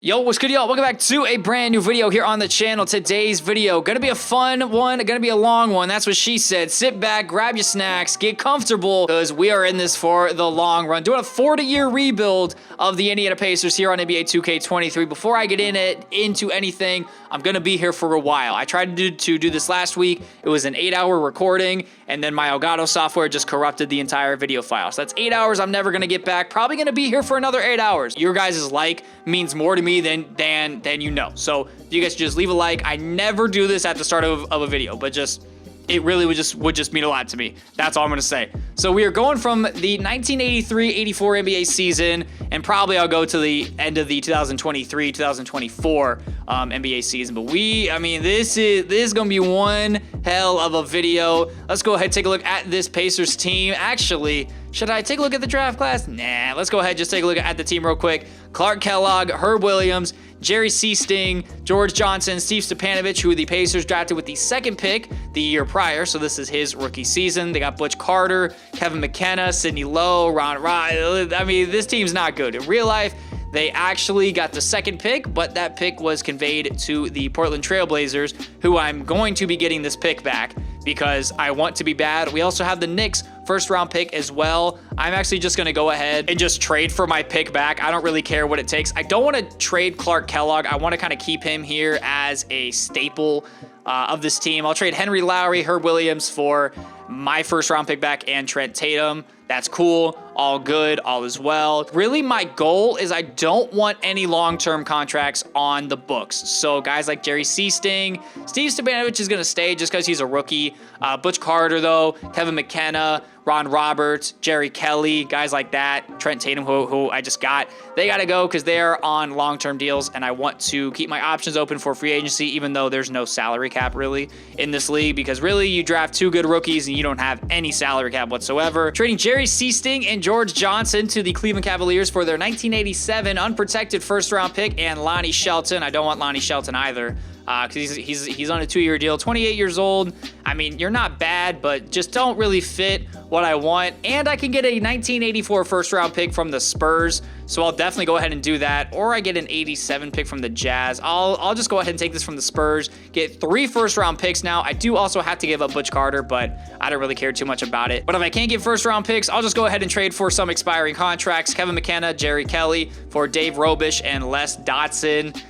Yo, what's good, y'all? Welcome back to a brand new video here on the channel. Today's video gonna be a fun one, gonna be a long one. That's what she said. Sit back, grab your snacks, get comfortable, because we are in this for the long run. Doing a 40-year rebuild of the Indiana Pacers here on NBA 2K23. Before I get into anything, I'm gonna be here for a while. I tried to do this last week. It was an 8-hour recording, and then my Elgato software just corrupted the entire video file. So that's 8 hours I'm never gonna get back. Probably gonna be here for another 8 hours. Your guys' like means more to me than you know. So you guys just leave a like. I never do this at the start of a video, but just it really would just mean a lot to me. That's all I'm gonna say. So we are going from the 1983-84 NBA season, and probably I'll go to the end of the 2023-2024 NBA season. But this is gonna be one hell of a video. Let's go ahead and take a look at this Pacers team. Actually, should I take a look at the draft class? Nah, let's go ahead and just take a look at the team real quick. Clark Kellogg, Herb Williams, Jerry Seasting, George Johnson, Steve Stepanovich, who the Pacers drafted with the second pick the year prior, so this is his rookie season. They got Butch Carter, Kevin McKenna, Sidney Lowe, Ron Ryan. This team's not good. In real life, they actually got the second pick, but that pick was conveyed to the Portland Trail Blazers, who I'm going to be getting this pick back because I want to be bad. We also have the Knicks first-round pick as well. I'm actually just going to go ahead and just trade for my pick back. I don't really care what it takes. I don't want to trade Clark Kellogg. I want to kind of keep him here as a staple of this team. I'll trade Henry Lowry, Herb Williams for my first-round pick back and Trent Tatum. That's cool. All good. All is well. Really, my goal is I don't want any long-term contracts on the books. So guys like Jerry Seasting, Steve Stepanovich is going to stay just because he's a rookie. Butch Carter, though, Kevin McKenna, Ron Roberts, Jerry Kelly, guys like that, Trent Tatum, who I just got, they got to go because they're on long-term deals, and I want to keep my options open for free agency, even though there's no salary cap really in this league, because really you draft two good rookies and you don't have any salary cap whatsoever. Trading Jerry Seasting and George Johnson to the Cleveland Cavaliers for their 1987 unprotected first-round pick and Lonnie Shelton. I don't want Lonnie Shelton either, because he's on a 2-year deal, 28 years old. I mean, you're not bad, but just don't really fit what I want. And I can get a 1984 first-round pick from the Spurs, so I'll definitely go ahead and do that. Or I get an 87 pick from the Jazz. I'll just go ahead and take this from the Spurs, get 3 first-round picks now. I do also have to give up Butch Carter, but I don't really care too much about it. But if I can't get first-round picks, I'll just go ahead and trade for some expiring contracts. Kevin McKenna, Jerry Kelly for Dave Robish and Les Dotson.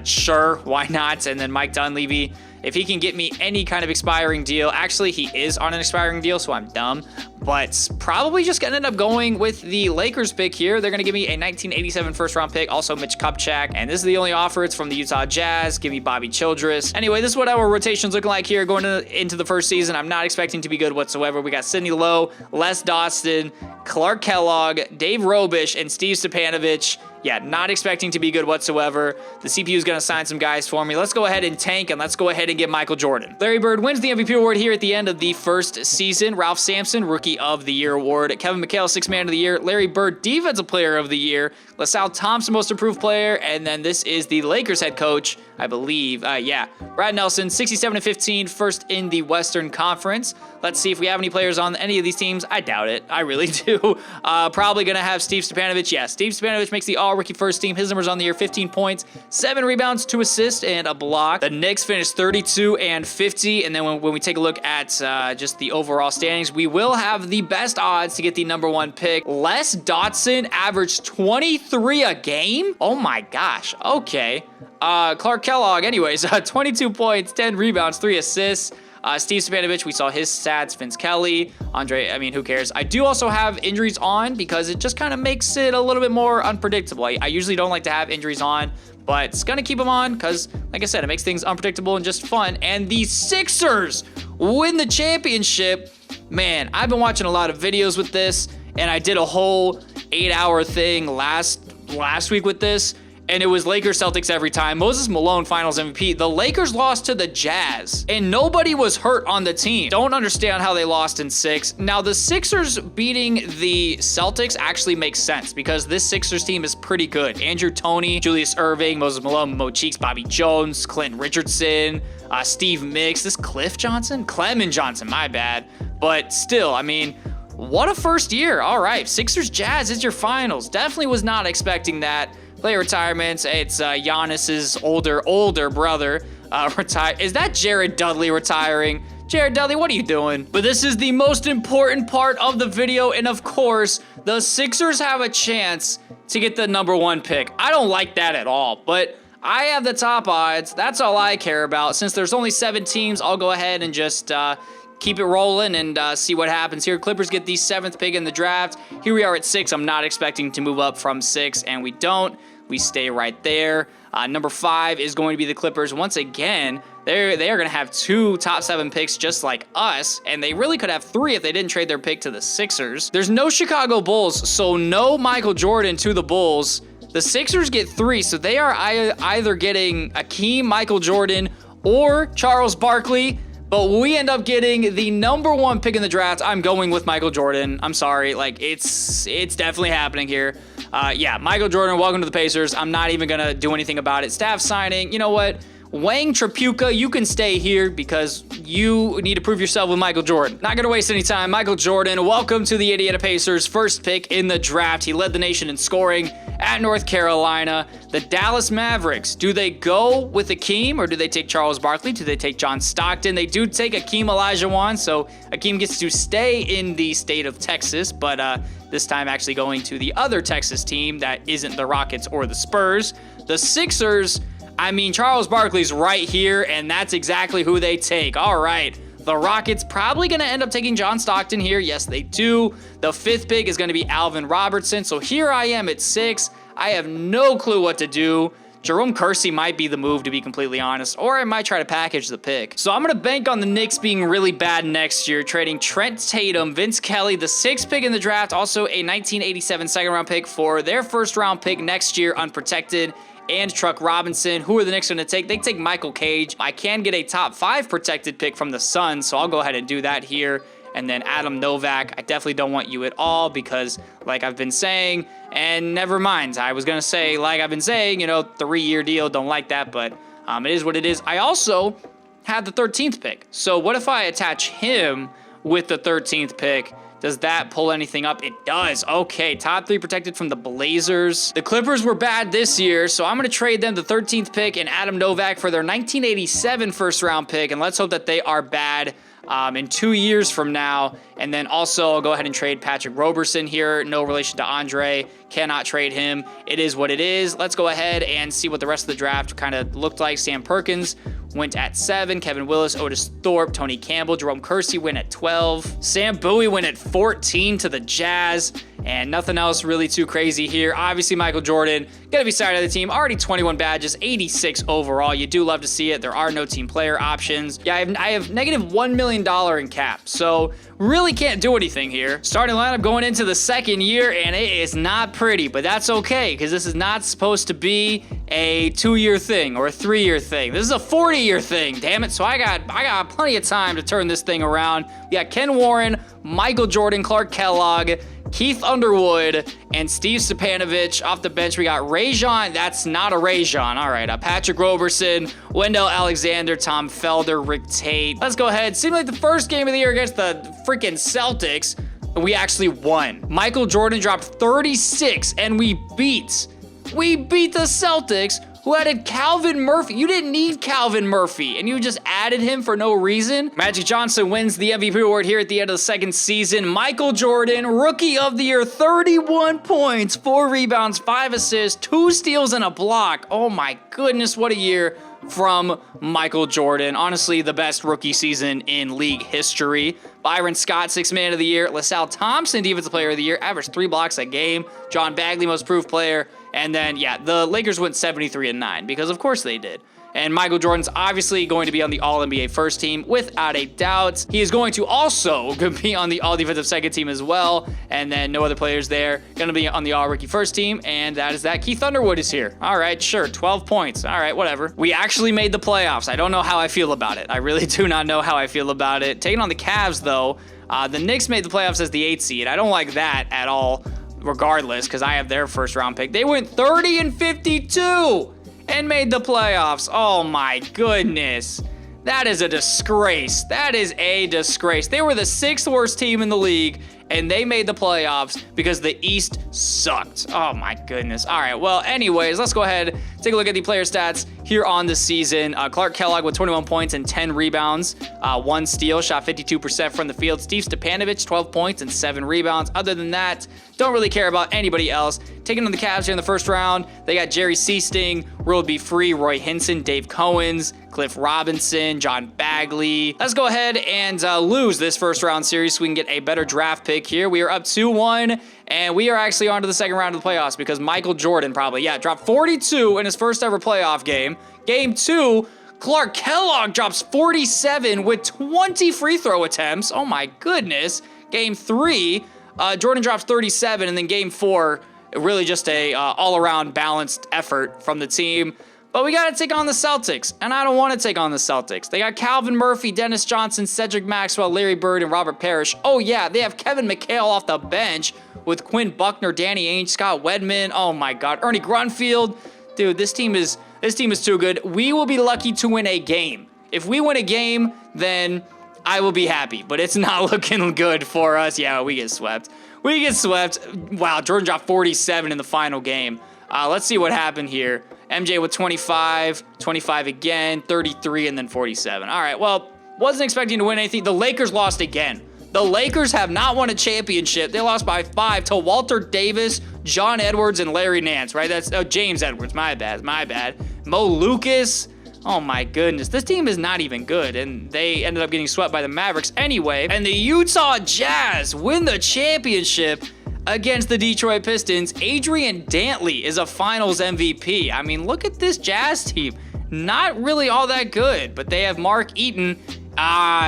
Sure, why not? And then Mike Dunleavy, if he can get me any kind of expiring deal. Actually, he is on an expiring deal, so I'm dumb. But probably just gonna end up going with the Lakers pick here. They're gonna give me a 1987 first-round pick, also Mitch Kupchak. And this is the only offer. It's from the Utah Jazz. Give me Bobby Childress. Anyway, this is what our rotation's looking like here going into the first season. I'm not expecting to be good whatsoever. We got Sidney Lowe, Les Dawson, Clark Kellogg, Dave Robish, and Steve Stepanovich. Yeah, not expecting to be good whatsoever. The CPU is going to sign some guys for me. Let's go ahead and tank, and let's go ahead and get Michael Jordan. Larry Bird wins the MVP award here at the end of the first season. Ralph Sampson, Rookie of the Year award. Kevin McHale, Sixth Man of the Year. Larry Bird, Defensive Player of the Year. LaSalle Thompson, Most Improved Player. And then this is the Lakers head coach, I believe. Brad Nelson, 67-15, first in the Western Conference. Let's see if we have any players on any of these teams. I doubt it. I really do. Probably going to have Steve Stepanovich. Yeah, Steve Stepanovich makes the all-rookie first team. His numbers on the year, 15 points, 7 rebounds, 2 assists, and a block. The Knicks finished 32-50. And then when we take a look at just the overall standings, we will have the best odds to get the #1 pick. Les Dotson averaged 23 a game? Oh my gosh. Okay. Clark Kellogg, anyways, 22 points, 10 rebounds, 3 assists. Steve Stepanovich, we saw his stats. Vince Kelly, Andre, who cares? I do also have injuries on because it just kind of makes it a little bit more unpredictable. I usually don't like to have injuries on, but it's going to keep them on because, like I said, it makes things unpredictable and just fun. And the Sixers win the championship. Man, I've been watching a lot of videos with this, and I did a whole 8-hour thing last week with this. And it was Lakers Celtics every time. Moses Malone finals MVP. The Lakers lost to the Jazz, and nobody was hurt on the team. Don't understand how they lost in 6. Now, the Sixers beating the Celtics actually makes sense because this Sixers team is pretty good. Andrew Toney, Julius Erving, Moses Malone, Mo Cheeks, Bobby Jones, Clinton Richardson, Steve Mix, Clement Johnson, my bad. But still, what a first year. All right, Sixers Jazz is your finals. Definitely was not expecting that. late retirements. It's Giannis's older brother retire. Is that Jared Dudley retiring? Jared Dudley, what are you doing? But this is the most important part of the video, and of course, the Sixers have a chance to get the #1 pick. I don't like that at all, but I have the top odds. That's all I care about. Since there's only 7 teams, I'll go ahead and just keep it rolling and see what happens here. Clippers get the 7th pick in the draft. Here we are at 6. I'm not expecting to move up from 6, and we don't. We stay right there. Number 5 is going to be the Clippers. Once again, they are going to have 2 top 7 picks just like us, and they really could have 3 if they didn't trade their pick to the Sixers. There's no Chicago Bulls, so no Michael Jordan to the Bulls. The Sixers get 3, so they are either getting Akeem, Michael Jordan, or Charles Barkley. But we end up getting the #1 pick in the draft. I'm going with Michael Jordan. I'm sorry. Like, it's definitely happening here. Yeah, Michael Jordan, welcome to the Pacers. I'm not even going to do anything about it. Staff signing. You know what? Wang Trapuka, you can stay here because you need to prove yourself with Michael Jordan. Not going to waste any time. Michael Jordan, welcome to the Indiana Pacers. First pick in the draft. He led the nation in scoring at North Carolina. The Dallas Mavericks, do they go with Akeem or do they take Charles Barkley? Do they take John Stockton? They do take Akeem Olajuwon, so Akeem gets to stay in the state of Texas, but this time actually going to the other Texas team that isn't the Rockets or the Spurs. The Sixers, I mean, Charles Barkley's right here, and that's exactly who they take. All right. The Rockets probably going to end up taking John Stockton here. Yes, they do. The 5th pick is going to be Alvin Robertson. So here I am at 6. I have no clue what to do. Jerome Kersey might be the move, to be completely honest, or I might try to package the pick. So I'm going to bank on the Knicks being really bad next year, trading Trent Tatum, Vince Kelly, the 6th pick in the draft, also a 1987 second-round pick for their first-round pick next year, unprotected, and Truck Robinson. Who are the Knicks going to take? They take Michael Cage. I can get a top 5 protected pick from the Suns, so I'll go ahead and do that here. And then Adam Novak, I definitely don't want you at all because, like I've been saying, and never mind, I was going to say, like I've been saying, you know, 3-year deal, don't like that, but it is what it is. I also have the 13th pick. So what if I attach him with the 13th pick? Does that pull anything up? It does. Okay, top 3 protected from the Blazers. The Clippers were bad this year, so I'm going to trade them the 13th pick and Adam Novak for their 1987 first-round pick, and let's hope that they are bad in 2 years from now. And then also I'll go ahead and trade Patrick Roberson here. No relation to Andre. Cannot trade him. It is what it is. Let's go ahead and see what the rest of the draft kind of looked like. Sam Perkins went at 7. Kevin Willis, Otis Thorpe, Tony Campbell, Jerome Kersey went at 12. Sam Bowie went at 14 to the Jazz. And nothing else really too crazy here. Obviously, Michael Jordan, going to be side of the team. Already 21 badges, 86 overall. You do love to see it. There are no team player options. Yeah, I have negative $1 million in cap. So really can't do anything here. Starting lineup going into the 2nd year, and it is not pretty, but that's okay because this is not supposed to be a 2-year thing or a 3-year thing. This is a 40-year thing, damn it. So I got plenty of time to turn this thing around. We got Ken Warren, Michael Jordan, Clark Kellogg, Keith Underwood, and Steve Stepanovich. Off the bench, we got Rajon. That's not a Rajon. All right, Patrick Roberson, Wendell Alexander, Tom Felder, Rick Tate. Let's go ahead. Seemed like the first game of the year against the freaking Celtics, we actually won. Michael Jordan dropped 36, and we beat the Celtics, who added Calvin Murphy. You didn't need Calvin Murphy, and you just added him for no reason. Magic Johnson wins the MVP award here at the end of the 2nd season. Michael Jordan, Rookie of the Year, 31 points, 4 rebounds, 5 assists, 2 steals, and a block. Oh my goodness, what a year from Michael Jordan. Honestly, the best rookie season in league history. Byron Scott, 6th Man of the Year. LaSalle Thompson, Defensive Player of the Year, averaged 3 blocks a game. John Bagley, Most Improved Player. And then, yeah, the Lakers went 73-9 because, of course, they did. And Michael Jordan's obviously going to be on the All-NBA first team without a doubt. He is going to also be on the All-Defensive second team as well. And then no other players there. Going to be on the All-Rookie first team. And that is that. Keith Underwood is here. All right, sure. 12 points. All right, whatever. We actually made the playoffs. I don't know how I feel about it. I really do not know how I feel about it. Taking on the Cavs, though, the Knicks made the playoffs as the 8th seed. I don't like that at all, regardless, because I have their first-round pick. They went 30-52. And made the playoffs. Oh my goodness. That is a disgrace. That is a disgrace. They were the 6th worst team in the league and they made the playoffs because the East sucked. Oh my goodness. All right, well, anyways, let's go ahead, take a look at the player stats here on the season. Clark Kellogg with 21 points and 10 rebounds, 1 steal, shot 52% from the field. Steve Stepanovich, 12 points and 7 rebounds. Other than that, don't really care about anybody else. Taking on the Cavs here in the first round, they got Jerry Seasting, World Be Free, Roy Hinson, Dave Cohens, Cliff Robinson, John Bagley. Let's go ahead and lose this first round series so we can get a better draft pick here. We are up 2-1, and we are actually on to the second round of the playoffs because Michael Jordan dropped 42 in his first ever playoff game. Game 2, Clark Kellogg drops 47 with 20 free throw attempts. Oh my goodness. Game 3, Jordan drops 37, and then game 4, really just a all-around balanced effort from the team. But we got to take on the Celtics, and I don't want to take on the Celtics. They got Calvin Murphy, Dennis Johnson, Cedric Maxwell, Larry Bird, and Robert Parrish. Oh yeah, they have Kevin McHale off the bench with Quinn Buckner, Danny Ainge, Scott Wedman. Oh my God, Ernie Grunfeld. Dude, this team is too good. We will be lucky to win a game. If we win a game, then I will be happy, but it's not looking good for us. Yeah, we get swept. We get swept. Wow, Jordan dropped 47 in the final game. Let's see what happened here. MJ with 25, 25 again, 33, and then 47. All right, well, wasn't expecting to win anything. The Lakers lost again. The Lakers have not won a championship. They lost by 5 to Walter Davis, John Edwards, and Larry Nance, right? That's James Edwards. My bad. Mo Lucas. Oh my goodness, this team is not even good, and they ended up getting swept by the Mavericks anyway. And the Utah Jazz win the championship against the Detroit Pistons. Adrian Dantley is a finals MVP. I mean, look at this Jazz team. Not really all that good, but they have Mark Eaton.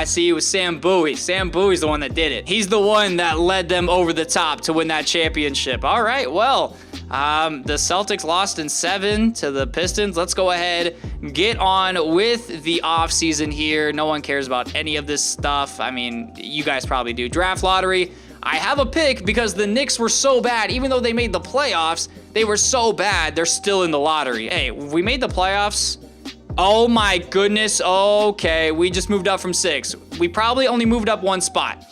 See, it was Sam Bowie. Sam Bowie's the one that did it. He's the one that led them over the top to win that championship. All right, well, the Celtics lost in 7 to the Pistons. Let's go ahead and get on with the offseason here. No one cares about any of this stuff. I mean, you guys probably do. Draft lottery. I have a pick because the Knicks were so bad. Even though they made the playoffs, they were so bad, they're still in the lottery. Hey, we made the playoffs. Oh my goodness. Okay, we just moved up from 6. We probably only moved up 1 spot,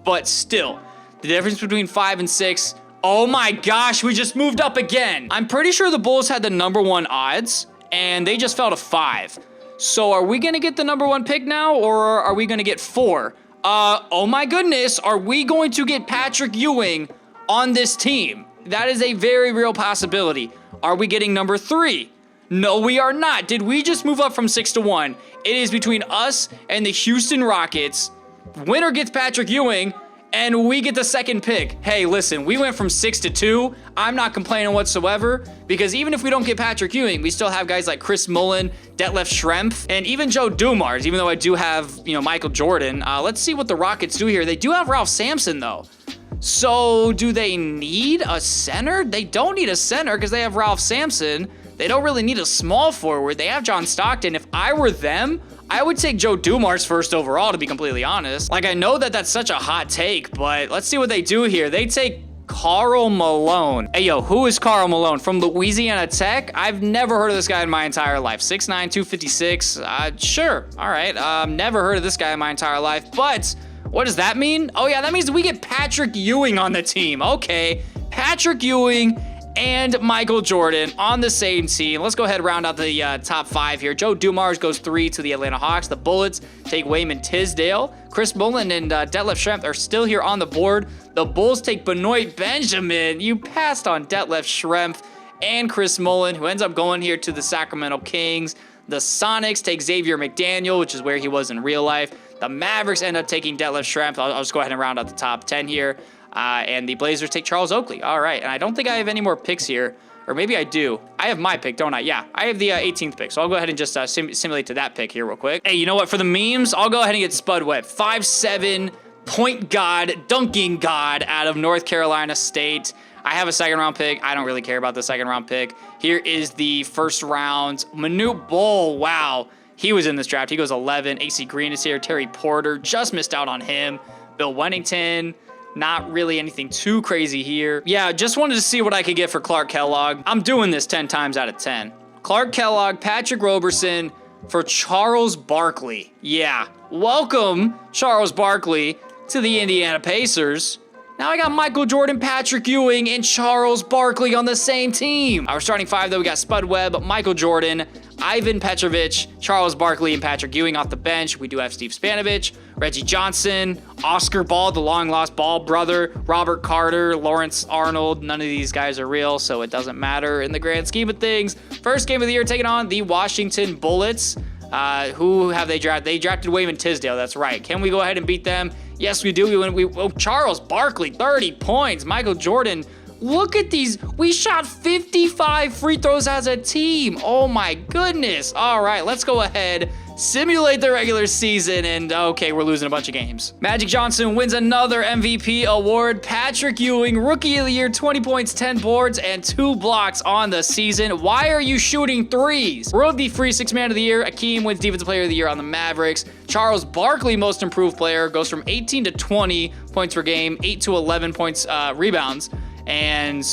but still, the difference between 5 and 6. Oh my gosh, we just moved up again. I'm pretty sure the Bulls had the #1 odds, and they just fell to 5. So are we gonna get the #1 pick now, or are we gonna get 4? Oh my goodness, are we going to get Patrick Ewing on this team? That is a very real possibility. Are we getting number 3? No, we are not. Did we just move up from 6 to 1? It is between us and the Houston Rockets. Winner gets Patrick Ewing, and we get the 2nd pick. Hey, listen, we went from 6 to 2. I'm not complaining whatsoever, because even if we don't get Patrick Ewing, we still have guys like Chris Mullin, Detlef Schrempf, and even Joe Dumars, even though I do have, Michael Jordan. Let's see what the Rockets do here. They do have Ralph Sampson, though. So do they need a center? They don't need a center because they have Ralph Sampson. They don't really need a small forward. They have John Stockton. If I were them, I would take Joe Dumars first overall, to be completely honest. Like, I know that that's such a hot take, but let's see what they do here. They take Karl Malone. Hey, yo, who is Karl Malone? From Louisiana Tech? I've never heard of this guy in my entire life. 6'9", 256. Sure. All right. Never heard of this guy in my entire life, but what does that mean? Oh, yeah, that means we get Patrick Ewing on the team. Okay. Patrick Ewing and Michael Jordan on the same team. Let's go ahead and round out the top 5 here. Joe Dumars goes 3 to the Atlanta Hawks. The Bullets take Wayman Tisdale. Chris Mullin and Detlef Schrempf are still here on the board. The Bulls take Benoit Benjamin. You passed on Detlef Schrempf and Chris Mullin, who ends up going here to the Sacramento Kings. The Sonics take Xavier McDaniel, which is where he was in real life. The Mavericks end up taking Detlef Schrempf. I'll just go ahead and round out the top 10 here. And the Blazers take Charles Oakley. All right, and I don't think I have any more picks here. Or maybe I do. I have my pick, don't I? Yeah, I have the 18th pick. So I'll go ahead and just simulate to that pick here real quick. Hey, you know what? For the memes, I'll go ahead and get Spud Webb. 5'7", point god, dunking god out of North Carolina State. I have a 2nd round pick. I don't really care about the 2nd round pick. Here is the 1st round. Manute Bol, wow. He was in this draft. He goes 11. AC Green is here. Terry Porter, just missed out on him. Bill Wennington. Not really anything too crazy here. Yeah, just wanted to see what I could get for Clark Kellogg. I'm doing this 10 times out of 10. Clark Kellogg, Patrick Roberson for Charles Barkley. Yeah, welcome Charles Barkley to the Indiana Pacers. Now I got Michael Jordan, Patrick Ewing, and Charles Barkley on the same team. Our starting five, though, we got Spud Webb, Michael Jordan, Ivan Petrovic, Charles Barkley, and Patrick Ewing off the bench. We do have Steve Spanovich, Reggie Johnson, Oscar Ball, the long-lost Ball brother, Robert Carter, Lawrence Arnold. None of these guys are real, so it doesn't matter in the grand scheme of things. First game of the year, taking on the Washington Bullets. Who have they drafted? They drafted Wayman Tisdale, that's right. Can we go ahead and beat them? Yes, we do. Charles Barkley, 30 points. Michael Jordan, look at these. We shot 55 free throws as a team. Oh my goodness. All right, let's go ahead, simulate the regular season, and okay, we're losing a bunch of games. Magic Johnson wins another MVP award. Patrick Ewing, Rookie of the Year, 20 points, 10 boards, and 2 blocks on the season. Why are you shooting threes? Royalty Free Sixth Man of the Year. Akeem wins Defensive Player of the Year on the Mavericks. Charles Barkley, Most Improved Player, goes from 18 to 20 points per game, 8 to 11 points rebounds, and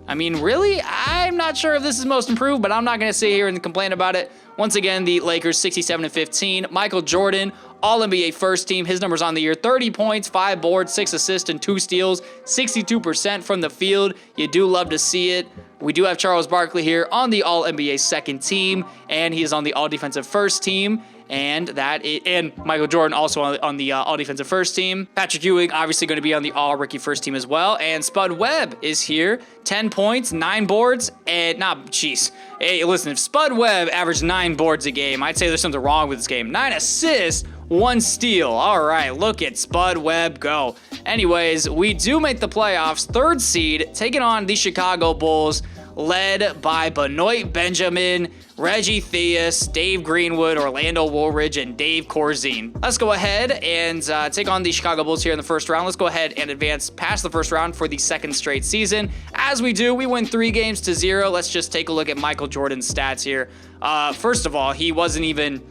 I mean, really, I'm not sure if this is Most Improved, but I'm not going to sit here and complain about it. Once again, the Lakers 67-15. Michael Jordan, All-NBA First Team. His numbers on the year: 30 points, 5 boards, 6 assists, and 2 steals. 62% from the field. You do love to see it. We do have Charles Barkley here on the All-NBA Second Team, and he is on the All-Defensive First Team. And Michael Jordan also on the All-Defensive First Team. Patrick Ewing obviously going to be on the All-Rookie First Team as well. And Spud Webb is here. 10 points, 9 boards, and Hey, listen, if Spud Webb averaged 9 boards a game, I'd say there's something wrong with this game. 9 assists, 1 steal. All right, look at Spud Webb go. Anyways, we do make the playoffs. 3rd seed, taking on the Chicago Bulls, led by Benoit Benjamin, Reggie Theus, Dave Greenwood, Orlando Woolridge, and Dave Corzine. Let's go ahead and take on the Chicago Bulls here in the first round. Let's go ahead and advance past the first round for the 2nd straight season. As we do, we win 3 games to 0. Let's just take a look at Michael Jordan's stats here. First of all, he wasn't even...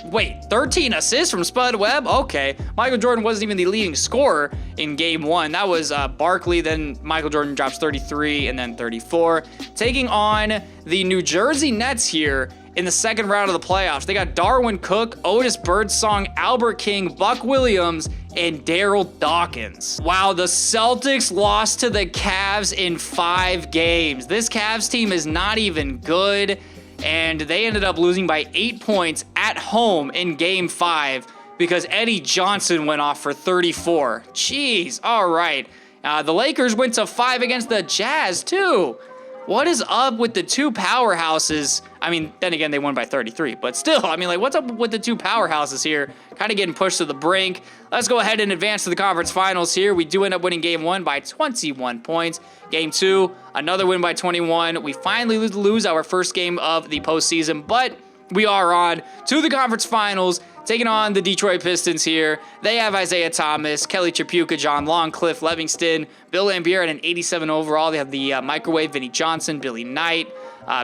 Wait, 13 assists from Spud Webb? Okay. Michael Jordan wasn't even the leading scorer in game 1. That was Barkley. Then Michael Jordan drops 33 and then 34. Taking on the New Jersey Nets here in the 2nd round of the playoffs. They got Darwin Cook, Otis Birdsong, Albert King, Buck Williams, and Daryl Dawkins. Wow, the Celtics lost to the Cavs in 5 games. This Cavs team is not even good. And they ended up losing by 8 points at home in game 5 because Eddie Johnson went off for 34. Jeez, all right. The Lakers went to 5 against the Jazz, too. What is up with the 2 powerhouses? I mean, then again, they won by 33, but still, I mean, like, what's up with the 2 powerhouses here? Kind of getting pushed to the brink. Let's go ahead and advance to the conference finals here. We do end up winning game 1 by 21 points. Game 2, another win by 21. We finally lose our first game of the postseason, but we are on to the conference finals, taking on the Detroit Pistons here. They have Isaiah Thomas, Kelly Tripucka, John Long, Cliff Levingston, Bill Laimbeer at an 87 overall. They have the microwave, Vinnie Johnson, Billy Knight,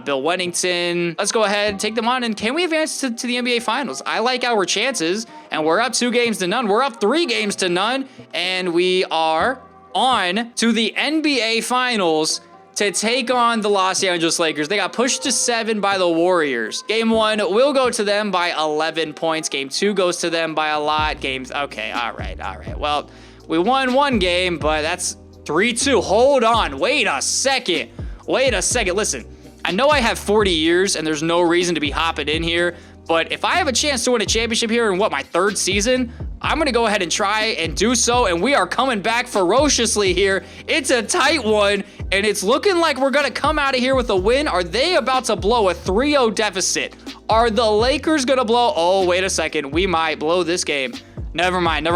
Bill Weddington. Let's go ahead, take them on, and can we advance to the NBA Finals? I like our chances, and we're up 2 games to none. We're up 3 games to none, and we are on to the NBA Finals to take on the Los Angeles Lakers. They got pushed to 7 by the Warriors. Game 1 will go to them by 11 points. Game 2 goes to them by a lot. Okay, all right. Well, we won 1 game, but that's 3-2. Hold on, wait a second. Listen, I know I have 40 years and there's no reason to be hopping in here, but if I have a chance to win a championship here in my 3rd season, I'm going to go ahead and try and do so, and we are coming back ferociously here. It's a tight one, and it's looking like we're going to come out of here with a win. Are they about to blow a 3-0 deficit? Are the Lakers going to blow? Oh, wait a second. We might blow this game. Never mind.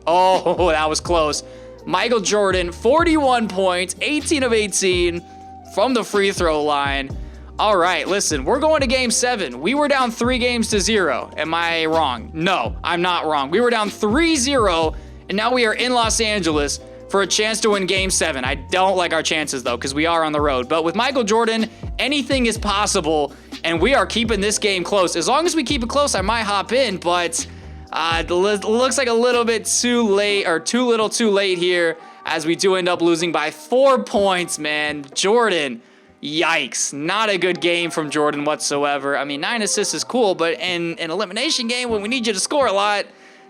Oh, that was close. Michael Jordan, 41 points, 18 of 18 from the free throw line. All right, listen, we're going to game 7. We were down 3 games to 0. Am I wrong? No, I'm not wrong. We were down 3-0, and now we are in Los Angeles for a chance to win game 7. I don't like our chances, though, because we are on the road. But with Michael Jordan, anything is possible, and we are keeping this game close. As long as we keep it close, I might hop in, but it looks like a little bit too late, or too little too late here, as we do end up losing by 4 points, man. Jordan, yikes. Not a good game from Jordan whatsoever. I mean, 9 assists is cool, but in an elimination game when we need you to score a lot,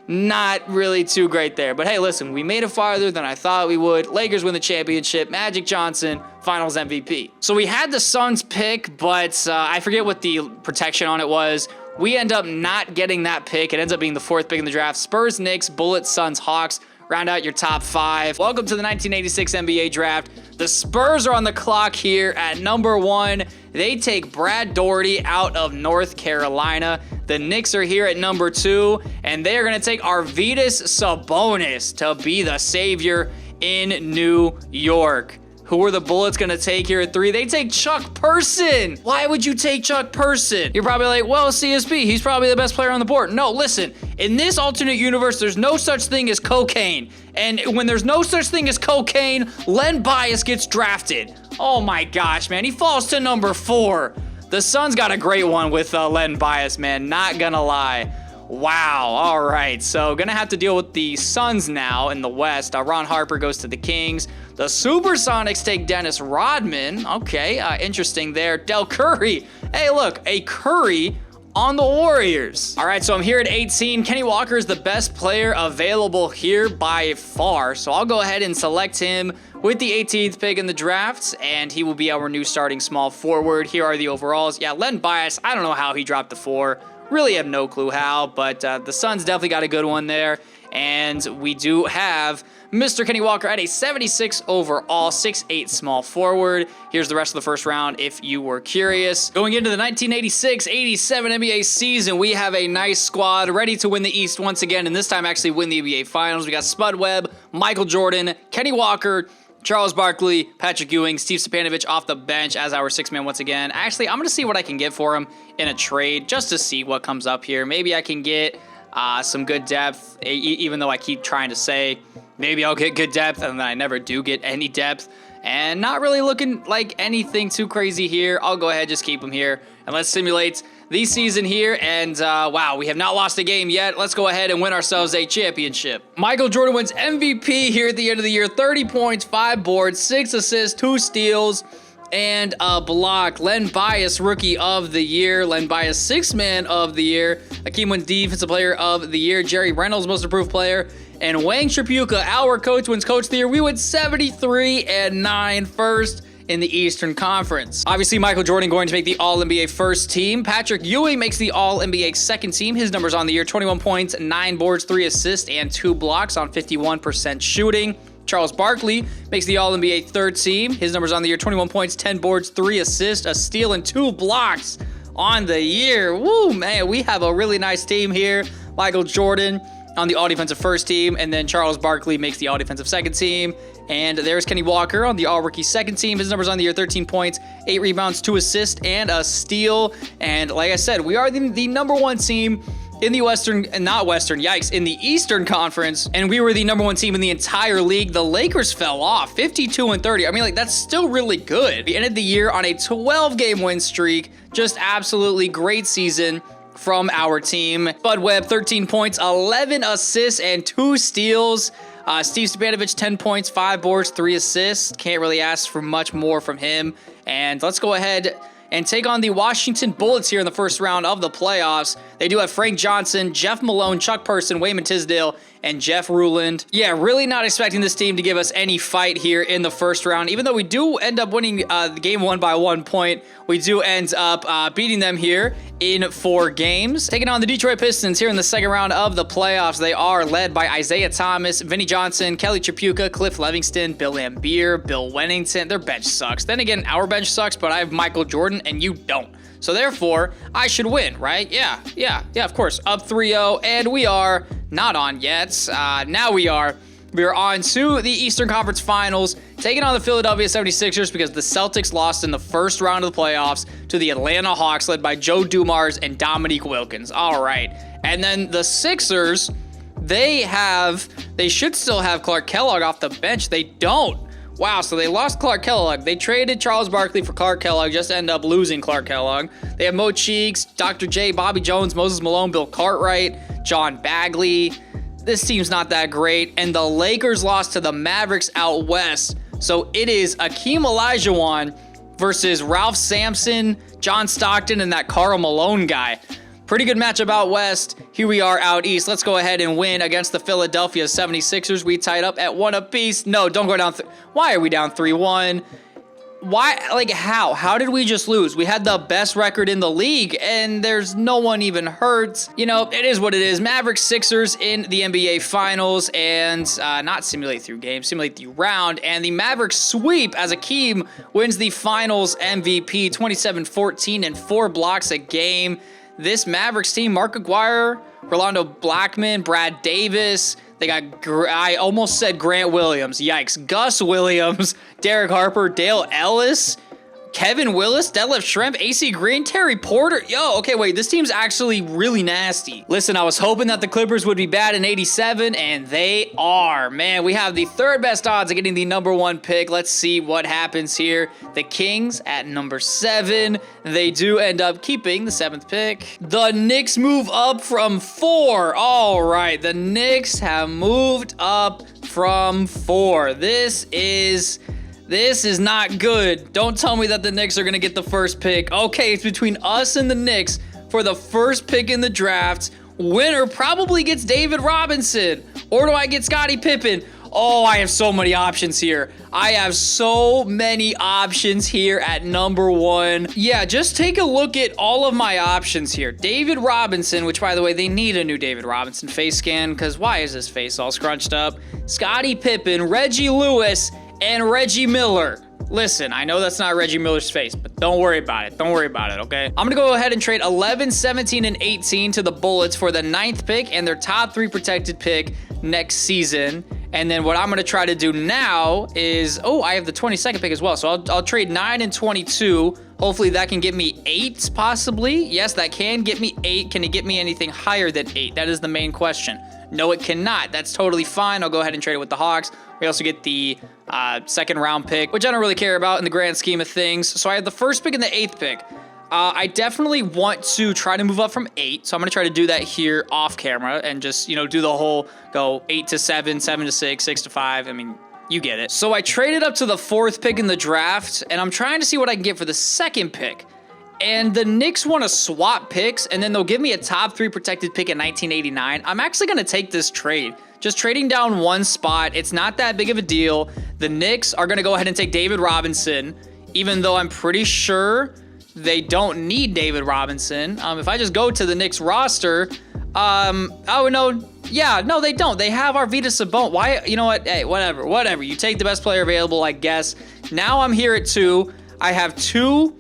not really too great there. But hey, listen, we made it farther than I thought we would. Lakers win the championship. Magic Johnson, Finals MVP. So we had the Suns pick, but I forget what the protection on it was. We end up not getting that pick. It ends up being the 4th pick in the draft. Spurs, Knicks, Bullets, Suns, Hawks. Round out your top 5. Welcome to the 1986 NBA draft. The Spurs are on the clock here at number 1. They take Brad Daugherty out of North Carolina. The Knicks are here at number 2, and they are going to take Arvydas Sabonis to be the savior in New York. Who are the Bullets going to take here at 3? They take Chuck Person. Why would you take Chuck Person? You're probably like, well, CSB, he's probably the best player on the board. No, listen, in this alternate universe, there's no such thing as cocaine. And when there's no such thing as cocaine, Len Bias gets drafted. Oh my gosh, man, he falls to number 4. The Suns got a great one with Len Bias, man, not gonna lie. Wow, all right, so gonna have to deal with the Suns now in the West. Ron Harper goes to the Kings. The Supersonics take Dennis Rodman. Okay, interesting there. Del Curry. Hey, look, a Curry on the Warriors. All right, so I'm here at 18. Kenny Walker is the best player available here by far, so I'll go ahead and select him with the 18th pick in the draft, and he will be our new starting small forward. Here are the overalls. Yeah, Len Bias, I don't know how he dropped the 4. Really have no clue how, but the Suns definitely got a good one there. And we do have Mr. Kenny Walker at a 76 overall, 6'8" small forward. Here's the rest of the first round if you were curious. Going into the 1986-87 NBA season, we have a nice squad ready to win the East once again, and this time actually win the NBA Finals. We got Spud Webb, Michael Jordan, Kenny Walker, Charles Barkley, Patrick Ewing, Steve Stepanovic off the bench as our 6-man once again. Actually, I'm going to see what I can get for him in a trade just to see what comes up here. Maybe I can get some good depth, even though I keep trying to say maybe I'll get good depth, and then I never do get any depth. And not really looking like anything too crazy here. I'll go ahead, just keep him here, and let's simulate the season here. And wow, we have not lost a game yet. Let's go ahead and win ourselves a championship. Michael Jordan wins MVP here at the end of the year. 30 points, 5 boards, 6 assists, 2 steals, and a block. Len Bias, Rookie of the Year. Len Bias, 6-man of the year. Akeem wins Defensive Player of the Year. Jerry Reynolds, Most Improved Player. And Wang Tripucka, our coach, wins Coach of the Year. We went 73-9 first in the Eastern Conference. Obviously, Michael Jordan going to make the All-NBA first team. Patrick Ewing makes the All-NBA second team. His numbers on the year, 21 points, 9 boards, 3 assists, and 2 blocks on 51% shooting. Charles Barkley makes the All-NBA third team. His numbers on the year, 21 points, 10 boards, 3 assists, a steal, and 2 blocks on the year. Woo, man, we have a really nice team here. Michael Jordan on the All-Defensive first team, and then Charles Barkley makes the All-Defensive second team. And there's Kenny Walker on the All-Rookie second team. His numbers on the year, 13 points, 8 rebounds, 2 assists, and a steal. And like I said, we are the number 1 team in the in the Eastern Conference, and we were the number 1 team in the entire league. The Lakers fell off, 52-30. I mean, like, that's still really good. We ended the year on a 12-game win streak. Just absolutely great season from our team. Bud Webb, 13 points, 11 assists, and 2 steals. Steve Stepanovic, 10 points, 5 boards, 3 assists. Can't really ask for much more from him. And let's go ahead and take on the Washington Bullets here in the first round of the playoffs. They do have Frank Johnson, Jeff Malone, Chuck Person, Wayman Tisdale, and Jeff Ruland. Yeah, really not expecting this team to give us any fight here in the first round. Even though we do end up winning the game 1 by 1 point, we do end up beating them here in 4 games. Taking on the Detroit Pistons here in the second round of the playoffs. They are led by Isaiah Thomas, Vinnie Johnson, Kelly Tripucka, Cliff Levingston, Bill Laimbeer, Bill Wennington. Their bench sucks. Then again, our bench sucks, but I have Michael Jordan and you don't. So therefore, I should win, right? Yeah, of course. Up 3-0, and we are not on yet. Now we are. We are on to the Eastern Conference Finals, taking on the Philadelphia 76ers because the Celtics lost in the first round of the playoffs to the Atlanta Hawks, led by Joe Dumars and Dominique Wilkins. All right. And then the Sixers, they should still have Clark Kellogg off the bench. They don't. Wow, so they lost Clark Kellogg. They traded Charles Barkley for Clark Kellogg, just to end up losing Clark Kellogg. They have Mo Cheeks, Dr. J, Bobby Jones, Moses Malone, Bill Cartwright, John Bagley. This team's not that great. And the Lakers lost to the Mavericks out west. So it is Akeem Olajuwon versus Ralph Sampson, John Stockton, and that Karl Malone guy. Pretty good matchup out west. Here we are out east. Let's go ahead and win against the Philadelphia 76ers. We tied up at 1 apiece. No, don't go down. Why are we down 3-1? Why? Like, how? How did we just lose? We had the best record in the league, and there's no one even hurt. You know, it is what it is. Mavericks Sixers in the NBA Finals, and not simulate through game, simulate the round. And the Mavericks sweep as Akeem wins the Finals MVP, 27-14 and 4 blocks a game. This Mavericks team, Mark Aguirre, Rolando Blackman, Brad Davis. They got, I almost said Grant Williams. Yikes. Gus Williams, Derek Harper, Dale Ellis, Kevin Willis, Detlef Schrempf, AC Green, Terry Porter. Yo, okay, wait, this team's actually really nasty. Listen, I was hoping that the Clippers would be bad in 87, and they are. Man, we have the third best odds of getting the #1 pick. Let's see what happens here. The Kings at number 7. They do end up keeping the 7th pick. The Knicks move up from 4. All right, the Knicks have moved up from 4. This is not good. Don't tell me that the Knicks are going to get the first pick. Okay, it's between us and the Knicks for the first pick in the draft. Winner probably gets David Robinson. Or do I get Scottie Pippen? Oh, I have so many options here. I have so many options here at #1. Yeah, just take a look at all of my options here. David Robinson, which, by the way, they need a new David Robinson face scan, because why is his face all scrunched up? Scottie Pippen, Reggie Lewis, and Reggie Miller. Listen, I know that's not Reggie Miller's face, but don't worry about it. Don't worry about it, okay? I'm going to go ahead and trade 11, 17, and 18 to the Bullets for the 9th pick and their top 3 protected pick next season. And then what I'm going to try to do now is, oh, I have the 22nd pick as well. So I'll trade 9 and 22. Hopefully that can get me 8, possibly. Yes, that can get me 8. Can it get me anything higher than 8? That is the main question. No, it cannot. That's totally fine. I'll go ahead and trade it with the Hawks. We also get the 2nd round pick, which I don't really care about in the grand scheme of things. So I have the 1st pick and the 8th pick. I definitely want to try to move up from 8. So I'm going to try to do that here off camera and just, you know, do the whole go 8 to 7, 7 to 6, 6 to 5. I mean, you get it. So I traded up to the 4th pick in the draft, and I'm trying to see what I can get for the 2nd pick. And the Knicks want to swap picks, and then they'll give me a top 3 protected pick in 1989. I'm actually going to take this trade. Just trading down 1 spot. It's not that big of a deal. The Knicks are going to go ahead and take David Robinson, even though I'm pretty sure they don't need David Robinson. If I just go to the Knicks roster, oh, no. Yeah, no, they don't. They have Arvydas Sabonis. Why? You know what? Hey, whatever. You take the best player available, I guess. Now I'm here at 2. I have 2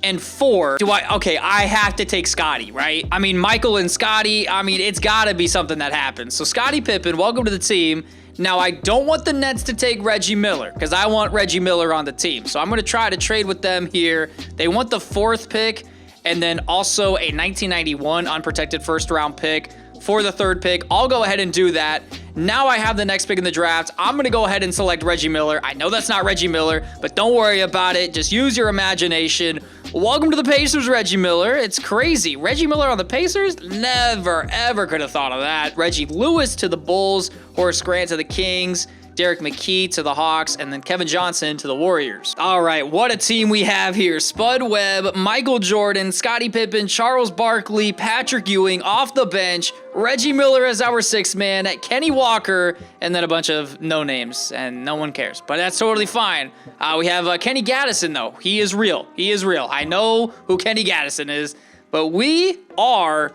and 4. Okay, I have to take Scottie, right? I mean, Michael and Scottie, I mean, it's got to be something that happens. So Scottie Pippen, welcome to the team. Now, I don't want the Nets to take Reggie Miller because I want Reggie Miller on the team. So I'm going to try to trade with them here. They want the 4th pick and then also a 1991 unprotected 1st round pick for the 3rd pick. I'll go ahead and do that. Now I have the next pick in the draft. I'm going to go ahead and select Reggie Miller. I know that's not Reggie Miller, but don't worry about it. Just use your imagination. Welcome to the Pacers, Reggie Miller. It's crazy. Reggie Miller on the Pacers? Never, ever could have thought of that. Reggie Lewis to the Bulls, Horace Grant to the Kings, Derek McKee to the Hawks, and then Kevin Johnson to the Warriors. All right, what a team we have here. Spud Webb, Michael Jordan, Scottie Pippen, Charles Barkley, Patrick Ewing off the bench, Reggie Miller as our 6th man, Kenny Walker, and then a bunch of no names, and no one cares. But that's totally fine. We have Kenny Gaddison, though. He is real. He is real. I know who Kenny Gaddison is, but we are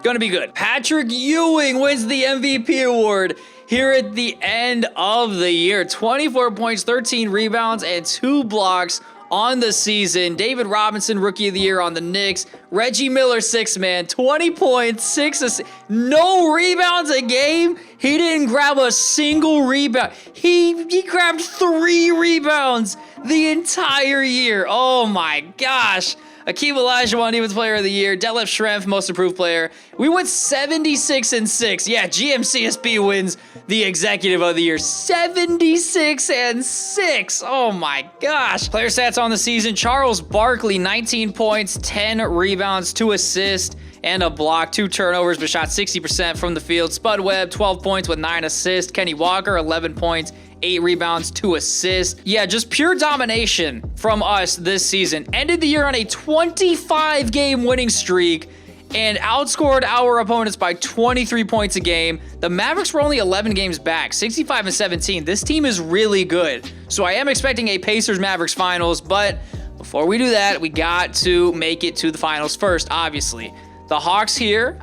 going to be good. Patrick Ewing wins the MVP award here at the end of the year. 24 points, 13 rebounds, and 2 blocks on the season. David Robinson, Rookie of the Year on the Knicks. Reggie Miller, 6th man, 20 points, 6 assists, no rebounds a game. He didn't grab a single rebound. He grabbed 3 rebounds the entire year. Oh my gosh. Akeem Olajuwon, Defensive Player of the Year. Detlef Schrempf, Most Improved Player. We went 76-6. Yeah, GMCSB wins the Executive of the Year. 76-6. Oh my gosh. Player stats on the season. Charles Barkley, 19 points, 10 rebounds, 2 assists, and a block, 2 turnovers, but shot 60% from the field. Spud Webb, 12 points with 9 assists. Kenny Walker, 11 points, 8 rebounds, 2 assists. Yeah, just pure domination from us this season. Ended the year on a 25-game winning streak, and outscored our opponents by 23 points a game. The Mavericks were only 11 games back, 65-17. This team is really good. So I am expecting a Pacers-Mavericks finals, but before we do that, we got to make it to the finals first, obviously. The Hawks here,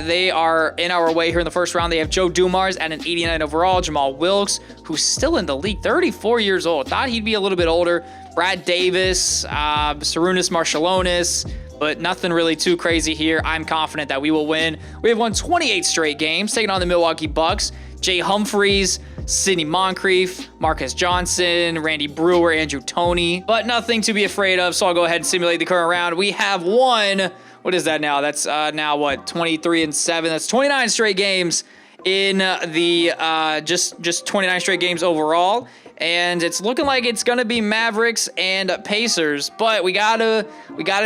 they are in our way here in the first round. They have Joe Dumars at an 89 overall. Jamal Wilkes, who's still in the league, 34 years old. Thought he'd be a little bit older. Brad Davis, Sarunas Marshalonis, but nothing really too crazy here. I'm confident that we will win. We have won 28 straight games, taking on the Milwaukee Bucks. Jay Humphries, Sidney Moncrief, Marcus Johnson, Randy Brewer, Andrew Toney, but nothing to be afraid of, so I'll go ahead and simulate the current round. We have won... What is that now? That's now what, 23-7. That's 29 straight games in the just 29 straight games overall. And it's looking like it's gonna be Mavericks and Pacers, but we gotta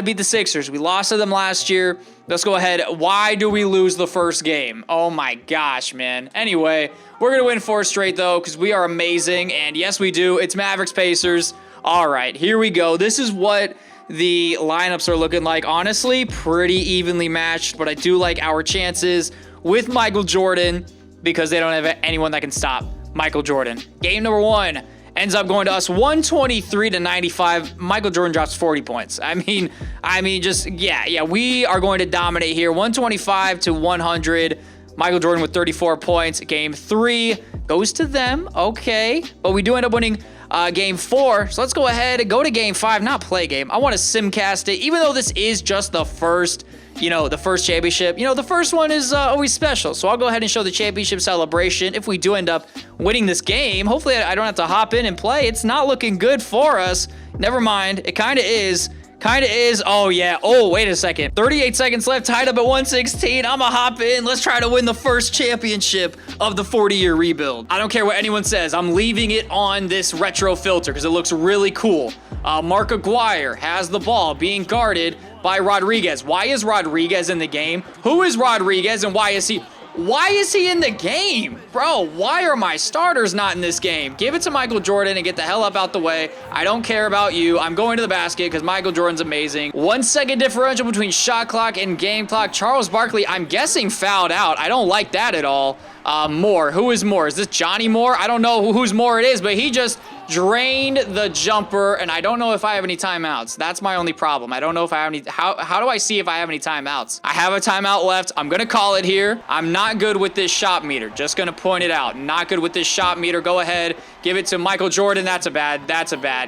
beat the Sixers. We lost to them last year. Let's go ahead. Why do we lose the first game? Oh my gosh, man. Anyway, we're gonna win 4 straight though, because we are amazing. And yes, we do. It's Mavericks Pacers. All right, here we go. This is what the lineups are looking like. Honestly, pretty evenly matched, but I do like our chances with Michael Jordan because they don't have anyone that can stop Michael Jordan. Game number 1 ends up going to us 123-95. Michael Jordan drops 40 points. I mean, just, yeah, we are going to dominate here. 125-100. Michael Jordan with 34 points. Game 3 goes to them. Okay, but we do end up winning game 4. So let's go ahead and go to game 5, not play game. I want to simcast it, even though this is just the first, the first championship. The first one is always special. So I'll go ahead and show the championship celebration. If we do end up winning this game, hopefully I don't have to hop in and play. It's not looking good for us. Never mind. It kind of is. Oh, yeah. Oh, wait a second. 38 seconds left, tied up at 116. I'm gonna hop in. Let's try to win the first championship of the 40-year rebuild. I don't care what anyone says. I'm leaving it on this retro filter because it looks really cool. Mark Aguirre has the ball being guarded by Rodriguez. Why is Rodriguez in the game? Who is Rodriguez and why is he in the game? Bro, why are my starters not in this game? Give it to Michael Jordan and get the hell up out the way. I don't care about you. I'm going to the basket because Michael Jordan's amazing. 1 second differential between shot clock and game clock. Charles Barkley, I'm guessing fouled out. I don't like that at all. Moore. Who is Moore? Is this Johnny Moore? I don't know whose Moore it is, but he just drained the jumper, and I don't know if I have any timeouts. That's my only problem. I don't know if I have any. How do I see if I have any timeouts? I have a timeout left. I'm going to call it here. I'm not good with this shot meter. Just going to point it out. Not good with this shot meter. Go ahead. Give it to Michael Jordan. That's a bad.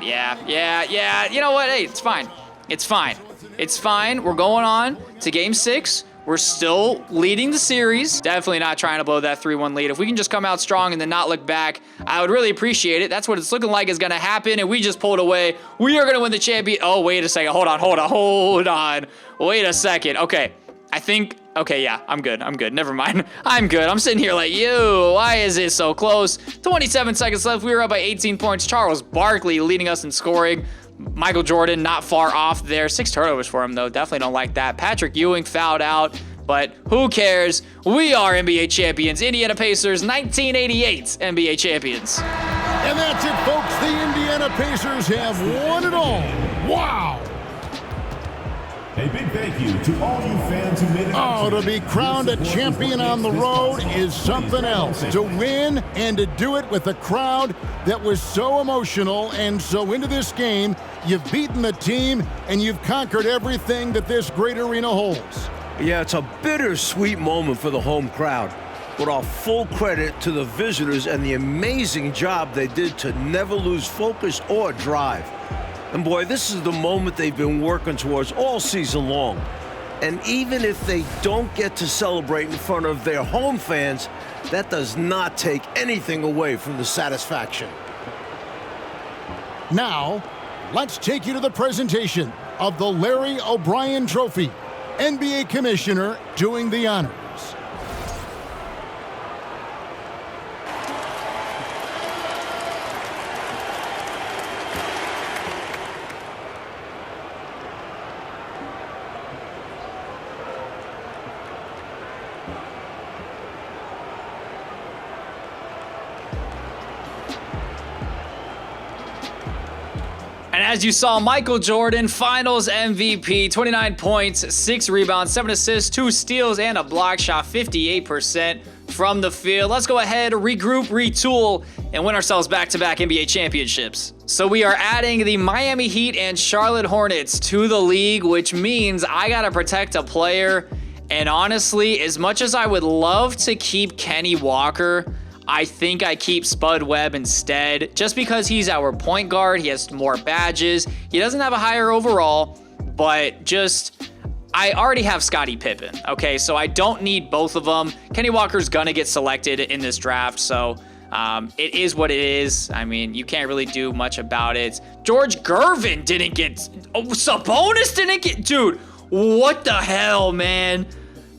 Yeah. You know what? Hey, it's fine. It's fine. We're going on to game 6. We're still leading the series. Definitely not trying to blow that 3-1 lead. If we can just come out strong and then not look back, I would really appreciate it. That's what it's looking like is going to happen, and we just pulled away. We are going to win the champion. Oh, wait a second. Hold on. Wait a second. Okay. Okay, yeah, I'm good. Never mind. I'm good. I'm sitting here like, why is it so close? 27 seconds left. We were up by 18 points. Charles Barkley leading us in scoring. Michael Jordan not far off there. 6 turnovers for him, though. Definitely don't like that. Patrick Ewing fouled out, but who cares? We are NBA champions. Indiana Pacers, 1988 NBA champions. And that's it, folks. The Indiana Pacers have won it all. Wow. A big thank you to all you fans who made it. Oh, to be crowned a champion on the road is something else. To win and to do it with a crowd that was so emotional and so into this game, you've beaten the team and you've conquered everything that this great arena holds. Yeah, it's a bittersweet moment for the home crowd. With all full credit to the visitors and the amazing job they did to never lose focus or drive. And boy, this is the moment they've been working towards all season long. And even if they don't get to celebrate in front of their home fans, that does not take anything away from the satisfaction. Now, let's take you to the presentation of the Larry O'Brien Trophy. NBA Commissioner doing the honors. And as you saw, Michael Jordan, finals MVP, 29 points, 6 rebounds, 7 assists, 2 steals, and a block shot, 58% from the field. Let's go ahead, regroup, retool, and win ourselves back-to-back NBA championships. So we are adding the Miami Heat and Charlotte Hornets to the league, which means I gotta protect a player. And honestly, as much as I would love to keep Kenny Walker, I think I keep Spud Webb instead, just because he's our point guard. He has more badges. He doesn't have a higher overall, but I already have Scottie Pippen, okay? So I don't need both of them. Kenny Walker's gonna get selected in this draft, so it is what it is. I mean, you can't really do much about it. George Gervin didn't get... Oh, Sabonis didn't get... Dude, what the hell, man?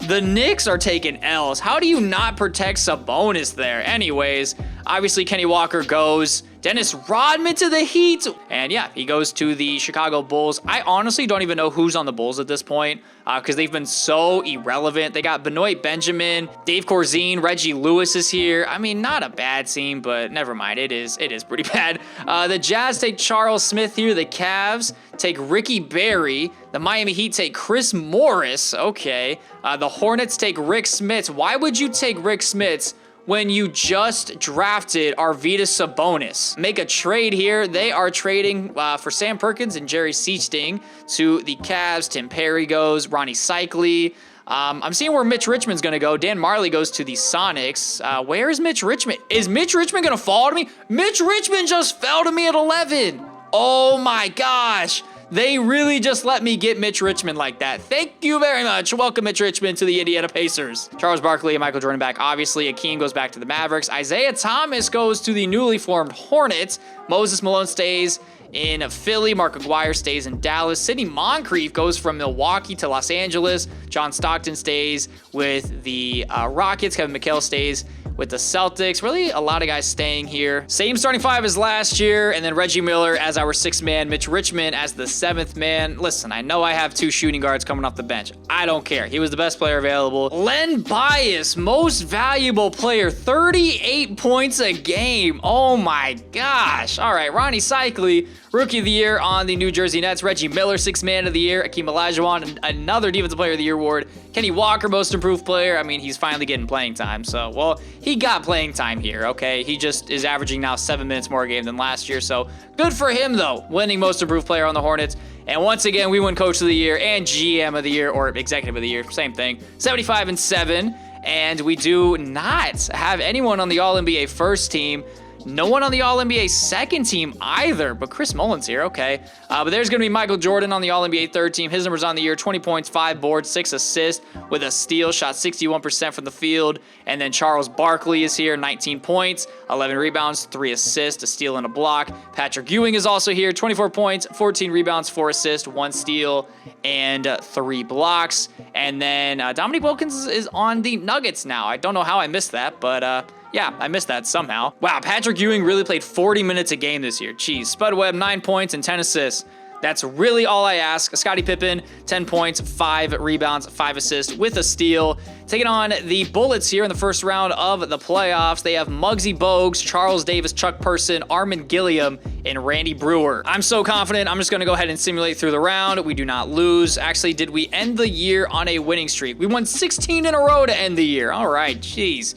The Knicks are taking L's. How do you not protect Sabonis there? Anyways, obviously Kenny Walker goes. Dennis Rodman to the Heat. And yeah, he goes to the Chicago Bulls. I honestly don't even know who's on the Bulls at this point because they've been so irrelevant. They got Benoit Benjamin, Dave Corzine, Reggie Lewis is here. I mean, not a bad team, but never mind. It is pretty bad. The Jazz take Charles Smith here. The Cavs take Ricky Berry. The Miami Heat take Chris Morris. Okay. The Hornets take Rick Smits. Why would you take Rick Smits when you just drafted Arvydas Sabonis? Make a trade here. They are trading for Sam Perkins and Jerry Sichting to the Cavs. Tim Perry goes. Ronnie Cycli. I'm seeing where Mitch Richmond's going to go. Dan Marley goes to the Sonics. Where is Mitch Richmond? Is Mitch Richmond going to fall to me? Mitch Richmond just fell to me at 11. Oh my gosh. They really just let me get Mitch Richmond like that. Thank you very much. Welcome, Mitch Richmond, to the Indiana Pacers. Charles Barkley and Michael Jordan back. Obviously, Akeem goes back to the Mavericks. Isaiah Thomas goes to the newly formed Hornets. Moses Malone stays in Philly. Mark Aguirre stays in Dallas. Sidney Moncrief goes from Milwaukee to Los Angeles. John Stockton stays with the Rockets. Kevin McHale stays with the Celtics. Really, a lot of guys staying here. Same starting five as last year, and then Reggie Miller as our 6th man, Mitch Richmond as the 7th man. Listen, I know I have 2 shooting guards coming off the bench. I don't care. He was the best player available. Len Bias, most valuable player, 38 points a game. Oh my gosh. All right, Ronnie Cycli, Rookie of the Year on the New Jersey Nets. Reggie Miller, 6th Man of the Year. Akeem Olajuwon, another Defensive Player of the Year award. Kenny Walker, Most Improved Player. I mean, he's finally getting playing time. So, well, he got playing time here, okay? He just is averaging now 7 minutes more a game than last year. So, good for him, though, winning Most Improved Player on the Hornets. And once again, we win Coach of the Year and GM of the Year, or Executive of the Year, same thing. 75-7. And we do not have anyone on the All-NBA first team. No one on the All-NBA second team either, but Chris Mullin's here, okay. But there's going to be Michael Jordan on the All-NBA third team. His numbers on the year, 20 points, 5 boards, 6 assists with a steal, shot 61% from the field. And then Charles Barkley is here, 19 points, 11 rebounds, 3 assists, a steal and a block. Patrick Ewing is also here, 24 points, 14 rebounds, 4 assists, 1 steal, and 3 blocks. And then Dominique Wilkins is on the Nuggets now. I don't know how I missed that, but yeah, I missed that somehow. Wow, Patrick Ewing really played 40 minutes a game this year. Jeez, Spud Webb, 9 points and 10 assists. That's really all I ask. Scottie Pippen, 10 points, 5 rebounds, 5 assists with a steal. Taking on the Bullets here in the first round of the playoffs. They have Muggsy Bogues, Charles Davis, Chuck Person, Armin Gilliam, and Randy Brewer. I'm so confident. I'm just going to go ahead and simulate through the round. We do not lose. Actually, did we end the year on a winning streak? We won 16 in a row to end the year. All right, jeez.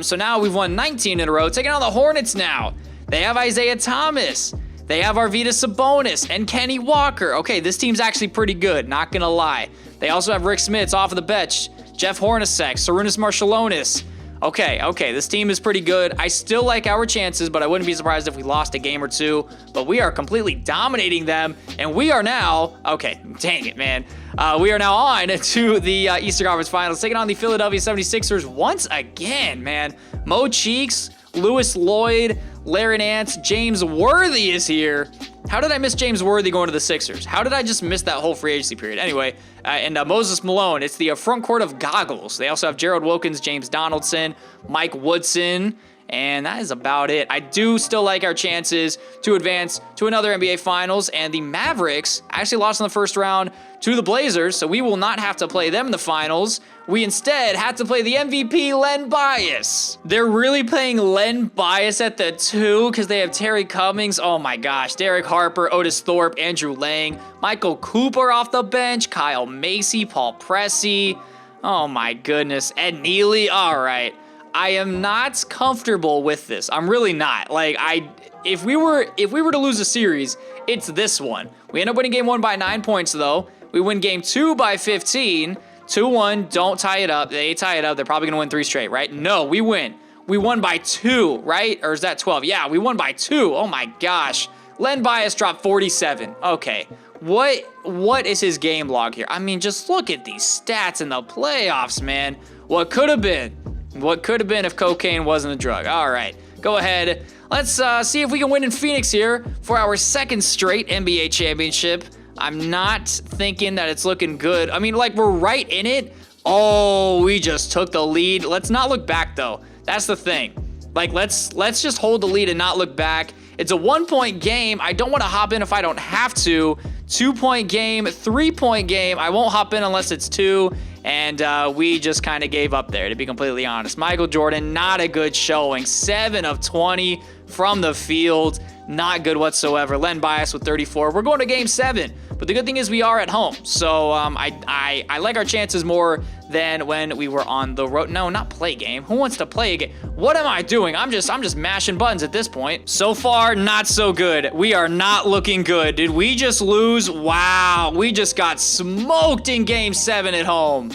So now we've won 19 in a row. Taking on the Hornets now. They have Isaiah Thomas. They have Arvydas Sabonis and Kenny Walker. Okay, this team's actually pretty good, not gonna lie. They also have Rick Smits off of the bench. Jeff Hornacek, Sarunas Marciulionis. Okay, this team is pretty good. I still like our chances, but I wouldn't be surprised if we lost a game or two. But we are completely dominating them, and we are now... Okay, dang it, man. We are now on to the Eastern Conference Finals, taking on the Philadelphia 76ers once again, man. Mo Cheeks, Lewis Lloyd, Larry Nance, James Worthy is here. How did I miss James Worthy going to the Sixers? How did I just miss that whole free agency period? Anyway, and Moses Malone, it's the front court of goggles. They also have Gerald Wilkins, James Donaldson, Mike Woodson, And that is about it. I do still like our chances to advance to another NBA Finals. And the Mavericks actually lost in the first round to the Blazers, so we will not have to play them in the finals. We instead had to play the MVP, Len Bias. They're really playing Len Bias at the 2 because they have Terry Cummings. Oh my gosh. Derek Harper, Otis Thorpe, Andrew Lang, Michael Cooper off the bench, Kyle Macy, Paul Pressey. Oh my goodness. Ed Neely. All right. I am not comfortable with this. I'm really not. Like, if we were to lose a series, it's this one. We end up winning game 1 by 9 points though. We win game 2 by 15. 2-1, don't tie it up. They tie it up, they're probably gonna win 3 straight, right? No, we win. We won by 2, right? Or is that 12? Yeah, we won by 2. Oh my gosh. Len Bias dropped 47. Okay. What is his game log here? I mean, just look at these stats in the playoffs, man. What could have been? What could have been if cocaine wasn't a drug? All right, go ahead. Let's see if we can win in Phoenix here for our 2nd straight NBA championship. I'm not thinking that it's looking good. I mean, like, we're right in it. Oh, we just took the lead. Let's not look back, though. That's the thing. Like, let's just hold the lead and not look back. It's a 1-point game. I don't want to hop in if I don't have to. 2-point game, 3-point game. I won't hop in unless it's 2. And we just kind of gave up there, to be completely honest. Michael Jordan, not a good showing. 7 of 20 from the field. Not good whatsoever. Len Bias with 34. We're going to game 7. But the good thing is we are at home. So I like our chances more than when we were on the road. No, not play game. Who wants to play a game? What am I doing? I'm just mashing buttons at this point. So far, not so good. We are not looking good. Did we just lose? Wow, we just got smoked in game 7 at home.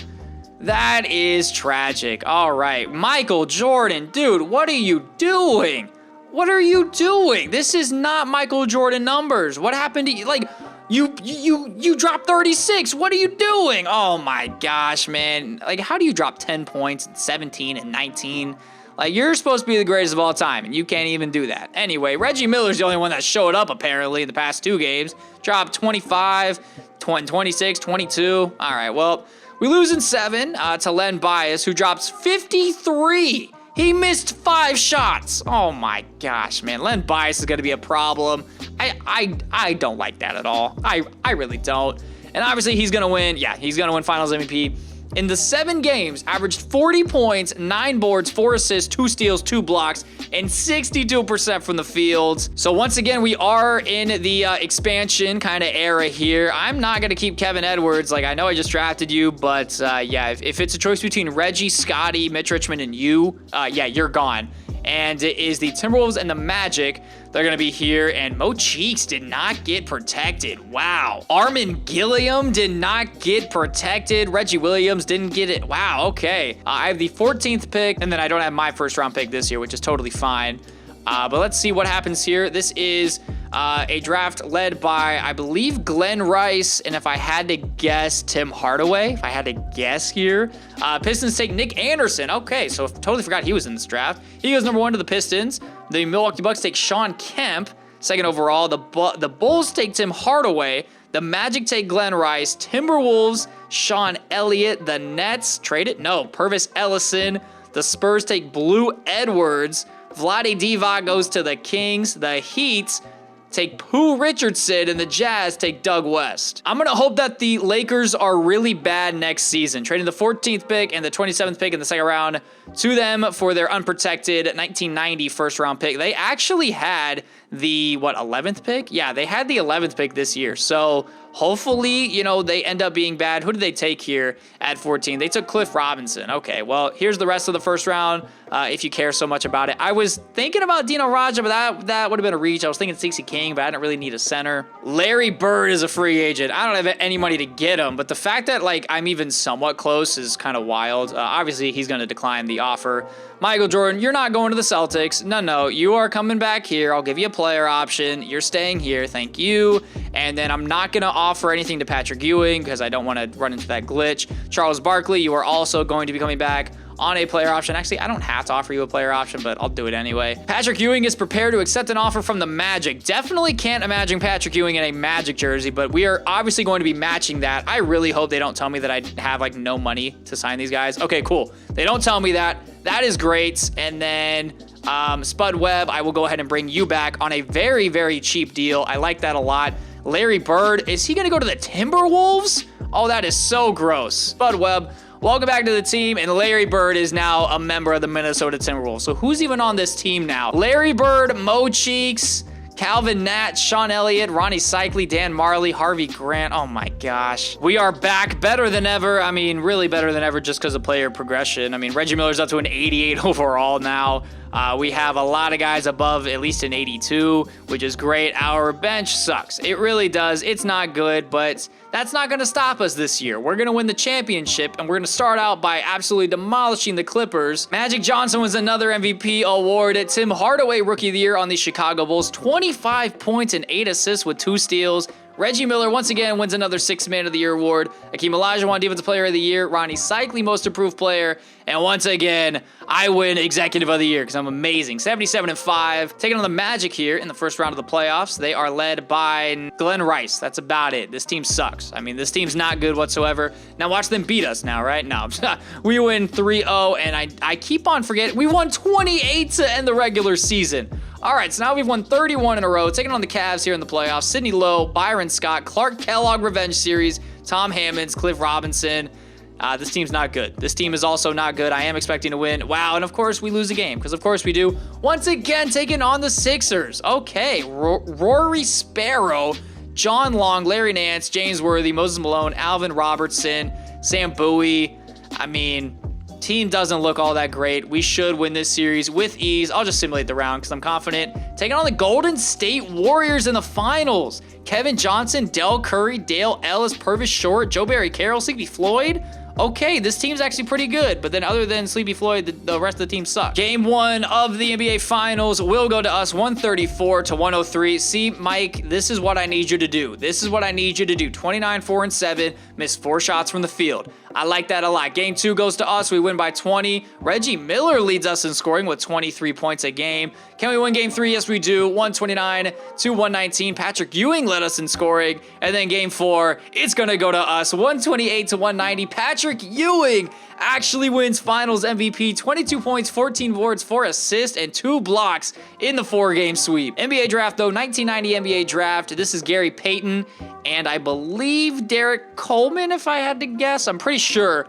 That is tragic. All right, Michael Jordan, dude, what are you doing? What are you doing? This is not Michael Jordan numbers. What happened to you? Like, you dropped 36. What are you doing? Oh my gosh, man. Like, how do you drop 10 points and 17 and 19? Like, you're supposed to be the greatest of all time, and you can't even do that. Anyway, Reggie Miller's the only one that showed up, apparently, in the past 2 games. Dropped 25, 26, 22. All right, well, we lose in 7 to Len Bias, who drops 53. He missed 5 shots. Oh my gosh, man. Len Bias is going to be a problem. I don't like that at all. I really don't. And obviously he's going to win. Yeah, he's going to win Finals MVP. In the 7 games, averaged 40 points, 9 boards, 4 assists, 2 steals, 2 blocks, and 62% from the field. So once again, we are in the expansion kind of era here. I'm not going to keep Kevin Edwards. Like, I know I just drafted you, but yeah, if it's a choice between Reggie, Scottie, Mitch Richmond, and you, yeah, you're gone. And it is the Timberwolves and the Magic. They're going to be here, and Mo Cheeks did not get protected. Wow. Armin Gilliam did not get protected. Reggie Williams didn't get it. Wow, okay. I have the 14th pick, and then I don't have my first-round pick this year, which is totally fine. But let's see what happens here. This is a draft led by, I believe, Glenn Rice, and if I had to guess, Tim Hardaway. If I had to guess here. Pistons take Nick Anderson. Okay, so totally forgot he was in this draft. He goes number 1 to the Pistons. The Milwaukee Bucks take Sean Kemp, 2nd overall. The Bulls take Tim Hardaway. The Magic take Glenn Rice. Timberwolves, Sean Elliott. The Nets, trade it? No, Purvis Ellison. The Spurs take Blue Edwards. Vlade Divac goes to the Kings. The Heat take Pooh Richardson, and the Jazz take Doug West. I'm going to hope that the Lakers are really bad next season, trading the 14th pick and the 27th pick in the 2nd round to them for their unprotected 1990 first-round pick. They actually had the, 11th pick? Yeah, they had the 11th pick this year. So hopefully, you know, they end up being bad. Who did they take here at 14? They took Cliff Robinson. Okay, well, here's the rest of the first round, if you care so much about it. I was thinking about Dino Raja, but that would have been a reach. I was thinking Stacey King, but I didn't really need a center. Larry Bird is a free agent. I don't have any money to get him, but the fact that, like, I'm even somewhat close is kind of wild. Obviously, he's going to decline the offer. Michael Jordan, you're not going to the Celtics. No, you are coming back here. I'll give you a player option. You're staying here. Thank you. And then I'm not going to offer anything to Patrick Ewing because I don't want to run into that glitch. Charles Barkley, you are also going to be coming back on a player option. Actually, I don't have to offer you a player option, but I'll do it anyway. Patrick Ewing is prepared to accept an offer from the Magic. Definitely can't imagine Patrick Ewing in a Magic jersey, but we are obviously going to be matching that. I really hope they don't tell me that I have, like, no money to sign these guys. Okay, cool. They don't tell me that. That is great. And then Spud Webb, I will go ahead and bring you back on a very, very cheap deal. I like that a lot. Larry Bird, is he going to go to the Timberwolves? Oh, that is so gross. Spud Webb, welcome back to the team, and Larry Bird is now a member of the Minnesota Timberwolves. So who's even on this team now? Larry Bird, Mo Cheeks, Calvin Nat, Sean Elliott, Ronnie Cycli, Dan Marley, Harvey Grant. Oh my gosh. We are back better than ever. I mean, really better than ever just because of player progression. I mean, Reggie Miller's up to an 88 overall now. We have a lot of guys above at least an 82, which is great. Our bench sucks. It really does. It's not good, but that's not going to stop us this year. We're going to win the championship, and we're going to start out by absolutely demolishing the Clippers. Magic Johnson was another MVP award. Tim Hardaway, Rookie of the Year on the Chicago Bulls. 25 points and 8 assists with 2 steals. Reggie Miller, once again, wins another 6th Man of the Year award. Akeem Olajuwon, Defensive Player of the Year. Ronnie Cycli, Most Improved Player. And once again, I win Executive of the Year because I'm amazing. 77-5. Taking on the Magic here in the first round of the playoffs. They are led by Glenn Rice. That's about it. This team sucks. I mean, this team's not good whatsoever. Now watch them beat us now, right? No. We win 3-0, and I keep on forgetting. We won 28 to end the regular season. All right, so now we've won 31 in a row, taking on the Cavs here in the playoffs. Sidney Lowe, Byron Scott, Clark Kellogg Revenge Series, Tom Hammonds, Cliff Robinson. This team's not good. This team is also not good. I am expecting to win. Wow, and of course we lose a game, because of course we do. Once again, taking on the Sixers. Okay, Rory Sparrow, John Long, Larry Nance, James Worthy, Moses Malone, Alvin Robertson, Sam Bowie. I mean, team doesn't look all that great. We should win this series with ease. I'll just simulate the round because I'm confident. Taking on the Golden State Warriors in the finals. Kevin Johnson, Del Curry, Dale Ellis, Purvis Short, Joe Barry Carroll, Sleepy Floyd. Okay, this team's actually pretty good, but then other than Sleepy Floyd, the rest of the team sucks. Game 1 of the NBA Finals will go to us, 134-103. See, Mike, this is what I need you to do. This is what I need you to do. 29, 4, and 7, miss 4 shots from the field. I like that a lot. Game 2 goes to us. We win by 20. Reggie Miller leads us in scoring with 23 points a game. Can we win Game 3? Yes, we do. 129-119. Patrick Ewing led us in scoring. And then Game 4, it's going to go to us. 128-190. Patrick Ewing actually wins Finals MVP. 22 points, 14 boards, 4 assists, and 2 blocks in the 4-game sweep. NBA draft, though, 1990 NBA draft. This is Gary Payton and I believe Derek Coleman, if I had to guess. I'm pretty sure.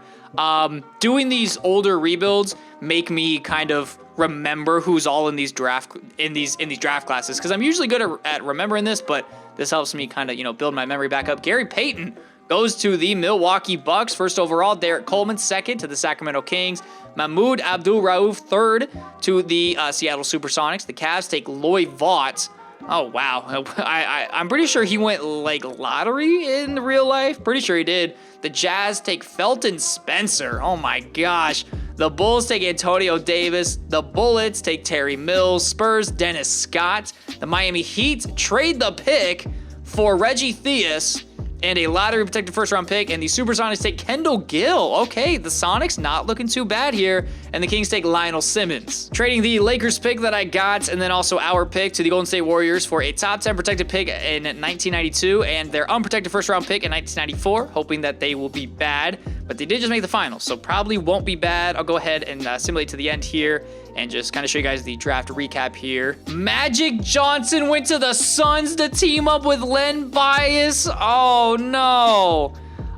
Doing these older rebuilds make me kind of remember who's all in these draft classes, because I'm usually good at remembering this, but this helps me kind of, build my memory back up. Gary Payton goes to the Milwaukee Bucks, first overall. Derek Coleman, second to the Sacramento Kings. Mahmoud Abdul-Rauf, third to the Seattle Supersonics. The Cavs take Loy Vaught. Oh, wow. I'm pretty sure he went, lottery in real life. Pretty sure he did. The Jazz take Felton Spencer. Oh, my gosh. The Bulls take Antonio Davis. The Bullets take Terry Mills. Spurs, Dennis Scott. The Miami Heat trade the pick for Reggie Theus and a lottery-protected first-round pick, and the Supersonics take Kendall Gill. Okay, the Sonics not looking too bad here, and the Kings take Lionel Simmons. Trading the Lakers pick that I got, and then also our pick to the Golden State Warriors for a top 10 protected pick in 1992, and their unprotected first-round pick in 1994, hoping that they will be bad, but they did just make the finals, so probably won't be bad. I'll go ahead and simulate to the end here, and just kind of show you guys the draft recap here. Magic Johnson went to the Suns to team up with Len Bias. Oh, no.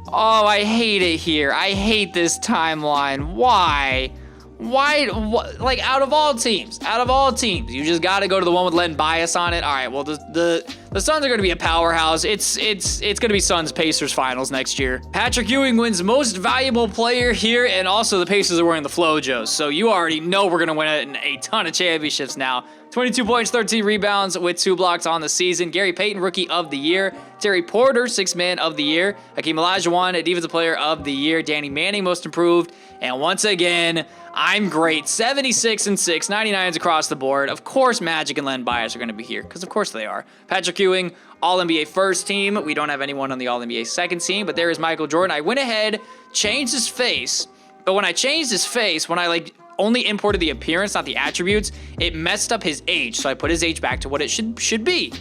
Oh, I hate it here. I hate this timeline. Why? Like, out of all teams, you just got to go to the one with Len Bias on it. All right, well, the Suns are going to be a powerhouse. It's going to be Suns-Pacers finals next year. Patrick Ewing wins most valuable player here, and also the Pacers are wearing the Flojos, so you already know we're going to win a ton of championships now. 22 points, 13 rebounds with 2 blocks on the season. Gary Payton, Rookie of the Year. Terry Porter, 6th Man of the Year. Hakeem Olajuwon, Defensive Player of the Year. Danny Manning, Most Improved. And once again, I'm great. 76 and 6, 99s across the board. Of course, Magic and Len Bias are going to be here, because of course they are. Patrick Ewing, All-NBA first team. We don't have anyone on the All-NBA second team, but there is Michael Jordan. I went ahead, changed his face, but when I changed his face, when I only imported the appearance, not the attributes, it messed up his age, so I put his age back to what it should be.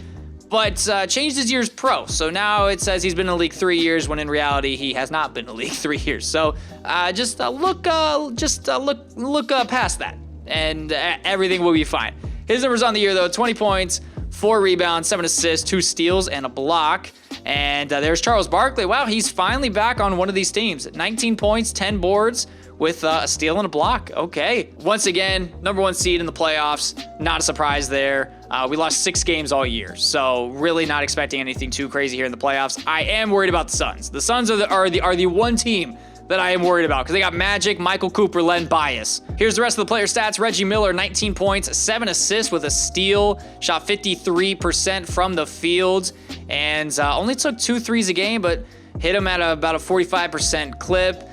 But changed his years pro, so now it says he's been in the league 3 years, when in reality he has not been in the league 3 years. So look past that. and everything will be fine. His numbers on the year, though, 20 points, 4 rebounds, 7 assists, 2 steals, and a block. And there's Charles Barkley. Wow, he's finally back on one of these teams. 19 points, 10 boards with a steal and a block. Okay. Once again, #1 seed in the playoffs. Not a surprise there. We lost 6 games all year, so really not expecting anything too crazy here in the playoffs. I am worried about the Suns. The Suns are the one team that I am worried about because they got Magic, Michael Cooper, Len Bias. Here's the rest of the player stats. Reggie Miller, 19 points, 7 assists with a steal, shot 53% from the field, and only took 2 threes a game, but hit him at about a 45% clip.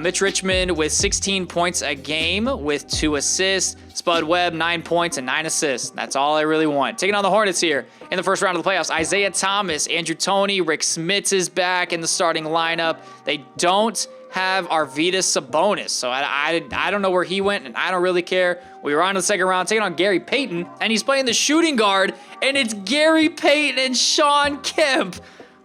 Mitch Richmond with 16 points a game with 2 assists. Spud Webb, 9 points and 9 assists. That's all I really want. Taking on the Hornets here in the first round of the playoffs. Isaiah Thomas, Andrew Toney, Rick Smits is back in the starting lineup. They don't have Arvydas Sabonis, so I don't know where he went, and I don't really care. We were on to the second round, taking on Gary Payton, and he's playing the shooting guard, and it's Gary Payton and Sean Kemp.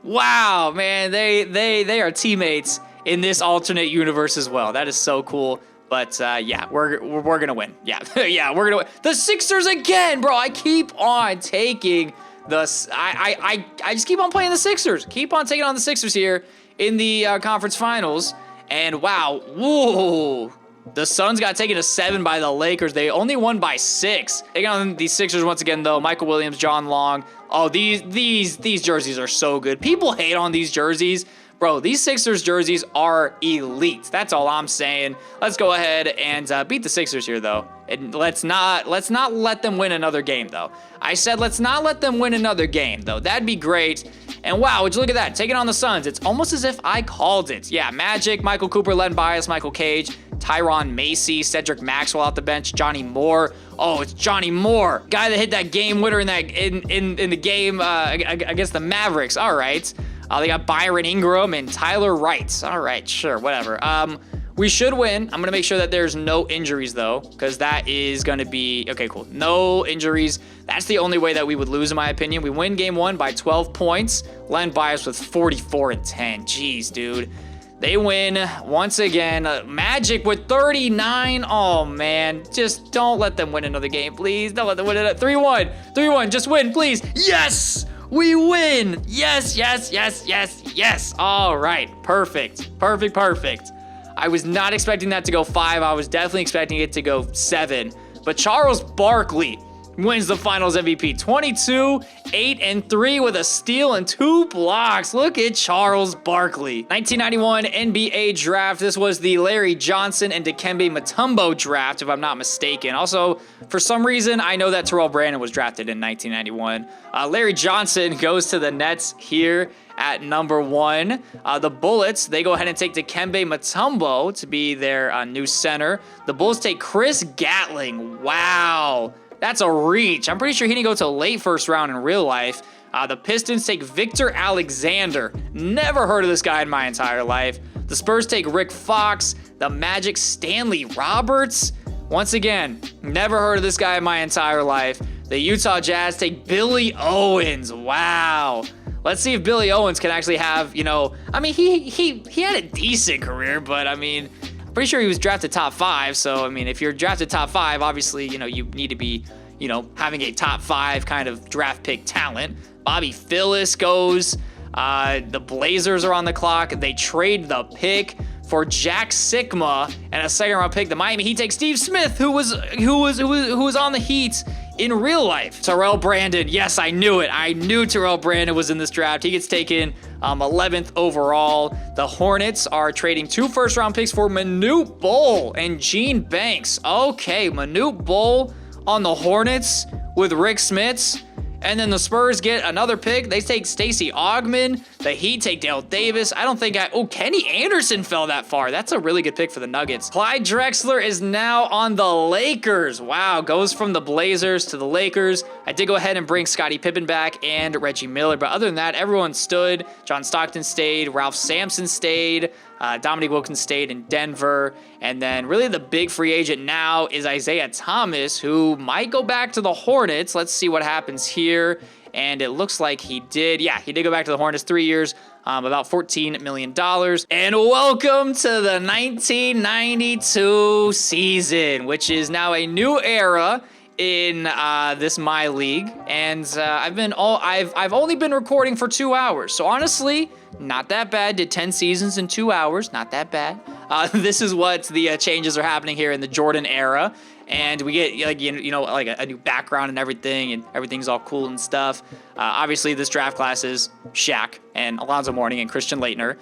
Wow, man, they are teammates in this alternate universe as well. That is so cool. But yeah, we're gonna win. Yeah, yeah, we're gonna win. The Sixers again, bro. I keep on taking the. I just keep on playing the Sixers. Keep on taking on the Sixers here in the conference finals. And wow, whoa. The Suns got taken to 7 by the Lakers. They only won by 6. Taking on the Sixers once again, though. Michael Williams, John Long. Oh, these jerseys are so good. People hate on these jerseys. Bro, these Sixers jerseys are elite. That's all I'm saying. Let's go ahead and beat the Sixers here, though. And let's not let them win another game, though. I said let's not let them win another game, though. That'd be great. And wow, would you look at that? Taking on the Suns. It's almost as if I called it. Yeah, Magic, Michael Cooper, Len Bias, Michael Cage, Tyronn Macy, Cedric Maxwell out the bench, Johnny Moore. Oh, it's Johnny Moore. Guy that hit that game winner in the game against the Mavericks. All right. They got Byron Ingram and Tyler Wright. All right, sure, whatever. We should win. I'm going to make sure that there's no injuries, though, because that is going to be... Okay, cool. No injuries. That's the only way that we would lose, in my opinion. We win game 1 by 12 points. Len Bias with 44 and 10. Jeez, dude. They win once again. Magic with 39. Oh, man. Just don't let them win another game, please. Don't let them win it. 3-1. 3-1. Just win, please. Yes! We win! Yes, yes, yes, yes, yes. All right. Perfect. Perfect, perfect. I was not expecting that to go 5. I was definitely expecting it to go 7. But Charles Barkley wins the Finals MVP. 22, 8, and 3 with a steal and 2 blocks. Look at Charles Barkley. 1991 NBA draft. This was the Larry Johnson and Dikembe Mutombo draft, if I'm not mistaken. Also, for some reason, I know that Terrell Brandon was drafted in 1991. Larry Johnson goes to the Nets here at #1. The Bullets, they go ahead and take Dikembe Mutombo to be their new center. The Bulls take Chris Gatling. Wow. That's a reach. I'm pretty sure he didn't go to late first round in real life. The Pistons take Victor Alexander. Never heard of this guy in my entire life. The Spurs take Rick Fox. The Magic, Stanley Roberts. Once again, never heard of this guy in my entire life. The Utah Jazz take Billy Owens. Wow. Let's see if Billy Owens can actually have, I mean, he had a decent career, but I mean, I'm pretty sure he was drafted top 5. So, I mean, if you're drafted top 5, obviously, you need to be, having a top 5 kind of draft pick talent. Bobby Phillips goes. The Blazers are on the clock. They trade the pick for Jack Sikma and a second-round pick. The Miami Heat take Steve Smith, who was on the Heat in real life. Terrell Brandon, yes, I knew it. I knew Terrell Brandon was in this draft. He gets taken 11th overall. The Hornets are trading 2 first-round picks for Manute Bol and Gene Banks. Okay, Manute Bol on the Hornets with Rick Smits. And then the Spurs get another pick. They take Stacey Augmon. The Heat take Dale Davis. I don't think Kenny Anderson fell that far. That's a really good pick for the Nuggets. Clyde Drexler is now on the Lakers. Wow, goes from the Blazers to the Lakers. I did go ahead and bring Scottie Pippen back and Reggie Miller. But other than that, everyone stood. John Stockton stayed. Ralph Sampson stayed. Dominique Wilkins stayed in Denver. And then really the big free agent now is Isaiah Thomas, who might go back to the Hornets. Let's see what happens here. And it looks like he did. Yeah, he did go back to the Hornets. 3 years, about $14 million. And welcome to the 1992 season, which is now a new era in this my league, and I've only been recording for 2 hours, so honestly, not that bad. Did 10 seasons in 2 hours, not that bad. This is what the changes are happening here in the Jordan era, and we get like like a new background and everything's all cool and stuff. Obviously, this draft class is Shaq and Alonzo Mourning and Christian Laettner.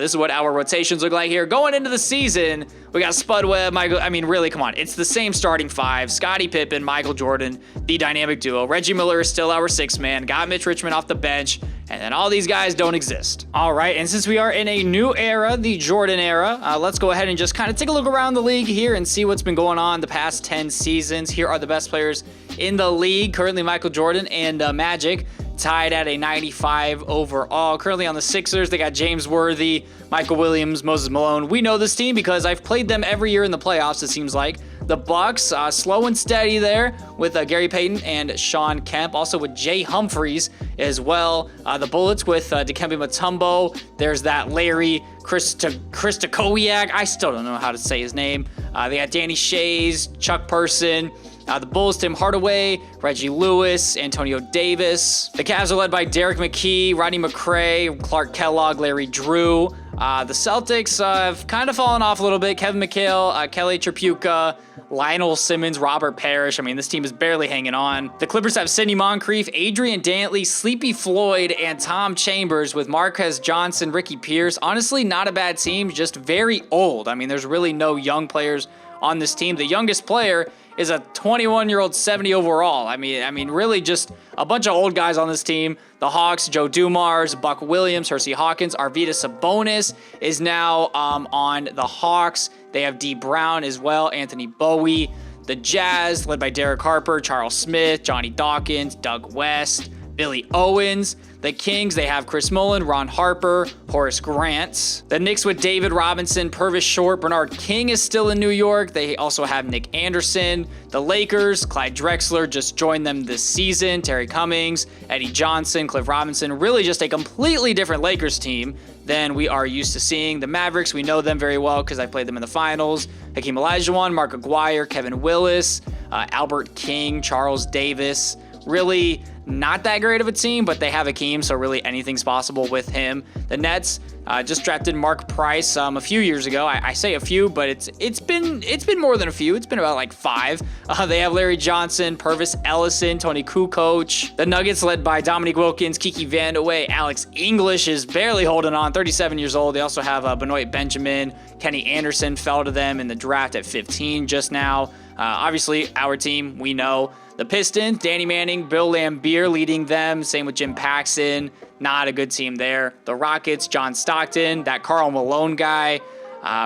This is what our rotations look like here. Going into the season, we got Spud Webb, Michael. I mean, really, come on. It's the same starting five. Scottie Pippen, Michael Jordan, the dynamic duo. Reggie Miller is still our sixth man. Got Mitch Richmond off the bench. And then all these guys don't exist. All right, and since we are in a new era, the Jordan era, let's go ahead and just kind of take a look around the league here and see what's been going on the past 10 seasons. Here are the best players in the league. Currently, Michael Jordan and Magic tied at a 95 overall. Currently on the Sixers, they got James Worthy, Michael Williams, Moses Malone. We know this team because I've played them every year in the playoffs, it seems like. The Bucks, slow and steady there with Gary Payton and Sean Kemp. Also with Jay Humphries as well. The Bullets with Dikembe Mutombo. There's that Larry Kristokowiak. I still don't know how to say his name. They got Danny Shays, Chuck Person. The Bulls, Tim Hardaway, Reggie Lewis, Antonio Davis. The Cavs are led by Derek McKee, Rodney McRae, Clark Kellogg, Larry Drew. The Celtics have kind of fallen off a little bit. Kevin McHale, Kelly Tripucka, Lionel Simmons, Robert Parrish. I mean, this team is barely hanging on. The Clippers have Sidney Moncrief, Adrian Dantley, Sleepy Floyd, and Tom Chambers with Marquez Johnson, Ricky Pierce. Honestly, not a bad team, just very old. I mean, there's really no young players on this team. The youngest player is a 21-year-old 70 overall. I mean, really just a bunch of old guys on this team. The Hawks, Joe Dumars, Buck Williams, Hersey Hawkins, Arvydas Sabonis is now on the Hawks. They have D. Brown as well, Anthony Bowie. The Jazz, led by Derek Harper, Charles Smith, Johnny Dawkins, Doug West, Billy Owens. The Kings, they have Chris Mullin, Ron Harper, Horace Grant. The Knicks with David Robinson, Purvis Short, Bernard King is still in New York. They also have Nick Anderson. The Lakers, Clyde Drexler just joined them this season. Terry Cummings, Eddie Johnson, Cliff Robinson. Really just a completely different Lakers team than we are used to seeing. The Mavericks, we know them very well because I played them in the finals. Hakeem Olajuwon, Mark Aguirre, Kevin Willis, Albert King, Charles Davis. Really not that great of a team, but they have Hakeem, so really anything's possible with him. The Nets just drafted Mark Price a few years ago. I say a few, but it's been more than a few. It's been about like 5. They have Larry Johnson, Purvis Ellison, Tony Kukoc. The Nuggets led by Dominique Wilkins, Kiki Vandeweghe, Alex English is barely holding on, 37 years old. They also have Benoit Benjamin, Kenny Anderson fell to them in the draft at 15 just now. Obviously, our team, we know. The Pistons, Danny Manning, Bill Laimbeer leading them. Same with Jim Paxson. Not a good team there. The Rockets, John Stockton, that Karl Malone guy.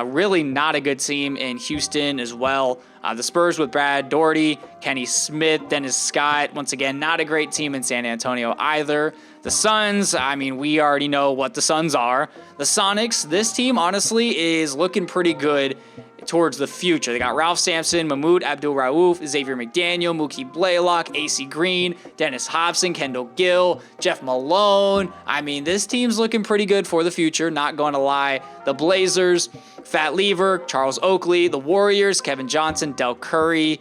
Really not a good team in Houston as well. The Spurs with Brad Daugherty, Kenny Smith, Dennis Scott. Once again, not a great team in San Antonio either. The Suns, I mean, we already know what the Suns are. The Sonics, this team honestly is looking pretty good towards the future. They got Ralph Sampson, Mahmoud Abdul-Rauf, Xavier McDaniel, Mookie Blaylock, AC Green, Dennis Hobson, Kendall Gill, Jeff Malone. I mean, this team's looking pretty good for the future, not going to lie. The Blazers, Fat Lever, Charles Oakley. The Warriors, Kevin Johnson, Del Curry,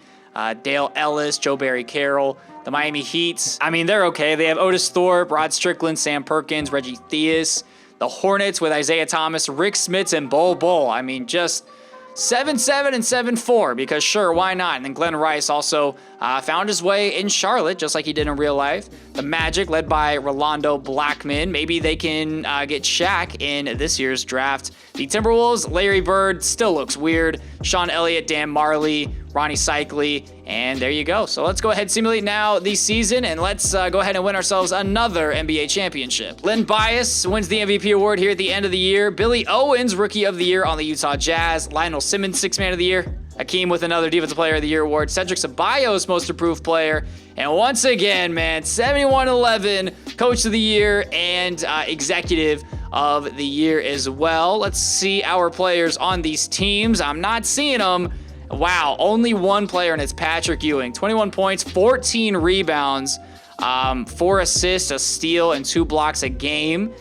Dale Ellis, Joe Barry Carroll. The Miami Heat, I mean, they're okay. They have Otis Thorpe, Rod Strickland, Sam Perkins, Reggie Theus. The Hornets with Isaiah Thomas, Rick Smits, and Bol Bol. I mean, just 7-7 and 7-4 because sure, why not? And then Glenn Rice also found his way in Charlotte just like he did in real life. The Magic led by Rolando Blackman. Maybe they can get Shaq in this year's draft. The Timberwolves, Larry Bird still looks weird. Sean Elliott, Dan Marley, Ronnie Cycli, and there you go. So let's go ahead and simulate now the season, and let's go ahead and win ourselves another NBA championship. Len Bias wins the MVP award here at the end of the year. Billy Owens, Rookie of the Year on the Utah Jazz. Lionel Simmons, Sixth Man of the Year. Hakeem with another Defensive Player of the Year award. Cedric Ceballos, Most Improved Player. And once again, man, 71-11, Coach of the Year and Executive of the Year as well. Let's see our players on these teams. I'm not seeing them. Wow, only one player, and it's Patrick Ewing. 21 points, 14 rebounds, 4 assists, a steal, and 2 blocks a game.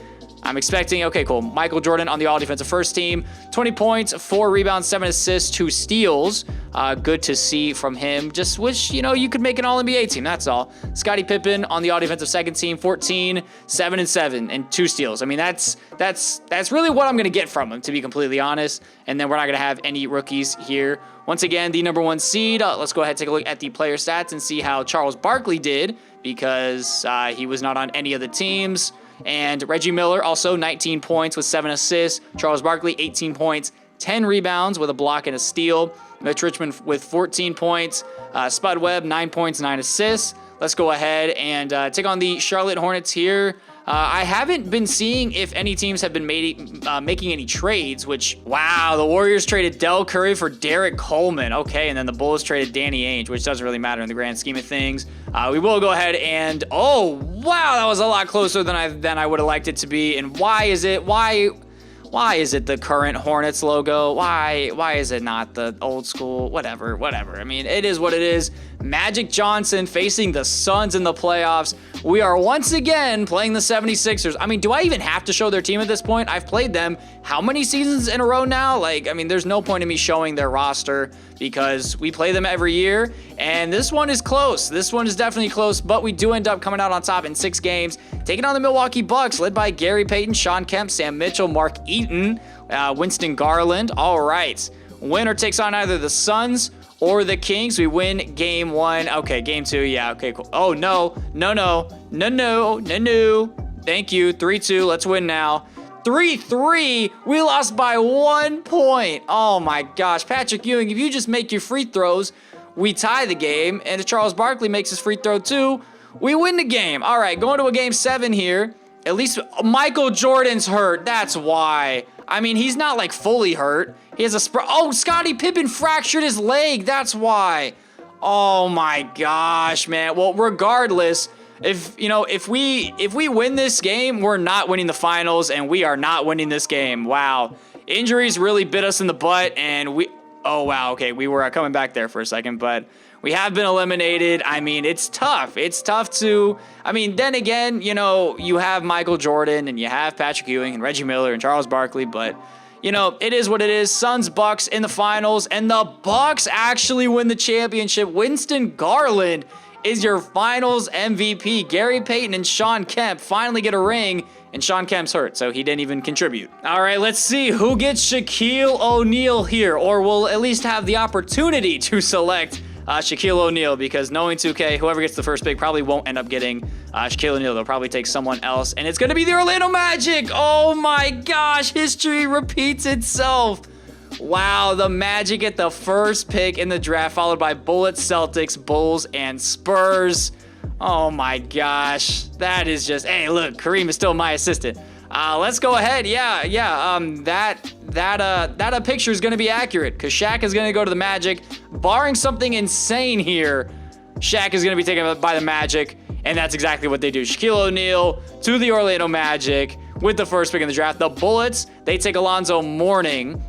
I'm expecting, okay, cool. Michael Jordan on the all-defensive first team. 20 points, 4 rebounds, 7 assists, 2 steals. Good to see from him. Just wish, you know, you could make an all-NBA team, that's all. Scottie Pippen on the all-defensive second team. 14, 7 and 7, and 2 steals. I mean, that's really what I'm going to get from him, to be completely honest. And then we're not going to have any rookies here. Once again, the number 1 seed. Let's go ahead and take a look at the player stats and see how Charles Barkley did, because he was not on any of the teams. And Reggie Miller also 19 points with 7 assists. Charles Barkley 18 points, 10 rebounds with a block and a steal. Mitch Richmond with 14 points. Spud Webb 9 points, 9 assists. Let's go ahead and take on the Charlotte Hornets here. I haven't been seeing if any teams have been making any trades, which, wow, the Warriors traded Del Curry for Derek Coleman. Okay, and then the Bulls traded Danny Ainge, which doesn't really matter in the grand scheme of things. We will go ahead and, oh, wow, that was a lot closer than I would have liked it to be. And why is it the current Hornets logo? Why is it not the old school? Whatever. I mean, it is what it is. Magic Johnson facing the Suns in the playoffs. We are once again playing the 76ers. I mean, do I even have to show their team at this point? I've played them how many seasons in a row now? Like, I mean, there's no point in me showing their roster because we play them every year. And this one is close. This one is definitely close, but we do end up coming out on top in 6 games. Taking on the Milwaukee Bucks, led by Gary Payton, Sean Kemp, Sam Mitchell, Mark Eaton, Winston Garland. All right. Winner takes on either the Suns or the Kings. We win game 1. Okay, game 2. Yeah, okay, cool. Oh, no. Thank you. 3-2. Let's win now. 3-3. We lost by 1 point. Oh, my gosh. Patrick Ewing, if you just make your free throws, we tie the game. And if Charles Barkley makes his free throw too, we win the game. All right, going to a game 7 here. At least Michael Jordan's hurt. That's why. I mean, he's not like fully hurt. He has a oh, Scottie Pippen fractured his leg. That's why. Oh my gosh, man. Well, regardless, if we win this game, we're not winning the finals, and we are not winning this game. Wow. Injuries really bit us in the butt, and oh wow, okay, we were coming back there for a second, but we have been eliminated. I mean, it's tough. It's tough to, I mean, then again, you know, you have Michael Jordan and you have Patrick Ewing and Reggie Miller and Charles Barkley, but, you know, it is what it is. Suns, Bucks in the finals, and the Bucks actually win the championship. Winston Garland is your finals MVP. Gary Payton and Sean Kemp finally get a ring, and Sean Kemp's hurt, so he didn't even contribute. All right, let's see who gets Shaquille O'Neal here, or will at least have the opportunity to select Shaquille O'Neal, because knowing 2K, whoever gets the first pick probably won't end up getting Shaquille O'Neal. They'll probably take someone else, and it's going to be the Orlando Magic. Oh my gosh, history repeats itself. Wow, the Magic get the first pick in the draft, followed by Bullets, Celtics, Bulls, and Spurs. Oh my gosh, that is just, hey, look, Kareem is still my assistant. Let's go ahead. That picture is going to be accurate because Shaq is going to go to the Magic. Barring something insane here, Shaq is going to be taken by the Magic, and that's exactly what they do. Shaquille O'Neal to the Orlando Magic with the first pick in the draft. The Bullets, they take Alonzo Mourning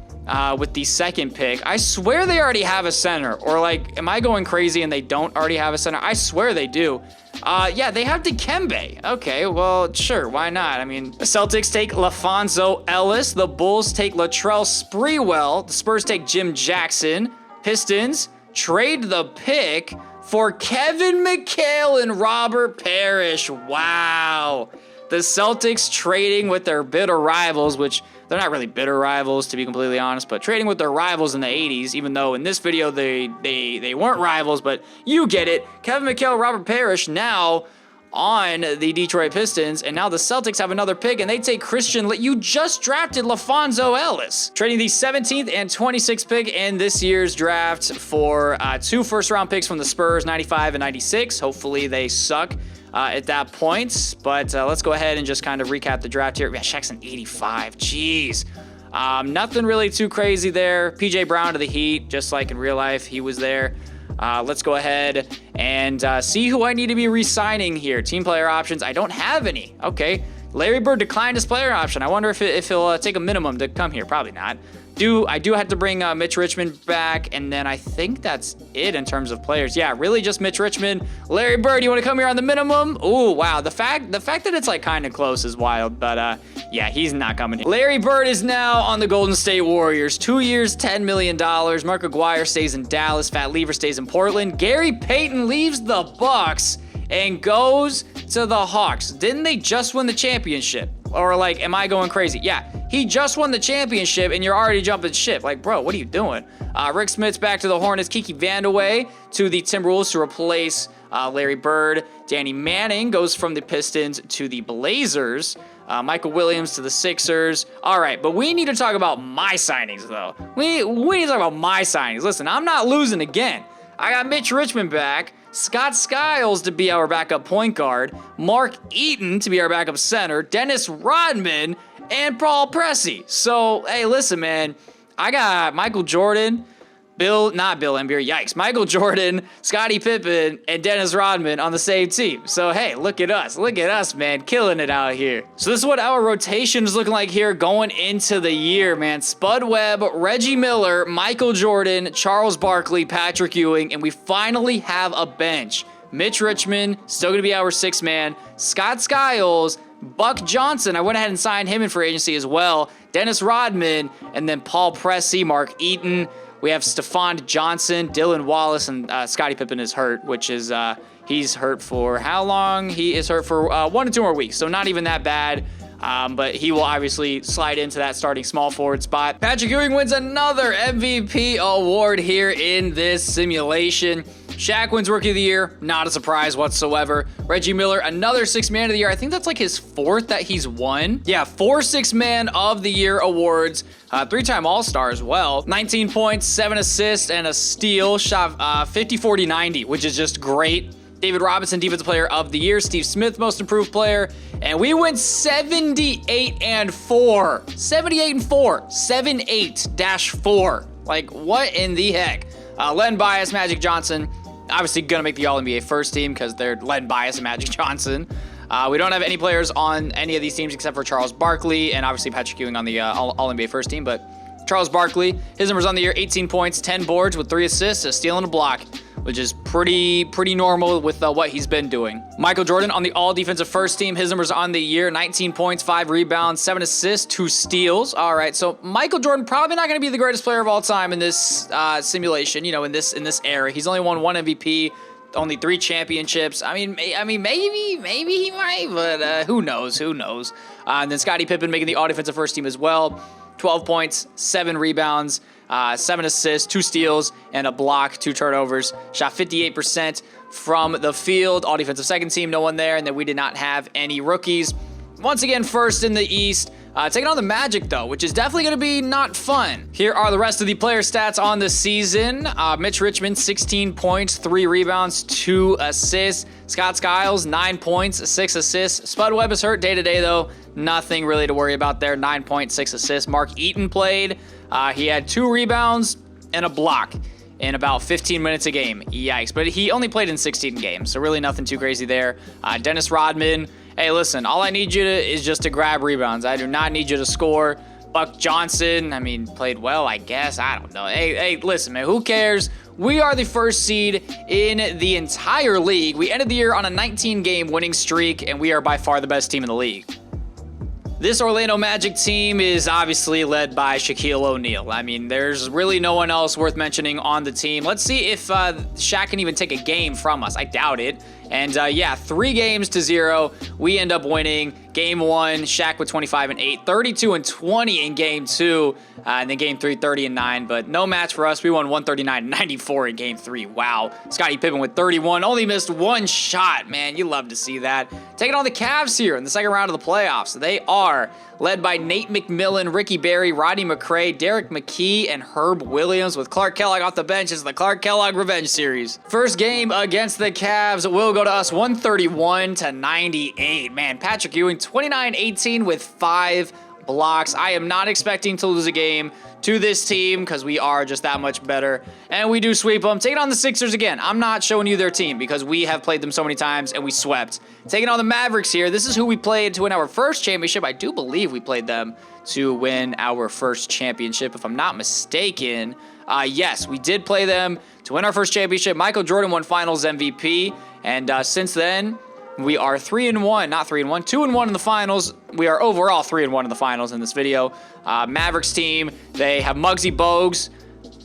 with the second pick. I swear they already have a center, or like, am I going crazy and they don't already have a center? I swear they do. Yeah, they have Dikembe. Okay, well, sure, why not? I mean, the Celtics take LaFonso Ellis. The Bulls take Latrell Sprewell. The Spurs take Jim Jackson. Pistons trade the pick for Kevin McHale and Robert Parrish. Wow. The Celtics trading with their bitter rivals, which they're not really bitter rivals, to be completely honest, but trading with their rivals in the 80s, even though in this video they weren't rivals, but you get it. Kevin McHale, Robert Parrish now on the Detroit Pistons, and now the Celtics have another pick, and they take you just drafted LaFonso Ellis. Trading the 17th and 26th pick in this year's draft for 2 first-round picks from the Spurs, 95 and 96. Hopefully they suck at that point, but let's go ahead and just kind of recap the draft here. Yeah, Shaq's an 85. Jeez. Nothing really too crazy there. PJ Brown to the Heat, just like in real life, he was there. Let's go ahead and see who I need to be re-signing here. Team player options, I don't have any. Okay, Larry Bird declined his player option. I wonder if he'll take a minimum to come here. Probably not. do have to bring Mitch Richmond back, and then I think that's it in terms of players. Yeah, really just Mitch Richmond. Larry Bird, you want to come here on the minimum? Ooh, wow. The fact that it's like kind of close is wild, but yeah, he's not coming here. Larry Bird is now on the Golden State Warriors. 2 years, $10 million. Mark Aguirre stays in Dallas. Fat Lever stays in Portland. Gary Payton leaves the Bucks and goes to the Hawks. Didn't they just win the championship? Or like, am I going crazy? Yeah, he just won the championship and you're already jumping ship. Like, bro, what are you doing? Rick Smith's back to the Hornets. Kiki Vandeweghe to the Timberwolves to replace Larry Bird. Danny Manning goes from the Pistons to the Blazers. Michael Williams to the Sixers. All right, but we need to talk about my signings, though. We need to talk about my signings. Listen, I'm not losing again. I got Mitch Richmond back. Scott Skiles to be our backup point guard, Mark Eaton to be our backup center, Dennis Rodman, and Paul Pressey. So, hey, listen, man, I got Michael Jordan, Michael Jordan, Scottie Pippen, and Dennis Rodman on the same team. So, hey, look at us, man, killing it out here. So this is what our rotation is looking like here going into the year, man. Spud Webb, Reggie Miller, Michael Jordan, Charles Barkley, Patrick Ewing, and we finally have a bench. Mitch Richmond, still going to be our sixth man. Scott Skiles, Buck Johnson, I went ahead and signed him in for agency as well. Dennis Rodman, and then Paul Pressey, Mark Eaton. We have Stephon Johnson, Dylan Wallace, and Scottie Pippen is hurt, which is, he's hurt for how long? He is hurt for 1 to 2 more weeks, so not even that bad. But he will obviously slide into that starting small forward spot. Patrick Ewing wins another MVP award here in this simulation. Shaq wins Rookie of the Year, not a surprise whatsoever. Reggie Miller, another Sixth Man of the Year. I think that's like his 4th that he's won. Yeah, 4 Sixth Man of the Year awards. 3-time All-Star as well. 19 points, 7 assists, and a steal. Shot 50, 40, 90, which is just great. David Robinson, Defensive Player of the Year. Steve Smith, Most Improved Player. And we went 78-4. 78-4. 78-4. Like, what in the heck? Len Bias, Magic Johnson. Obviously going to make the All-NBA first team because they're Len Bias and Magic Johnson. We don't have any players on any of these teams except for Charles Barkley and obviously Patrick Ewing on the All-NBA first team. But Charles Barkley, his numbers on the year, 18 points, 10 boards with 3 assists, a steal and a block, which is pretty normal with what he's been doing. Michael Jordan on the All-Defensive First Team, his numbers on the year, 19 points, 5 rebounds, 7 assists, 2 steals. All right, so Michael Jordan probably not going to be the greatest player of all time in this simulation, you know, in this era. He's only won 1 MVP, only 3 championships. I mean, maybe he might, but who knows? And then Scottie Pippen making the All-Defensive First Team as well. 12 points, 7 rebounds, 7 assists, 2 steals, and a block, 2 turnovers. Shot 58% from the field. All defensive second team, no one there. And then we did not have any rookies. Once again, first in the East. Taking on the Magic, though, which is definitely going to be not fun. Here are the rest of the player stats on the season. Mitch Richmond, 16 points, 3 rebounds, 2 assists. Scott Skiles, 9 points, 6 assists. Spud Webb is hurt day-to-day, though. Nothing really to worry about there. 9 points, 6 assists. Mark Eaton played. He had 2 rebounds and a block in about 15 minutes a game. Yikes. But he only played in 16 games, so really nothing too crazy there. Dennis Rodman. Hey, listen, all I need you to is just to grab rebounds. I do not need you to score. Buck Johnson, I mean, played well, I guess. I don't know. Hey, listen, man, who cares? We are the first seed in the entire league. We ended the year on a 19-game winning streak, and we are by far the best team in the league. This Orlando Magic team is obviously led by Shaquille O'Neal. I mean, there's really no one else worth mentioning on the team. Let's see if Shaq can even take a game from us. I doubt it. And yeah, 3-0. We end up winning. Game 1, Shaq with 25 and 8, 32 and 20 in game 2, and then game 3, 30 and 9. But no match for us. We won 139 and 94 in game 3. Wow. Scottie Pippen with 31, only missed 1 shot. Man, you love to see that. Taking on the Cavs here in the second round of the playoffs. They are led by Nate McMillan, Ricky Berry, Rodney McRae, Derek McKee, and Herb Williams with Clark Kellogg off the bench. It's the Clark Kellogg Revenge Series. First game against the Cavs will go to us 131 to 98. Man, Patrick Ewing, 29-18 with 5 blocks. I am not expecting to lose a game to this team because we are just that much better. And we do sweep them. Taking on the Sixers again. I'm not showing you their team because we have played them so many times and we swept. Taking on the Mavericks here. This is who we played to win our first championship. I do believe we played them to win our first championship, if I'm not mistaken. Yes, we did play them to win our first championship. Michael Jordan won Finals MVP. And since then, we are 3-1, not 3-1, 2-1 in the finals. We are overall 3-1 in the finals in this video. Mavericks team, they have Muggsy Bogues,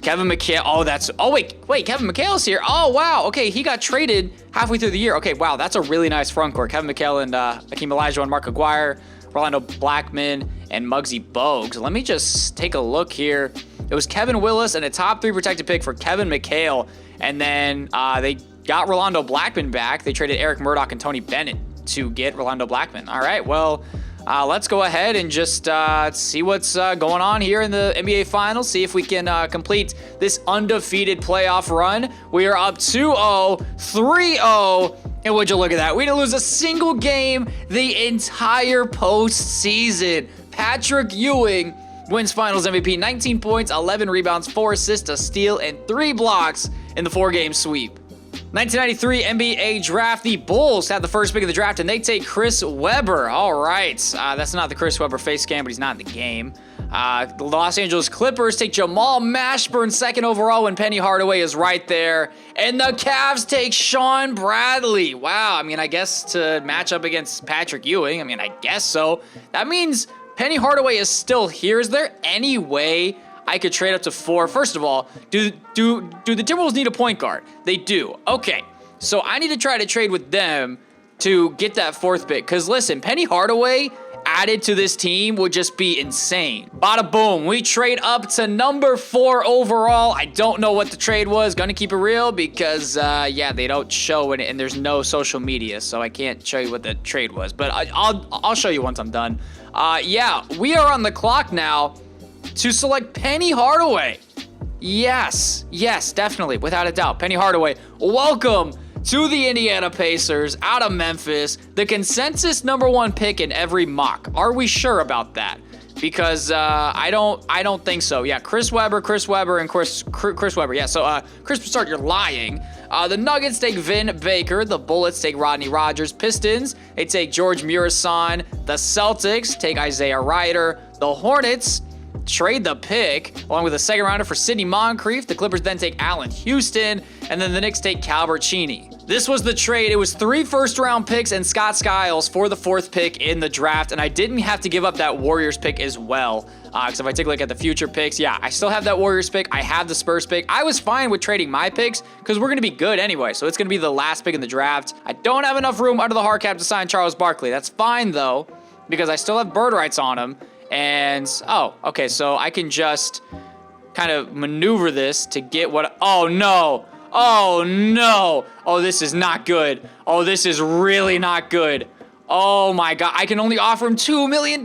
Kevin McHale. Wait, Kevin McHale's here. Oh, wow. Okay, he got traded halfway through the year. Okay, wow, that's a really nice front court. Kevin McHale and Hakeem Olajuwon, Mark Aguirre, Rolando Blackman, and Muggsy Bogues. Let me just take a look here. It was Kevin Willis and a top 3 protected pick for Kevin McHale. And then they got Rolando Blackman back. They traded Eric Murdoch and Tony Bennett to get Rolando Blackman. All right, well, let's go ahead and just see what's going on here in the NBA Finals. See if we can complete this undefeated playoff run. We are up 2-0, 3-0. And would you look at that? We didn't lose a single game the entire postseason. Patrick Ewing wins Finals MVP, 19 points, 11 rebounds, 4 assists, a steal, and 3 blocks in the 4-game sweep. 1993 NBA Draft. The Bulls had the first pick of the draft, and they take Chris Webber. All right. That's not the Chris Webber face cam, but he's not in the game. The Los Angeles Clippers take Jamal Mashburn second overall when Penny Hardaway is right there. And the Cavs take Sean Bradley. Wow. I mean, I guess to match up against Patrick Ewing, I mean, I guess so. That means Penny Hardaway is still here. Is there any way I could trade up to 4? First of all, do the Timberwolves need a point guard? They do. Okay, so I need to try to trade with them to get that 4th pick. Because listen, Penny Hardaway added to this team would just be insane. Bada boom, we trade up to number 4 overall. I don't know what the trade was. Gonna keep it real because, yeah, they don't show it and there's no social media, so I can't show you what the trade was. But I'll show you once I'm done. Yeah, we are on the clock now to select Penny Hardaway. Yes, definitely, without a doubt. Penny Hardaway, welcome to the Indiana Pacers out of Memphis. The consensus number 1 pick in every mock. Are we sure about that? Because I don't think so. Yeah, Chris Webber, and Chris Webber. Yeah, so Chris Broussard, you're lying. The Nuggets take Vin Baker. The Bullets take Rodney Rogers. Pistons, they take George Murasan. The Celtics take Isaiah Ryder. The Hornets trade the pick along with a second rounder for Sidney Moncrief. The Clippers then take Allen Houston, and then the Knicks take Calbert Cheney. This was the trade. It was 3 first-round picks and Scott Skiles for the 4th pick in the draft, and I didn't have to give up that Warriors pick as well. Because if I take a look at the future picks, yeah, I still have that Warriors pick. I have the Spurs pick. I was fine with trading my picks because we're going to be good anyway, so it's going to be the last pick in the draft. I don't have enough room under the hard cap to sign Charles Barkley. That's fine, though, because I still have bird rights on him. And, oh, okay, so I can just kind of maneuver this to get what, oh no, oh, this is not good. Oh, this is really not good. Oh my God, I can only offer him $2 million,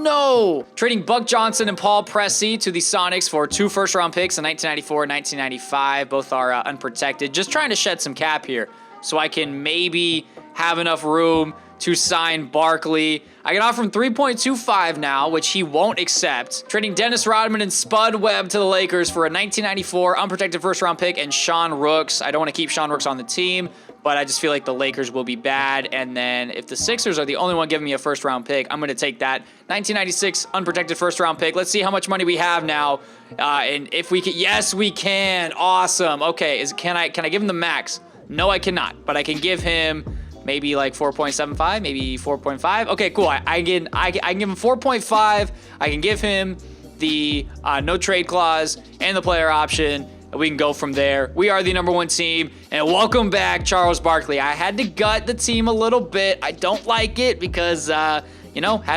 no! Trading Buck Johnson and Paul Pressey to the Sonics for 2 first-round picks in 1994 and 1995. Both are unprotected. Just trying to shed some cap here so I can maybe have enough room to sign Barkley. I can offer him 3.25 now, which he won't accept. Trading Dennis Rodman and Spud Webb to the Lakers for a 1994 unprotected first-round pick and Sean Rooks. I don't want to keep Sean Rooks on the team, but I just feel like the Lakers will be bad. And then if the Sixers are the only one giving me a first-round pick, I'm going to take that 1996 unprotected first-round pick. Let's see how much money we have now. And if we can, yes, we can. Awesome. Okay, can I give him the max? No, I cannot, but I can give him maybe like 4.75, maybe 4.5. Okay, cool. I can give him 4.5. I can give him the no trade clause and the player option. And we can go from there. We are the number 1 team. And welcome back, Charles Barkley. I had to gut the team a little bit. I don't like it because, had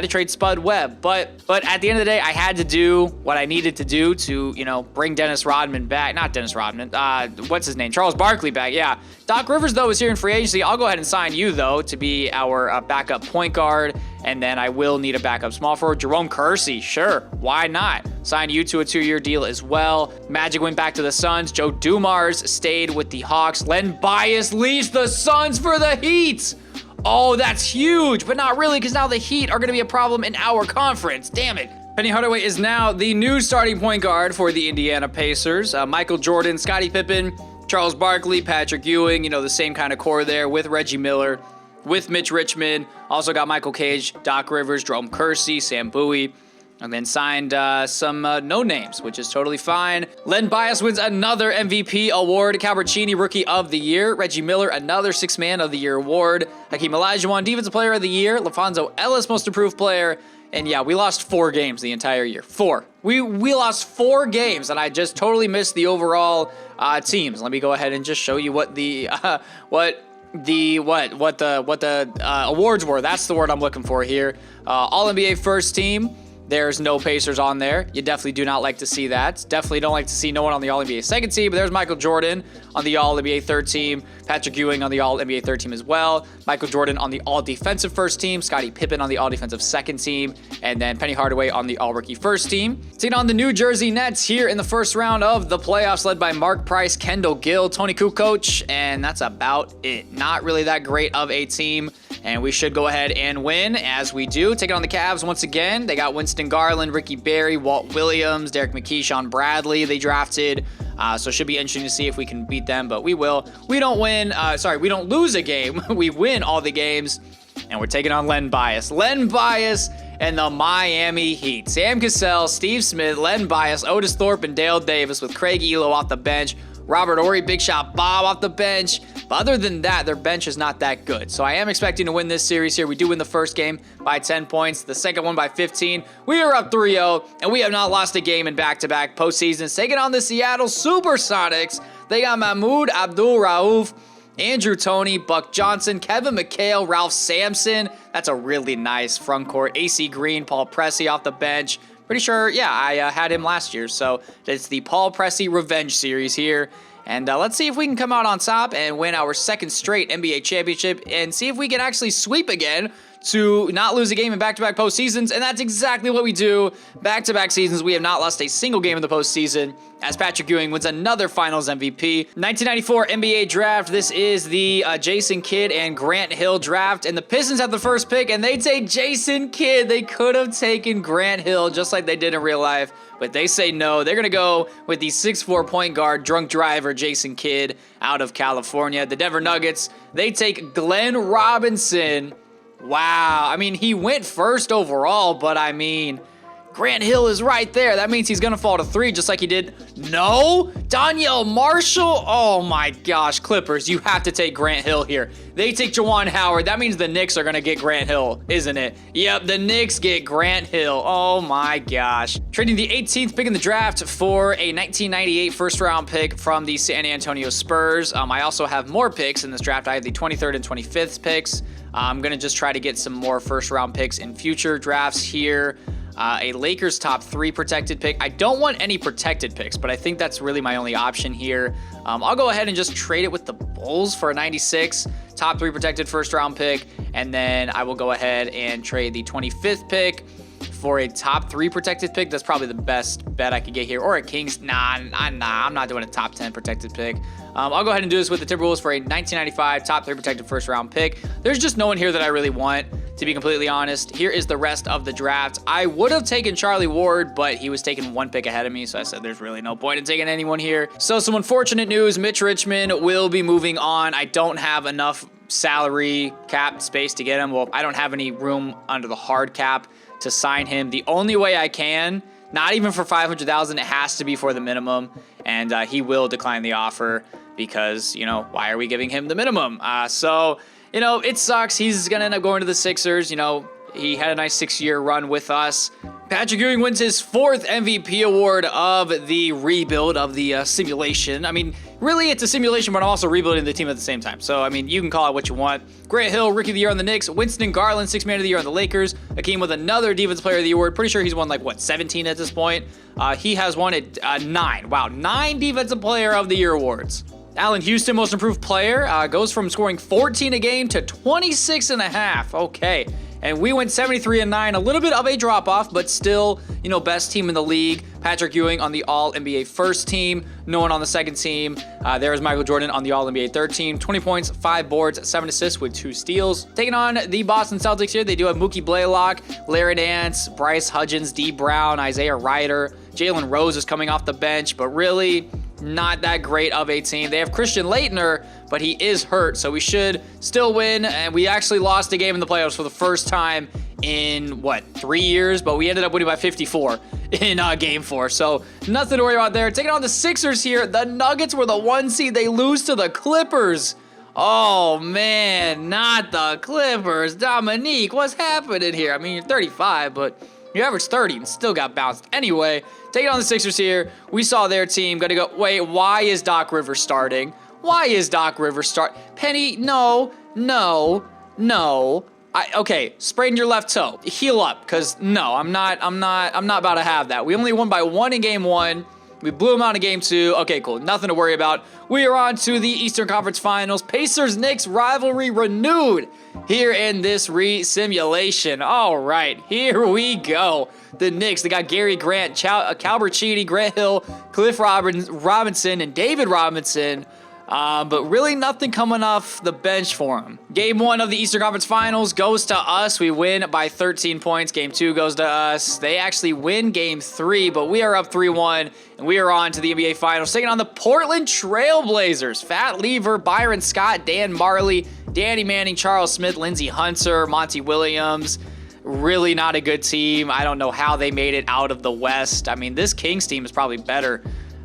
to trade Spud Webb. But at the end of the day, I had to do what I needed to do to, bring Dennis Rodman back. Not Dennis Rodman. What's his name? Charles Barkley back. Yeah. Doc Rivers, though, is here in free agency. I'll go ahead and sign you, though, to be our backup point guard. And then I will need a backup small forward. Jerome Kersey, sure. Why not? Sign you to a 2-year deal as well. Magic went back to the Suns. Joe Dumars stayed with the Hawks. Len Bias leaves the Suns for the Heat. Oh, that's huge, but not really, because now the Heat are going to be a problem in our conference. Damn it. Penny Hardaway is now the new starting point guard for the Indiana Pacers. Michael Jordan, Scottie Pippen, Charles Barkley, Patrick Ewing, the same kind of core there with Reggie Miller, with Mitch Richmond. Also got Michael Cage, Doc Rivers, Jerome Kersey, Sam Bowie. And then signed some no names, which is totally fine. Len Bias wins another MVP award. Calbertini, Rookie of the Year. Reggie Miller, another Sixth Man of the Year award. Hakeem Olajuwon, Defensive Player of the Year. LaFonso Ellis, Most Improved Player. And yeah, we lost 4 games the entire year. 4. We lost 4 games, and I just totally missed the overall teams. Let me go ahead and just show you what the awards were. That's the word I'm looking for here. All NBA First Team. There's no Pacers on there. You definitely do not like to see that. Definitely don't like to see no one on the All-NBA second team, but there's Michael Jordan on the All-NBA third team, Patrick Ewing on the All-NBA third team as well, Michael Jordan on the All-Defensive first team, Scottie Pippen on the All-Defensive second team, and then Penny Hardaway on the All-Rookie first team. Taking on the New Jersey Nets here in the first round of the playoffs, led by Mark Price, Kendall Gill, Tony Kukoc, and that's about it. Not really that great of a team. And we should go ahead and win, as we do. Taking on the Cavs once again. They got Winston Garland, Ricky Berry, Walt Williams, Derek McKee, Sean Bradley they drafted. So it should be interesting to see if we can beat them, but we will. We don't lose a game. We win all the games. And we're taking on Len Bias. Len Bias and the Miami Heat. Sam Cassell, Steve Smith, Len Bias, Otis Thorpe, and Dale Davis with Craig Elo off the bench. Robert Horry, Big Shot Bob off the bench. But other than that, their bench is not that good. So I am expecting to win this series here. We do win the first game by 10 points, the second one by 15. We are up 3-0, and we have not lost a game in back-to-back postseasons. Taking on the Seattle Supersonics. They got Mahmoud Abdul-Rauf, Andrew Toney, Buck Johnson, Kevin McHale, Ralph Sampson. That's a really nice front court. AC Green, Paul Pressey off the bench. Pretty sure, yeah, I had him last year. So it's the Paul Pressey Revenge Series here. And let's see if we can come out on top and win our second straight NBA championship and see if we can actually sweep again to not lose a game in back-to-back postseasons. And that's exactly what we do. Back-to-back seasons, we have not lost a single game in the postseason as Patrick Ewing wins another Finals MVP. 1994 NBA draft. This is the Jason Kidd and Grant Hill draft. And the Pistons have the first pick, and they take Jason Kidd. They could have taken Grant Hill just like they did in real life, but they say no. They're going to go with the 6'4" point guard, drunk driver, Jason Kidd out of California. The Denver Nuggets, they take Glenn Robinson. Wow. I mean, he went first overall, but I mean, Grant Hill is right there. That means he's going to fall to 3 just like he did. No? Donyell Marshall? Oh my gosh, Clippers, you have to take Grant Hill here. They take Juwan Howard. That means the Knicks are going to get Grant Hill, isn't it? Yep, the Knicks get Grant Hill. Oh my gosh. Trading the 18th pick in the draft for a 1998 first-round pick from the San Antonio Spurs. I also have more picks in this draft. I have the 23rd and 25th picks. I'm going to just try to get some more first-round picks in future drafts here. A Lakers top 3 protected pick. I don't want any protected picks, but I think that's really my only option here. I'll go ahead and just trade it with the Bulls for a 96 top 3 protected first round pick. And then I will go ahead and trade the 25th pick for a top 3 protected pick. That's probably the best bet I could get here. Or a Kings. Nah, I'm not doing a top 10 protected pick. I'll go ahead and do this with the Timberwolves for a 1995 top 3 protected first round pick. There's just no one here that I really want, to be completely honest. Here is the rest of the draft. I would have taken Charlie Ward, but he was taken 1 pick ahead of me, so I said there's really no point in taking anyone here. So some unfortunate news. Mitch Richmond will be moving on. I don't have enough salary cap space to get him. Well, I don't have any room under the hard cap to sign him. The only way I can, not even for $500,000, it has to be for the minimum, and he will decline the offer because, why are we giving him the minimum? It sucks. He's going to end up going to the Sixers. He had a nice 6-year run with us. Patrick Ewing wins his 4th MVP award of the rebuild of the simulation. I mean, really, it's a simulation, but I'm also rebuilding the team at the same time. So, I mean, you can call it what you want. Grant Hill, Rookie of the Year on the Knicks. Winston Garland, 6th Man of the Year on the Lakers. Hakeem with another Defensive Player of the Year award. Pretty sure he's won 17 at this point. He has won 9. Wow, 9 Defensive Player of the Year awards. Allen Houston, Most Improved Player, goes from scoring 14 a game to 26.5. Okay. and we went 73-9. A little bit of a drop-off, but still, you know, best team in the league. Patrick Ewing on the All-NBA first team. No one on the second team. There's Michael Jordan on the All-NBA third team. 20 points, 5 boards, 7 assists with 2 steals. Taking on the Boston Celtics here, they do have Mookie Blaylock, Larry Nance, Bryce Hudgens, D. Brown, Isaiah Ryder. Jalen Rose is coming off the bench, but really not that great of a team. They have Christian Laettner, but he is hurt, so we should still win. And we actually lost a game in the playoffs for the first time in, 3 years? But we ended up winning by 54 in Game 4, so nothing to worry about there. Taking on the Sixers here. The Nuggets were the 1 seed. They lose to the Clippers. Oh, man, not the Clippers. Dominique, what's happening here? I mean, you're 35, but you averaged 30 and still got bounced. Anyway, taking on the Sixers here. We saw their team. Gonna go, wait, why is Doc Rivers starting? Why is Doc Rivers start? Penny, no. Okay, sprained your left toe. Heal up, because no, I'm not about to have that. We only won by 1 in Game 1. We blew them out in Game 2. Okay, cool. Nothing to worry about. We are on to the Eastern Conference Finals. Pacers-Knicks rivalry renewed here in this re-simulation. All right, here we go. The Knicks, they got Gary Grant, Calbert Cheaney, Grant Hill, Cliff Robinson, and David Robinson. But really nothing coming off the bench for him. Game 1 of the Eastern Conference Finals goes to us. We win by 13 points. Game 2 goes to us. They actually win Game 3, but we are up 3-1, and we are on to the NBA Finals, taking on the Portland Trail Blazers. Fat Lever, Byron Scott, Dan Marley, Danny Manning, Charles Smith, Lindsey Hunter, Monty Williams. Really not a good team. I don't know how they made it out of the West. I mean, this Kings team is probably better.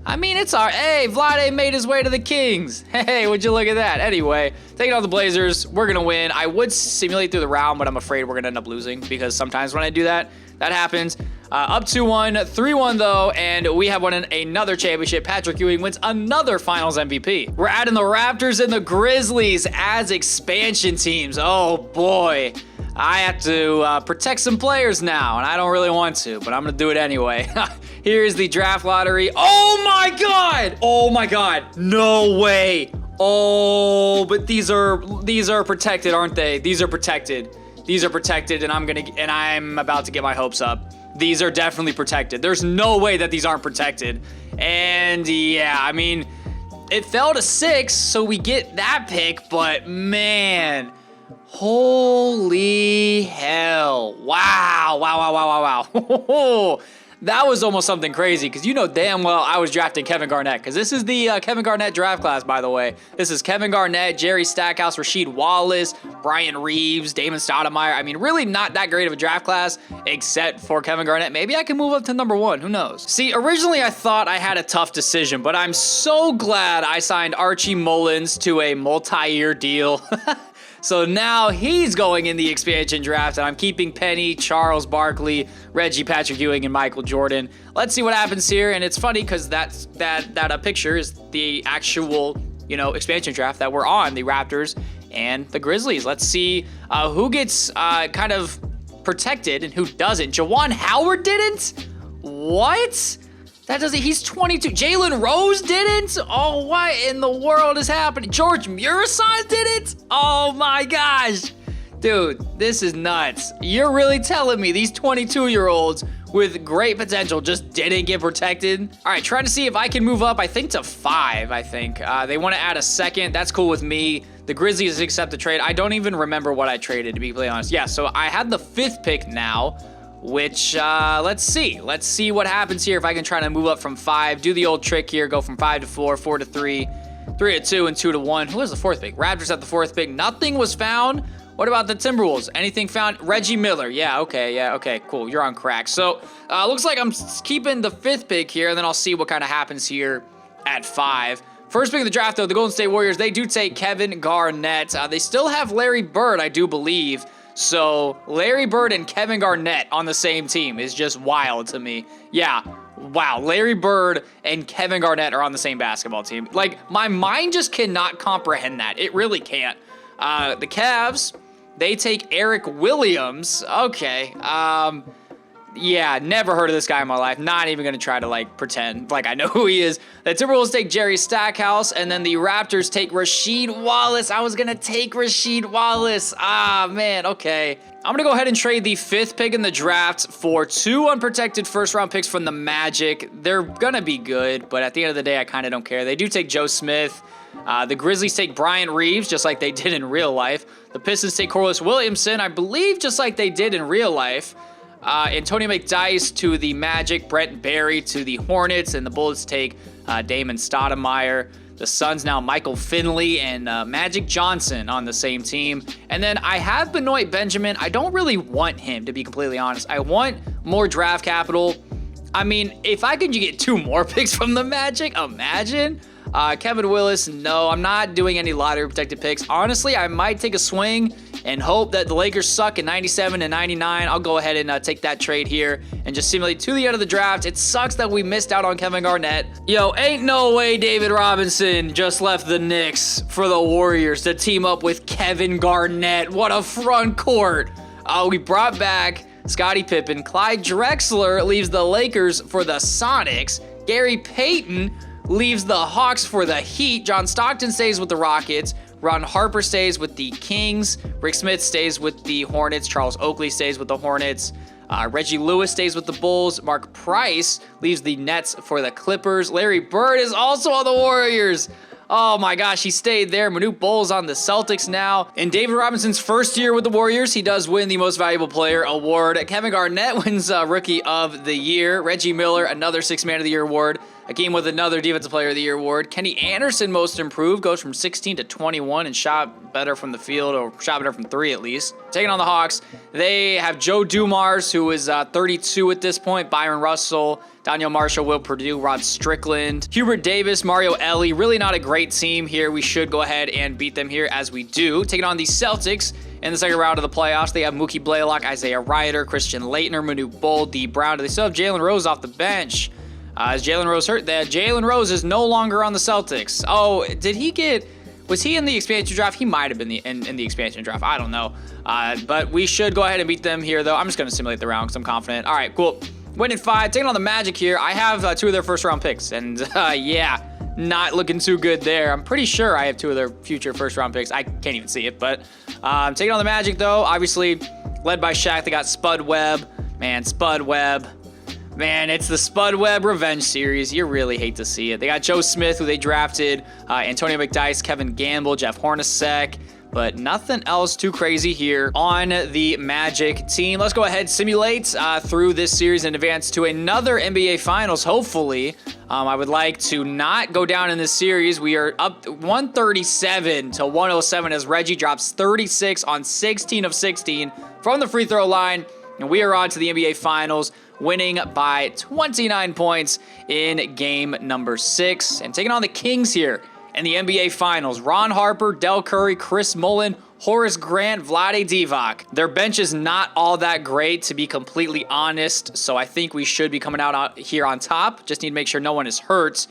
I mean, it's our, hey, Vlade made his way to the Kings. Hey, would you look at that? Anyway, taking on the Blazers, we're going to win. I would simulate through the round, but I'm afraid we're going to end up losing because sometimes when I do that, that happens. Up 2-1, 3-1 though, and we have won another championship. Patrick Ewing wins another Finals MVP. We're adding the Raptors and the Grizzlies as expansion teams. Oh boy. I have to protect some players now, and I don't really want to, but I'm going to do it anyway. Here's the draft lottery. Oh my God! Oh my God! No way! Oh, but these are protected, aren't they? These are protected. These are protected, and I'm about to get my hopes up. These are definitely protected. There's no way that these aren't protected. And yeah, I mean, it fell to 6, so we get that pick, but man. Holy hell. Wow. That was almost something crazy because you know damn well I was drafting Kevin Garnett because this is the Kevin Garnett draft class, by the way. This is Kevin Garnett, Jerry Stackhouse, Rasheed Wallace, Brian Reeves, Damon Stoudemire. I mean, really not that great of a draft class except for Kevin Garnett. Maybe I can move up to number 1. Who knows? See, originally I thought I had a tough decision, but I'm so glad I signed Archie Mullins to a multi-year deal. So now he's going in the expansion draft, and I'm keeping Penny, Charles Barkley, Reggie, Patrick Ewing, and Michael Jordan. Let's see what happens here, and it's funny because that picture is the actual, expansion draft that we're on, the Raptors and the Grizzlies. Let's see who gets kind of protected and who doesn't. Jawan Howard didn't? What? That doesn't, he's 22. Jalen Rose didn't? Oh, what in the world is happening? George Murasant didn't? Oh my gosh. Dude, this is nuts. You're really telling me these 22-year-olds with great potential just didn't get protected? All right, trying to see if I can move up, I think to 5, I think. They want to add a second. That's cool with me. The Grizzlies accept the trade. I don't even remember what I traded, to be completely honest. Yeah, so I had the 5th pick now. Which, let's see what happens here if I can try to move up from 5, do the old trick here, go from 5 to 4, 4 to 3, 3 to 2, and 2 to 1. Who was the 4th pick? Raptors at the 4th pick. Nothing was found. What about the Timberwolves? Anything found? Reggie Miller. Yeah, okay, cool. You're on crack. So, looks like I'm keeping the 5th pick here, and then I'll see what kind of happens here at 5. First pick of the draft, though, the Golden State Warriors, they do take Kevin Garnett. They still have Larry Bird, I do believe. So, Larry Bird and Kevin Garnett on the same team is just wild to me. Yeah, wow, Larry Bird and Kevin Garnett are on the same basketball team. Like, my mind just cannot comprehend that. It really can't. The Cavs, they take Eric Williams. Okay, Yeah, never heard of this guy in my life. Not even going to try to, like, pretend like I know who he is. The Timberwolves take Jerry Stackhouse, and then the Raptors take Rasheed Wallace. I was going to take Rasheed Wallace. Ah, man, okay. I'm going to go ahead and trade the 5th pick in the draft for 2 unprotected first-round picks from the Magic. They're going to be good, but at the end of the day, I kind of don't care. They do take Joe Smith. The Grizzlies take Bryant Reeves, just like they did in real life. The Pistons take Corliss Williamson, I believe just like they did in real life. Antonio McDyess to the Magic, Brent Barry to the Hornets, and the Bullets take Damon Stoudemire. The Suns now Michael Finley and Magic Johnson on the same team. And then I have Benoit Benjamin. I don't really want him, to be completely honest. I want more draft capital. I mean, if I could get 2 more picks from the Magic, imagine. Kevin Willis, no, I'm not doing any lottery protected picks. Honestly, I might take a swing and hope that the Lakers suck in 97 and 99. I'll go ahead and take that trade here and just simulate to the end of the draft. It sucks that we missed out on Kevin Garnett. Yo, ain't no way David Robinson just left the Knicks for the Warriors to team up with Kevin Garnett. What a front court. We brought back Scottie Pippen. Clyde Drexler leaves the Lakers for the Sonics. Gary Payton leaves the Hawks for the Heat. John Stockton stays with the Rockets. Ron Harper stays with the Kings. Rick Smith stays with the Hornets. Charles Oakley stays with the Hornets. Reggie Lewis stays with the Bulls. Mark Price leaves the Nets for the Clippers. Larry Bird is also on the Warriors. Oh my gosh, he stayed there. Manute Bol's on the Celtics now. In David Robinson's first year with the Warriors, he does win the Most Valuable Player award. Kevin Garnett wins Rookie of the Year. Reggie Miller, another Sixth Man of the Year award. Hakeem with another Defensive Player of the Year award. Kenny Anderson, Most Improved, goes from 16 to 21 and shot better from the field, or shot better from 3 at least. Taking on the Hawks, they have Joe Dumars, who is 32 at this point, Byron Russell, Daniel Marshall, Will Purdue, Rod Strickland, Hubert Davis, Mario Ellie. Really not a great team here. We should go ahead and beat them here as we do. Taking on the Celtics in the second round of the playoffs, they have Mookie Blaylock, Isaiah Ryder, Christian Laettner, Manute Bol, D. Brown. They still have Jalen Rose off the bench. Is Jalen Rose hurt? Jalen Rose is no longer on the Celtics. Oh, was he in the expansion draft? He might have been in the expansion draft. I don't know. But we should go ahead and beat them here, though. I'm just going to simulate the round because I'm confident. All right, cool. Winning 5. Taking on the Magic here. I have 2 of their first-round picks. And, yeah, not looking too good there. I'm pretty sure I have 2 of their future first-round picks. I can't even see it. But taking on the Magic, though, obviously led by Shaq. They got Spud Webb. Man, Spud Webb. Man, it's the Spud Webb Revenge Series. You really hate to see it. They got Joe Smith, who they drafted, Antonio McDyess, Kevin Gamble, Jeff Hornacek, but nothing else too crazy here on the Magic team. Let's go ahead, simulate through this series and advance to another NBA Finals, hopefully. I would like to not go down in this series. We are up 137 to 107 as Reggie drops 36 on 16 of 16 from the free throw line. And we are on to the NBA Finals, winning by 29 points in game number 6. And taking on the Kings here in the NBA Finals. Ron Harper, Del Curry, Chris Mullin, Horace Grant, Vlade Divac. Their bench is not all that great, to be completely honest. So I think we should be coming out here on top. Just need to make sure no one is hurt.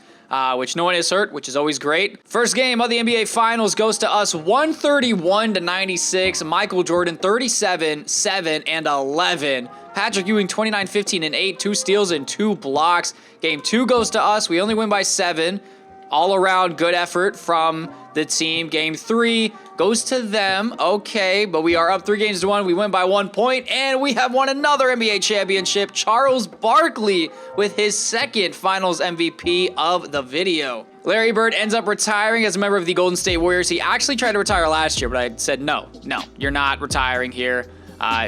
Which no one is hurt, which is always great. First game of the NBA Finals goes to us 131 to 96. Michael Jordan 37, 7, and 11. Patrick Ewing 29, 15, and 8. 2 steals and 2 blocks. Game 2 goes to us. We only win by 7. All around good effort from the team. Game 3 goes to them. Okay, but we are up 3-1. We win by 1 point, and we have won another NBA championship. Charles Barkley with his 2nd Finals MVP of the video. Larry Bird ends up retiring as a member of the Golden State Warriors. He actually tried to retire last year, but I said, no, you're not retiring here.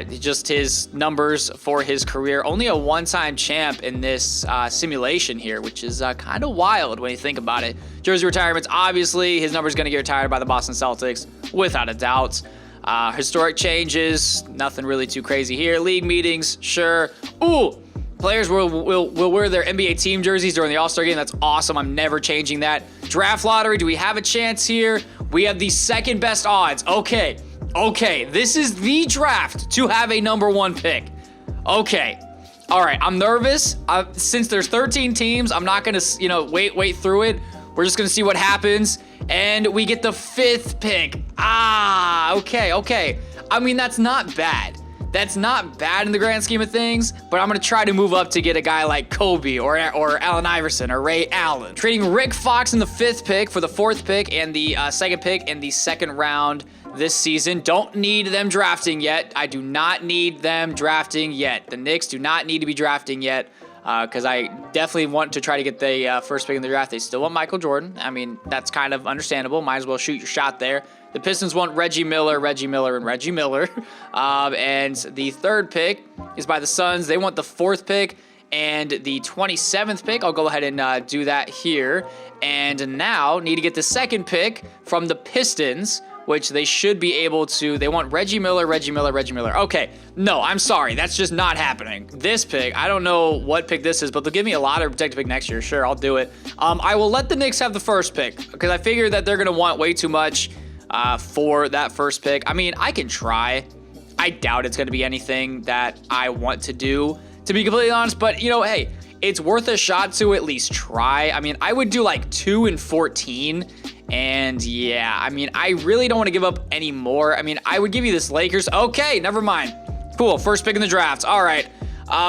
Just his numbers for his career. Only a one-time champ in this simulation here, which is kind of wild when you think about it. Jersey retirements, obviously, his number's going to get retired by the Boston Celtics, without a doubt. Historic changes, nothing really too crazy here. League meetings, sure. Ooh, players will wear their NBA team jerseys during the All-Star game. That's awesome. I'm never changing that. Draft lottery, do we have a chance here? We have the 2nd best odds. Okay, this is the draft to have a number 1 pick. Okay. All right, I'm nervous. Since there's 13 teams, I'm not going to, wait through it. We're just going to see what happens. And we get the 5th pick. Okay. I mean, that's not bad. That's not bad in the grand scheme of things, but I'm going to try to move up to get a guy like Kobe or Allen Iverson or Ray Allen. Trading Rick Fox in the 5th pick for the 4th pick and the 2nd pick in the 2nd round this season. Don't need them drafting yet. I do not need them drafting yet. The Knicks do not need to be drafting yet. Because I definitely want to try to get the first pick in the draft. They still want Michael Jordan. I mean, that's kind of understandable. Might as well shoot your shot there. The Pistons want Reggie Miller, and Reggie Miller. And the 3rd pick is by the Suns. They want the 4th pick and the 27th pick. I'll go ahead and do that here. And now need to get the 2nd pick from the Pistons, which they should be able to. They want Reggie Miller. Okay, no, I'm sorry. That's just not happening. This pick, I don't know what pick this is, but they'll give me a lot of protected pick next year. Sure, I'll do it. I will let the Knicks have the 1st pick because I figure that they're going to want way too much for that 1st pick. I mean, I can try. I doubt it's going to be anything that I want to do, to be completely honest. But, you know, hey, it's worth a shot to at least try. I mean, I would do like 2 and 14. And yeah, I mean, I really don't want to give up any more. I mean, I would give you this Lakers. Okay, never mind. Cool, 1st pick in the draft. All right.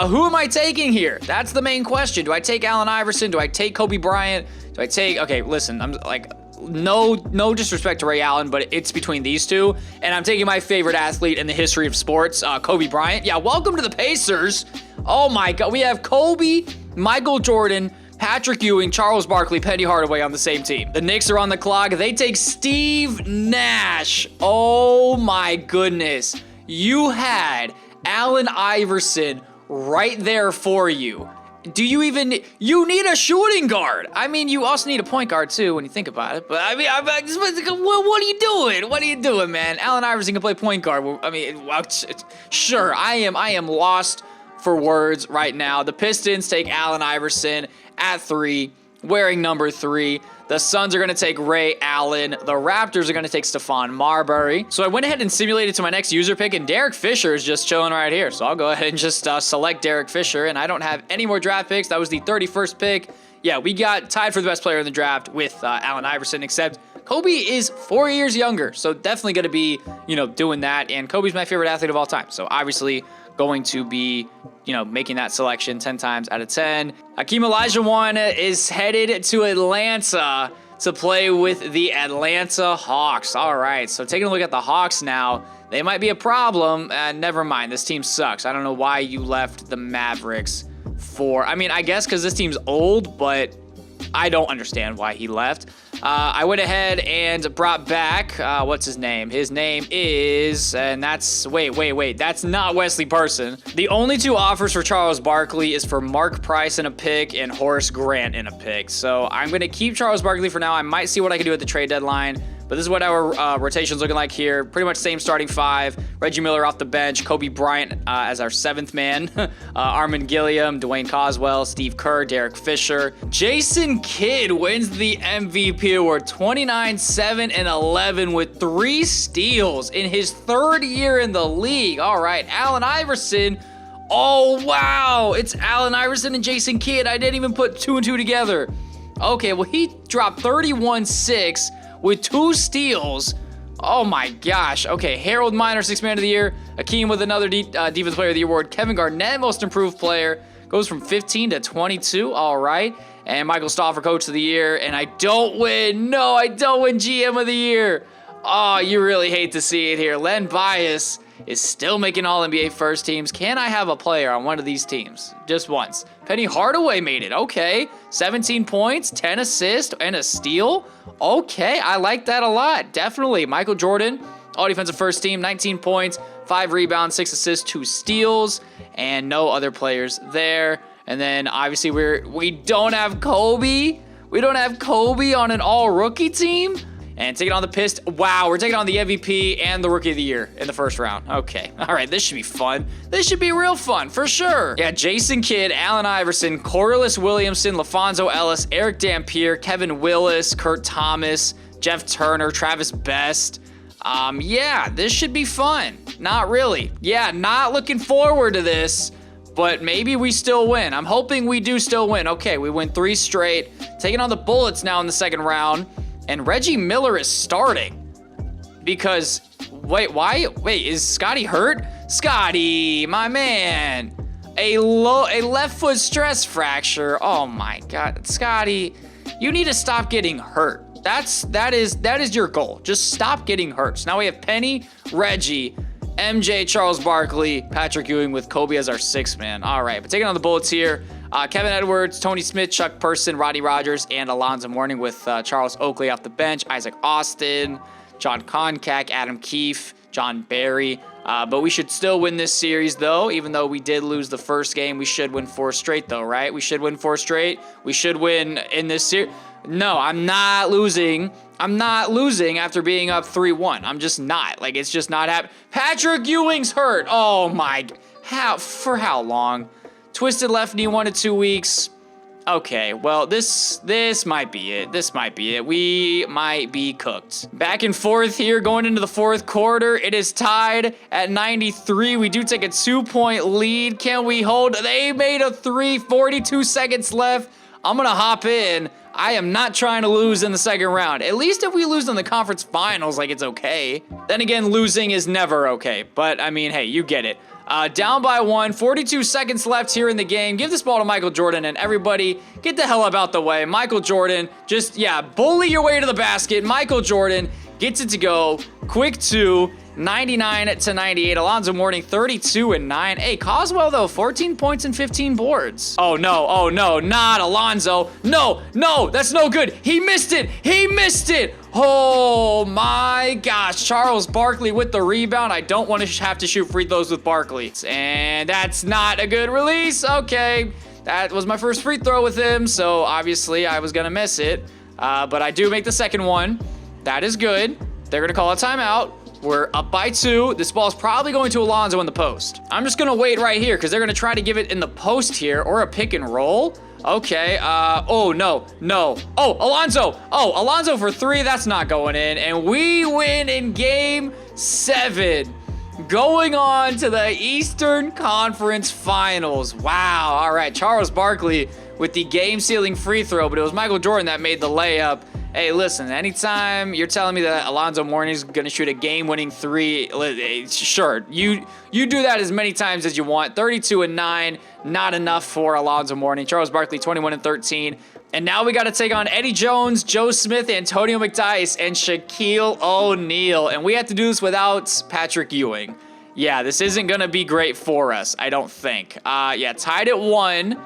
Who am I taking here? That's the main question. Do I take Allen Iverson? Do I take Kobe Bryant? Do I take... Okay, listen, I'm like... No disrespect to Ray Allen, but it's between these two. And I'm taking my favorite athlete in the history of sports, Kobe Bryant. Yeah, welcome to the Pacers. Oh my God, we have Kobe, Michael Jordan, Patrick Ewing, Charles Barkley, Penny Hardaway on the same team. The Knicks are on the clock. They take Steve Nash. Oh my goodness. You had Allen Iverson right there for you. You need a shooting guard. I mean, you also need a point guard too when you think about it. But I mean, what are you doing? What are you doing, man? Allen Iverson can play point guard. I mean, sure, I am lost for words right now. The Pistons take Allen Iverson at 3, wearing number 3. The Suns are going to take Ray Allen. The Raptors are going to take Stephon Marbury. So I went ahead and simulated to my next user pick, and Derek Fisher is just chilling right here. So I'll go ahead and just select Derek Fisher, and I don't have any more draft picks. That was the 31st pick. Yeah, we got tied for the best player in the draft with Allen Iverson, except Kobe is 4 years younger. So definitely going to be, doing that. And Kobe's my favorite athlete of all time. So obviously going to be, making that selection 10 times out of 10. Hakeem Olajuwon is headed to Atlanta to play with the Atlanta Hawks. All right, so taking a look at the Hawks now, they might be a problem. Never mind, this team sucks. I don't know why you left the Mavericks for... I mean, I guess because this team's old, but I don't understand why he left. I went ahead and brought back, what's his name? His name is, and that's, wait, that's not Wesley Person. The only 2 offers for Charles Barkley is for Mark Price in a pick and Horace Grant in a pick. So I'm going to keep Charles Barkley for now. I might see what I can do at the trade deadline. But this is what our rotation's looking like here. Pretty much same starting 5. Reggie Miller off the bench. Kobe Bryant as our 7th man. Armin Gilliam, Dwayne Coswell, Steve Kerr, Derek Fisher. Jason Kidd wins the MVP award. 29, 7, and 11 with 3 steals in his 3rd year in the league. All right, Allen Iverson. Oh, wow. It's Allen Iverson and Jason Kidd. I didn't even put 2 and 2 together. Okay, well, he dropped 31-6. with 2 steals. Oh my gosh. Okay, Harold Miner, 6th man of the year. Hakeem with another Defensive Player of the Year award. Kevin Garnett, Most Improved Player. Goes from 15 to 22. All right. And Michael Stauffer, Coach of the Year. And I don't win. No, I don't win GM of the Year. Oh, you really hate to see it here. Len Bias is still making All-NBA first teams. Can I have a player on one of these teams? Just once. Penny Hardaway made it. Okay. 17 points, 10 assists, and a steal. Okay, I like that a lot. Definitely. Michael Jordan, All-Defensive first team, 19 points, 5 rebounds, 6 assists, 2 steals, and no other players there. And then, obviously, we don't have Kobe. We don't have Kobe on an all-rookie team. And taking on the Pistons. Wow, we're taking on the MVP and the Rookie of the Year in the first round. Okay, all right, this should be fun. This should be real fun, for sure. Yeah, Jason Kidd, Allen Iverson, Corliss Williamson, LaFonso Ellis, Eric Dampier, Kevin Willis, Kurt Thomas, Jeff Turner, Travis Best. Yeah, this should be fun. Not really. Yeah, not looking forward to this, but maybe we still win. I'm hoping we do still win. Okay, we win 3 straight. Taking on the Bullets now in the second round. And Reggie Miller is starting because, wait, is Scottie hurt? Scottie, my man. A left foot stress fracture. Oh my God, Scottie, you need to stop getting hurt. That is your goal. Just stop getting hurt. So now we have Penny, Reggie, MJ, Charles Barkley, Patrick Ewing with Kobe as our sixth man. All right, but taking on the Bullets here, Kevin Edwards, Tony Smith, Chuck Person, Roddy Rogers, and Alonzo Mourning with Charles Oakley off the bench, Isaac Austin, John Koncak, Adam Keefe, John Barry. But we should still win this series, though. Even though we did lose the first game, we should win 4 straight, though, right? We should win 4 straight. We should win in this series. No, I'm not losing. I'm not losing after being up 3-1. I'm just not. Like, it's just not happening. Patrick Ewing's hurt. Oh, my. For how long? Twisted left knee 1 to 2 weeks. Okay, well, this might be it. This might be it. We might be cooked. Back and forth here going into the fourth quarter. It is tied at 93. We do take a 2-point lead. Can we hold? They made a 3, 42 seconds left. I'm going to hop in. I am not trying to lose in the second round. At least if we lose in the conference finals, like, it's okay. Then again, losing is never okay. But, I mean, hey, you get it. Down by 1, 42 seconds left here in the game. Give this ball to Michael Jordan, and everybody get the hell up out the way. Michael Jordan, just, yeah, bully your way to the basket. Michael Jordan gets it to go. Quick 2, 99 to 98. Alonzo Mourning, 32 and 9. Hey, Coswell, though, 14 points and 15 boards. Oh, no, not Alonzo. No, that's no good. He missed it. He missed it. Oh, my gosh. Charles Barkley with the rebound. I don't want to have to shoot free throws with Barkley. And that's not a good release. Okay, that was my first free throw with him, so obviously I was going to miss it. But I do make the second one. That is good. They're going to call a timeout. We're up by 2. This ball is probably going to Alonzo in the post. I'm just going to wait right here because they're going to try to give it in the post here or a pick and roll. Okay, oh, no. Oh, Alonzo. Oh, Alonzo for 3. That's not going in. And we win in game 7. Going on to the Eastern Conference Finals. Wow. All right, Charles Barkley with the game-sealing free throw, but it was Michael Jordan that made the layup. Hey, listen, anytime you're telling me that Alonzo Mourning is going to shoot a game-winning 3, sure, you do that as many times as you want. 32 and 9, not enough for Alonzo Mourning. Charles Barkley, 21 and 13. And now we got to take on Eddie Jones, Joe Smith, Antonio McDyess, and Shaquille O'Neal. And we have to do this without Patrick Ewing. Yeah, this isn't going to be great for us, I don't think. Yeah, tied at 1.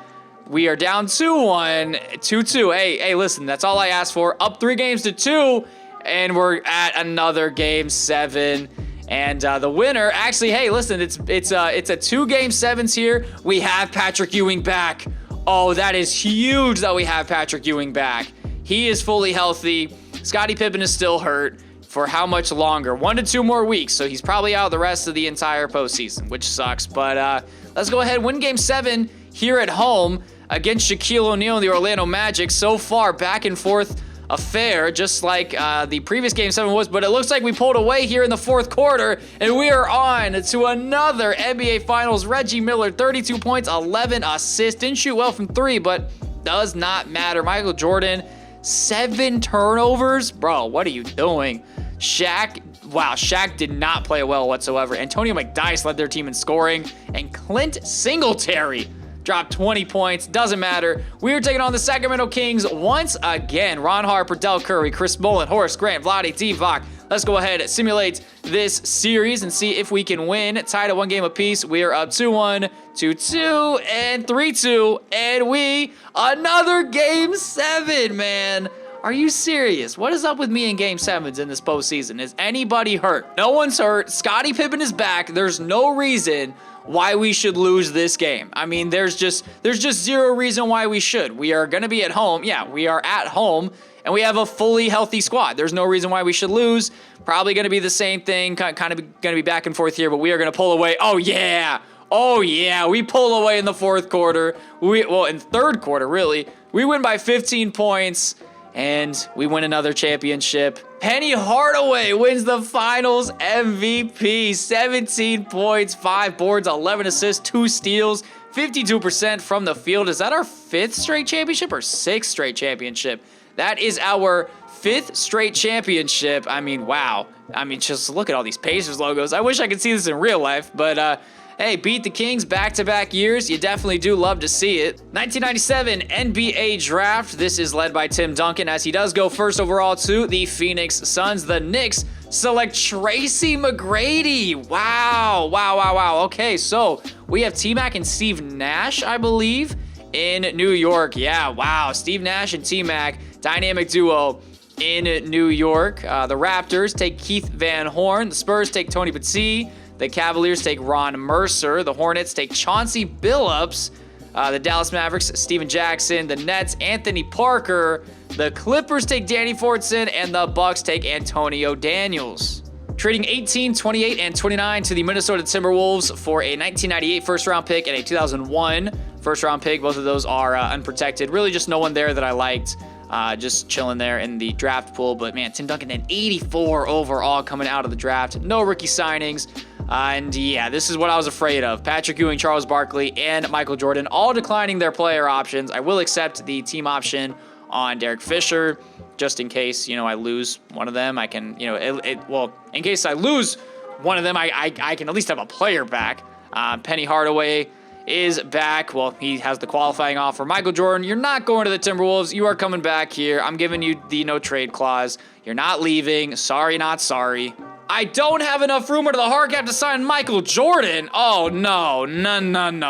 We are down 2-1, 2-2. Hey, listen, that's all I asked for. Up 3 games to 2, and we're at another game 7. And the winner, actually, hey, listen, it's a 2 game 7s here. We have Patrick Ewing back. Oh, that is huge that we have Patrick Ewing back. He is fully healthy. Scottie Pippen is still hurt. For how much longer? 1 to 2 more weeks, so he's probably out the rest of the entire postseason, which sucks. But let's go ahead and win game 7 here at home against Shaquille O'Neal and the Orlando Magic. So far, back and forth affair, just like the previous game 7 was, but it looks like we pulled away here in the fourth quarter, and we are on to another NBA Finals. Reggie Miller, 32 points, 11 assists. Didn't shoot well from 3, but does not matter. Michael Jordan, 7 turnovers. Bro, what are you doing? Shaq did not play well whatsoever. Antonio McDyess led their team in scoring, and Clint Singletary dropped 20 points. Doesn't matter. We are taking on the Sacramento Kings once again. Ron Harper, Del Curry, Chris Mullin, Horace Grant, Vlade Divac. Let's go ahead and simulate this series and see if we can win. Tied at 1 game apiece. We are up 2-1, 2-2, and 3-2. And another game 7, man. Are you serious? What is up with me in game 7s in this postseason? Is anybody hurt? No one's hurt. Scottie Pippen is back. There's no reason why we should lose this game. I mean, there's just zero reason why we should. We are going to be at home. Yeah, we are at home, and we have a fully healthy squad. There's no reason why we should lose. Probably going to be the same thing, kind of going to be back and forth here, but we are going to pull away. Oh, yeah. We pull away in the fourth quarter. In third quarter, really. We win by 15 points. And we win another championship. Penny Hardaway wins the finals MVP. 17 points, 5 boards, 11 assists, 2 steals, 52% from the field. Is that our 5th straight championship or 6th straight championship? That is our 5th straight championship. I mean, wow. I mean, just look at all these Pacers logos. I wish I could see this in real life, but hey, beat the Kings back-to-back years. You definitely do love to see it. 1997 NBA Draft. This is led by Tim Duncan as he does go first overall to the Phoenix Suns. The Knicks select Tracy McGrady. Wow. Okay, so we have T-Mac and Steve Nash, I believe, in New York. Yeah, wow. Steve Nash and T-Mac, dynamic duo in New York. The Raptors take Keith Van Horn. The Spurs take Tony Petit. The Cavaliers take Ron Mercer. The Hornets take Chauncey Billups. The Dallas Mavericks, Steven Jackson. The Nets, Anthony Parker. The Clippers take Danny Fortson. And the Bucks take Antonio Daniels. Trading 18, 28, and 29 to the Minnesota Timberwolves for a 1998 first-round pick and a 2001 first-round pick. Both of those are unprotected. Really just no one there that I liked. Just chilling there in the draft pool. But, man, Tim Duncan at 84 overall coming out of the draft. No rookie signings. And, yeah, this is what I was afraid of. Patrick Ewing, Charles Barkley, and Michael Jordan all declining their player options. I will accept the team option on Derek Fisher just in case, I lose one of them. I can, well, in case I lose one of them, I can at least have a player back. Penny Hardaway is back. Well, he has the qualifying offer. Michael Jordan, you're not going to the Timberwolves. You are coming back here. I'm giving you the no trade clause. You're not leaving. Sorry, not sorry. I don't have enough room under the hard cap to sign Michael Jordan. Oh, no.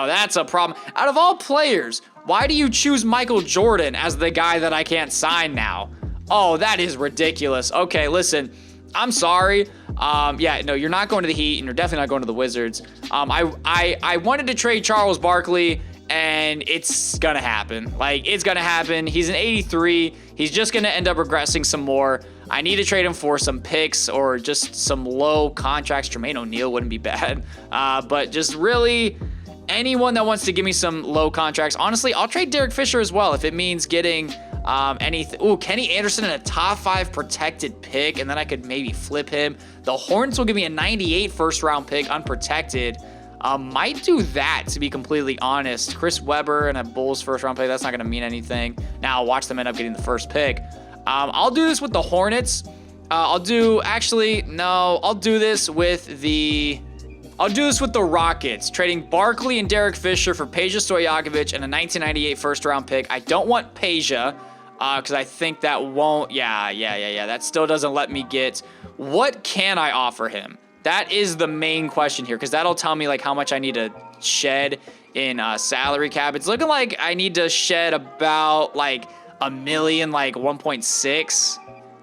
That's a problem. Out of all players, why do you choose Michael Jordan as the guy that I can't sign now? Oh, that is ridiculous. Okay, listen, I'm sorry. Yeah, no, you're not going to the Heat, and you're definitely not going to the Wizards. I wanted to trade Charles Barkley, and it's gonna happen. It's gonna happen. He's an 83. He's just gonna end up regressing some more. I need to trade him for some picks or just some low contracts. Jermaine O'Neal wouldn't be bad. But just really anyone that wants to give me some low contracts. Honestly, I'll trade Derek Fisher as well if it means getting anything. Ooh, Kenny Anderson in a top 5 protected pick, and then I could maybe flip him. The Hornets will give me a 98 first-round pick unprotected. Might do that, to be completely honest. Chris Webber and a Bulls first-round pick, that's not going to mean anything. Now, watch them end up getting the first pick. I'll do this with the Hornets. I'll do this with the Rockets, trading Barkley and Derek Fisher for Peja Stojakovic and a 1998 first-round pick. I don't want Peja because I think that won't. Yeah. That still doesn't let me get. What can I offer him? That is the main question here because that'll tell me how much I need to shed in salary cap. It's looking like I need to shed about $1 million, 1.6.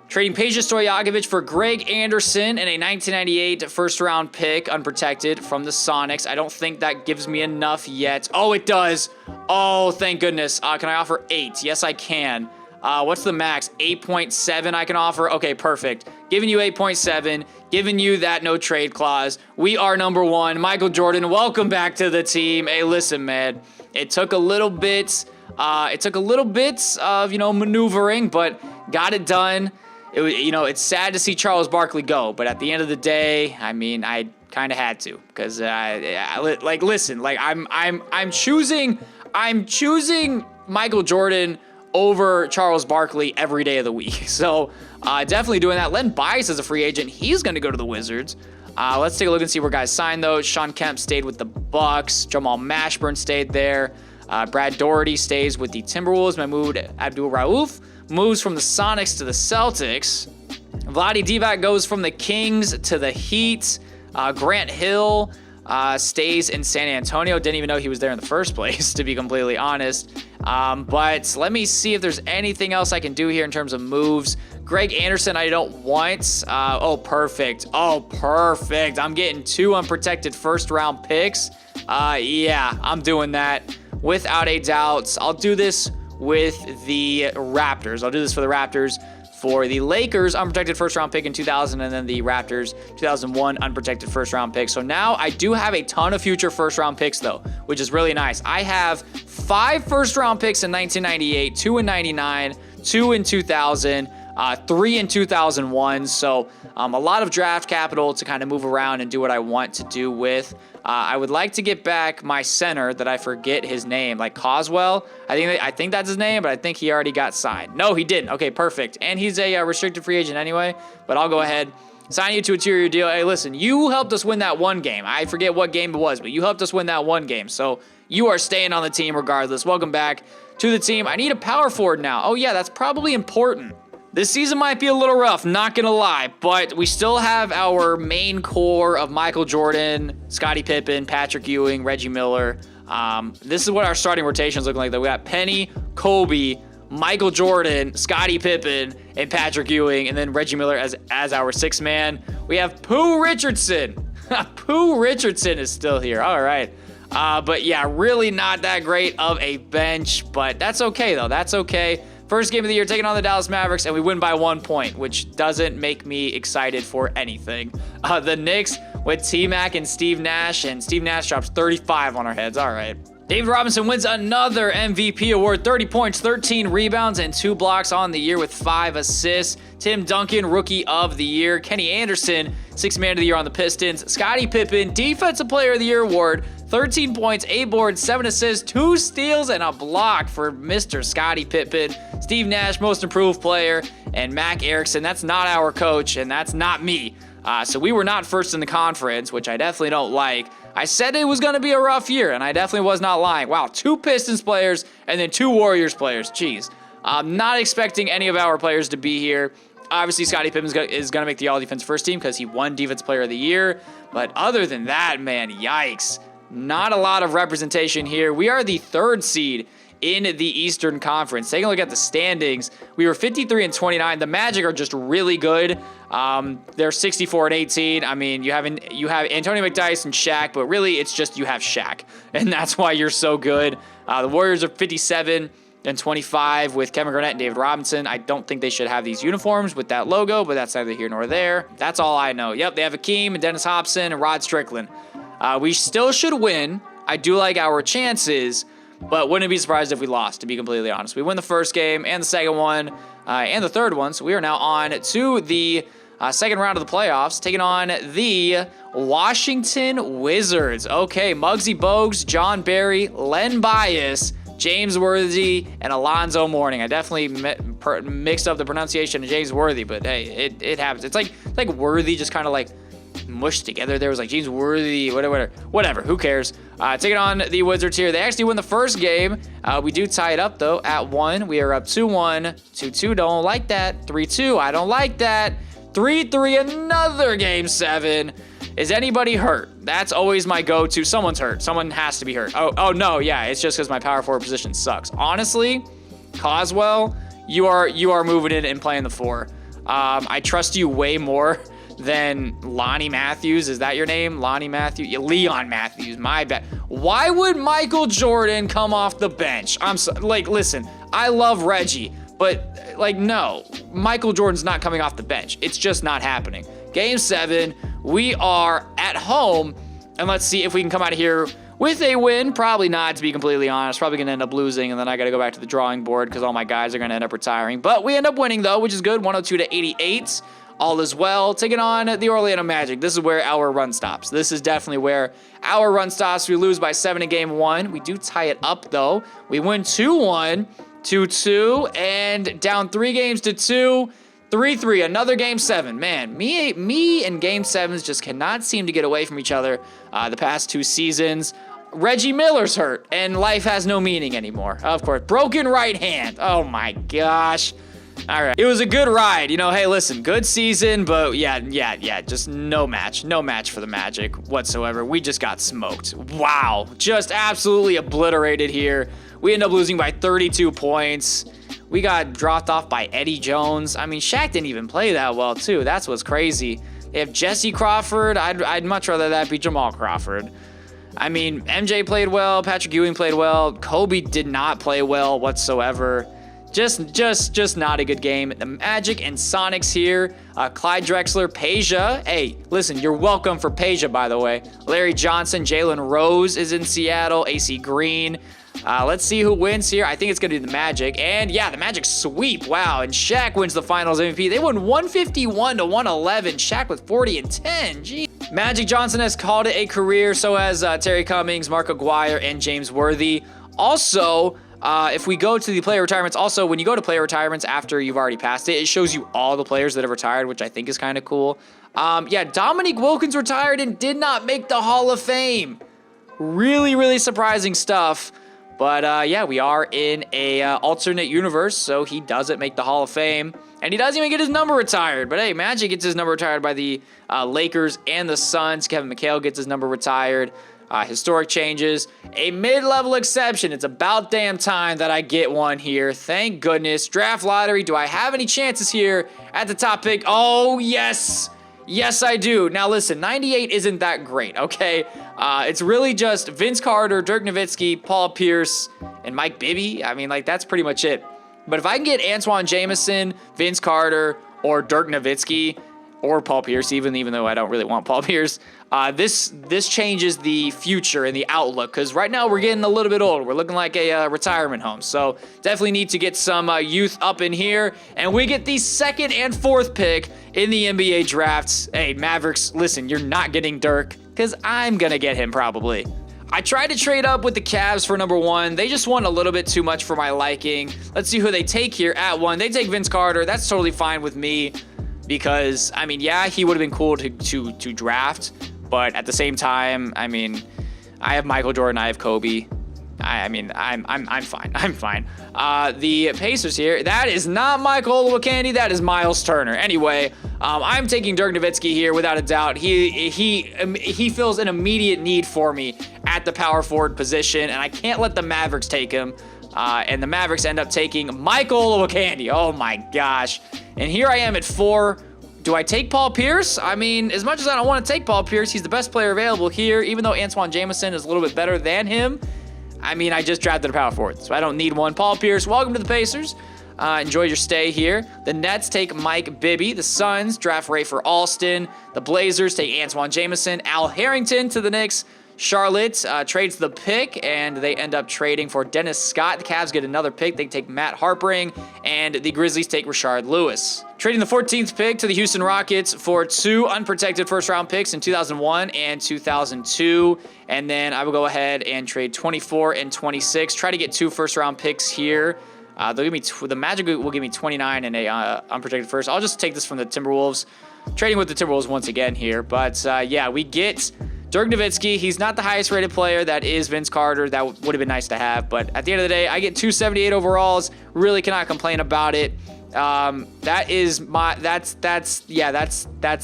Trading Peja Stojakovic for Greg Anderson and a 1998 first-round pick, unprotected, from the Sonics. I don't think that gives me enough yet. Oh, it does. Oh, thank goodness. Can I offer 8? Yes, I can. What's the max? 8.7 I can offer? Okay, perfect. Giving you 8.7. Giving you that no trade clause. We are number 1. Michael Jordan, welcome back to the team. Hey, listen, man. It took a little bit of, maneuvering, but got it done. It's sad to see Charles Barkley go, but at the end of the day, I mean, I kind of had to because, listen, I'm choosing Michael Jordan over Charles Barkley every day of the week. So, definitely doing that. Len Bias is a free agent. He's going to go to the Wizards. Let's take a look and see where guys signed though. Sean Kemp stayed with the Bucks. Jamal Mashburn stayed there. Brad Doherty stays with the Timberwolves. Mahmoud Abdul-Rauf moves from the Sonics to the Celtics. Vlade Divac goes from the Kings to the Heat. Grant Hill stays in San Antonio. Didn't even know he was there in the first place, to be completely honest. But let me see if there's anything else I can do here in terms of moves. Greg Anderson, I don't want. Oh, perfect. I'm getting 2 unprotected first-round picks. Yeah, I'm doing that without a doubt. I'll do this with the Raptors. I'll do this for the Raptors. For the Lakers, unprotected first-round pick in 2000, and then the Raptors, 2001, unprotected first-round pick. So now I do have a ton of future first-round picks, though, which is really nice. I have 5 first-round picks in 1998, 2 in 99, 2 in 2000. 3 in 2001. So a lot of draft capital to kind of move around and do what I want to do with. I would like to get back my center that I forget his name, like Coswell. I think that's his name, but I think he already got signed. No, he didn't. Okay, perfect. And he's a restricted free agent anyway, but I'll go ahead. Sign you to a 2-year deal. Hey, listen, you helped us win that one game. I forget what game it was, but you helped us win that one game. So you are staying on the team regardless. Welcome back to the team. I need a power forward now. Oh, yeah, that's probably important. This season might be a little rough, not gonna lie, but we still have our main core of Michael Jordan, Scottie Pippen, Patrick Ewing, Reggie Miller. This is what our starting rotations look like, though. We got Penny, Kobe, Michael Jordan, Scottie Pippen, and Patrick Ewing, and then Reggie Miller as our sixth man. We have Pooh Richardson. Pooh Richardson is still here. All right. But yeah, really not that great of a bench, but that's okay, though. That's okay. First game of the year, taking on the Dallas Mavericks, and we win by 1 point, which doesn't make me excited for anything. The Knicks with T-Mac and Steve Nash, and Steve Nash drops 35 on our heads. All right. David Robinson wins another MVP award, 30 points, 13 rebounds, and 2 blocks on the year with 5 assists. Tim Duncan, Rookie of the Year. Kenny Anderson, 6th Man of the Year on the Pistons. Scottie Pippen, Defensive Player of the Year award, 13 points, 8 boards, 7 assists, 2 steals, and a block for Mr. Scottie Pippen. Steve Nash, Most Improved Player, and Mac Erickson. That's not our coach, and that's not me. So we were not first in the conference, which I definitely don't like. I said it was going to be a rough year, and I definitely was not lying. Wow, 2 Pistons players and then 2 Warriors players. Jeez. I'm not expecting any of our players to be here. Obviously, Scottie Pippen is going to make the All-Defense First Team because he won Defensive Player of the Year. But other than that, man, yikes. Not a lot of representation here. We are the 3rd seed in the Eastern Conference. Taking a look at the standings, we were 53-29. The Magic are just really good. They're 64-18. I mean, you have Antonio McDyess and Shaq, but really it's just you have Shaq, and that's why you're so good. The Warriors are 57-25 with Kevin Garnett and David Robinson. I don't think they should have these uniforms with that logo, but that's neither here nor there. That's all I know. Yep, they have Akeem and Dennis Hobson and Rod Strickland. We still should win. I do like our chances, but wouldn't be surprised if we lost, to be completely honest. We win the first game and the second one and the third one, so we are now on to the second round of the playoffs, taking on the Washington Wizards. Okay, Muggsy Bogues, John Barry, Len Bias, James Worthy, and Alonzo Mourning. I definitely mixed up the pronunciation of James Worthy, but hey, it happens. It's like Worthy just kind of like mushed together. There was like James Worthy, whatever. Who cares? Taking on the Wizards here. They actually win the first game. We do tie it up though at 1. We are up 2-1, 2-2. Don't like that. 3-2. I don't like that. 3-3. Another game 7. Is anybody hurt? That's always my go-to. Someone's hurt. Someone has to be hurt. Oh no, yeah. It's just because my power forward position sucks. Honestly, Coswell, you are moving in and playing the 4. I trust you way more than Lonnie Matthews. Is that your name? Lonnie Matthews? Leon Matthews, my bad. Why would Michael Jordan come off the bench? Listen, I love Reggie, but no, Michael Jordan's not coming off the bench. It's just not happening. Game 7, we are at home, and let's see if we can come out of here with a win. Probably not, to be completely honest. Probably going to end up losing, and then I got to go back to the drawing board because all my guys are going to end up retiring. But we end up winning, though, which is good. 102-88. All is well. Taking on the Orlando Magic. This is where our run stops. This is definitely where our run stops. We lose by 7 in game 1. We do tie it up, though. We win 2-1, 2-2, and down 3 games to 2. 3-3, another game 7. Man, me and game 7s just cannot seem to get away from each other the past 2 seasons. Reggie Miller's hurt, and life has no meaning anymore. Of course, broken right hand. Oh my gosh. All right, it was a good ride. Hey, listen, good season, but yeah, just no match for the Magic whatsoever. We just got smoked. Wow, just absolutely obliterated here. We end up losing by 32 points. We got dropped off by Eddie Jones. I mean, Shaq didn't even play that well, too. That's what's crazy. They have Jesse Crawford. I'd much rather that be Jamal Crawford. I mean, MJ played well. Patrick Ewing played well. Kobe did not play well whatsoever. Just not a good game. The Magic and Sonics here. Clyde Drexler, Peja. Hey, listen, you're welcome for Peja, by the way. Larry Johnson, Jalen Rose is in Seattle. AC Green. Let's see who wins here. I think it's going to be the Magic. And yeah, the Magic sweep. Wow. And Shaq wins the finals MVP. They won 151 to 111. Shaq with 40 and 10. Gee. Magic Johnson has called it a career. So has Terry Cummings, Mark Aguirre, and James Worthy. Also, if we go to the player retirements, also when you go to player retirements after you've already passed it, it shows you all the players that have retired, which I think is kind of cool. Yeah, Dominique Wilkins retired and did not make the Hall of Fame. Really, really surprising stuff. But yeah, we are in a alternate universe, so he doesn't make the Hall of Fame. And he doesn't even get his number retired. But hey, Magic gets his number retired by the Lakers and the Suns. Kevin McHale gets his number retired. Historic changes. A mid-level exception. It's about damn time that I get one here. Thank goodness. Draft lottery. Do I have any chances here at the top pick? Oh, yes. Yes, I do. Now, listen, 98 isn't that great, okay? It's really just Vince Carter, Dirk Nowitzki, Paul Pierce, and Mike Bibby. I mean, like, that's pretty much it. But if I can get Antoine Jameson, Vince Carter, or Dirk Nowitzki, or Paul Pierce, even though I don't really want Paul Pierce, this changes the future and the outlook, because right now we're getting a little bit old. We're looking like a retirement home, so definitely need to get some youth up in here, and we get the 2nd and 4th pick in the NBA drafts. Hey, Mavericks, listen, you're not getting Dirk, because I'm going to get him probably. I tried to trade up with the Cavs for number 1. They just want a little bit too much for my liking. Let's see who they take here at 1. They take Vince Carter. That's totally fine with me. Because, I mean, yeah, he would have been cool to draft, but at the same time, I mean, I have Michael Jordan, I have Kobe. I'm fine. I'm fine. The Pacers here, that is not Michael Olowokandi, that is Miles Turner. Anyway, I'm taking Dirk Nowitzki here without a doubt. He feels an immediate need for me at the power forward position, and I can't let the Mavericks take him. And the Mavericks end up taking Michael Olowokandi. Oh my gosh. And here I am at 4. Do I take Paul Pierce? I mean, as much as I don't want to take Paul Pierce, he's the best player available here, even though Antoine Jameson is a little bit better than him. I mean, I just drafted a power forward, so I don't need one. Paul Pierce, welcome to the Pacers. Enjoy your stay here. The Nets take Mike Bibby. The Suns draft Rafer Alston. The Blazers take Antoine Jameson. Al Harrington to the Knicks. Charlotte trades the pick, and they end up trading for Dennis Scott. The Cavs get another pick. They take Matt Harpring, and the Grizzlies take Rashard Lewis. Trading the 14th pick to the Houston Rockets for 2 unprotected first-round picks in 2001 and 2002. And then I will go ahead and trade 24 and 26. Try to get 2 first-round picks here. They'll give me the Magic will give me 29 and a unprotected first. I'll just take this from the Timberwolves. Trading with the Timberwolves once again here. But yeah, we get Dirk Nowitzki. He's not the highest rated player. That is Vince Carter. That would have been nice to have. But at the end of the day, I get 278 overalls. Really cannot complain about it. That's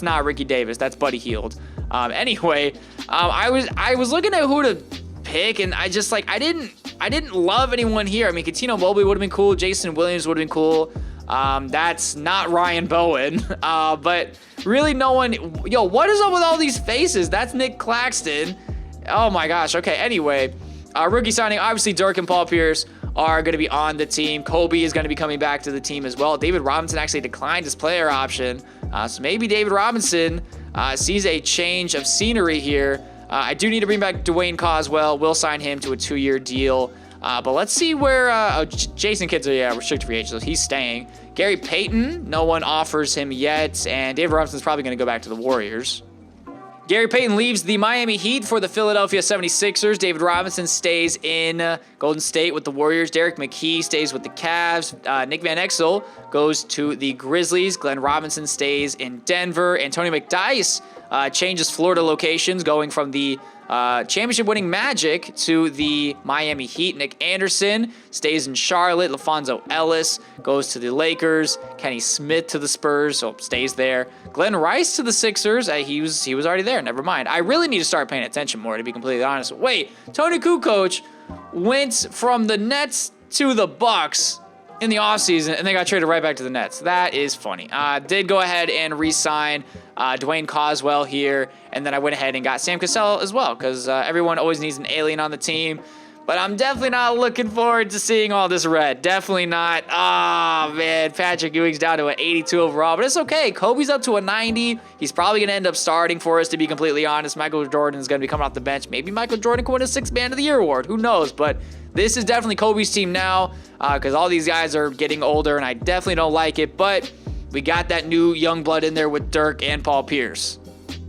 not Ricky Davis. That's Buddy Hield. Anyway, I was looking at who to pick, and I didn't love anyone here. I mean, Coutinho Mobley would have been cool. Jason Williams would have been cool. That's not Ryan Bowen. But really no one. Yo, what is up with all these faces? That's Nick Claxton. Oh my gosh. Okay. Anyway, rookie signing. Obviously, Dirk and Paul Pierce are going to be on the team. Kobe is going to be coming back to the team as well. David Robinson actually declined his player option. So maybe David Robinson sees a change of scenery here. I do need to bring back Dwayne Coswell. We'll sign him to a 2-year deal. But let's see where Jason Kidd's a restricted free agent, so he's staying. Gary Payton, no one offers him yet. And David Robinson's probably going to go back to the Warriors. Gary Payton leaves the Miami Heat for the Philadelphia 76ers. David Robinson stays in Golden State with the Warriors. Derek McKee stays with the Cavs. Nick Van Exel goes to the Grizzlies. Glenn Robinson stays in Denver. Antonio McDyess changes Florida locations, going from the championship-winning Magic to the Miami Heat. Nick Anderson stays in Charlotte. LaFonso Ellis goes to the Lakers. Kenny Smith to the Spurs, so stays there. Glenn Rice to the Sixers. He was already there. Never mind. I really need to start paying attention more, to be completely honest. Wait, Tony Kukoc went from the Nets to the Bucks in the offseason, and they got traded right back to the Nets. That is funny. Did go ahead and re-sign Dwayne Coswell here, and then I went ahead and got Sam Cassell as well, because everyone always needs an alien on the team. But I'm definitely not looking forward to seeing all this red. Definitely not. Oh, man. Patrick Ewing's down to an 82 overall, but it's okay. Kobe's up to a 90. He's probably going to end up starting for us, to be completely honest. Michael Jordan is going to be coming off the bench. Maybe Michael Jordan can win a 6th Man of the Year award. Who knows? But This is definitely Kobe's team now because all these guys are getting older, and I definitely don't like it, but we got that new young blood in there with Dirk and Paul Pierce.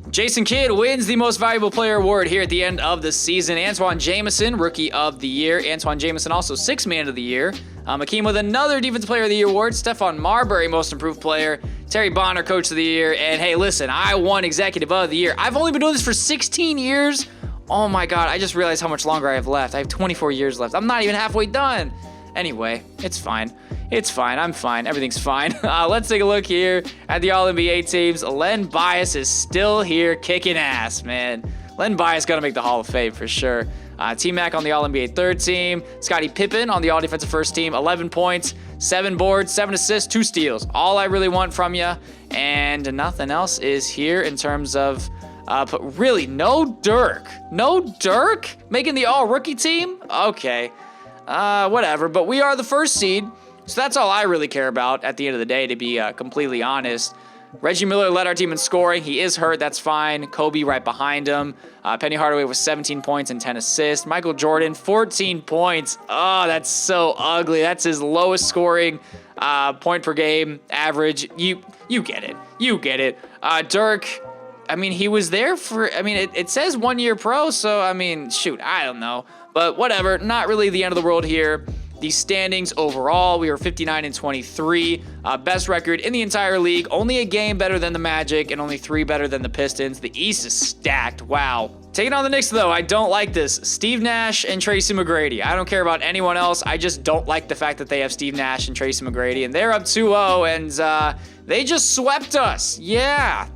Jason Kidd wins the Most Valuable Player award here at the end of the season. Antoine Jamison, Rookie of the Year. Antoine Jamison also Sixth Man of the Year. Akeem with another Defensive Player of the Year award. Stephon Marbury, Most Improved Player. Terry Bonner, Coach of the Year. And hey, listen, I won Executive of the Year. I've only been doing this for 16 years. Oh my God, I just realized how much longer I have left. I have 24 years left. I'm not even halfway done. Anyway, it's fine. It's fine. I'm fine. Everything's fine. Let's take a look here at the All-NBA teams. Len Bias is still here kicking ass, man. Len Bias got to make the Hall of Fame for sure. T-Mac on the All-NBA third team. Scottie Pippen on the All-Defensive first team. 11 points, 7 boards, 7 assists, 2 steals. All I really want from you. And nothing else is here in terms of... but really, no Dirk. No Dirk? Making the All-Rookie team? Okay. Whatever. But we are the first seed. So that's all I really care about at the end of the day, to be completely honest. Reggie Miller led our team in scoring. He is hurt. That's fine. Kobe right behind him. Penny Hardaway with 17 points and 10 assists. Michael Jordan, 14 points. Oh, that's so ugly. That's his lowest scoring point per game average. You get it. You get it. Dirk, I mean, he was there for, I mean, it says 1 year pro. So, I mean, shoot, I don't know. But whatever. Not really the end of the world here. The standings overall, we are 59-23. Best record in the entire league. Only a game better than the Magic and only 3 better than the Pistons. The East is stacked. Wow. Taking on the Knicks, though, I don't like this. Steve Nash and Tracy McGrady. I don't care about anyone else. I just don't like the fact that they have Steve Nash and Tracy McGrady, and they're up 2-0, and they just swept us. Yeah,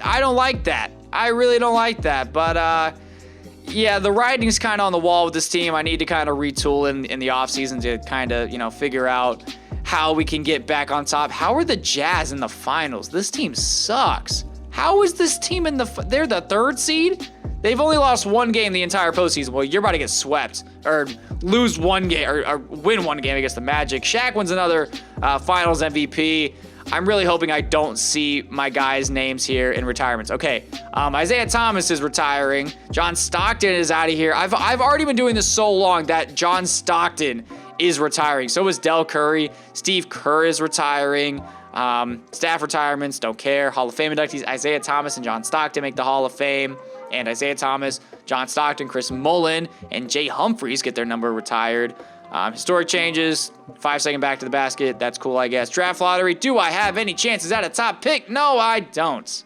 I don't like that. I really don't like that, but... yeah, the writing's kind of on the wall with this team. I need to kind of retool in the offseason to kind of, figure out how we can get back on top. How are the Jazz in the finals? This team sucks. How is this team they're the 3rd seed? They've only lost 1 game the entire postseason. Well, you're about to get swept or lose 1 game or win 1 game against the Magic. Shaq wins another finals MVP. I'm really hoping I don't see my guys' names here in retirements. Okay, Isaiah Thomas is retiring. John Stockton is out of here. I've already been doing this so long that John Stockton is retiring. So is Del Curry. Steve Kerr is retiring. Staff retirements, don't care. Hall of Fame inductees, Isaiah Thomas and John Stockton make the Hall of Fame. And Isaiah Thomas, John Stockton, Chris Mullin, and Jay Humphries get their number retired. Historic changes, 5-second back to the basket. That's cool, I guess. Draft lottery. Do I have any chances at a top pick? No, I don't.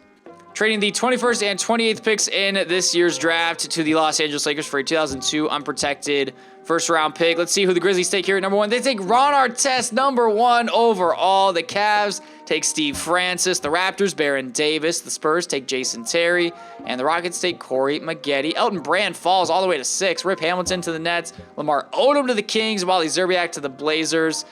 Trading the 21st and 28th picks in this year's draft to the Los Angeles Lakers for a 2002 unprotected first-round pick. Let's see who the Grizzlies take here at number 1. They take Ron Artest, number 1 overall. The Cavs take Steve Francis. The Raptors, Baron Davis. The Spurs take Jason Terry. And the Rockets take Corey Maggette. Elton Brand falls all the way to 6. Rip Hamilton to the Nets. Lamar Odom to the Kings. Wally Zerbiak to the Blazers.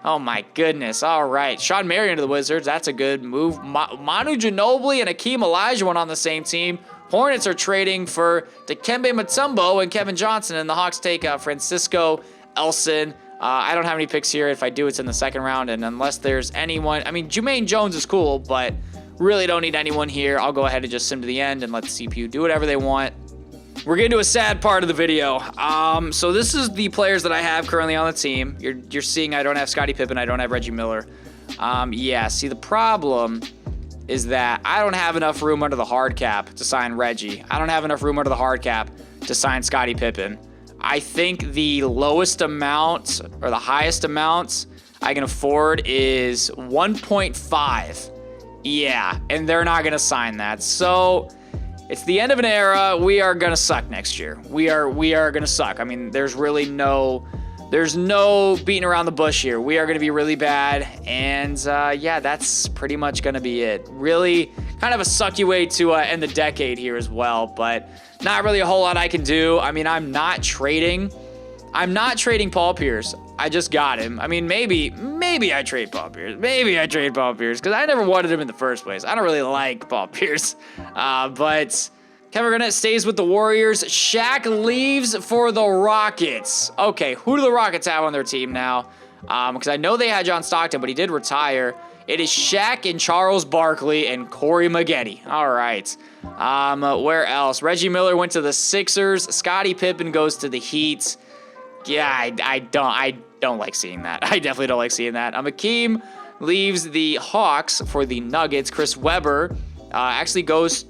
Oh, my goodness. All right. Sean Marion to the Wizards. That's a good move. Manu Ginobili and Akeem Olajuwon on the same team. Hornets are trading for Dikembe Mutombo and Kevin Johnson, and the Hawks take Francisco Elson. I don't have any picks here. If I do, it's in the 2nd round, and unless there's anyone... I mean, Jermaine Jones is cool, but really don't need anyone here. I'll go ahead and just sim to the end and let the CPU do whatever they want. We're getting to a sad part of the video. So this is the players that I have currently on the team. You're seeing I don't have Scottie Pippen. I don't have Reggie Miller. Yeah, see, the problem is that I don't have enough room under the hard cap to sign Reggie. I don't have enough room under the hard cap to sign Scottie Pippen. I think the lowest amount or the highest amount I can afford is 1.5. Yeah, and they're not going to sign that. So it's the end of an era. We are going to suck next year. We are going to suck. I mean, there's no beating around the bush here. We are going to be really bad. And yeah, that's pretty much going to be it. Really kind of a sucky way to end the decade here as well, but not really a whole lot I can do. I mean, I'm not trading Paul Pierce. I just got him. I mean, maybe I trade Paul Pierce. Maybe I trade Paul Pierce because I never wanted him in the first place. I don't really like Paul Pierce. But Kevin Garnett stays with the Warriors. Shaq leaves for the Rockets. Okay, who do the Rockets have on their team now? Because I know they had John Stockton, but he did retire. It is Shaq and Charles Barkley and Corey Maggette. All right. Where else? Reggie Miller went to the Sixers. Scottie Pippen goes to the Heat. Yeah, I don't like seeing that. I definitely don't like seeing that. Akeem leaves the Hawks for the Nuggets. Chris Webber actually goes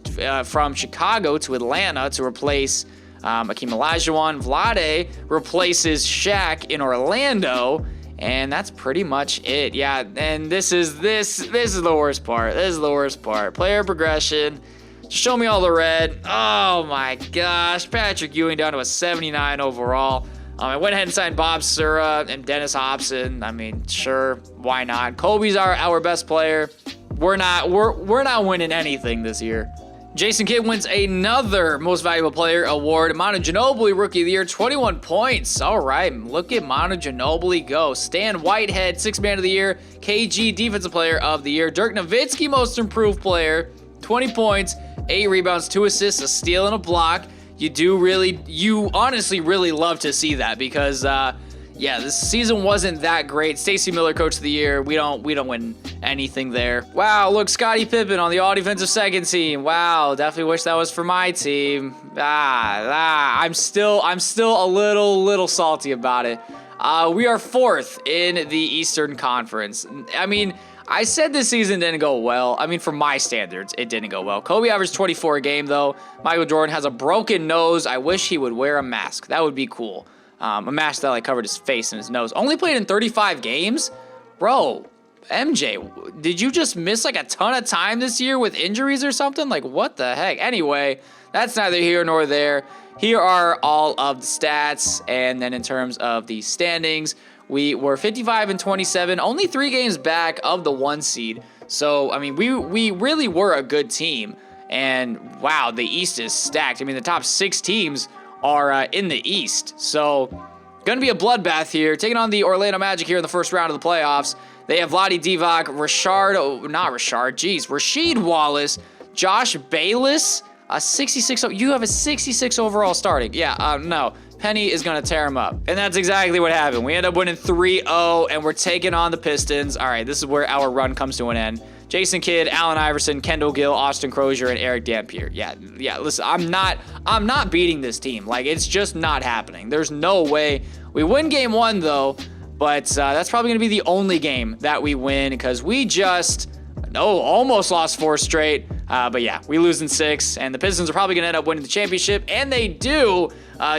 from Chicago to Atlanta to replace Akeem Olajuwon. Vlade replaces Shaq in Orlando, and that's pretty much it. Yeah, and this is the worst part. This is the worst part. Player progression. Just show me all the red. Oh my gosh, Patrick Ewing down to a 79 overall. I went ahead and signed Bob Sura and Dennis Hobson. I mean, sure, why not? Kobe's our best player. We're not winning anything this year. Jason Kidd wins another Most Valuable Player award. Manu Ginobili, Rookie of the Year, 21 points. All right, look at Manu Ginobili go. Stan Whitehead, 6th Man of the Year. KG, Defensive Player of the Year. Dirk Nowitzki, Most Improved Player, 20 points, 8 rebounds, 2 assists, a steal, and a block. You honestly really love to see that because, yeah, this season wasn't that great. Stacey Miller, Coach of the Year. We don't win anything there. Wow, look, Scottie Pippen on the all-defensive second team. Wow, definitely wish that was for my team. I'm still a little salty about it. We are 4th in the Eastern Conference. I mean, I said this season didn't go well. I mean, for my standards, it didn't go well. Kobe averaged 24 a game, though. Michael Jordan has a broken nose. I wish he would wear a mask. That would be cool. A mask that covered his face and his nose. Only played in 35 games? Bro, MJ, did you just miss a ton of time this year with injuries or something? What the heck? Anyway, that's neither here nor there. Here are all of the stats, and then in terms of the standings, we were 55-27, only 3 games back of the 1 seed. So, I mean, we really were a good team. And, wow, the East is stacked. I mean, the top 6 teams are in the East. So, going to be a bloodbath here. Taking on the Orlando Magic here in the first round of the playoffs. They have Vlade Divac, Rasheed Wallace, Josh Bayless, a 66. You have a 66 overall starting. Yeah, no. Penny is going to tear him up. And that's exactly what happened. We end up winning 3-0, and we're taking on the Pistons. All right, this is where our run comes to an end. Jason Kidd, Allen Iverson, Kendall Gill, Austin Crozier, and Eric Dampier. Yeah, listen, I'm not beating this team. It's just not happening. There's no way. We win game 1, though, but that's probably going to be the only game that we win because we just... almost lost 4 straight. But yeah, we lose in 6, and the Pistons are probably going to end up winning the championship, and they do.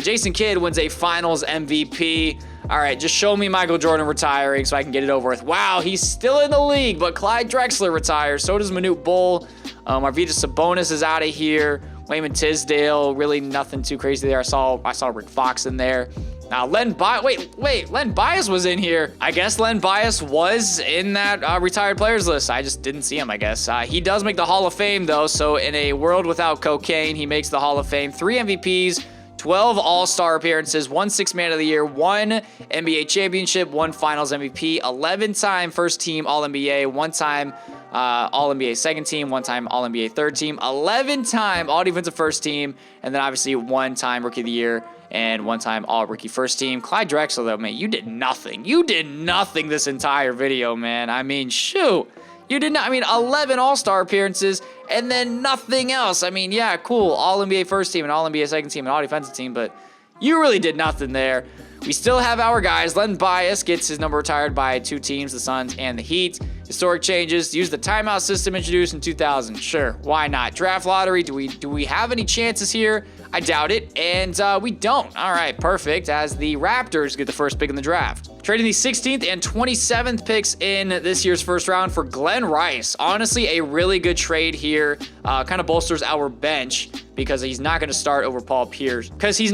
Jason Kidd wins a Finals MVP. All right, just show me Michael Jordan retiring so I can get it over with. Wow, he's still in the league, but Clyde Drexler retires. So does Manute Bol. Arvydas Sabonis is out of here. Wayman Tisdale, really nothing too crazy there. I saw Rick Fox in there. Now, Len Bias was in here. I guess Len Bias was in that retired players list. I just didn't see him, I guess. He does make the Hall of Fame, though, so in a world without cocaine, he makes the Hall of Fame. 3 MVPs, 12 All-Star appearances, 1 6th Man of the Year, 1 NBA championship, 1 Finals MVP, 11-time first team All-NBA, 1-time All-NBA second team, 1-time All-NBA third team, 11-time All-Defensive first team, and then obviously 1-time Rookie of the Year and 1-time All-Rookie first team. Clyde Drexler, though, man, you did nothing. You did nothing this entire video, man. I mean, shoot. You did not. I mean, 11 All-Star appearances and then nothing else. I mean, yeah, cool. All-NBA first team and All-NBA second team and All-Defensive team, but you really did nothing there. We still have our guys. Len Bias gets his number retired by 2 teams, the Suns and the Heat. Historic changes. Use the timeout system introduced in 2000. Sure, why not? Draft lottery. Do we have any chances here? I doubt it, and we don't. All right, perfect, as the Raptors get the first pick in the draft. Trading the 16th and 27th picks in this year's first round for Glenn Rice. Honestly, a really good trade here. Kind of bolsters our bench because he's not going to start over Paul Pierce. He's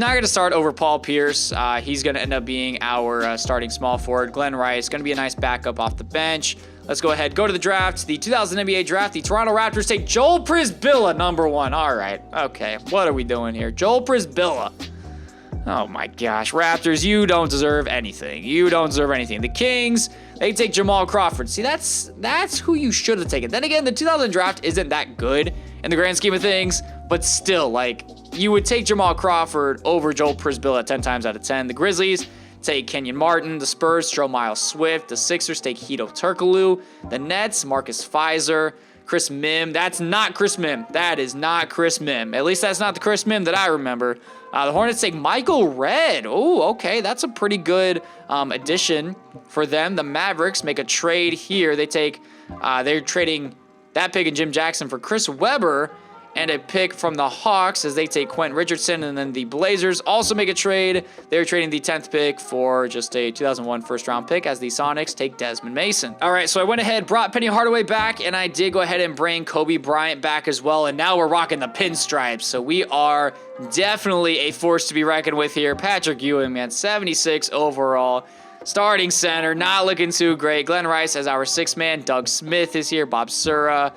going to end up being our starting small forward. Glenn Rice, going to be a nice backup off the bench. Let's go ahead, go to the draft. The 2000 NBA draft, the Toronto Raptors take Joel Prisbilla, number 1. All right, okay, what are we doing here? Joel Prisbilla. Oh my gosh, Raptors, you don't deserve anything. You don't deserve anything. The Kings, they take Jamal Crawford. See, that's who you should have taken. Then again, the 2000 draft isn't that good in the grand scheme of things, but still, you would take Jamal Crawford over Joel Prisbilla 10 times out of 10. The Grizzlies take Kenyon Martin. The Spurs throw Miles Swift. The Sixers take Hedo Turkoglu. The Nets, Marcus Fizer. Chris Mim. That's not Chris Mim. That is not Chris Mim. At least that's not the Chris Mim that I remember. The Hornets take Michael Redd. Oh, okay. That's a pretty good addition for them. The Mavericks make a trade here. They're trading that pick and Jim Jackson for Chris Webber and a pick from the Hawks as they take Quentin Richardson. And then the Blazers also make a trade. They're trading the 10th pick for just a 2001 first-round pick as the Sonics take Desmond Mason. All right, so I went ahead, brought Penny Hardaway back, and I did go ahead and bring Kobe Bryant back as well. And now we're rocking the pinstripes. So we are definitely a force to be reckoned with here. Patrick Ewing, man, 76 overall. Starting center, not looking too great. Glenn Rice as our sixth man. Doug Smith is here. Bob Sura.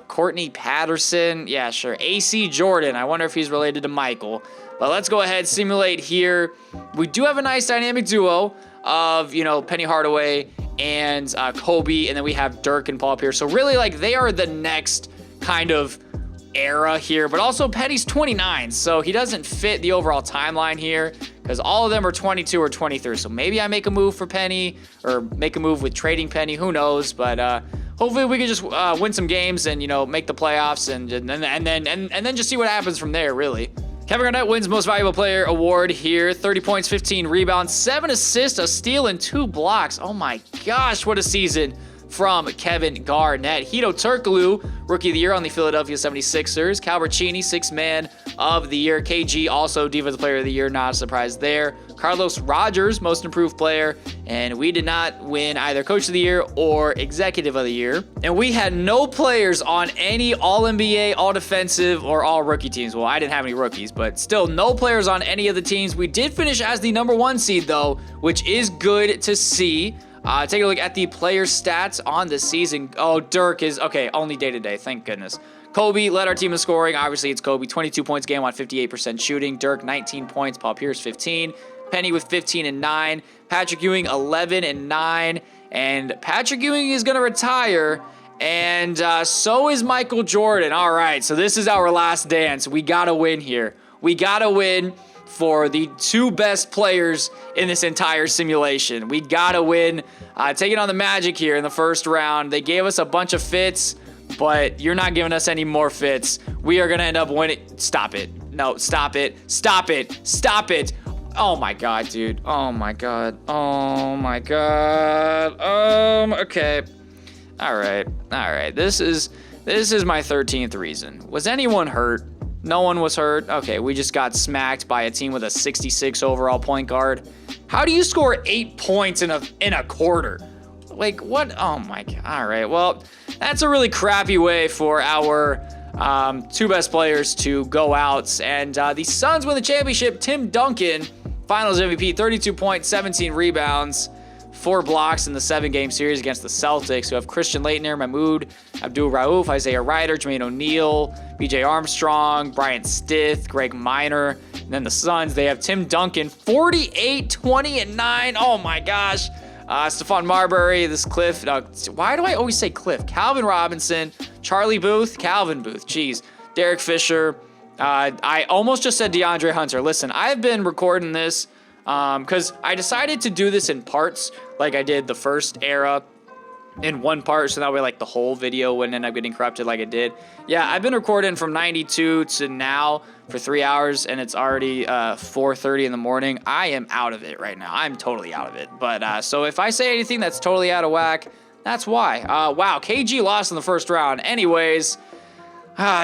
Courtney Patterson. Yeah, sure. AC Jordan. I wonder if he's related to Michael. But let's go ahead, simulate here. We do have a nice dynamic duo of, Penny Hardaway and Kobe. And then we have Dirk and Paul Pierce. So really, they are the next kind of era here. But also, Penny's 29. So he doesn't fit the overall timeline here, because all of them are 22 or 23. So maybe I make a move for Penny, or make a move with trading Penny. Who knows? But hopefully we can just win some games and make the playoffs and then just see what happens from there. Really. Kevin Garnett wins Most Valuable Player award here. 30 points, 15 rebounds, 7 assists, a steal, and 2 blocks. Oh my gosh, what a season from Kevin Garnett. Hedo Turkoglu, Rookie of the Year on the Philadelphia 76ers. Cal Ricini, Sixth Man of the Year. KG, also Defensive Player of the Year, not a surprise there. Carlos Rogers, Most Improved Player, and we did not win either Coach of the Year or Executive of the Year. And we had no players on any All-NBA, All-Defensive, or All-Rookie teams. Well, I didn't have any rookies, but still no players on any of the teams. We did finish as the #1 seed, though, which is good to see. Take a look at the player stats on the season. Oh, Dirk is, okay, only day-to-day, thank goodness. Kobe led our team in scoring. Obviously, it's Kobe, 22 points game on 58% shooting. Dirk, 19 points. Paul Pierce, 15. Penny with 15 and 9. Patrick Ewing, 11 and 9. And Patrick Ewing is going to retire. And so is Michael Jordan. All right, so this is our last dance. We got to win here. We got to win for the 2 best players in this entire simulation. We gotta win. Taking on the Magic here in the first round. They gave us a bunch of fits, but you're not giving us any more fits. We are gonna end up winning. Stop it. No, stop it. Stop it. Stop it. Oh my God, dude. Oh my God. Oh my God. Okay. All right. This is my 13th reason. Was anyone hurt? No one was hurt. Okay, we just got smacked by a team with a 66 overall point guard. How do you score 8 points in a quarter? What? Oh my God. All right, well, that's a really crappy way for our 2 best players to go out. And the Suns win the championship. Tim Duncan, Finals MVP, 32 points, 17 rebounds, 4 blocks in the 7-game series against the Celtics, who have Christian Laettner, Mahmoud Abdul-Rauf, Isaiah Ryder, Jermaine O'Neal, BJ Armstrong, Bryant Stith, Greg Minor. And then the Suns, they have Tim Duncan, 48, 20, and 9. Oh my gosh. Stephon Marbury, this Cliff. Why do I always say Cliff? Calvin Robinson, Charlie Booth, Calvin Booth. Jeez. Derek Fisher. I almost just said DeAndre Hunter. Listen, I've been recording this because I decided to do this in parts, like I did the first era in one part, so that way the whole video wouldn't end up getting corrupted like it did. Yeah, I've been recording from 92 to now for 3 hours, and it's already 4:30 in the morning. I am out of it right now. I'm totally out of it. But so if I say anything that's totally out of whack, that's why. Wow, KG lost in the first round. Anyways,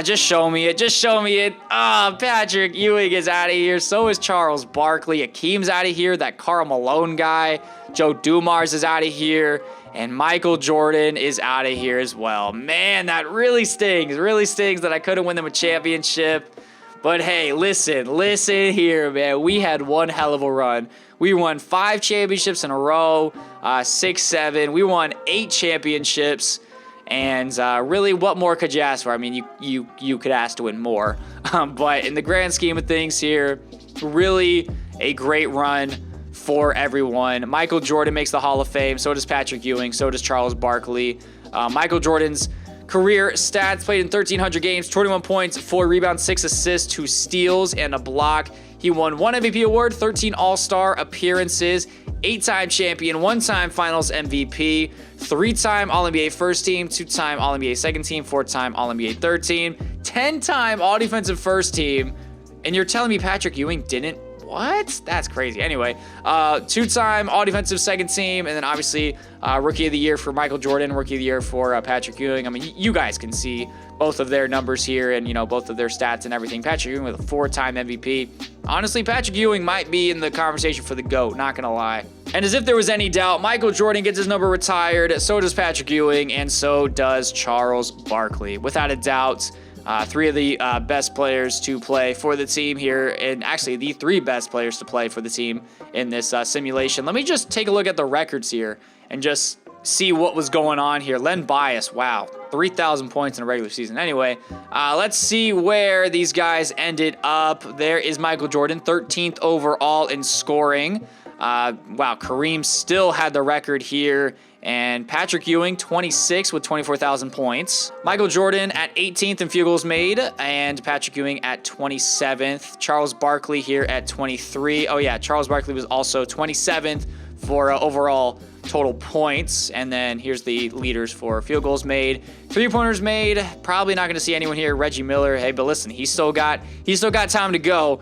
just show me it. Just show me it. Patrick Ewing is out of here. So is Charles Barkley. Akeem's out of here. That Karl Malone guy. Joe Dumars is out of here. And Michael Jordan is out of here as well. Man, that really stings. It really stings that I couldn't win them a championship. But hey, listen here, man. We had one hell of a run. We won 5 championships in a row, 6, 7. We won 8 championships. And really, what more could you ask for? I mean, you could ask to win more. But in the grand scheme of things here, really a great run for everyone. Michael Jordan makes the Hall of Fame. So does Patrick Ewing. So does Charles Barkley. Michael Jordan's career stats: played in 1,300 games, 21 points, 4 rebounds, 6 assists, 2 steals, and a block. He won 1 MVP award, 13 All-Star appearances, 8-time champion, 1-time Finals MVP, 3-time All-NBA first team, 2-time All-NBA second team, 4-time All-NBA third team, 10-time All-Defensive first team. And you're telling me Patrick Ewing didn't? What? That's crazy. Anyway, 2-time All-Defensive second team, and then obviously Rookie of the Year for Michael Jordan, Rookie of the Year for Patrick Ewing. I mean, you guys can see both of their numbers here and, both of their stats and everything. Patrick Ewing with a 4-time MVP. Honestly, Patrick Ewing might be in the conversation for the GOAT, not going to lie. And as if there was any doubt, Michael Jordan gets his number retired, so does Patrick Ewing, and so does Charles Barkley. Without a doubt, 3 of the best players to play for the team here, and actually the 3 best players to play for the team in this simulation. Let me just take a look at the records here and just see what was going on here. Len Bias, wow, 3,000 points in a regular season. Anyway, let's see where these guys ended up. There is Michael Jordan, 13th overall in scoring. Wow, Kareem still had the record here. And Patrick Ewing, 26 with 24,000 points. Michael Jordan at 18th in field goals made, and Patrick Ewing at 27th. Charles Barkley here at 23. Oh yeah, Charles Barkley was also 27th for overall total points. And then here's the leaders for field goals made. 3-pointers made, probably not going to see anyone here. Reggie Miller, hey, but listen, he's still got time to go.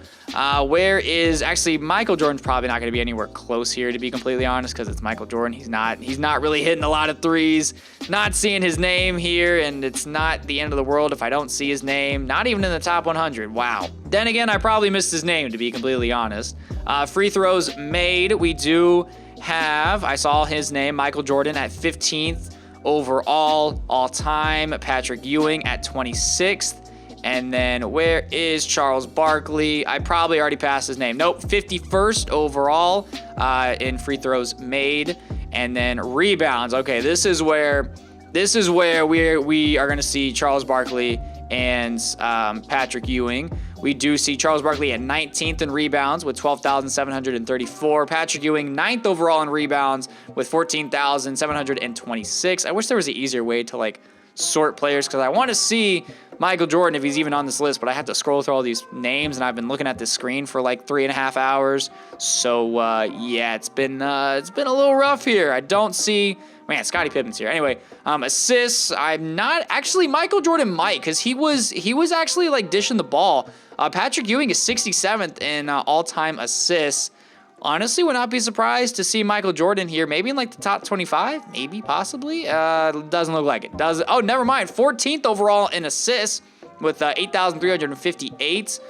Where is actually Michael Jordan's probably not going to be anywhere close here, to be completely honest, because it's Michael Jordan. He's not really hitting a lot of threes. Not seeing his name here, and it's not the end of the world if I don't see his name. Not even in the top 100. Wow. Then again, I probably missed his name, to be completely honest. Free throws made, we do have, I saw his name, Michael Jordan at 15th overall all-time. Patrick Ewing at 26th. And then where is Charles Barkley? I probably already passed his name. Nope, 51st overall in free throws made. And then rebounds. Okay, this is where we are going to see Charles Barkley and Patrick Ewing. We do see Charles Barkley at 19th in rebounds with 12,734. Patrick Ewing 9th overall in rebounds with 14,726. I wish there was an easier way to sort players, because I want to see Michael Jordan if he's even on this list, but I have to scroll through all these names, and I've been looking at this screen for 3.5 hours. So yeah, it's been a little rough here. I don't see. Man, Scottie Pippen's here. Anyway, assists. I'm not actually. Michael Jordan might, because he was actually dishing the ball. Patrick Ewing is 67th in all-time assists. Honestly, would not be surprised to see Michael Jordan here, maybe in the top 25, maybe, possibly. Doesn't look like it. Oh, never mind. 14th overall in assists with 8,358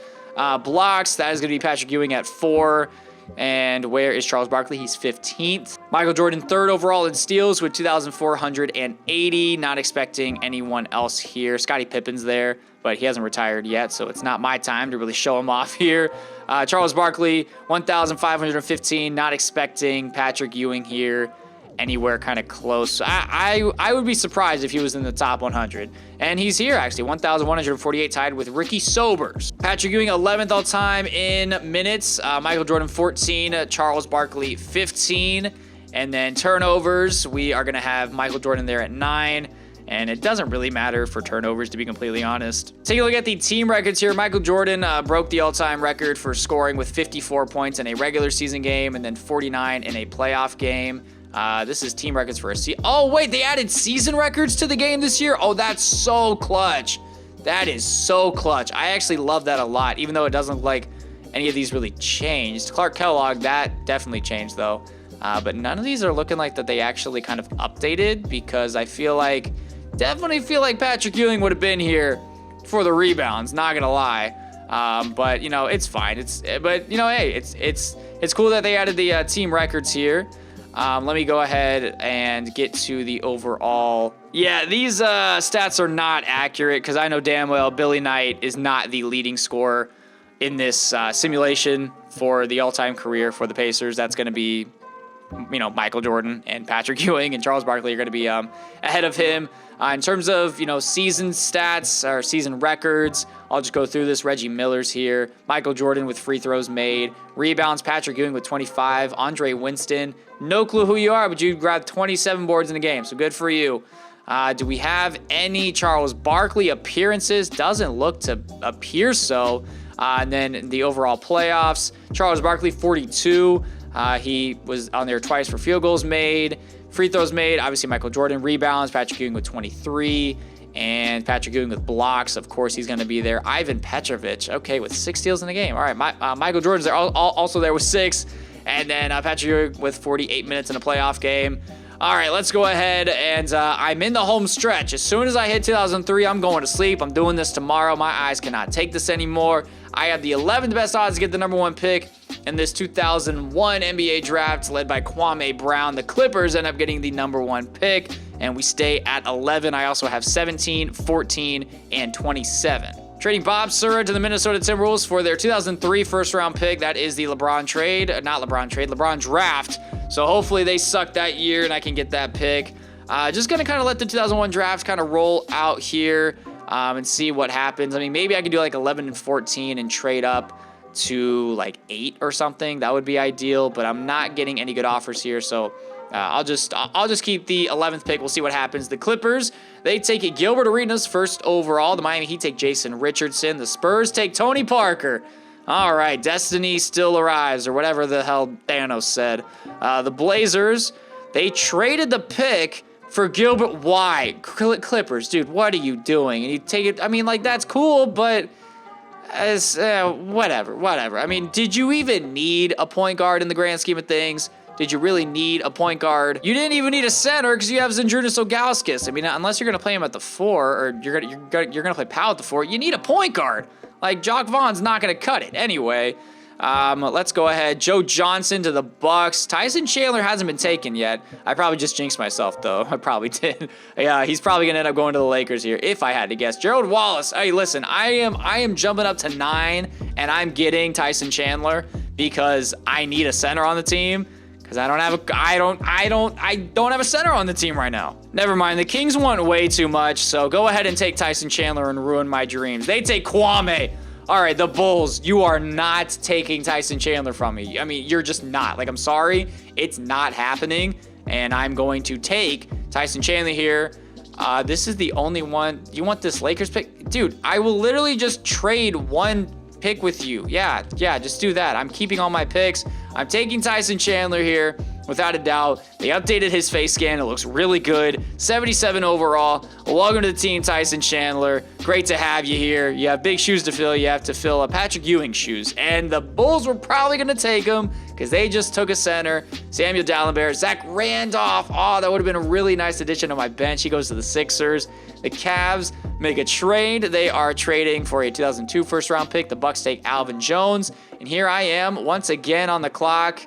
blocks. That is going to be Patrick Ewing at 4. And where is Charles Barkley? He's 15th. Michael Jordan 3rd overall in steals with 2,480. Not expecting anyone else here. Scottie Pippen's there, but he hasn't retired yet, so it's not my time to really show him off here. Charles Barkley, 1,515. Not expecting Patrick Ewing here anywhere kind of close. I would be surprised if he was in the top 100. And he's here, actually, 1,148, tied with Ricky Sobers. Patrick Ewing, 11th all-time in minutes. Michael Jordan, 14. Charles Barkley, 15. And then turnovers, we are going to have Michael Jordan there at 9. And it doesn't really matter for turnovers, to be completely honest. Take a look at the team records here. Michael Jordan broke the all-time record for scoring with 54 points in a regular season game and then 49 in a playoff game. This is team records for a season. Oh, wait, they added season records to the game this year? Oh, that's so clutch. That is so clutch. I actually love that a lot, even though it doesn't look like any of these really changed. Clark Kellogg, that definitely changed, though. But none of these are looking like that they actually kind of updated, because I definitely feel like Patrick Ewing would have been here for the rebounds, not gonna lie. But, it's fine. Hey, it's cool that they added the team records here. Let me go ahead and get to the overall. Yeah, these stats are not accurate, because I know damn well Billy Knight is not the leading scorer in this simulation for the all-time career for the Pacers. That's going to be, Michael Jordan and Patrick Ewing and Charles Barkley are going to be ahead of him. In terms of, season stats or season records, I'll just go through this. Reggie Miller's here. Michael Jordan with free throws made. Rebounds, Patrick Ewing with 25. Andre Winston, no clue who you are, but you grabbed 27 boards in a game, so good for you. Do we have any Charles Barkley appearances? Doesn't look to appear so. And then the overall playoffs, Charles Barkley, 42. He was on there twice for field goals made, free throws made. Obviously, Michael Jordan rebounds, Patrick Ewing with 23. And Patrick Ewing with blocks. Of course, he's going to be there. Ivan Petrovic, okay, with 6 steals in the game. All right, Michael Jordan's there, also there with 6. And then Patrick Ewing with 48 minutes in a playoff game. All right, let's go ahead, and I'm in the home stretch. As soon as I hit 2003, I'm going to sleep. I'm doing this tomorrow. My eyes cannot take this anymore. I have the 11th best odds to get the number 1 pick in this 2001 NBA draft, led by Kwame Brown. The Clippers end up getting the number 1 pick, and we stay at 11. I also have 17, 14, and 27. Trading Bob Sura to the Minnesota Timberwolves for their 2003 first-round pick. That is the LeBron draft. So hopefully they suck that year and I can get that pick. Just going to kind of let the 2001 draft kind of roll out here and see what happens. I mean, maybe I could do like 11 and 14 and trade up to like 8 or something. That would be ideal, but I'm not getting any good offers here. So I'll just keep the 11th pick. We'll see what happens. The Clippers, they take Gilbert Arenas first overall. The Miami Heat take Jason Richardson. The Spurs take Tony Parker. All right, destiny still arrives, or whatever the hell Thanos said. The Blazers, they traded the pick for Gilbert. Why? Clippers, dude, what are you doing? And you take it, I mean, like, that's cool, but as whatever. I mean, did you even need a point guard in the grand scheme of things? Did you really need a point guard? You didn't even need a center because you have Zydrunas Ilgauskas. I mean, unless you're going to play him at the 4 or you're gonna play Powell at the 4, you need a point guard. Like, Jock Vaughn's not going to cut it. Anyway, let's go ahead. Joe Johnson to the Bucks. Tyson Chandler hasn't been taken yet. I probably just jinxed myself, though. I probably did. Yeah, he's probably going to end up going to the Lakers here, if I had to guess. Gerald Wallace. Hey, listen, I am jumping up to 9, and I'm getting Tyson Chandler because I need a center on the team. Because I don't have a center on the team right now. Never mind, the Kings want way too much, so go ahead and take Tyson Chandler and ruin my dreams. They take Kwame. All right, the Bulls, you are not taking Tyson Chandler from me. I mean, you're just not. Like, I'm sorry, it's not happening, and I'm going to take Tyson Chandler here. This is the only one. You want this Lakers pick? Dude, I will literally just trade one pick with you. Yeah, just do that. I'm keeping all my picks. I'm taking Tyson Chandler here, without a doubt. They updated his face scan. It looks really good. 77 overall. Welcome to the team, Tyson Chandler. Great to have you here. You have big shoes to fill. You have to fill Patrick Ewing shoes. And the Bulls were probably going to take him because they just took a center. Samuel Dalembert. Zach Randolph. Oh, that would have been a really nice addition to my bench. He goes to the Sixers. The Cavs make a trade. They are trading for a 2002 first-round pick. The Bucks take Alvin Jones. And here I am once again on the clock.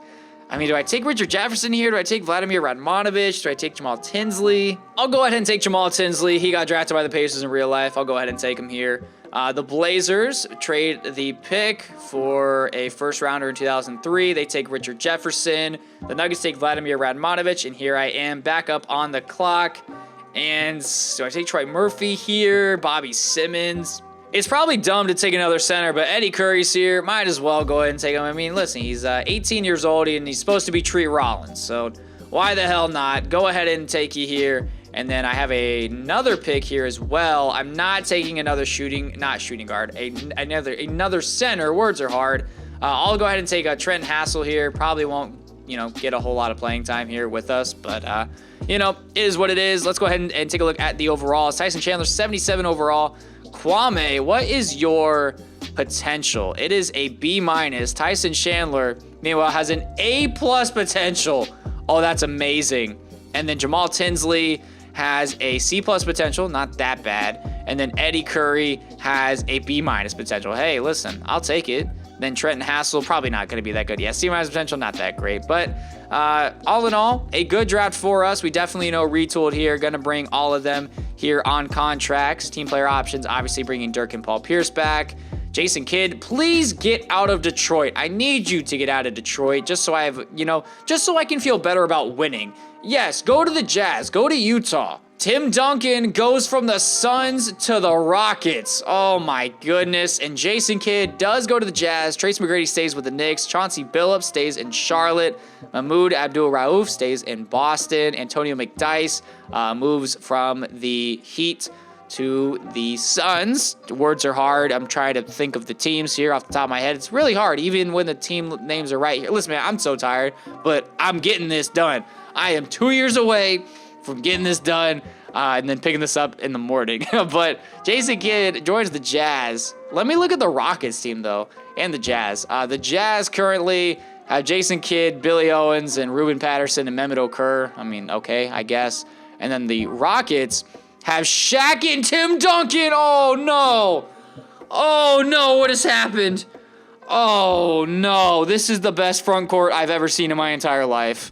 I mean, do I take Richard Jefferson here? Do I take Vladimir Radmanovich? Do I take Jamal Tinsley? I'll go ahead and take Jamal Tinsley. He got drafted by the Pacers in real life. I'll go ahead and take him here. The Blazers trade the pick for a first-rounder in 2003. They take Richard Jefferson. The Nuggets take Vladimir Radmanovich. And here I am back up on the clock. And do I take Troy Murphy here? Bobby Simmons? It's probably dumb to take another center, but Eddie Curry's here. Might as well go ahead and take him. I mean, listen, he's 18 years old, and he's supposed to be Tree Rollins. So why the hell not? Go ahead and take you here. And then I have another pick here as well. I'm not taking another another center. Words are hard. I'll go ahead and take Trent Hassel here. Probably won't, get a whole lot of playing time here with us, but it is what it is. Let's go ahead and take a look at the overall. Tyson Chandler, 77 overall. Kwame, what is your potential? It is a B-. Tyson Chandler, meanwhile, has an A+ potential. Oh, that's amazing. And then Jamal Tinsley has a C+ potential, not that bad. And then Eddie Curry has a B- potential. Hey, listen, I'll take it. Then Trenton Hassel, probably not going to be that good. Yeah, C- potential, not that great. But all in all, a good draft for us. We definitely retooled here. Going to bring all of them here on contracts. Team player options, obviously bringing Dirk and Paul Pierce back. Jason Kidd, please get out of Detroit. I need you to get out of Detroit just so I have, just so I can feel better about winning. Yes, go to the Jazz. Go to Utah. Tim Duncan goes from the Suns to the Rockets. Oh my goodness. And Jason Kidd does go to the Jazz. Trace McGrady stays with the Knicks. Chauncey Billups stays in Charlotte. Mahmoud Abdul-Rauf stays in Boston. Antonio McDyess moves from the Heat to the Suns. The words are hard. I'm trying to think of the teams here off the top of my head. It's really hard, even when the team names are right here. Listen, man, I'm so tired, but I'm getting this done. I am 2 years away from getting this done and then picking this up in the morning. But Jason Kidd joins the Jazz. Let me look at the Rockets team, though, and the Jazz. The Jazz currently have Jason Kidd, Billy Owens, and Ruben Patterson and Mehmet Okur. I mean, okay, I guess. And then the Rockets have Shaq and Tim Duncan. Oh, no. Oh, no, what has happened? Oh, no. This is the best front court I've ever seen in my entire life.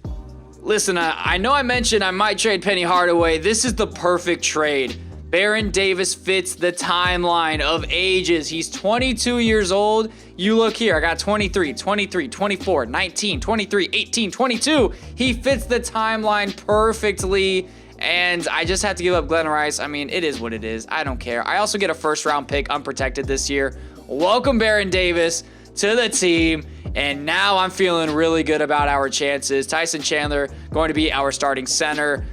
Listen, I know I mentioned I might trade Penny Hardaway. This is the perfect trade. Baron Davis fits the timeline of ages. He's 22 years old. You look here. I got 23, 23, 24, 19, 23, 18, 22. He fits the timeline perfectly. And I just had to give up Glenn Rice. I mean, it is what it is. I don't care. I also get a first-round pick unprotected this year. Welcome, Baron Davis, to the team. And now I'm feeling really good about our chances. Tyson Chandler going to be our starting center.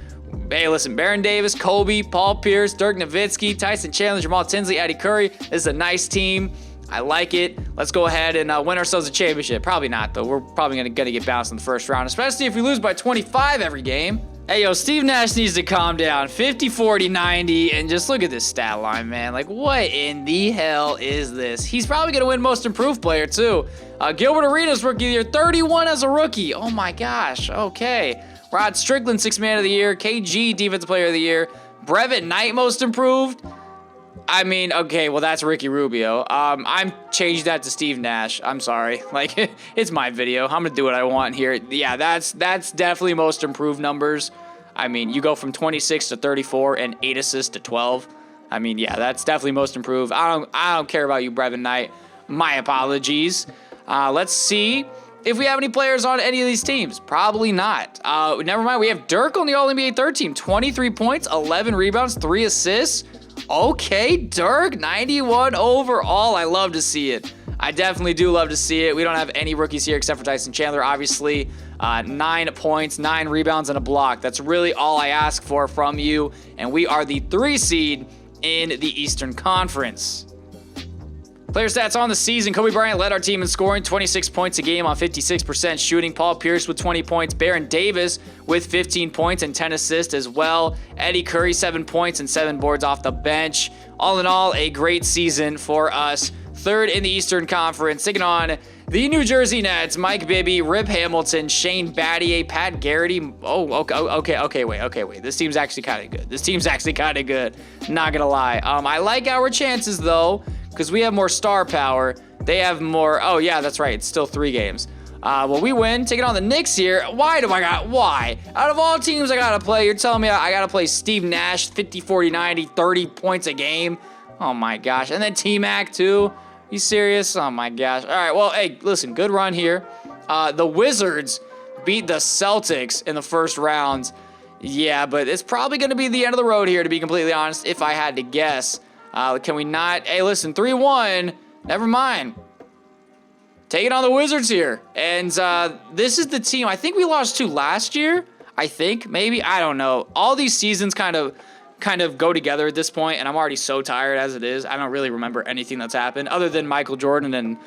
Hey, listen, Baron Davis, Kobe, Paul Pierce, Dirk Nowitzki, Tyson Chandler, Jamal Tinsley, Eddie Curry. This is a nice team. I like it. Let's go ahead and win ourselves a championship. Probably not, though. We're probably going to get bounced in the first round, especially if we lose by 25 every game. Hey, yo, Steve Nash needs to calm down. 50, 40, 90, and just look at this stat line, man. Like, what in the hell is this? He's probably going to win Most Improved Player, too. Gilbert Arenas, Rookie of the Year, 31 as a rookie. Oh, my gosh. Okay. Rod Strickland, 6th Man of the Year. KG, Defensive Player of the Year. Brevett Knight, Most Improved. I mean, okay, well, that's Ricky Rubio. I'm changed that to Steve Nash. I'm sorry. Like, it's my video. I'm going to do what I want here. Yeah, that's definitely Most Improved numbers. I mean, you go from 26 to 34 and 8 assists to 12. I mean, yeah, that's definitely Most Improved. I don't care about you, Brevett Knight. My apologies. Let's see if we have any players on any of these teams. Probably not. Never mind. We have Dirk on the All-NBA third team. 23 points, 11 rebounds, 3 assists. Okay, Dirk, 91 overall. I love to see it. I definitely do love to see it. We don't have any rookies here except for Tyson Chandler, obviously. 9 points, 9 rebounds, and a block. That's really all I ask for from you. And we are the 3 seed in the Eastern Conference. Player stats on the season. Kobe Bryant led our team in scoring, 26 points a game on 56% shooting. Paul Pierce with 20 points. Baron Davis with 15 points and 10 assists as well. Eddie Curry, 7 points and 7 boards off the bench. All in all, a great season for us. 3rd in the Eastern Conference, taking on the New Jersey Nets. Mike Bibby, Rip Hamilton, Shane Battier, Pat Garrity. Oh, okay, wait. This team's actually kind of good. Not gonna lie. I like our chances, though, because we have more star power. They have more. Oh, yeah, that's right. It's still 3 games. Well, we win. Taking on the Knicks here. Why? Out of all teams I got to play, you're telling me I got to play Steve Nash, 50, 40, 90, 30 points a game? Oh, my gosh. And then T-Mac, too. You serious? Oh, my gosh. All right, well, hey, listen, good run here. The Wizards beat the Celtics in the first round. Yeah, but it's probably going to be the end of the road here, to be completely honest, if I had to guess. Can we not? Hey, listen, 3-1. Never mind. Taking on the Wizards here. And this is the team. I think we lost to last year. I think, maybe. I don't know. All these seasons kind of go together at this point, and I'm already so tired as it is. I don't really remember anything that's happened other than Michael Jordan and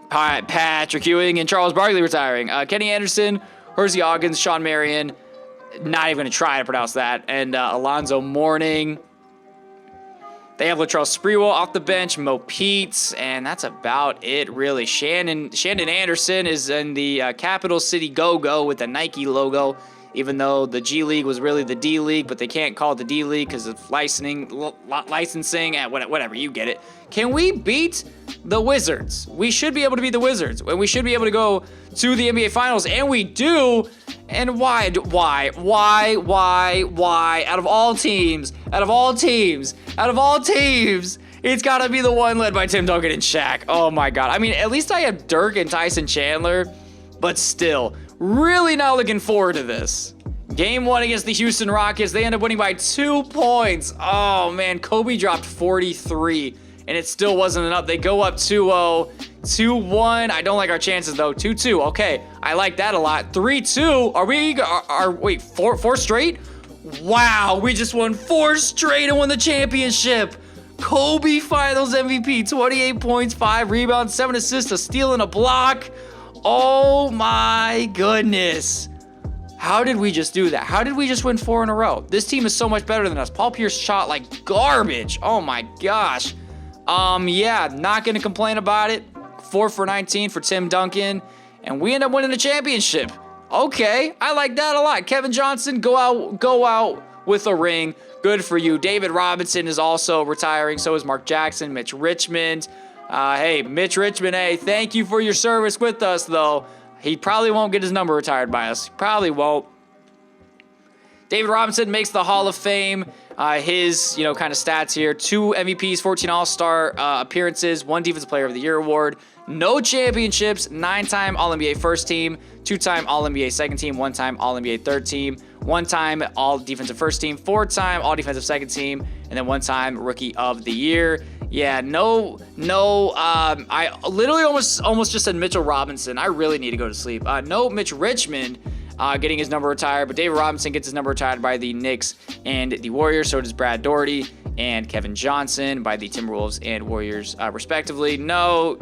Patrick Ewing and Charles Barkley retiring. Kenny Anderson, Hersey Hoggins, Sean Marion. Not even going to try to pronounce that. And Alonzo Mourning. They have Latrell Sprewell off the bench, Mo Peets, and that's about it, really. Shandon Anderson is in the Capital City Go-Go with the Nike logo, even though the G League was really the D League, but they can't call it the D League because of licensing, and whatever, you get it. Can we beat the Wizards? We should be able to beat the Wizards, and we should be able to go to the NBA Finals, and we do. And why? Out of all teams, it's got to be the one led by Tim Duncan and Shaq. Oh, my God. I mean, at least I have Dirk and Tyson Chandler, but still, really not looking forward to this. Game 1 against the Houston Rockets. They end up winning by 2 points. Oh, man. Kobe dropped 43, and it still wasn't enough. They go up 2-0. 2-1. I don't like our chances, though. 2-2. Okay. I like that a lot. 3-2. Wait, four straight? Wow, we just won 4 straight and won the championship. Kobe Finals MVP, 28 points, 5 rebounds, 7 assists, a steal, and a block. Oh my goodness. How did we just do that? How did we just win 4 in a row? This team is so much better than us. Paul Pierce shot like garbage. Oh my gosh. Yeah, not going to complain about it. 4 for 19 for Tim Duncan. And we end up winning the championship. Okay, I like that a lot. Kevin Johnson, go out with a ring. Good for you. David Robinson is also retiring. So is Mark Jackson, Mitch Richmond. Hey, Mitch Richmond, hey, thank you for your service with us, though. He probably won't get his number retired by us. Probably won't. David Robinson makes the Hall of Fame. His, kind of stats here. 2 MVPs, 14 All-Star appearances, 1 Defensive Player of the Year award. No championships, 9-time All-NBA first team, 2-time All-NBA second team, 1-time All-NBA third team, 1-time All-Defensive first team, 4-time All-Defensive second team, and then 1-time Rookie of the Year. Yeah, no, I literally almost just said Mitchell Robinson. I really need to go to sleep. No Mitch Richmond getting his number retired, but David Robinson gets his number retired by the Knicks and the Warriors. So does Brad Daugherty and Kevin Johnson by the Timberwolves and Warriors, respectively. No,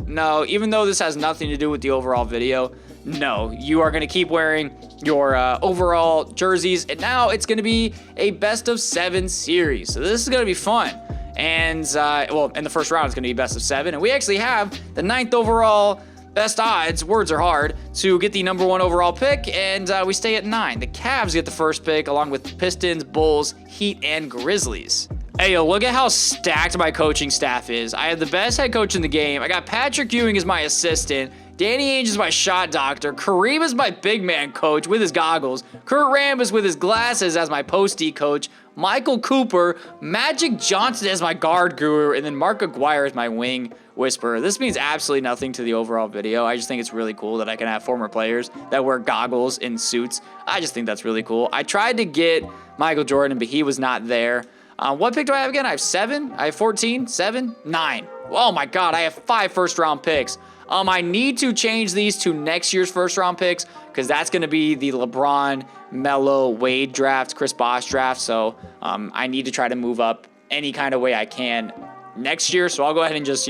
even though this has nothing to do with the overall video, no, you are going to keep wearing your overall jerseys, and now it's going to be a best-of-7 series. So this is going to be fun. And, in the first round, it's going to be best of 7. And we actually have the 9th overall best odds, words are hard, to get the number 1 overall pick. And we stay at 9. The Cavs get the first pick along with Pistons, Bulls, Heat, and Grizzlies. Hey, yo, look at how stacked my coaching staff is. I have the best head coach in the game. I got Patrick Ewing as my assistant. Danny Ainge is my shot doctor. Kareem is my big man coach with his goggles. Kurt Rambis with his glasses as my postie coach. Michael Cooper, Magic Johnson as my guard guru, and then Mark Aguirre as my wing whisperer. This means absolutely nothing to the overall video. I just think it's really cool that I can have former players that wear goggles in suits. I just think that's really cool. I tried to get Michael Jordan, but he was not there. What pick do I have again? I have 7. I have 14, 7, 9. Oh my God, I have 5 first-round picks. I need to change these to next year's first-round picks because that's going to be the LeBron, Melo, Wade draft, Chris Bosh draft. So I need to try to move up any kind of way I can next year. So I'll go ahead and just,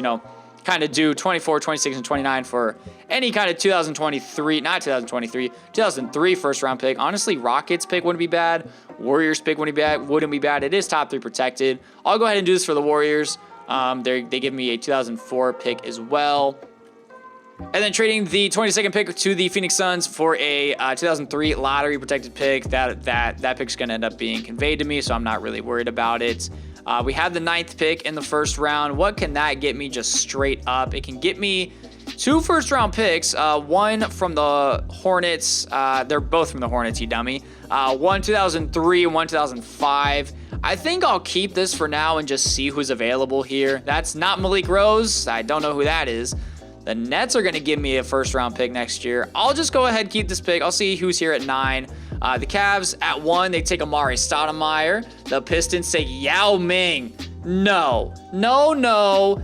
kind of do 24, 26, and 29 for any kind of 2003 first-round pick. Honestly, Rockets pick wouldn't be bad. Warriors pick wouldn't be bad. It is top 3 protected. I'll go ahead and do this for the Warriors. They give me a 2004 pick as well. And then trading the 22nd pick to the Phoenix Suns for a 2003 lottery protected pick. That pick's going to end up being conveyed to me, so I'm not really worried about it. We have the 9th pick in the first round. What can that get me just straight up? It can get me 2 first-round picks, one from the Hornets. They're both from the Hornets, you dummy. One 2003 and one 2005. I think I'll keep this for now and just see who's available here. That's not Malik Rose. I don't know who that is. The Nets are going to give me a first-round pick next year. I'll just go ahead and keep this pick. I'll see who's here at 9. The Cavs at 1, they take Amari Stoudemire. The Pistons take Yao Ming. No, and no.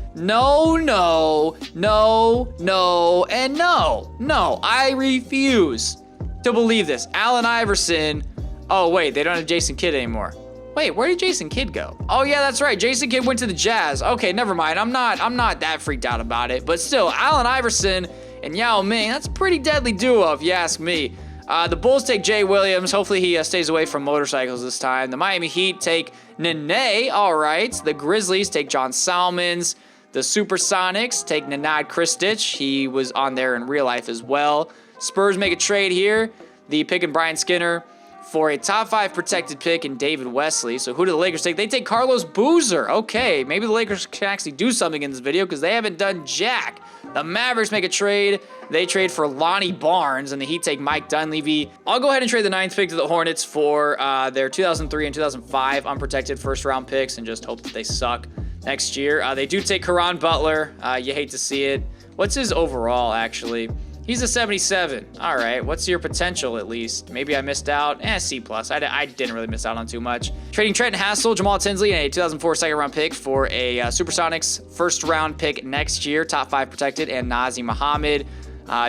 I refuse to believe this. Allen Iverson. Oh, wait, they don't have Jason Kidd anymore. Wait, where did Jason Kidd go? Oh yeah, that's right. Jason Kidd went to the Jazz. Okay, never mind. I'm not that freaked out about it. But still, Allen Iverson and Yao Ming, that's a pretty deadly duo if you ask me. The Bulls take Jay Williams. Hopefully he stays away from motorcycles this time. The Miami Heat take Nene. All right. The Grizzlies take John Salmons. The Supersonics take Nenad Krstić. He was on there in real life as well. Spurs make a trade here. The pick and Brian Skinner for a top 5 protected pick in David Wesley. So who do the Lakers take? They take Carlos Boozer. Okay, maybe the Lakers can actually do something in this video because they haven't done jack. The Mavericks make a trade. They trade for Lonnie Barnes, and the Heat take Mike Dunleavy. I'll go ahead and trade the 9th pick to the Hornets for their 2003 and 2005 unprotected first-round picks and just hope that they suck next year. They do take Caron Butler. You hate to see it. What's his overall, actually? He's a 77. All right, what's your potential at least? Maybe I missed out. C+. I didn't really miss out on too much. Trading Trenton Hassel, Jamal Tinsley, and a 2004 second-round pick for a Supersonics first-round pick next year, top 5 protected, and Nazi Muhammad.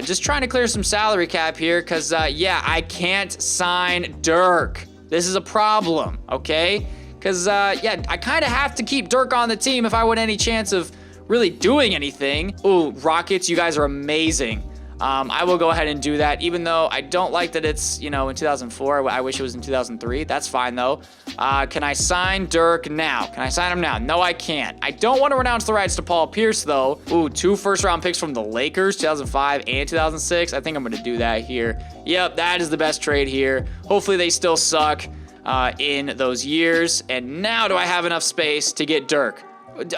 Just trying to clear some salary cap here because, yeah, I can't sign Dirk. This is a problem, okay? Because, yeah, I kind of have to keep Dirk on the team if I want any chance of really doing anything. Ooh, Rockets, you guys are amazing. I will go ahead and do that, even though I don't like that it's, you know, in 2004. I wish it was in 2003. That's fine, though. Can I sign Dirk now? Can I sign him now? No, I can't. I don't want to renounce the rights to Paul Pierce, though. Ooh, 2 first-round picks from the Lakers, 2005 and 2006. I think I'm going to do that here. Yep, that is the best trade here. Hopefully they still suck in those years. And now do I have enough space to get Dirk?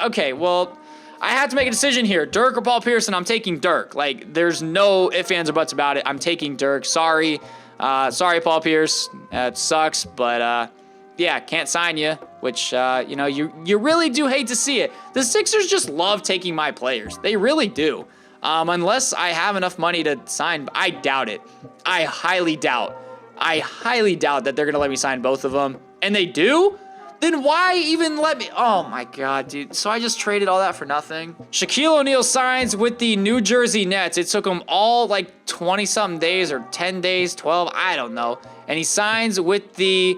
Okay, well, I have to make a decision here. Dirk or Paul Pierce, and I'm taking Dirk. Like, there's no ifs, ands, or buts about it. I'm taking Dirk. Sorry. Sorry, Paul Pierce. It sucks, but, yeah, can't sign you, which, you know, you really do hate to see it. The Sixers just love taking my players. They really do. Unless I have enough money to sign. I doubt it. I highly doubt that they're going to let me sign both of them. And they do? Then why even let me? Oh my God, dude. So I just traded all that for nothing. Shaquille O'Neal signs with the New Jersey Nets. It took him all like 20-something days or 10 days, 12, I don't know. And he signs with the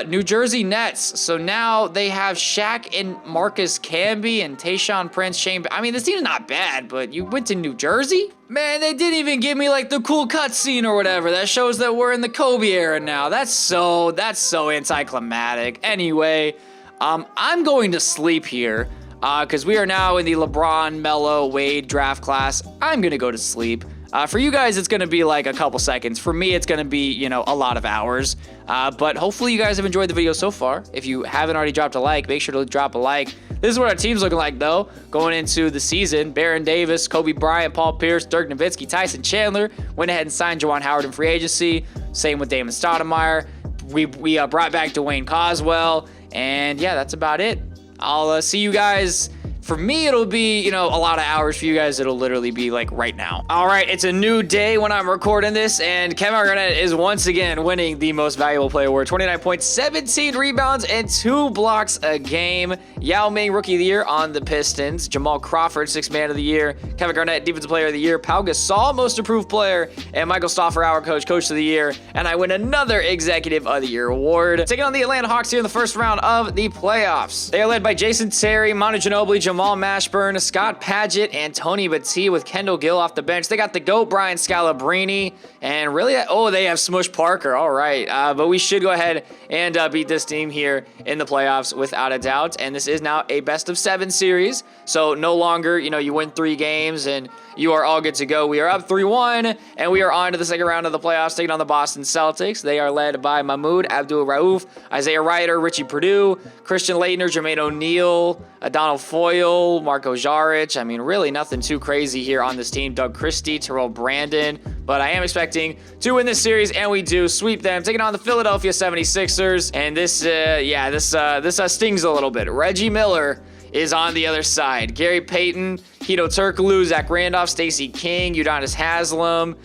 New Jersey Nets. So now they have Shaq and Marcus Camby and Tayshaun Prince, Shane. I mean, this team's not bad, but you went to New Jersey? Man, they didn't even give me like the cool cutscene or whatever. That shows that we're in the Kobe era now. That's so anticlimactic. Anyway, I'm going to sleep here because we are now in the LeBron, Melo, Wade draft class. I'm going to go to sleep. For you guys, it's going to be like a couple seconds. For me, it's going to be, you know, a lot of hours. But hopefully you guys have enjoyed the video so far. If you haven't already dropped a like, make sure to drop a like. This is what our team's looking like, though, going into the season. Baron Davis, Kobe Bryant, Paul Pierce, Dirk Nowitzki, Tyson Chandler went ahead and signed Juwan Howard in free agency. Same with Damon Stoudemire. We brought back Dwayne Coswell. And, yeah, that's about it. I'll see you guys. For me, it'll be, you know, a lot of hours. For you guys, it'll literally be like right now. All right, it's a new day when I'm recording this, and Kevin Garnett is once again winning the most valuable player award. 29 points, 17 rebounds, and 2 blocks a game. Yao Ming, Rookie of the Year on the Pistons. Jamal Crawford, 6th Man of the Year. Kevin Garnett, Defensive Player of the Year. Pau Gasol, Most Improved Player. And Michael Stoffer, our Coach of the Year. And I win another Executive of the Year award. Taking on the Atlanta Hawks here in the first round of the playoffs. They are led by Jason Terry, Manu Ginobili, Jamal Mashburn, Scott Padgett, and Tony Battie with Kendall Gill off the bench. They got the GOAT, Brian Scalabrine, and really, oh, they have Smush Parker. All right, but we should go ahead and beat this team here in the playoffs without a doubt. And this is now a best-of-7 series, so no longer, you know, you win 3 games and you are all good to go. We are up 3-1, and we are on to the second round of the playoffs, taking on the Boston Celtics. They are led by Mahmoud Abdul-Rauf, Isaiah Ryder, Richie Purdue, Christian Laettner, Jermaine O'Neal, Donald Foyle, Marco Jaric. I mean, really nothing too crazy here on this team. Doug Christie, Terrell Brandon. But I am expecting to win this series, and we do sweep them, taking on the Philadelphia 76ers. And this stings a little bit. Reggie Miller is on the other side. Gary Payton, Hedo Turkoglu, Zach Randolph, Stacey King, Udonis Haslem,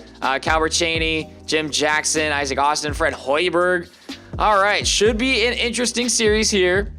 Calbert Chaney, Jim Jackson, Isaac Austin, Fred Hoiberg. All right, should be an interesting series here.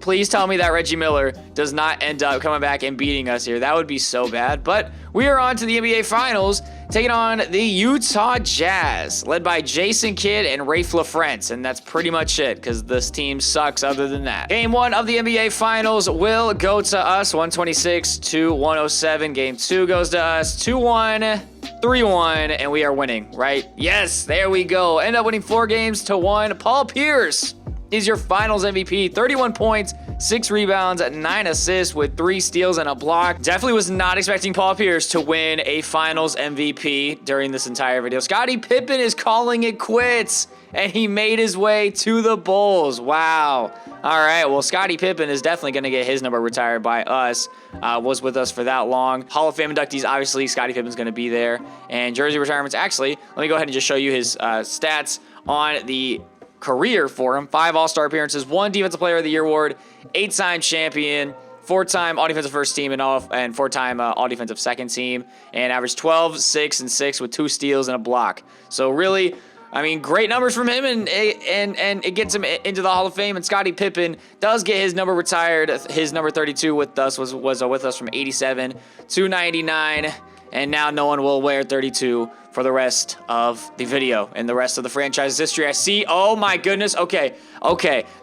Please tell me that Reggie Miller does not end up coming back and beating us here. That would be so bad. But we are on to the NBA Finals, taking on the Utah Jazz, led by Jason Kidd and Rafe LaFrentz. And that's pretty much it, because this team sucks other than that. Game 1 of the NBA Finals will go to us, 126-107. Game 2 goes to us, 2-1. 3-1, and we are winning, right? Yes, there we go. End up winning 4-1. Paul Pierce is your Finals MVP. 31 points, 6 rebounds, 9 assists with 3 steals and a block. Definitely was not expecting Paul Pierce to win a Finals MVP during this entire video. Scottie Pippen is calling it quits, and he made his way to the Bulls. Wow. All right, well, Scottie Pippen is definitely going to get his number retired by us. Was with us for that long. Hall of Fame inductees, obviously, Scottie Pippen's going to be there. And jersey retirements, actually, let me go ahead and just show you his stats on the career for him. 5 All-Star appearances, 1 Defensive Player of the Year award, 8-time champion, 4-time All-Defensive First Team and 4-time All-Defensive Second Team, and averaged 12, 6, and 6 with 2 steals and a block. So really, I mean, great numbers from him, and it gets him into the Hall of Fame. And Scottie Pippen does get his number retired. His number 32 with us was with us from 87 to 99, and now no one will wear 32 for the rest of the video and the rest of the franchise's history. I see, oh my goodness, okay,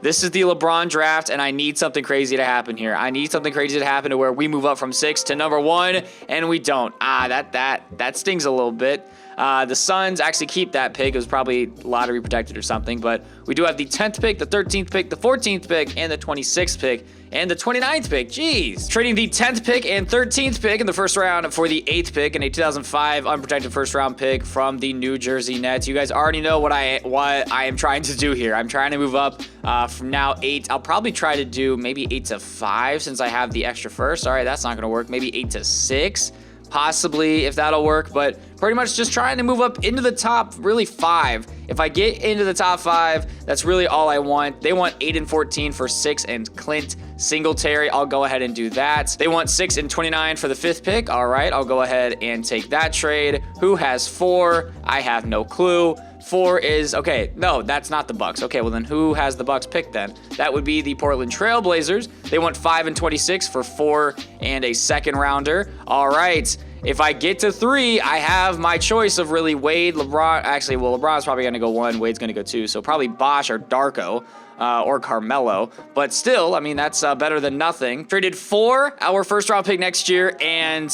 this is the LeBron draft, and I need something crazy to happen here. I need something crazy to happen to where we move up from 6 to number 1, and we don't. That stings a little bit. The Suns actually keep that pick. It was probably lottery protected or something, but we do have the 10th pick, the 13th pick, the 14th pick, and the 26th pick, and the 29th pick. Jeez. Trading the 10th pick and 13th pick in the first round for the 8th pick and a 2005 unprotected first round pick from the New Jersey Nets. You guys already know what I am trying to do here. I'm trying to move up from now 8. I'll probably try to do maybe 8 to 5 since I have the extra first. All right, that's not going to work. Maybe 8 to 6. Possibly, if that'll work, but pretty much just trying to move up into the top, really 5. If I get into the top 5, that's really all I want. They want 8 and 14 for 6 and Clint Singletary. I'll go ahead and do that. They want 6 and 29 for the 5th pick. All right, I'll go ahead and take that trade. Who has 4? I have no clue. 4 is, okay, no, that's not the Bucks. Okay, well then who has the Bucks pick then? That would be the Portland Trail Blazers. They want 5 and 26 for 4 and a second rounder. All right, if I get to 3, I have my choice of really Wade, LeBron. Actually, well, LeBron's probably going to go 1. Wade's going to go 2. So probably Bosh or Darko. Or Carmelo, but still, I mean, that's better than nothing. Traded for our first round pick next year and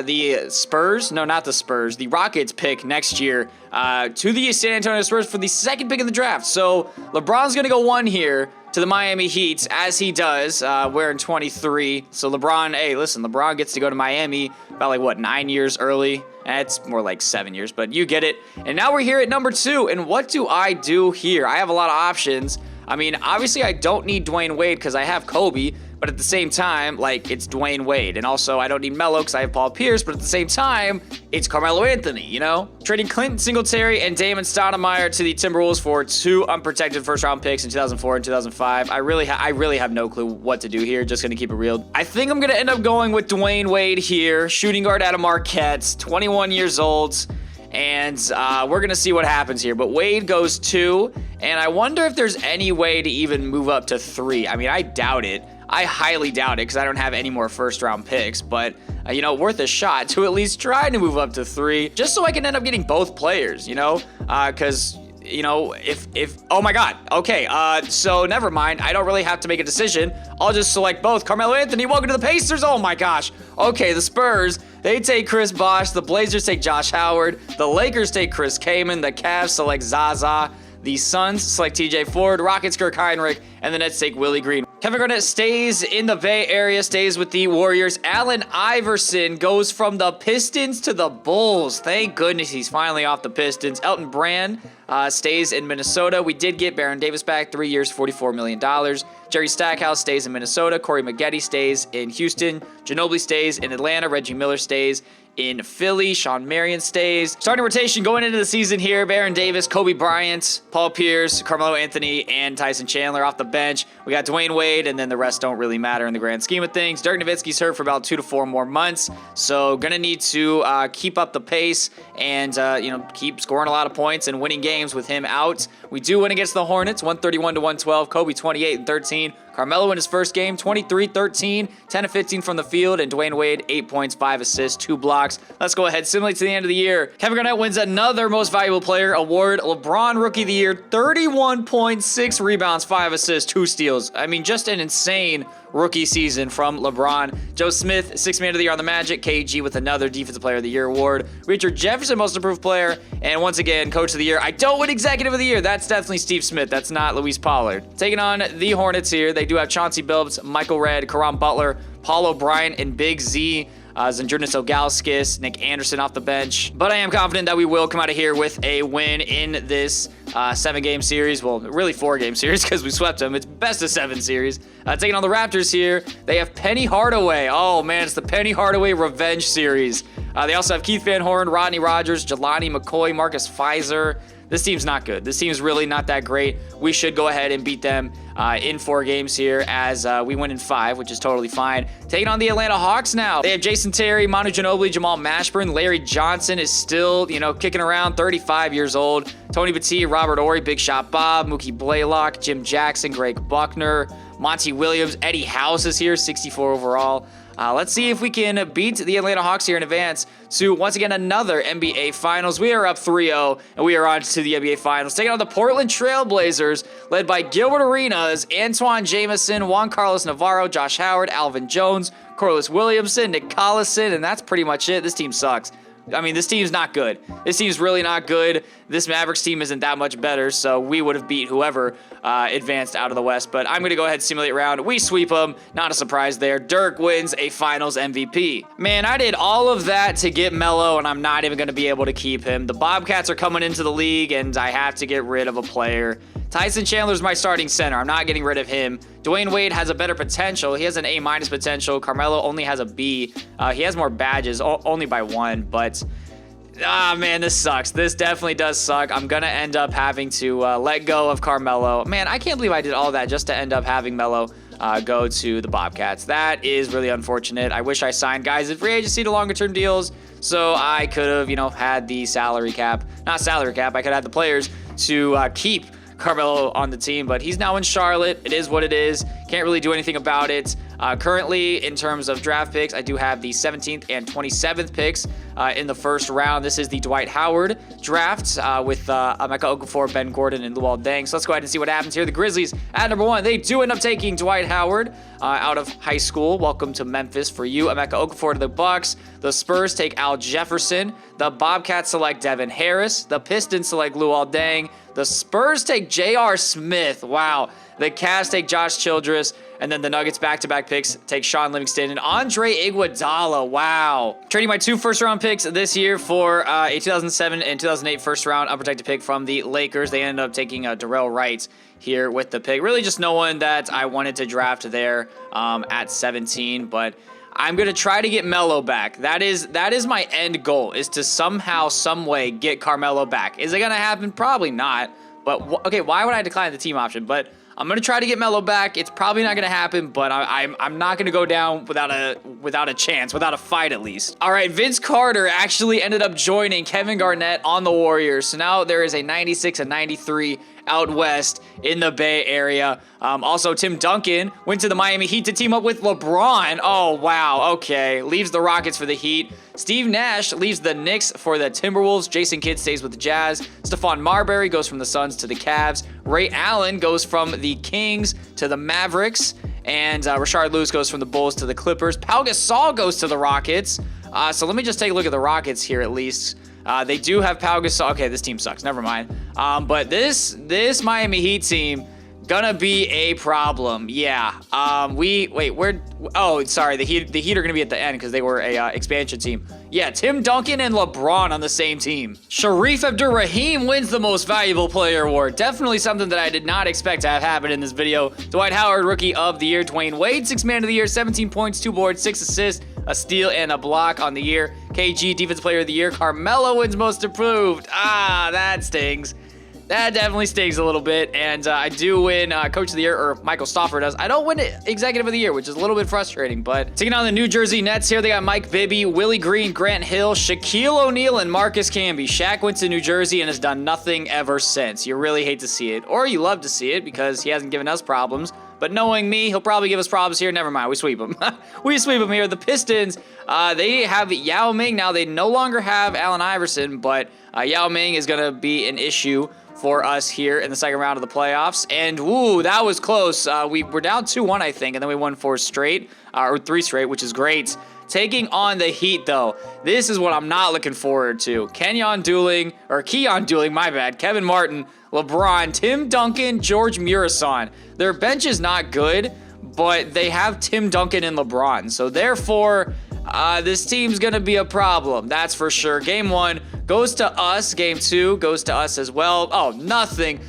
the Spurs, no, not the Spurs, the Rockets pick next year to the San Antonio Spurs for the 2nd pick in the draft. So LeBron's going to go 1 here to the Miami Heat, as he does. We're in 23. So LeBron, hey, listen, LeBron gets to go to Miami about like, what, 9 years early? It's more like 7 years, but you get it. And now we're here at number 2. And what do I do here? I have a lot of options. I mean, obviously I don't need Dwayne Wade because I have Kobe, but at the same time, like, it's Dwayne Wade. And also, I don't need Melo because I have Paul Pierce, but at the same time, it's Carmelo Anthony, you know? Trading Clinton Singletary and Damon Stoudemire to the Timberwolves for 2 unprotected first-round picks in 2004 and 2005. I really have no clue what to do here, just gonna keep it real. I think I'm gonna end up going with Dwayne Wade here, shooting guard out of Marquette, 21 years old. And we're going to see what happens here. But Wade goes 2, and I wonder if there's any way to even move up to 3. I mean, I doubt it. I highly doubt it because I don't have any more first-round picks. But, you know, worth a shot to at least try to move up to 3, just so I can end up getting both players, you know? Because, you know, if oh my God. Okay, so never mind. I don't really have to make a decision. I'll just select both. Carmelo Anthony, welcome to the Pacers. Oh my gosh. Okay, the Spurs, they take Chris Bosh. The Blazers take Josh Howard. The Lakers take Chris Kaman. The Cavs select Zaza. The Suns select TJ Ford. Rockets, Kirk Heinrich. And the Nets take Willie Green. Kevin Garnett stays in the Bay Area, stays with the Warriors. Allen Iverson goes from the Pistons to the Bulls. Thank goodness he's finally off the Pistons. Elton Brand stays in Minnesota. We did get Baron Davis back, 3 years, $44 million. Jerry Stackhouse stays in Minnesota. Corey Maggette stays in Houston. Ginobili stays in Atlanta. Reggie Miller stays in Philly. Sean Marion stays. Starting rotation going into the season here. Baron Davis, Kobe Bryant, Paul Pierce, Carmelo Anthony, and Tyson Chandler off the bench. We got Dwayne Wade, and then the rest don't really matter in the grand scheme of things. Dirk Nowitzki's hurt for about 2 to 4 more months, so gonna need to keep up the pace and you know, keep scoring a lot of points and winning games with him out. We do win against the Hornets, 131 to 112. Kobe 28 and 13. Carmelo in his first game, 23-13, 10 of 15 from the field, and Dwayne Wade, 8 points, 5 assists, 2 blocks. Let's go ahead, simulate to the end of the year. Kevin Garnett wins another Most Valuable Player award, LeBron Rookie of the Year, 31 points, 6 rebounds, 5 assists, 2 steals. I mean, just an insane rookie season from LeBron. Joe Smith, 6th Man of the Year on the Magic. KG with another Defensive Player of the Year award. Richard Jefferson, Most Improved Player. And once again, Coach of the Year. I don't win Executive of the Year. That's definitely Steve Smith. That's not Luis Pollard. Taking on the Hornets here. They do have Chauncey Billups, Michael Redd, Caron Butler, Paul O'Brien, and Big Z. Zydrunas Ilgauskas, Nick Anderson off the bench. But I am confident that we will come out of here with a win in this 7-game series. Well, really 4-game series because we swept them. It's best of 7 series. Taking on the Raptors here, they have Penny Hardaway. Oh, man, it's the Penny Hardaway Revenge series. They also have Keith Van Horn, Rodney Rogers, Jelani McCoy, Marcus Fizer. This team's not good. This team's really not that great. We should go ahead and beat them in 4 games here as we win in 5, which is totally fine. Taking on the Atlanta Hawks now. They have Jason Terry, Manu Ginobili, Jamal Mashburn. Larry Johnson is still, you know, kicking around, 35 years old. Tony Battie, Robert Horry, Big Shot Bob, Mookie Blaylock, Jim Jackson, Greg Buckner, Monty Williams. Eddie House is here, 64 overall. Let's see if we can beat the Atlanta Hawks here in advance to, once again, another NBA Finals. We are up 3-0, and we are on to the NBA Finals. Taking on the Portland Trail Blazers, led by Gilbert Arenas, Antoine Jamison, Juan Carlos Navarro, Josh Howard, Alvin Jones, Corliss Williamson, Nick Collison, and that's pretty much it. This team sucks. I mean, this team's not good. This team's really not good. This Mavericks team isn't that much better, so we would have beat whoever advanced out of the West. But I'm going to go ahead and simulate round. We sweep them. Not a surprise there. Dirk wins a Finals MVP. Man, I did all of that to get Melo, and I'm not even going to be able to keep him. The Bobcats are coming into the league, and I have to get rid of a player. Tyson Chandler's my starting center. I'm not getting rid of him. Dwayne Wade has a better potential. He has an A- potential. Carmelo only has a B. He has more badges, only by 1, but man, this sucks. This definitely does suck. I'm going to end up having to let go of Carmelo. Man, I can't believe I did all that just to end up having Melo go to the Bobcats. That is really unfortunate. I wish I signed guys in free agency to longer-term deals so I could have, had the salary cap. Not salary cap. I could have the players to keep Carmelo on the team, but he's now in Charlotte. It is what it is. Can't really do anything about it. Currently, in terms of draft picks, I do have the 17th and 27th picks in the first round. This is the Dwight Howard draft with Emeka Okafor, Ben Gordon, and Luol Deng. So let's go ahead and see what happens here. The Grizzlies at number 1. They do end up taking Dwight Howard out of high school. Welcome to Memphis for you. Emeka Okafor to the Bucks. The Spurs take Al Jefferson. The Bobcats select Devin Harris. The Pistons select Luol Deng. The Spurs take J.R. Smith. Wow. The Cavs take Josh Childress. And then the Nuggets back-to-back picks take Sean Livingston and Andre Iguodala. Wow. Trading my 2 first-round picks this year for a 2007 and 2008 first-round unprotected pick from the Lakers. They ended up taking Darrell Wright here with the pick. Really just no one that I wanted to draft there at 17, but I'm going to try to get Melo back. That is my end goal, is to somehow, some way get Carmelo back. Is it going to happen? Probably not. But, okay, why would I decline the team option? But I'm going to try to get Melo back. It's probably not going to happen, but I'm not going to go down without a chance, without a fight at least. All right, Vince Carter actually ended up joining Kevin Garnett on the Warriors. So now there is a 96 and 93 out west in the Bay Area. Also, Tim Duncan went to the Miami Heat to team up with LeBron. Oh, wow. Okay. Leaves the Rockets for the Heat. Steve Nash leaves the Knicks for the Timberwolves. Jason Kidd stays with the Jazz. Stephon Marbury goes from the Suns to the Cavs. Ray Allen goes from the Kings to the Mavericks. And Rashard Lewis goes from the Bulls to the Clippers. Pau Gasol goes to the Rockets. So let me just take a look at the Rockets here at least. They do have Pau Gasol. Okay, this team sucks. Never mind. But this Miami Heat team gonna be a problem. Yeah. Oh, sorry. The Heat are gonna be at the end because they were a expansion team. Yeah, Tim Duncan and LeBron on the same team. Sharif Abdur-Rahim wins the Most Valuable Player award. Definitely something that I did not expect to have happen in this video. Dwight Howard, Rookie of the Year. Dwayne Wade, 6th Man of the Year, 17 points, 2 boards, 6 assists, a steal, and a block on the year. KG, Defensive Player of the Year. Carmelo wins Most Improved. Ah, that stings. That definitely stings a little bit, and I do win Coach of the Year, or Michael Stauffer does. I don't win Executive of the Year, which is a little bit frustrating, but taking on the New Jersey Nets here, they got Mike Bibby, Willie Green, Grant Hill, Shaquille O'Neal, and Marcus Camby. Shaq went to New Jersey and has done nothing ever since. You really hate to see it, or you love to see it because he hasn't given us problems. But knowing me, he'll probably give us problems here. Never mind, we sweep him. We sweep him here. The Pistons, they have Yao Ming. Now, they no longer have Allen Iverson, but Yao Ming is going to be an issue for us here in the second round of the playoffs. And, woo, that was close. We were down 2-1, I think, and then we won 4 straight, or 3 straight, which is great. Taking on the Heat, though, this is what I'm not looking forward to. Keon Dooling, my bad, Kevin Martin, LeBron, Tim Duncan, George Murison. Their bench is not good, but they have Tim Duncan and LeBron. So, therefore, this team's going to be a problem. That's for sure. Game 1 goes to us. Game 2 goes to us as well. Oh, nothing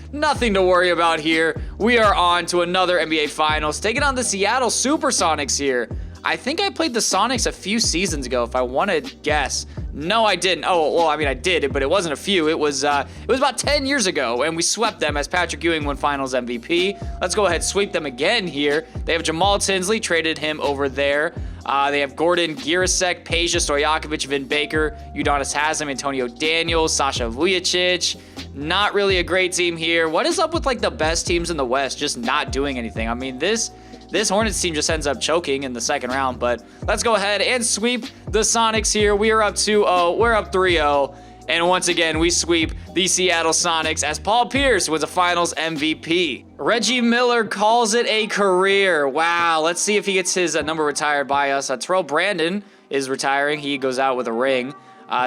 to worry about here. We are on to another NBA Finals. Taking on the Seattle Supersonics here. I think I played the Sonics a few seasons ago, if I want to guess. No, I didn't. Oh, well, I mean, I did, but it wasn't a few. It was about 10 years ago, and we swept them as Patrick Ewing won Finals MVP. Let's go ahead and sweep them again here. They have Jamal Tinsley, traded him over there. They have Gordon Girasek, Peja Stojakovic, Vin Baker, Udonis Haslem, Antonio Daniels, Sasha Vujacic. Not really a great team here. What is up with, like, the best teams in the West just not doing anything? I mean, this this Hornets team just ends up choking in the second round. But let's go ahead and sweep the Sonics here. We are up 2-0. We're up 3-0. And once again, we sweep the Seattle Sonics as Paul Pierce was a finals MVP. Reggie Miller calls it a career. Wow, let's see if he gets his number retired by us. Terrell Brandon is retiring. He goes out with a ring.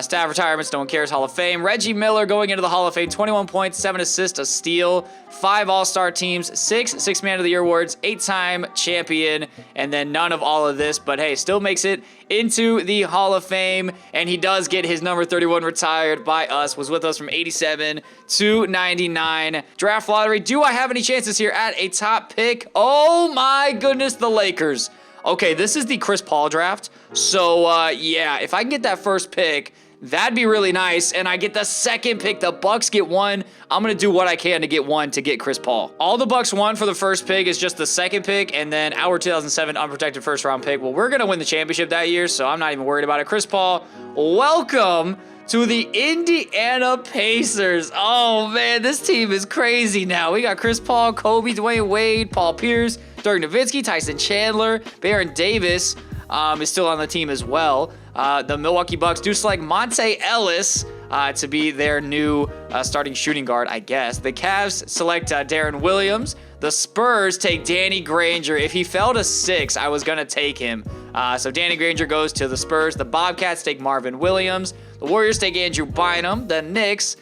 Staff retirements, no one cares. Hall of Fame. Reggie Miller going into the Hall of Fame. 21 points, 7 assists, a steal, 5 All-Star teams, 6 Man of the Year awards, 8-time champion, and then none of all of this. But hey, still makes it into the Hall of Fame, and he does get his number 31 retired by us. Was with us from 87 to 99. Draft lottery. Do I have any chances here at a top pick? Oh my goodness, the Lakers. Okay, this is the Chris Paul draft. So, yeah, if I can get that first pick, that'd be really nice. And I get the second pick. The Bucks get 1. I'm going to do what I can to get 1 to get Chris Paul. All the Bucks want for the first pick is just the second pick and then our 2007 unprotected first round pick. Well, we're going to win the championship that year, so I'm not even worried about it. Chris Paul, welcome to the Indiana Pacers. Oh, man, this team is crazy now. We got Chris Paul, Kobe, Dwayne Wade, Paul Pierce, Dirk Nowitzki, Tyson Chandler, Baron Davis is still on the team as well. The Milwaukee Bucks do select Monte Ellis to be their new starting shooting guard, I guess. The Cavs select Darren Williams. The Spurs take Danny Granger. If he fell to 6, I was going to take him. So Danny Granger goes to the Spurs. The Bobcats take Marvin Williams. The Warriors take Andrew Bynum. The Knicks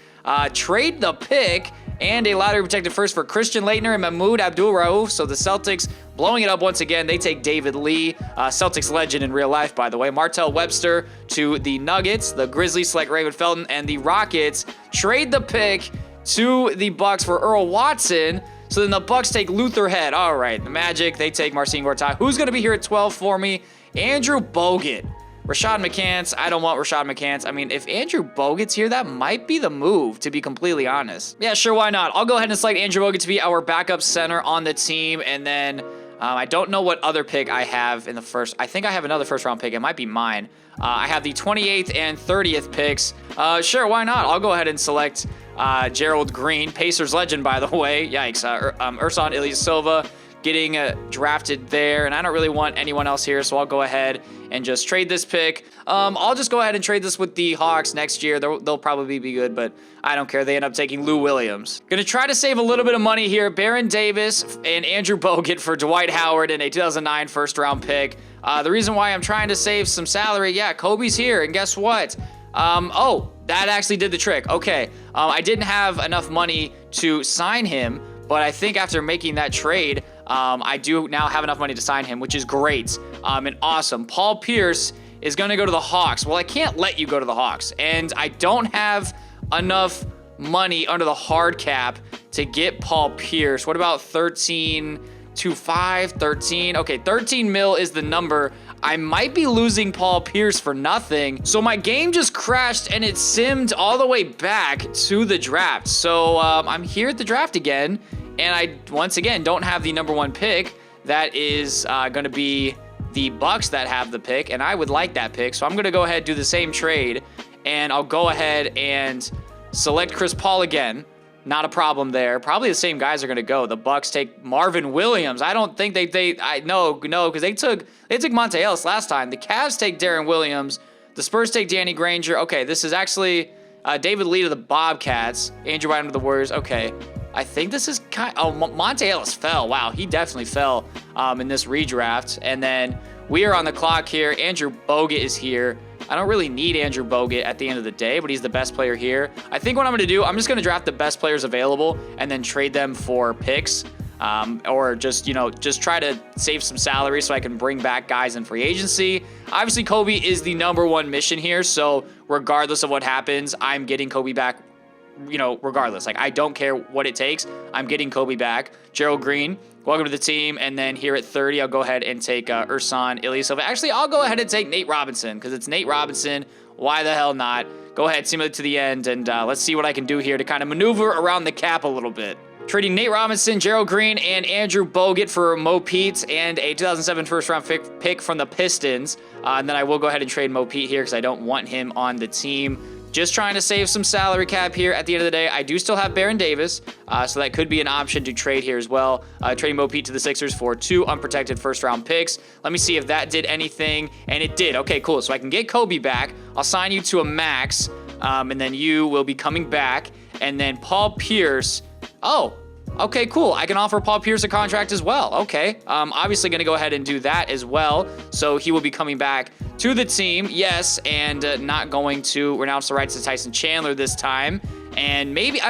trade the pick and a lottery-protected first for Christian Laettner and Mahmoud Abdul-Rauf. So the Celtics blowing it up once again. They take David Lee, Celtics legend in real life, by the way. Martell Webster to the Nuggets. The Grizzlies select Raymond Felton, and the Rockets trade the pick to the Bucks for Earl Watson. So then the Bucks take Luther Head. All right, the Magic, they take Marcin Gortat. Who's going to be here at 12 for me? Andrew Bogut. Rashad McCants, I don't want Rashad McCants. I mean, if Andrew Bogut's here, that might be the move, to be completely honest. Yeah, sure, why not? I'll go ahead and select Andrew Bogut to be our backup center on the team, and then I don't know what other pick I have in the first. I think I have another first-round pick. It might be mine. I have the 28th and 30th picks. Sure, why not? I'll go ahead and select Gerald Green, Pacers legend, by the way. Yikes. Ersan Ilyasova getting drafted there, and I don't really want anyone else here, so I'll go ahead and just trade this pick. I'll just go ahead and trade this with the Hawks next year. They'll probably be good, but I don't care. They end up taking Lou Williams. Gonna try to save a little bit of money here. Baron Davis and Andrew Bogut for Dwight Howard and a 2009 first-round pick. The reason why I'm trying to save some salary, yeah, Kobe's here, and guess what? Oh, that actually did the trick. Okay, I didn't have enough money to sign him, but I think after making that trade, I do now have enough money to sign him, which is great and awesome. Paul Pierce is going to go to the Hawks. Well, I can't let you go to the Hawks, and I don't have enough money under the hard cap to get Paul Pierce. What about 13 to 5? 13? Okay, 13 mil is the number. I might be losing Paul Pierce for nothing. So my game just crashed and it simmed all the way back to the draft. So I'm here at the draft again, and I, once again, don't have the number 1 pick. That is going to be the Bucks that have the pick, and I would like that pick. So I'm going to go ahead and do the same trade, and I'll go ahead and select Chris Paul again. Not a problem there. Probably the same guys are going to go. The Bucks take Marvin Williams. I don't think no, because they took Monte Ellis last time. The Cavs take Darren Williams. The Spurs take Danny Granger. Okay, this is actually David Lee to the Bobcats. Andrew Bynum to the Warriors. Okay. I think this is Monte Ellis fell. Wow, he definitely fell in this redraft. And then we are on the clock here. Andrew Bogut is here. I don't really need Andrew Bogut at the end of the day, but he's the best player here. I think what I'm going to do, I'm just going to draft the best players available and then trade them for picks. Or just try to save some salary so I can bring back guys in free agency. Obviously, Kobe is the number 1 mission here. So regardless of what happens, I'm getting Kobe back. Regardless, like, I don't care what it takes. I'm getting Kobe back. Gerald Green, welcome to the team. And then here at 30, I'll go ahead and take Ersan Ilyasova. Actually, I'll go ahead and take Nate Robinson because it's Nate Robinson. Why the hell not? Go ahead, simulate to the end, and let's see what I can do here to kind of maneuver around the cap a little bit. Trading Nate Robinson, Gerald Green, and Andrew Bogut for Mo Pete and a 2007 first-round pick from the Pistons. And then I will go ahead and trade Mo Pete here because I don't want him on the team. just trying to save some salary cap here at the end of the day. I do still have Baron Davis, so that could be an option to trade here as well. Trading Mo Pete to the Sixers for 2 unprotected first-round picks. Let me see if that did anything, and it did. Okay, cool. So I can get Kobe back. I'll sign you to a max, and then you will be coming back. And then Paul Pierce. Oh, okay, cool. I can offer Paul Pierce a contract as well. Okay, obviously going to go ahead and do that as well. So he will be coming back to the team, yes, and not going to renounce the rights to Tyson Chandler this time. And maybe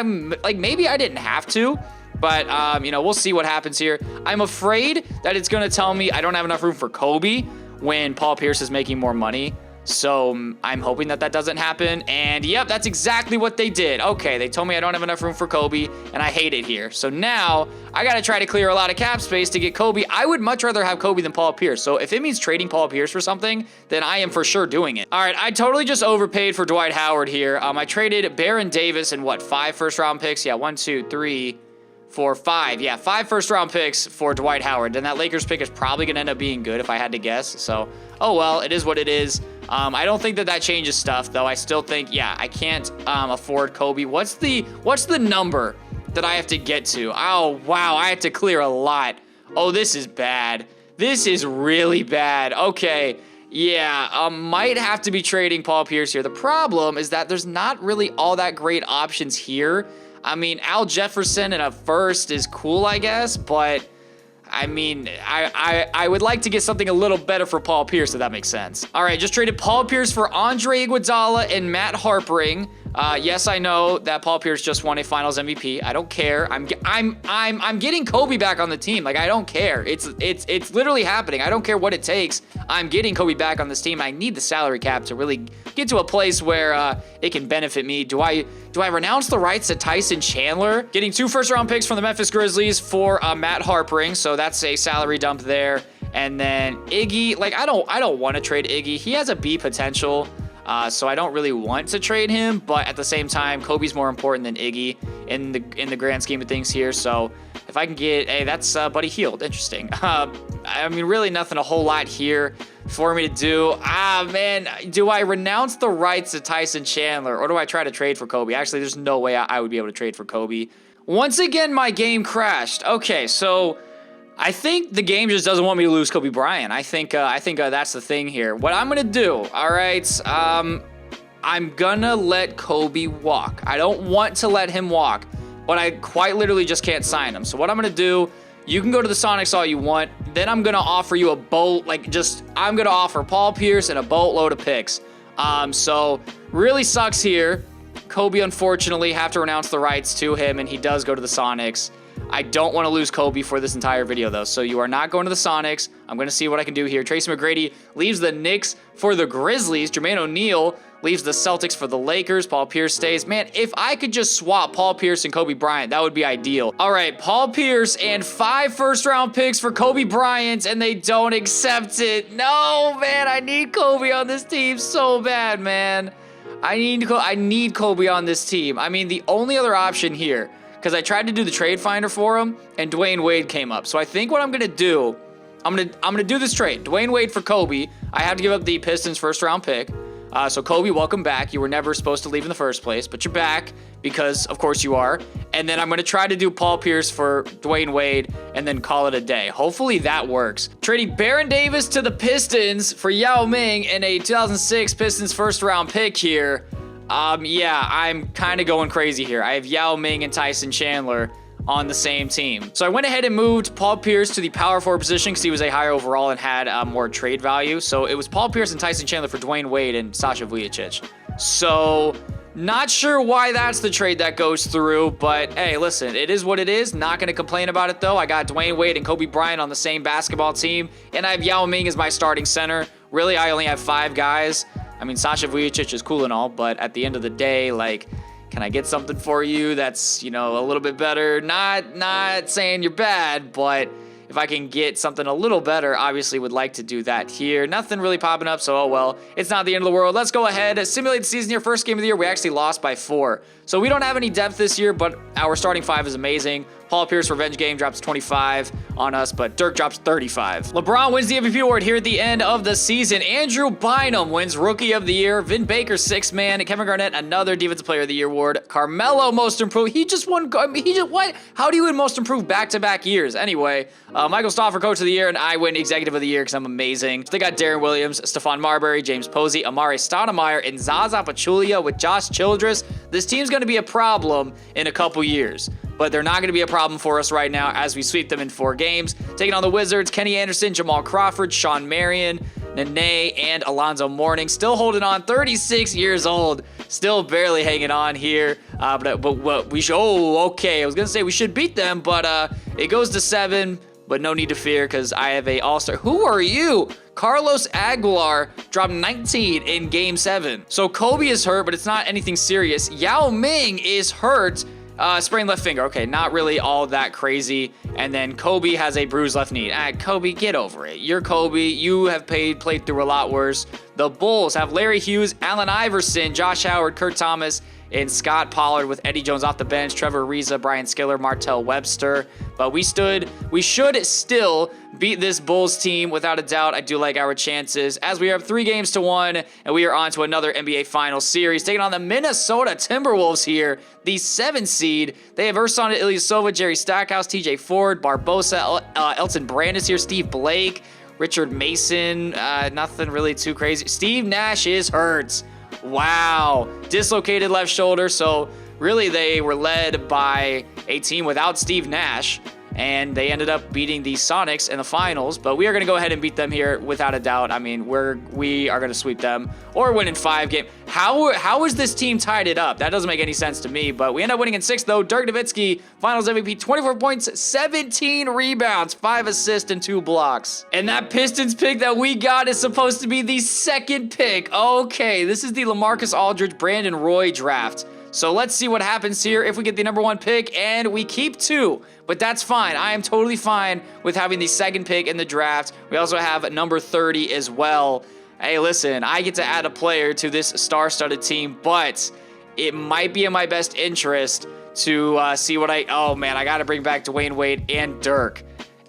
maybe I didn't have to, but you know, we'll see what happens here. I'm afraid that it's going to tell me I don't have enough room for Kobe when Paul Pierce is making more money. So I'm hoping that that doesn't happen. And yep, that's exactly what they did. Okay, they told me I don't have enough room for Kobe, and I hate it here. So now I got to try to clear a lot of cap space to get Kobe. I would much rather have Kobe than Paul Pierce. So if it means trading Paul Pierce for something, then I am for sure doing it. All right, I totally just overpaid for Dwight Howard here. I traded Baron Davis and what, 5 first-round picks? Yeah, 1, 2, 3, 4, 5. Yeah, 5 first-round picks for Dwight Howard. And that Lakers pick is probably going to end up being good if I had to guess. So, oh well, it is what it is. I don't think that that changes stuff, though. I still think, yeah, I can't afford Kobe. What's the number that I have to get to? Oh, wow, I have to clear a lot. Oh, this is bad. This is really bad. Okay, yeah, might have to be trading Paul Pierce here. The problem is that there's not really all that great options here. I mean, Al Jefferson in a first is cool, I guess, but I mean, I would like to get something a little better for Paul Pierce, if that makes sense. All right, just traded Paul Pierce for Andre Iguodala and Matt Harpering. Yes, I know that Paul Pierce just won a Finals MVP. I don't care. I'm getting Kobe back on the team. Like, I don't care. It's literally happening. I don't care what it takes. I'm getting Kobe back on this team. I need the salary cap to really get to a place where it can benefit me. Do I renounce the rights to Tyson Chandler? Getting 2 first-round picks from the Memphis Grizzlies for Matt Harpering, so that's a salary dump there. And then Iggy, like, I don't want to trade Iggy. He has a B potential. So I don't really want to trade him, but at the same time, Kobe's more important than Iggy in the grand scheme of things here. So if I can get, hey, that's Buddy Hield. Interesting. I mean, really nothing a whole lot here for me to do. Man, do I renounce the rights to Tyson Chandler, or do I try to trade for Kobe? Actually, there's no way I would be able to trade for Kobe. Once again, my game crashed. Okay, so I think the game just doesn't want me to lose Kobe Bryant. I think that's the thing here. What I'm gonna do, all right, I'm gonna let Kobe walk. I don't want to let him walk, but I quite literally just can't sign him. So what I'm gonna do, you can go to the Sonics all you want. Then I'm gonna offer you I'm gonna offer Paul Pierce and a boatload of picks. So really sucks here. Kobe, unfortunately, have to renounce the rights to him, and he does go to the Sonics. I don't want to lose Kobe for this entire video, though, so you are not going to the Sonics. I'm going to see what I can do here. Tracy McGrady leaves the Knicks for the Grizzlies. Jermaine O'Neal leaves the Celtics for the Lakers. Paul Pierce stays. Man, if I could just swap Paul Pierce and Kobe Bryant, that would be ideal. All right, Paul Pierce and 5 first-round picks for Kobe Bryant, and they don't accept it. No, man, I need Kobe on this team so bad, man. I need Kobe on this team. I mean, the only other option here, because I tried to do the trade finder for him, and Dwayne Wade came up. So I think what I'm gonna do, I'm gonna do this trade. Dwayne Wade for Kobe. I have to give up the Pistons first-round pick. So Kobe, welcome back. You were never supposed to leave in the first place, but you're back because, of course, you are. And then I'm gonna try to do Paul Pierce for Dwayne Wade and then call it a day. Hopefully that works. Trading Baron Davis to the Pistons for Yao Ming and a 2006 Pistons first-round pick here. Yeah, I'm kind of going crazy here. I have Yao Ming and Tyson Chandler on the same team. So I went ahead and moved Paul Pierce to the power forward position because he was a higher overall and had more trade value. So it was Paul Pierce and Tyson Chandler for Dwayne Wade and Sasha Vujacic. So not sure why that's the trade that goes through, but hey, listen, it is what it is. Not going to complain about it, though. I got Dwayne Wade and Kobe Bryant on the same basketball team, and I have Yao Ming as my starting center. Really, I only have 5 guys. I mean, Sasha Vujacic is cool and all, but at the end of the day, like, can I get something for you that's, you know, a little bit better? Not saying you're bad, but if I can get something a little better, obviously would like to do that here. Nothing really popping up, so oh well. It's not the end of the world. Let's go ahead and simulate the season here. First game of the year, we actually lost by 4. So we don't have any depth this year, but our starting 5 is amazing. Paul Pierce revenge game drops 25 on us, but Dirk drops 35. LeBron wins the MVP award here at the end of the season. Andrew Bynum wins Rookie of the Year. Vin Baker, 6th man. Kevin Garnett, another Defensive Player of the Year award. Carmelo, Most Improved. He just won. What? How do you win Most Improved back-to-back years? Anyway, Michael Stauffer, Coach of the Year, and I win Executive of the Year because I'm amazing. They got Darren Williams, Stephon Marbury, James Posey, Amare Stoudemire, and Zaza Pachulia with Josh Childress. This team's going to be a problem in a couple years, but they're not going to be a problem for us right now as we sweep them in 4 games. Taking on the Wizards, Kenny Anderson, Jamal Crawford, Sean Marion, Nene, and Alonzo Mourning. Still holding on, 36 years old. Still barely hanging on here. But we should, okay. I was going to say we should beat them, but it goes to 7, but no need to fear because I have a all-star. Who are you? Carlos Aguilar dropped 19 in Game 7. So Kobe is hurt, but it's not anything serious. Yao Ming is hurt. Sprained left finger. Okay, not really all that crazy. And then Kobe has a bruised left knee. Kobe, get over it. You're Kobe. You have played through a lot worse. The Bulls have Larry Hughes, Allen Iverson, Josh Howard, Kurt Thomas, and Scott Pollard with Eddie Jones off the bench, Trevor Ariza, Brian Skiller, Martell Webster. But we should still beat this Bulls team without a doubt. I do like our chances as we are up 3 games to 1, and we are on to another NBA Finals series, taking on the Minnesota Timberwolves here, the 7th seed. They have Ersan Ilyasova, Jerry Stackhouse, TJ Ford, Barbosa, Elton Brandis here, Steve Blake, Richard Mason, nothing really too crazy. Steve Nash is hurt. Wow. Dislocated left shoulder. So really they were led by a team without Steve Nash, and they ended up beating the Sonics in the finals, but we are going to go ahead and beat them here without a doubt. I mean, we are going to sweep them or win in 5 games. How is this team tied it up? That doesn't make any sense to me, but we end up winning in 6 though. Dirk Nowitzki, Finals MVP, 24 points, 17 rebounds, 5 assists, and 2 blocks. And that Pistons pick that we got is supposed to be the 2nd pick. Okay, this is the LaMarcus Aldridge, Brandon Roy draft. So let's see what happens here if we get the number 1 pick and we keep 2, but that's fine. I am totally fine with having the 2nd pick in the draft. We also have number 30 as well. Hey, listen, I get to add a player to this star-studded team, but it might be in my best interest to see what oh man, I got to bring back Dwayne Wade and Dirk.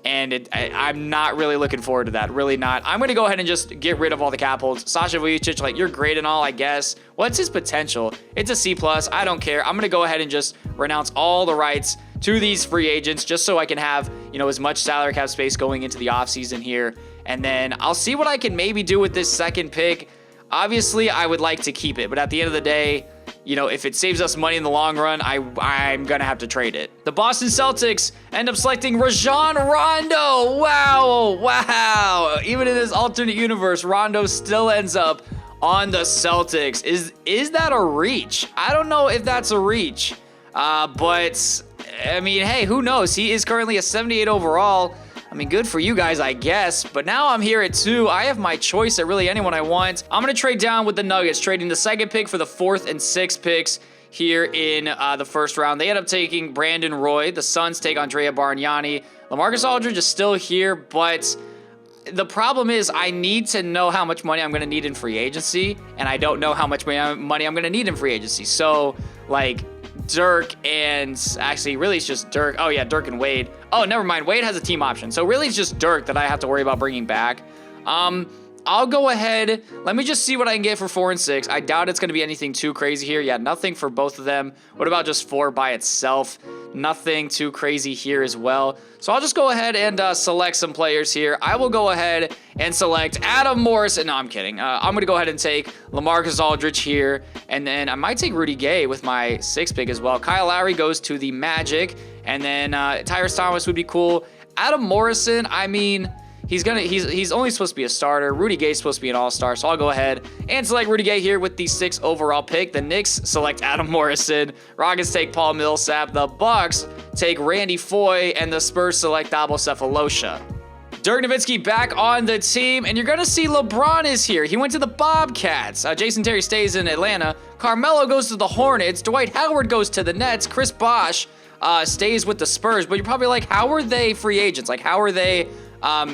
And I'm not really looking forward to that. Really not. I'm going to go ahead and just get rid of all the cap holds. Sasha Vujicic, like, you're great and all, I guess. What's his potential? It's a C+. I don't care. I'm going to go ahead and just renounce all the rights to these free agents just so I can have, as much salary cap space going into the offseason here. And then I'll see what I can maybe do with this 2nd pick. Obviously, I would like to keep it. But at the end of the day, if it saves us money in the long run, I'm going to have to trade it. The Boston Celtics end up selecting Rajon Rondo. Wow. Even in this alternate universe, Rondo still ends up on the Celtics. Is that a reach? I don't know if that's a reach. But, I mean, hey, who knows? He is currently a 78 overall. I mean, good for you guys, I guess. But now I'm here at 2. I have my choice at really anyone I want. I'm going to trade down with the Nuggets, trading the 2nd pick for the 4th and 6th picks here in the 1st round. They end up taking Brandon Roy. The Suns take Andrea Bargnani. LaMarcus Aldridge is still here, but the problem is I need to know how much money I'm going to need in free agency, and I don't know how much money I'm going to need in free agency. So, like, Dirk and actually really it's just Dirk. Oh yeah, Dirk and Wade. Oh, never mind. Wade has a team option. So really it's just Dirk that I have to worry about bringing back. I'll go ahead. Let me just see what I can get for 4 and 6. I doubt it's going to be anything too crazy here. Yeah, nothing for both of them. What about just 4 by itself? Nothing too crazy here as well. So I'll just go ahead and select some players here. I will go ahead and select Adam Morrison. No, I'm kidding. I'm going to go ahead and take LaMarcus Aldridge here. And then I might take Rudy Gay with my 6th pick as well. Kyle Lowry goes to the Magic. And then Tyrese Thomas would be cool. Adam Morrison, I mean, he's only supposed to be a starter. Rudy Gay's supposed to be an all-star, so I'll go ahead and select Rudy Gay here with the 6th overall pick. The Knicks select Adam Morrison. Rockets take Paul Millsap. The Bucks take Randy Foye, and the Spurs select Dabo Cephalosha. Dirk Nowitzki back on the team, and you're going to see LeBron is here. He went to the Bobcats. Jason Terry stays in Atlanta. Carmelo goes to the Hornets. Dwight Howard goes to the Nets. Chris Bosh stays with the Spurs, but you're probably like, how are they free agents? Like, how are they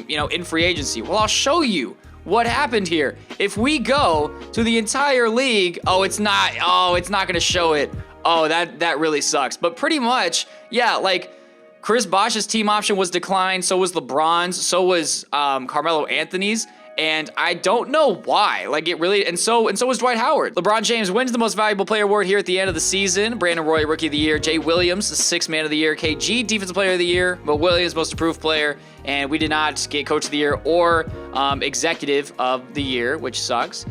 in free agency? Well, I'll show you what happened here. If we go to the entire league, it's not going to show it. Oh, that really sucks. But pretty much, yeah, like Chris Bosh's team option was declined. So was LeBron's. So was Carmelo Anthony's. And I don't know why. Like it really, and so was Dwight Howard. LeBron James wins the most valuable player award here at the end of the season. Brandon Roy, Rookie of the Year. Jay Williams, the 6th Man of the Year. KG, Defensive Player of the Year. But Williams, Most Improved Player. And we did not get Coach of the Year or Executive of the Year, which sucks.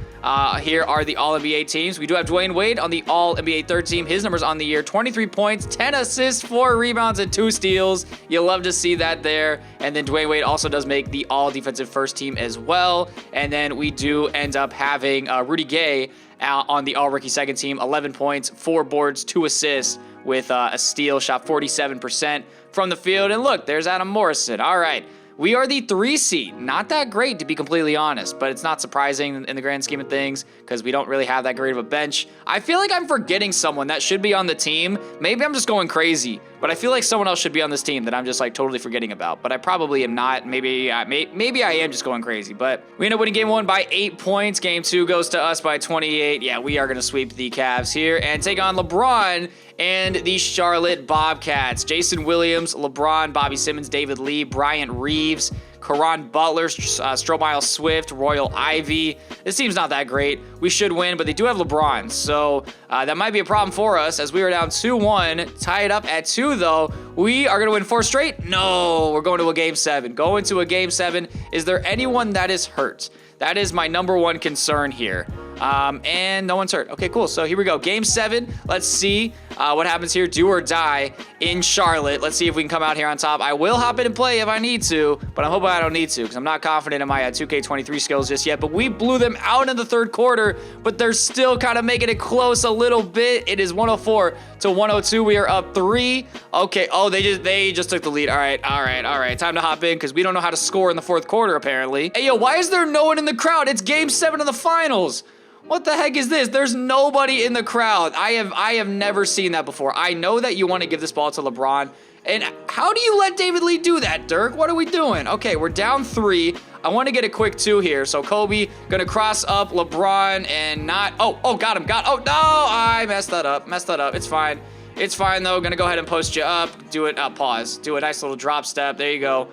Here are the All-NBA teams. We do have Dwayne Wade on the All-NBA 3rd team. His numbers on the year, 23 points, 10 assists, 4 rebounds, and 2 steals. You love to see that there. And then Dwayne Wade also does make the All-Defensive 1st team as well. And then we do end up having Rudy Gay on the All-Rookie 2nd team, 11 points, 4 boards, 2 assists with a steal, shot 47% from the field. And look, there's Adam Morrison. All right. We are the 3 seed. Not that great, to be completely honest, but it's not surprising in the grand scheme of things because we don't really have that great of a bench. I feel like I'm forgetting someone that should be on the team. Maybe I'm just going crazy, but I feel like someone else should be on this team that I'm just like totally forgetting about, but I probably am not. Maybe I am just going crazy, but we end up winning game 1 by 8 points. Game 2 goes to us by 28. Yeah, we are going to sweep the Cavs here and take on LeBron and the Charlotte Bobcats. Jason Williams, LeBron, Bobby Simmons, David Lee, Bryant Reeves, Caron Butler, Stromile Swift, Royal Ivy. This team's not that great. We should win, but they do have LeBron, so that might be a problem for us as we are down 2-1. Tied up at 2, though. We are going to win 4 straight? No, we're going to a Game 7. Going to a Game 7. Is there anyone that is hurt? That is my number 1 concern here. And no one's hurt. Okay, cool. So here we go. Game 7. Let's see what happens here. Do or die in Charlotte. Let's see if we can come out here on top. I will hop in and play if I need to, but I'm hoping I don't need to because I'm not confident in my 2K23 skills just yet. But we blew them out in the 3rd quarter, but they're still kind of making it close a little bit. It is 104 to 102. We are up 3. Okay. Oh, they just took the lead. All right. Time to hop in because we don't know how to score in the 4th quarter, apparently. Hey, yo, why is there no one in the crowd? It's Game 7 of the finals. What the heck is this? There's nobody in the crowd. I have never seen that before. I know that you want to give this ball to LeBron. And how do you let David Lee do that, Dirk? What are we doing? Okay, we're down 3. I want to get a quick 2 here. So Kobe gonna cross up LeBron and not. Oh, got him. Oh no, I messed that up. It's fine. It's fine though. Gonna go ahead and post you up. Do it. Pause. Do a nice little drop step. There you go.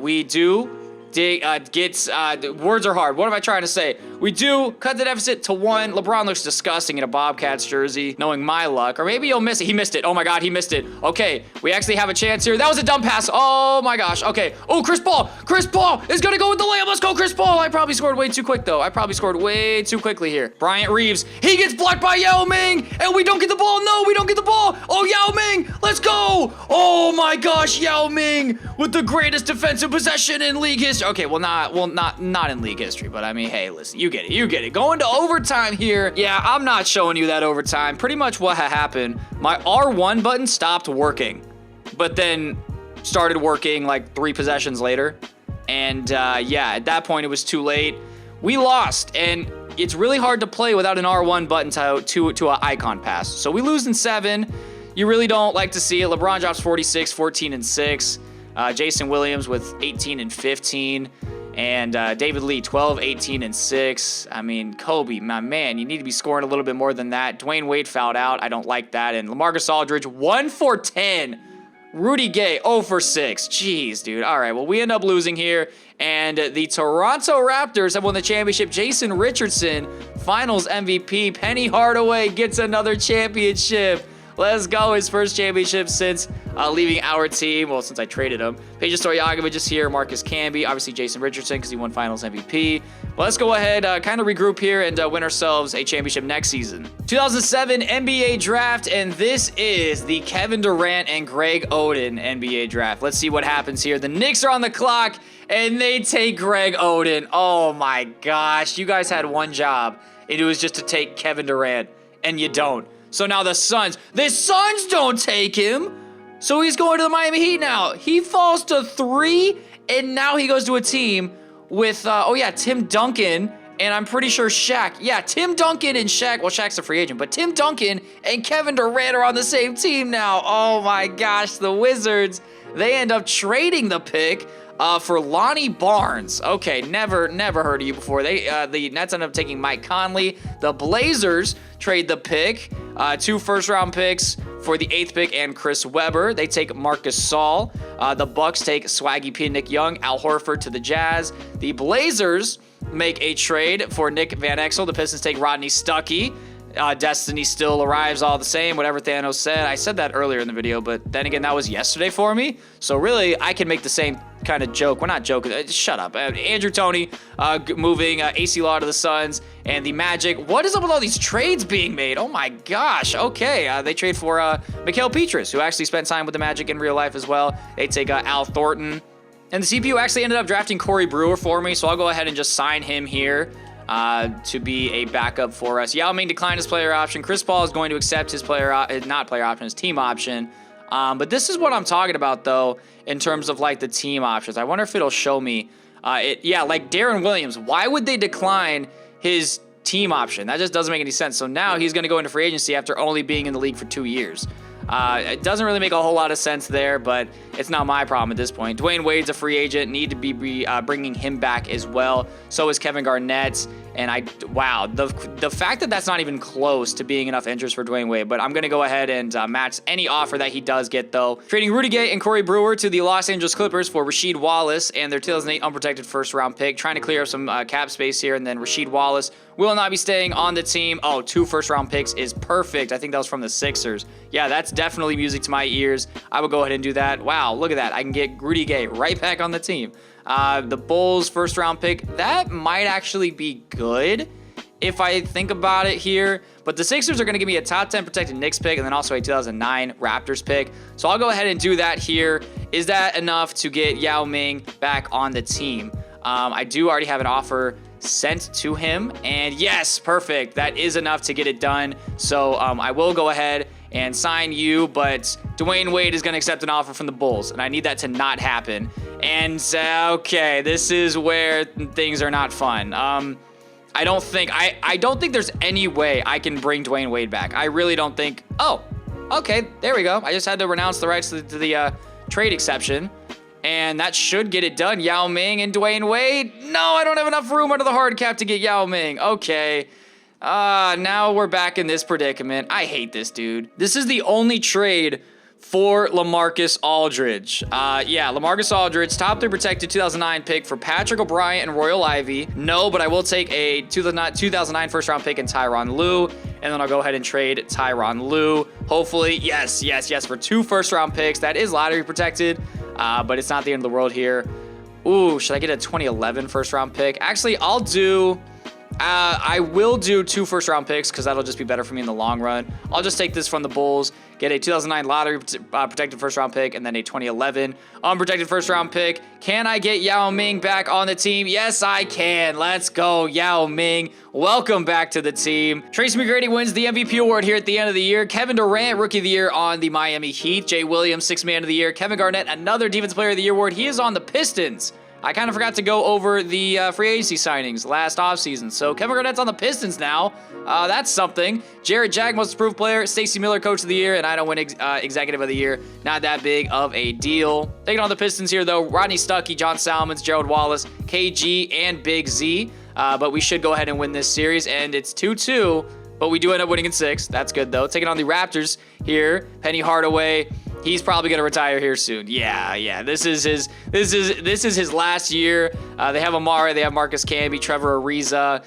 We do. Words are hard. What am I trying to say? We do cut the deficit to 1. LeBron looks disgusting in a Bobcats jersey, knowing my luck. Or maybe he'll miss it. He missed it. Oh my God, he missed it. Okay, we actually have a chance here. That was a dumb pass. Oh my gosh. Okay. Oh, Chris Paul. Chris Paul is going to go with the layup. Let's go, Chris Paul. I probably scored way too quick, though. I probably scored way too quickly here. Bryant Reeves. He gets blocked by Yao Ming, and we don't get the ball. No, we don't get the ball. Oh, Yao Ming. Let's go. Oh my gosh, Yao Ming with the greatest defensive possession in league history. Okay, not in league history, but I mean, hey, listen, you get it. Going to overtime here. Yeah, I'm not showing you that overtime. Pretty much what happened, my R1 button stopped working, but then started working like 3 possessions later. And yeah, at that point, it was too late. We lost, and it's really hard to play without an R1 button to an icon pass. So we lose in 7. You really don't like to see it. LeBron drops 46, 14, and 6. Jason Williams with 18 and 15. And David Lee, 12, 18, and 6. I mean, Kobe, my man, you need to be scoring a little bit more than that. Dwayne Wade fouled out. I don't like that. And LaMarcus Aldridge, 1 for 10. Rudy Gay, 0 for 6. Jeez, dude. All right, well, we end up losing here. And the Toronto Raptors have won the championship. Jason Richardson, finals MVP. Penny Hardaway gets another championship. Let's go. His first championship since leaving our team. Well, since I traded him. Peja Stojakovic is here. Marcus Camby. Obviously, Jason Richardson because he won finals MVP. Well, let's go ahead, kind of regroup here and win ourselves a championship next season. 2007 NBA Draft, and this is the Kevin Durant and Greg Oden NBA Draft. Let's see what happens here. The Knicks are on the clock, and they take Greg Oden. Oh, my gosh. You guys had one job, and it was just to take Kevin Durant, and you don't. So now the Suns don't take him. So he's going to the Miami Heat now. He falls to 3, and now he goes to a team with, Tim Duncan, and I'm pretty sure Shaq. Yeah, Tim Duncan and Shaq. Well, Shaq's a free agent, but Tim Duncan and Kevin Durant are on the same team now. Oh my gosh, the Wizards. They end up trading the pick For Lonnie Barnes. Okay, never heard of you before. The Nets ended up taking Mike Conley. The Blazers trade the pick, 2 first-round picks for the 8th pick and Chris Webber. They take Marcus Gasol. The Bucks take Swaggy P and Nick Young, Al Horford to the Jazz. The Blazers make a trade for Nick Van Exel. The Pistons take Rodney Stuckey. Destiny still arrives all the same, whatever Thanos said. I said that earlier in the video, but then again, that was yesterday for me. So really, I can make the same kind of joke. We're not joking. Shut up. Andrew Toney moving AC Law to the Suns, and the Magic. What is up with all these trades being made? Oh my gosh. Okay, they trade for Mikal Petrus, who actually spent time with the Magic in real life as well. They take Al Thornton. And the CPU actually ended up drafting Corey Brewer for me, so I'll go ahead and just sign him here. To be a backup for us. Yao Ming declined his player option. Chris Paul is going to accept his his team option. But this is what I'm talking about, though, in terms of, like, the team options. I wonder if it'll show me. Yeah, like Darren Williams. Why would they decline his team option? That just doesn't make any sense. So now he's going to go into free agency after only being in the league for 2 years. It doesn't really make a whole lot of sense there, but it's not my problem at this point. Dwayne Wade's a free agent. Need to be bringing him back as well. So is Kevin Garnett. And wow, the fact that that's not even close to being enough interest for Dwayne Wade, but I'm going to go ahead and match any offer that he does get, though. Trading Rudy Gay and Corey Brewer to the Los Angeles Clippers for Rasheed Wallace and their 2008 unprotected first-round pick. Trying to clear up some cap space here, and then Rasheed Wallace will not be staying on the team. Oh, 2 first-round picks is perfect. I think that was from the Sixers. Yeah, that's definitely music to my ears. I will go ahead and do that. Wow, look at that. I can get Rudy Gay right back on the team. The Bulls first-round pick, that might actually be good if I think about it here. But the Sixers are going to give me a top 10 protected Knicks pick and then also a 2009 Raptors pick. So I'll go ahead and do that here. Is that enough to get Yao Ming back on the team? I do already have an offer sent to him. And yes, perfect. That is enough to get it done. So I will go ahead and sign you, but Dwayne Wade is going to accept an offer from the Bulls, and I need that to not happen. And okay, this is where things are not fun. I don't think there's any way I can bring Dwayne Wade back. I really don't think. Oh, okay, there we go. I just had to renounce the rights to the trade exception, and that should get it done. Yao Ming and Dwayne Wade. No, I don't have enough room under the hard cap to get Yao Ming. Okay. Now we're back in this predicament. I hate this dude. This is the only trade for LaMarcus Aldridge. Yeah, LaMarcus Aldridge, top 3 protected 2009 pick for Patrick O'Brien and Royal Ivy. No, but I will take a 2009 first-round pick in Tyronn Lue, and then I'll go ahead and trade Tyronn Lue. Hopefully, yes, for 2 first-round picks. That is lottery protected, but it's not the end of the world here. Ooh, should I get a 2011 first-round pick? Actually, I will do 2 first-round picks because that'll just be better for me in the long run. I'll just take this from the Bulls, get a 2009 lottery protected first-round pick, and then a 2011 unprotected first-round pick. Can I get Yao Ming back on the team? Yes, I can. Let's go, Yao Ming. Welcome back to the team. Tracy McGrady wins the MVP award here at the end of the year. Kevin Durant, Rookie of the Year on the Miami Heat. Jay Williams, 6th Man of the Year. Kevin Garnett, another Defensive Player of the Year award. He is on the Pistons. I kind of forgot to go over the free agency signings last offseason. So Kevin Garnett's on the Pistons now. That's something. Jared Jack, Most Improved Player. Stacey Miller, Coach of the Year. And I don't win Executive of the Year. Not that big of a deal. Taking on the Pistons here, though. Rodney Stuckey, John Salmons, Gerald Wallace, KG, and Big Z. But we should go ahead and win this series. And it's 2-2. But we do end up winning in 6. That's good, though. Taking on the Raptors here. Penny Hardaway. He's probably going to retire here soon. Yeah. This is his last year. They have Amari, they have Marcus Camby, Trevor Ariza,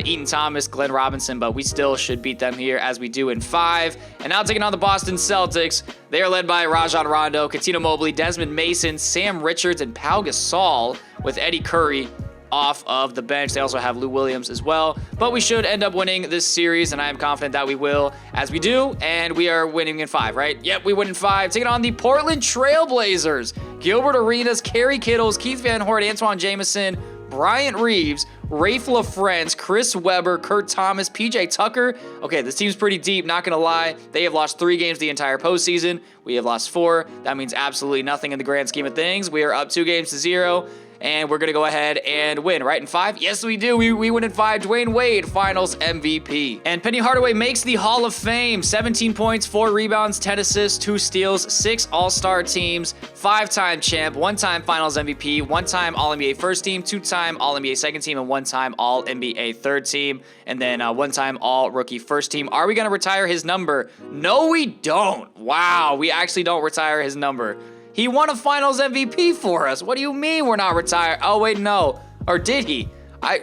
Eaton Thomas, Glenn Robinson, but we still should beat them here as we do in 5. And now taking on the Boston Celtics. They are led by Rajon Rondo, Cuttino Mobley, Desmond Mason, Sam Richards, and Pau Gasol with Eddie Curry off of the bench. They also have Lou Williams as well, but we should end up winning this series, and I am confident that we will, as we do, and we are winning in 5, right? Yep, we win in 5. Taking on the Portland Trailblazers. Gilbert Arenas, Kerry Kittles, Keith Van Hort, Antoine Jameson, Bryant Reeves, Rafe LaFrentz, Chris Webber, Kurt Thomas, PJ Tucker. Okay, this team's pretty deep, not gonna lie. They have lost 3 games the entire postseason. We have lost 4. That means absolutely nothing in the grand scheme of things. We are up 2 games to 0. and we're going to go ahead and win, right? In 5? Yes, we do. We win in 5. Dwayne Wade, finals MVP. And Penny Hardaway makes the Hall of Fame. 17 points, 4 rebounds, 10 assists, 2 steals, 6 All-Star teams, 5-time champ, 1-time finals MVP, 1-time All-NBA first team, 2-time All-NBA second team, and 1-time All-NBA third team, and then 1-time All-Rookie first team. Are we going to retire his number? No, we don't. Wow, we actually don't retire his number. He won a finals MVP for us. What do you mean we're not retired? Oh, wait, no. Or did he?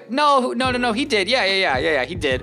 No, he did. Yeah, he did.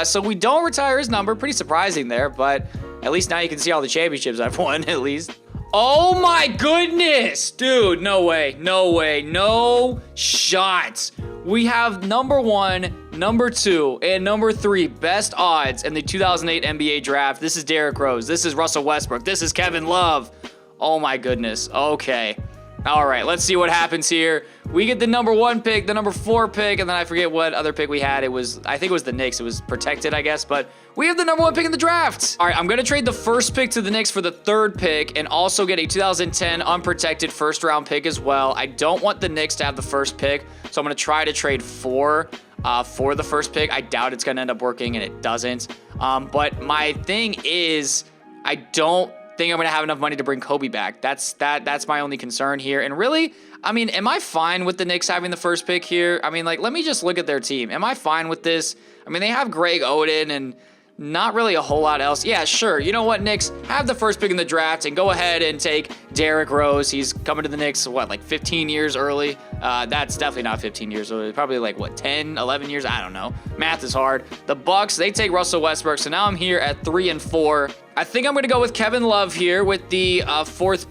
So we don't retire his number. Pretty surprising there, but at least now you can see all the championships I've won, at least. Oh my goodness! Dude, no way, no shots. We have number 1, number 2, and number 3 best odds in the 2008 NBA draft. This is Derrick Rose. This is Russell Westbrook. This is Kevin Love. Oh my goodness. Okay. All right, let's see what happens here. We get the number 1 pick, the number 4 pick, and then I forget what other pick we had. I think it was the Knicks. It was protected, I guess, but we have the number 1 pick in the draft. All right, I'm going to trade the first pick to the Knicks for the 3rd pick and also get a 2010 unprotected first-round pick as well. I don't want the Knicks to have the first pick, so I'm going to try to trade for the first pick. I doubt it's going to end up working, and it doesn't. But my thing is, I don't think I'm going to have enough money to bring Kobe back. That's my only concern here. And really, I mean, am I fine with the Knicks having the first pick here? I mean, like, let me just look at their team. Am I fine with this? I mean, they have Greg Oden and not really a whole lot else. Yeah, sure. You know what, Knicks? Have the first pick in the draft and go ahead and take Derrick Rose. He's coming to the Knicks, what, like 15 years early? That's definitely not 15 years early. Probably like, what, 10, 11 years? I don't know. Math is hard. The Bucks, they take Russell Westbrook. So now I'm here at 3 and 4. I think I'm going to go with Kevin Love here with the 3rd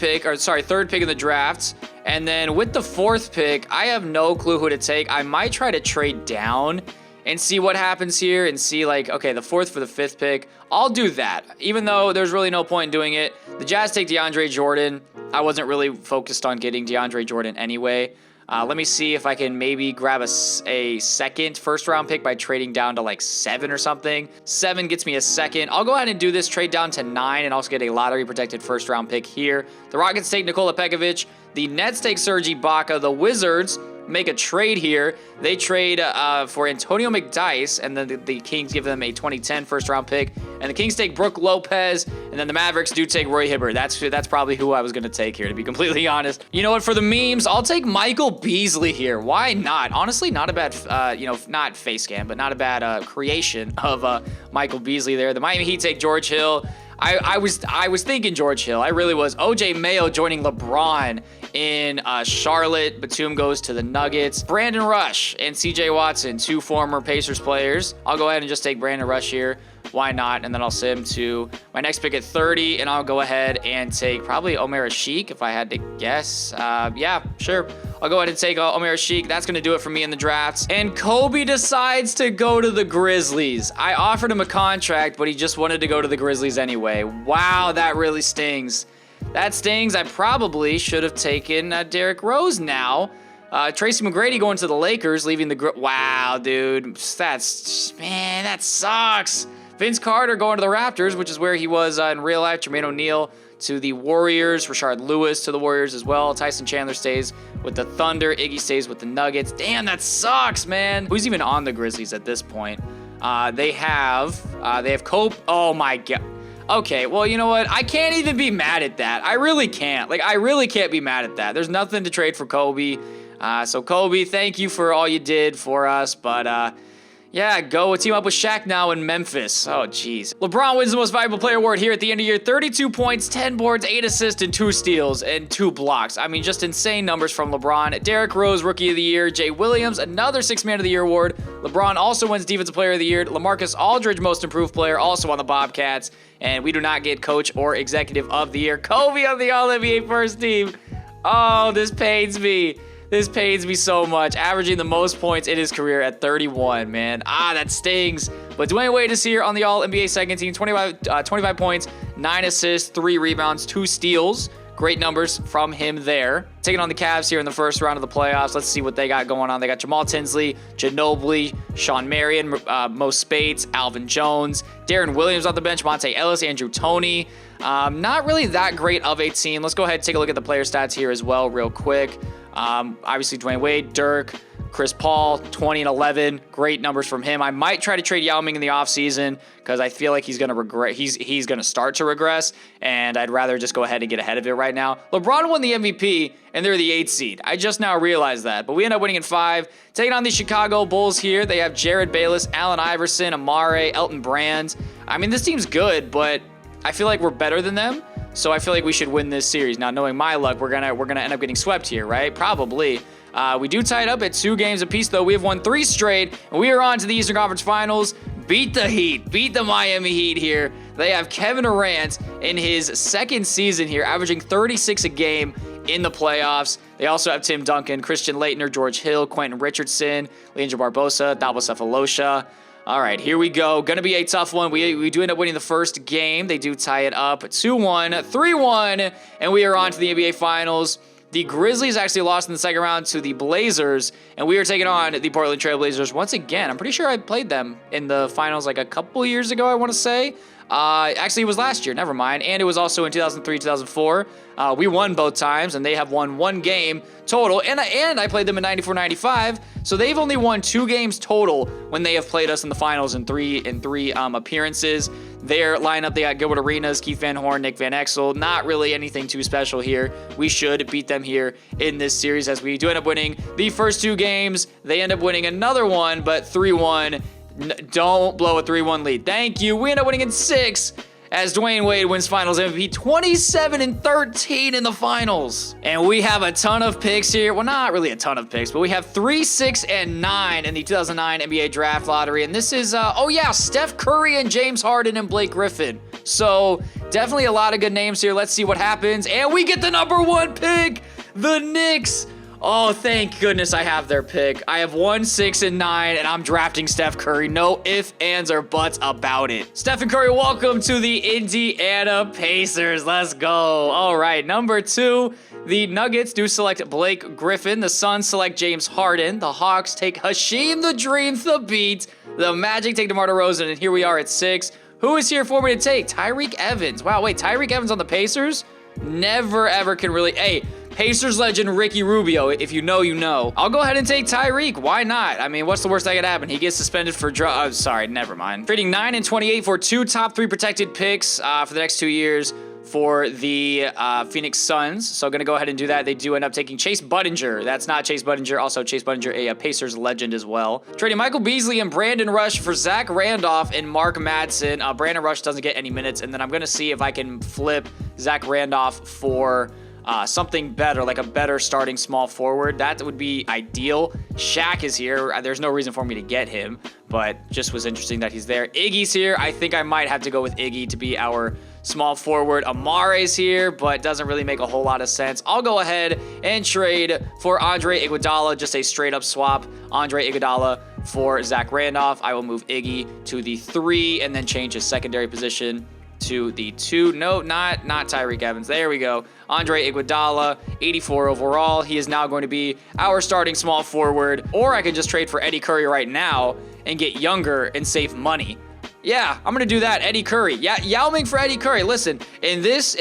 pick in the draft. And then with the 4th pick, I have no clue who to take. I might try to trade down and see what happens here and see, like, okay, the 4th for the 5th pick. I'll do that, even though there's really no point in doing it. The Jazz take DeAndre Jordan. I wasn't really focused on getting DeAndre Jordan anyway. Let me see if I can maybe grab a second first-round pick by trading down to like 7 or something. 7 gets me a second. I'll go ahead and do this, trade down to 9, and also get a lottery-protected first-round pick here. The Rockets take Nikola Pekovic. The Nets take Serge Ibaka. The Wizards make a trade here. They trade for Antonio McDyess, and then the Kings give them a 2010 first-round pick. And the Kings take Brook Lopez, and then the Mavericks do take Roy Hibbert. That's probably who I was going to take here, to be completely honest. You know what? For the memes, I'll take Michael Beasley here. Why not? Honestly, not a bad, not face scan, but not a bad creation of Michael Beasley there. The Miami Heat take George Hill. I was thinking George Hill. I really was. OJ Mayo joining LeBron in Charlotte. Batum goes to the Nuggets. Brandon Rush and CJ Watson, 2 former Pacers players. I'll go ahead and just take Brandon Rush here. Why not? And then I'll send him to my next pick at 30, and I'll go ahead and take probably Omer Asik if I had to guess. Yeah, sure. I'll go ahead and take Omer Asik. That's going to do it for me in the drafts. And Kobe decides to go to the Grizzlies. I offered him a contract, but he just wanted to go to the Grizzlies anyway. Wow, that really stings. That stings. I probably should have taken Derrick Rose now. Tracy McGrady going to the Lakers, leaving the... Wow, dude. That sucks. Vince Carter going to the Raptors, which is where he was in real life. Jermaine O'Neal to the Warriors. Rashard Lewis to the Warriors as well. Tyson Chandler stays with the Thunder. Iggy stays with the Nuggets. Damn, that sucks, man. Who's even on the Grizzlies at this point? They have Kobe. Oh, my God. Okay, well, you know what? I can't even be mad at that. I really can't. Like, I really can't be mad at that. There's nothing to trade for Kobe. So, Kobe, thank you for all you did for us, but... yeah, go team up with Shaq now in Memphis. Oh, jeez. LeBron wins the Most Valuable Player award here at the end of the year. 32 points, 10 boards, 8 assists, and 2 steals, and 2 blocks. I mean, just insane numbers from LeBron. Derrick Rose, Rookie of the Year. Jay Williams, another 6 Man of the Year award. LeBron also wins Defensive Player of the Year. LaMarcus Aldridge, Most Improved Player, also on the Bobcats. And we do not get Coach or Executive of the Year. Kobe on the All-NBA First Team. Oh, this pains me. This pains me so much. Averaging the most points in his career at 31, man. That stings. But Dwayne Wade is here on the All-NBA second team. 25 points, 9 assists, 3 rebounds, 2 steals. Great numbers from him there. Taking on the Cavs here in the first round of the playoffs. Let's see what they got going on. They got Jamal Tinsley, Ginobili, Sean Marion, Mo Spates, Alvin Jones, Darren Williams on the bench, Monte Ellis, Andrew Toney. Not really that great of a team. Let's go ahead and take a look at the player stats here as well real quick. Obviously, Dwayne Wade, Dirk, Chris Paul, 20 and 11. Great numbers from him. I might try to trade Yao Ming in the offseason because I feel like he's going to regret. He's going to start to regress, and I'd rather just go ahead and get ahead of it right now. LeBron won the MVP, and they're the 8th seed. I just now realized that, but we end up winning in 5. Taking on the Chicago Bulls here. They have Jared Bayless, Allen Iverson, Amare, Elton Brand. I mean, this team's good, but I feel like we're better than them. So I feel like we should win this series. Now, knowing my luck, we're gonna end up getting swept here, right? Probably. We do tie it up at 2 games apiece, though. We have won 3 straight, and we are on to the Eastern Conference Finals. Beat the Heat. Beat the Miami Heat here. They have Kevin Durant in his 2nd season here, averaging 36 a game in the playoffs. They also have Tim Duncan, Christian Laettner, George Hill, Quentin Richardson, Leandro Barbosa, Thabo Sefolosha. All right, here we go. Going to be a tough one. We do end up winning the first game. They do tie it up 2-1, 3-1, and we are on to the NBA Finals. The Grizzlies actually lost in the second round to the Blazers, and we are taking on the Portland Trail Blazers once again. I'm pretty sure I played them in the finals like a couple years ago, I want to say. Actually, it was last year, never mind. And it was also in 2003, 2004. We won both times, and they have won 1 game total. And I played them in 94, 95. So they've only won 2 games total when they have played us in the finals in three appearances. Their lineup, they got Gilbert Arenas, Keith Van Horn, Nick Van Exel. Not really anything too special here. We should beat them here in this series as we do end up winning the first 2 games. They end up winning another one, but 3-1. Don't blow a 3-1 lead. Thank you. We end up winning in 6 as Dwayne Wade wins Finals MVP, 27-13 in the finals. And we have a ton of picks here. Well, not really a ton of picks, but we have 3, 6, and 9 in the 2009 NBA Draft Lottery. And this is, Steph Curry and James Harden and Blake Griffin. So definitely a lot of good names here. Let's see what happens. And we get the number 1 pick, the Knicks. Oh, thank goodness I have their pick. I have 1, 6, and 9, and I'm drafting Steph Curry. No ifs, ands, or buts about it. Steph and Curry, welcome to the Indiana Pacers. Let's go. All right, number 2, the Nuggets do select Blake Griffin. The Suns select James Harden. The Hawks take Hasheem the Dream Thabeet. The Magic take DeMar DeRozan, and here we are at 6. Who is here for me to take? Tyreek Evans. Wow, wait, Tyreek Evans on the Pacers? Never, ever can really... Hey, Pacers legend Ricky Rubio, if you know, you know. I'll go ahead and take Tyreek. Why not? I mean, what's the worst that could happen? He gets suspended for sorry, never mind. Trading 9 and 28 for 2 top 3 protected picks for the next 2 years for the Phoenix Suns. So going to go ahead and do that. They do end up taking Chase Budinger. That's not Chase Budinger. Also Chase Budinger, a Pacers legend as well. Trading Michael Beasley and Brandon Rush for Zach Randolph and Mark Madsen. Brandon Rush doesn't get any minutes. And then I'm going to see if I can flip Zach Randolph for... something better, like a better starting small forward. That would be ideal. Shaq is here. There's no reason for me to get him, but just was interesting that he's there. Iggy's here. I think I might have to go with Iggy to be our small forward. Amare's here, but doesn't really make a whole lot of sense. I'll go ahead and trade for Andre Iguodala, just a straight up swap. Andre Iguodala for Zach Randolph. I will move Iggy to the 3 and then change his secondary position to the 2. No, not Tyreek Evans. There we go. Andre Iguodala, 84 overall. He is now going to be our starting small forward. Or I could just trade for Eddie Curry right now and get younger and save money. Yeah, I'm gonna do that. Eddie Curry. Yeah, Yao Ming for Eddie Curry. Listen, in this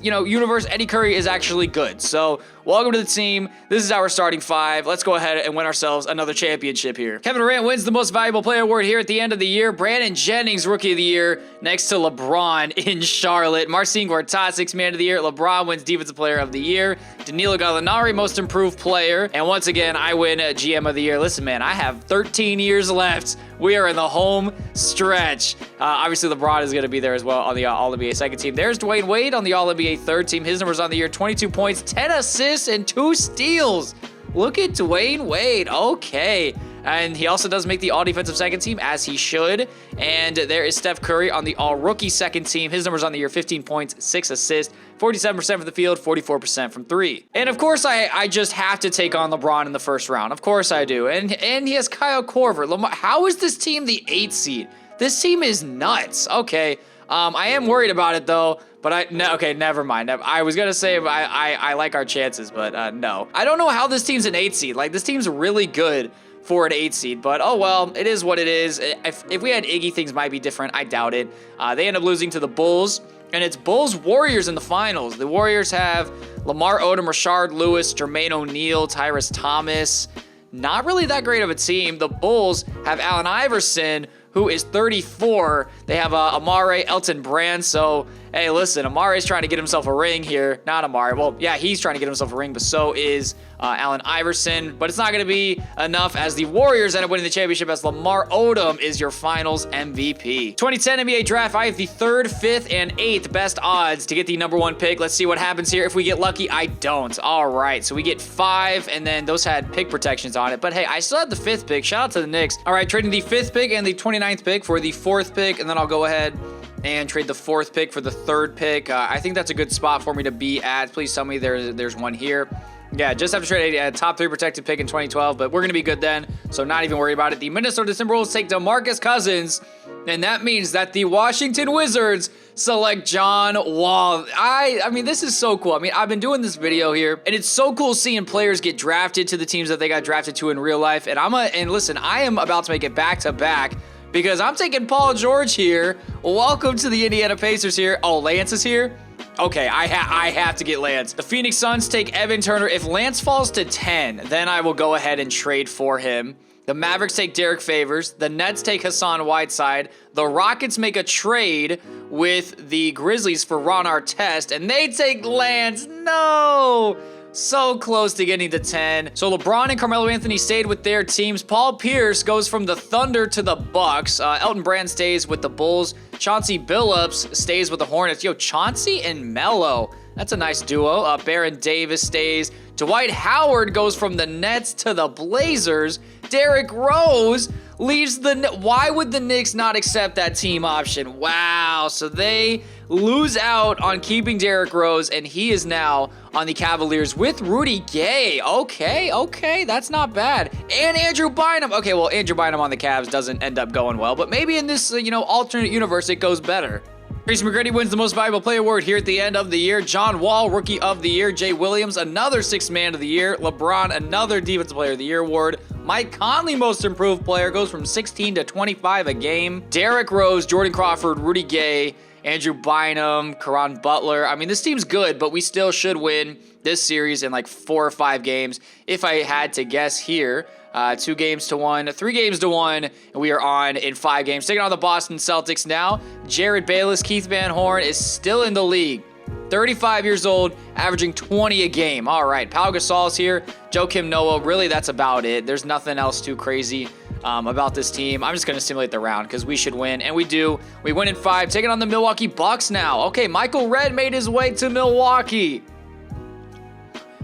universe, Eddie Curry is actually good. So welcome to the team. This is our starting 5. Let's go ahead and win ourselves another championship here. Kevin Durant wins the Most Valuable Player award here at the end of the year. Brandon Jennings, Rookie of the Year, next to LeBron in Charlotte. Marcin Gortat, Sixth Man of the Year. LeBron wins Defensive Player of the Year. Danilo Gallinari, Most Improved Player. And once again, I win GM of the Year. Listen, man, I have 13 years left. We are in the home stretch. Obviously, LeBron is going to be there as well on the All-NBA second team. There's Dwayne Wade on the All-NBA third team. His numbers on the year, 22 points, 10 assists, and 2 steals. Look at Dwayne Wade. Okay. And he also does make the all-defensive second team, as he should. And there is Steph Curry on the all-rookie second team. His numbers on the year, 15 points, 6 assists, 47% from the field, 44% from 3. And of course, I just have to take on LeBron in the first round. Of course I do. And he has Kyle Korver. How is this team the 8th seed? This team is nuts. Okay. I am worried about it, though. But okay, never mind. I was going to say I like our chances, but no. I don't know how this team's an 8th seed. Like, this team's really good, for an 8 seed. But oh well, it is what it is. If we had Iggy, things might be different. I doubt it. They end up losing to the Bulls. And it's Bulls-Warriors in the finals. The Warriors have Lamar Odom, Rashard Lewis, Jermaine O'Neal, Tyrus Thomas. Not really that great of a team. The Bulls have Allen Iverson, who is 34. They have Amare, Elton Brand. So, hey, listen, Amare's trying to get himself a ring here. Not Amare. Well, yeah, he's trying to get himself a ring, but so is Allen Iverson. But it's not going to be enough as the Warriors end up winning the championship as Lamar Odom is your finals MVP. 2010 NBA Draft, I have the 3rd, 5th, and 8th best odds to get the #1 pick. Let's see what happens here. If we get lucky, I don't. All right, so we get 5, and then those had pick protections on it. But hey, I still had the 5th pick. Shout out to the Knicks. All right, trading the 5th pick and the 29th pick for the 4th pick, and then I'll go ahead and trade the 4th pick for the 3rd pick. I think that's a good spot for me to be at. Please tell me there's one here. Yeah, just have to trade a top 3 protected pick in 2012, but we're going to be good then, so not even worry about it. The Minnesota Timberwolves take DeMarcus Cousins, and that means that the Washington Wizards select John Wall. I mean, this is so cool. I mean, I've been doing this video here, and it's so cool seeing players get drafted to the teams that they got drafted to in real life, and listen, I am about to make it back-to-back, because I'm taking Paul George here. Welcome to the Indiana Pacers here. Oh, Lance is here? Okay, I have to get Lance. The Phoenix Suns take Evan Turner. If Lance falls to 10, then I will go ahead and trade for him. The Mavericks take Derek Favors. The Nets take Hassan Whiteside. The Rockets make a trade with the Grizzlies for Ron Artest, and they take Lance. No! So close to getting to 10. So LeBron and Carmelo Anthony stayed with their teams. Paul Pierce goes from the Thunder to the Bucks. Elton Brand stays with the Bulls. Chauncey Billups stays with the Hornets. Yo, Chauncey and Melo. That's a nice duo. Baron Davis stays. Dwight Howard goes from the Nets to the Blazers. Derrick Rose leaves the... Why would the Knicks not accept that team option? Wow. So they lose out on keeping Derrick Rose, and he is now on the Cavaliers with Rudy Gay. Okay. That's not bad. And Andrew Bynum. Okay, well, Andrew Bynum on the Cavs doesn't end up going well, but maybe in this, alternate universe, it goes better. Tracy McGrady wins the Most Valuable Player award here at the end of the year. John Wall, Rookie of the Year. Jay Williams, another Sixth Man of the Year. LeBron, another Defensive Player of the Year award. Mike Conley, Most Improved Player, goes from 16 to 25 a game. Derrick Rose, Jordan Crawford, Rudy Gay, Andrew Bynum, Caron Butler. I mean, this team's good, but we still should win this series in like 4 or 5 games. If I had to guess here, 2 games to 1, 3 games to 1, and we are on in 5 games. Taking on the Boston Celtics now. Jared Bayless, Keith Van Horn is still in the league. 35 years old, averaging 20 a game. All right, Pau Gasol's here. Joakim Noah, really that's about it. There's nothing else too crazy about this team. I'm just going to simulate the round because we should win, and we do. We win in 5, taking on the Milwaukee Bucks now. Okay, Michael Redd made his way to Milwaukee.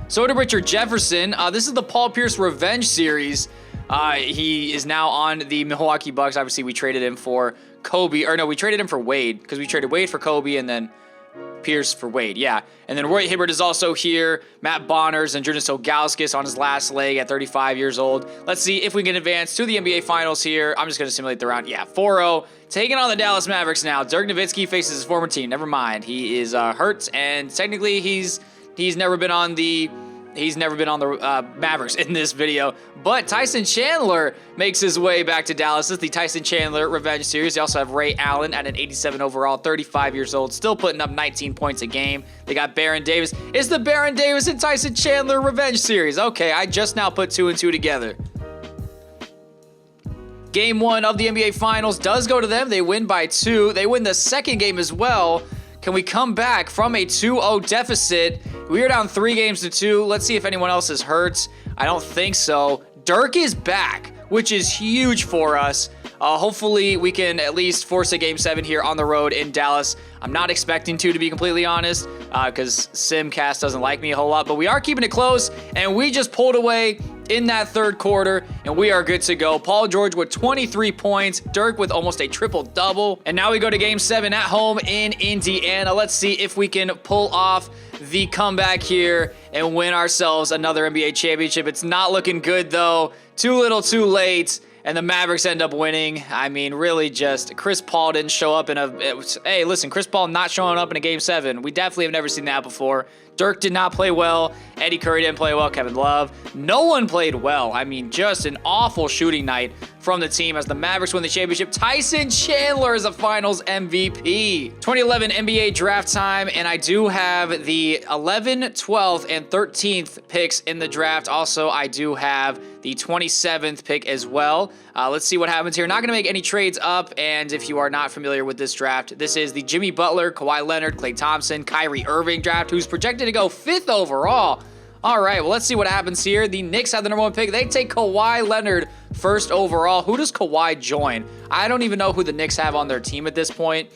So did Richard Jefferson. This is the Paul Pierce Revenge Series. He is now on the Milwaukee Bucks. Obviously, we traded him for Kobe. Or no, we traded him for Wade because we traded Wade for Kobe and then Pierce for Wade. Yeah. And then Roy Hibbert is also here. Matt Bonners and Jurgen Sogauskas on his last leg at 35 years old. Let's see if we can advance to the NBA Finals here. I'm just going to simulate the round. Yeah, 4-0. Taking on the Dallas Mavericks now. Dirk Nowitzki faces his former team. Never mind. He is hurt, and technically he's never been on the Mavericks in this video. But Tyson Chandler makes his way back to Dallas. This is the Tyson Chandler Revenge Series. They also have Ray Allen at an 87 overall, 35 years old, still putting up 19 points a game. They got Baron Davis. It's the Baron Davis and Tyson Chandler Revenge Series. Okay, I just now put 2 and 2 together. Game 1 of the NBA Finals does go to them. They win by 2. They win the second game as well. Can we come back from a 2-0 deficit? We are down 3 games to 2. Let's see if anyone else is hurt. I don't think so. Dirk is back, which is huge for us. Hopefully, we can at least force a Game 7 here on the road in Dallas. I'm not expecting to be completely honest, because Simcast doesn't like me a whole lot. But we are keeping it close, and we just pulled away in that third quarter, and we are good to go. Paul George with 23 points, Dirk with almost a triple-double. And now we go to Game 7 at home in Indiana. Let's see if we can pull off the comeback here and win ourselves another NBA championship. It's not looking good, though. Too little, too late. And the Mavericks end up winning. I mean, really just Chris Paul didn't show up in hey, listen, Chris Paul not showing up in a Game 7. We definitely have never seen that before. Dirk did not play well. Eddie Curry didn't play well. Kevin Love. No one played well. I mean, just an awful shooting night from the team as the Mavericks win the championship. Tyson Chandler is the finals MVP. 2011 NBA draft time, and I do have the 11th, 12th, and 13th picks in the draft. Also, I do have the 27th pick as well. Let's see what happens here. Not going to make any trades up, and if you are not familiar with this draft, this is the Jimmy Butler, Kawhi Leonard, Klay Thompson, Kyrie Irving draft, who's projected to go 5th overall. All right, well, let's see what happens here. The Knicks have the number 1 pick. They take Kawhi Leonard 1st overall. Who does Kawhi join? I don't even know who the Knicks have on their team at this point.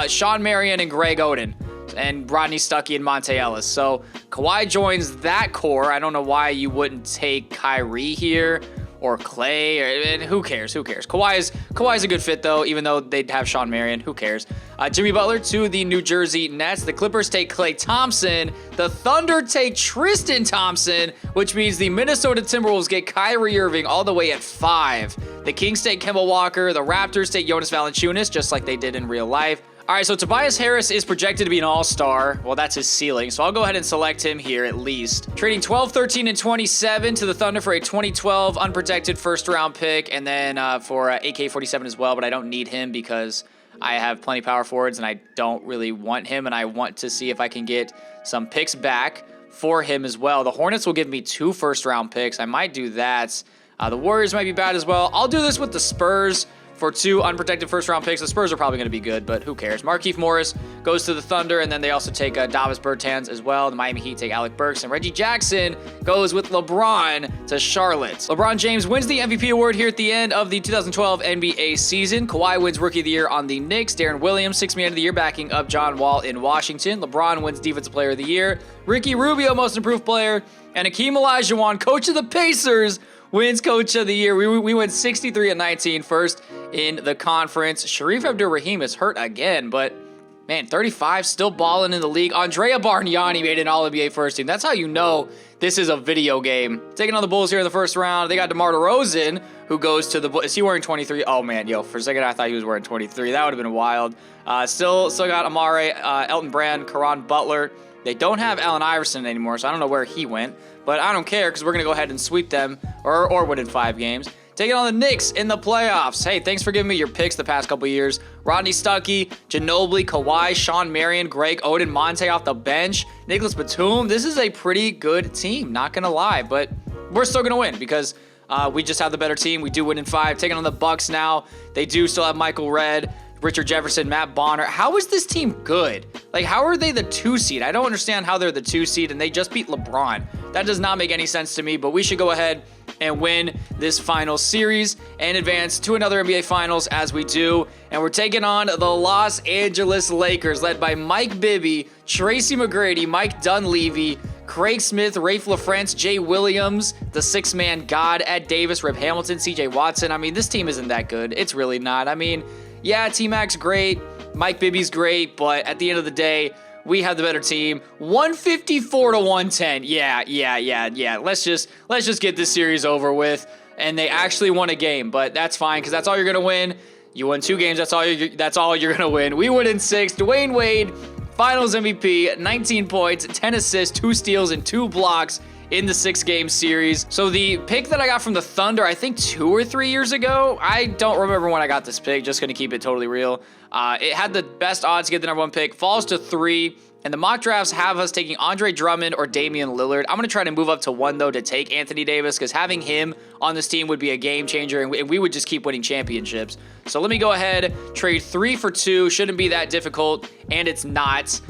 Sean Marion and Greg Oden and Rodney Stuckey and Monte Ellis. So Kawhi joins that core. I don't know why you wouldn't take Kyrie here or Klay. Who cares? Who cares? Kawhi's a good fit, though, even though they'd have Sean Marion. Who cares? Jimmy Butler to the New Jersey Nets. The Clippers take Klay Thompson. The Thunder take Tristan Thompson, which means the Minnesota Timberwolves get Kyrie Irving all the way at 5. The Kings take Kemba Walker. The Raptors take Jonas Valanciunas, just like they did in real life. All right, so Tobias Harris is projected to be an all-star. Well, that's his ceiling, so I'll go ahead and select him here at least. Trading 12, 13, and 27 to the Thunder for a 2012 unprotected first-round pick, and then for AK-47 as well, but I don't need him because I have plenty of power forwards, and I don't really want him, and I want to see if I can get some picks back for him as well. The Hornets will give me 2 first-round picks. I might do that. The Warriors might be bad as well. I'll do this with the Spurs for 2 unprotected first-round picks. The Spurs are probably going to be good, but who cares? Markieff Morris goes to the Thunder, and then they also take Davis Bertans as well. The Miami Heat take Alec Burks, and Reggie Jackson goes with LeBron to Charlotte. LeBron James wins the MVP award here at the end of the 2012 NBA season. Kawhi wins Rookie of the Year on the Knicks. Darren Williams, 6th Man of the Year, backing up John Wall in Washington. LeBron wins Defensive Player of the Year. Ricky Rubio, Most Improved Player. And Hakeem Olajuwon, Coach of the Pacers, wins Coach of the Year. We went 63-19, first in the conference. Sharif Abdur-Rahim is hurt again, but man, 35, still balling in the league. Andrea Bargnani made an All-NBA first team. That's how you know this is a video game. Taking on the Bulls here in the first round. They got DeMar DeRozan, who goes to the Bulls. Is he wearing 23? Oh man, yo, for a second I thought he was wearing 23. That would have been wild. Still got Amare, Elton Brand, Caron Butler. They don't have Allen Iverson anymore, so I don't know where he went. But I don't care because we're going to go ahead and sweep them or win in 5 games. Taking on the Knicks in the playoffs. Hey, thanks for giving me your picks the past couple years. Rodney Stuckey, Ginobili, Kawhi, Sean Marion, Greg Oden, Monte off the bench, Nicholas Batum. This is a pretty good team, not going to lie. But we're still going to win because we just have the better team. We do win in 5. Taking on the Bucks now. They do still have Michael Redd, Richard Jefferson, Matt Bonner. How is this team good? Like, how are they the 2 seed? I don't understand how they're the 2 seed and they just beat LeBron. That does not make any sense to me, but we should go ahead and win this final series and advance to another NBA Finals as we do. And we're taking on the Los Angeles Lakers, led by Mike Bibby, Tracy McGrady, Mike Dunleavy, Craig Smith, Rafe LaFrance, Jay Williams, the 6-man God, Ed Davis, Rip Hamilton, CJ Watson. I mean, this team isn't that good. It's really not. I mean, yeah, T-Mac's great, Mike Bibby's great, but at the end of the day, we have the better team. 154-110. Yeah. Let's just get this series over with. And they actually won a game, but that's fine because that's all you're gonna win. You won 2 games. That's all you're gonna win. We win in 6. Dwayne Wade, Finals MVP, 19 points, 10 assists, 2 steals, and 2 blocks in the 6-game series. So the pick that I got from the Thunder, I think 2 or 3 years ago, I don't remember when I got this pick, just gonna keep it totally real. It had the best odds to get the number 1 pick, falls to 3, and the mock drafts have us taking Andre Drummond or Damian Lillard. I'm gonna try to move up to 1 though to take Anthony Davis, because having him on this team would be a game changer, and we would just keep winning championships. So let me go ahead, trade 3 for 2, shouldn't be that difficult, and it's not.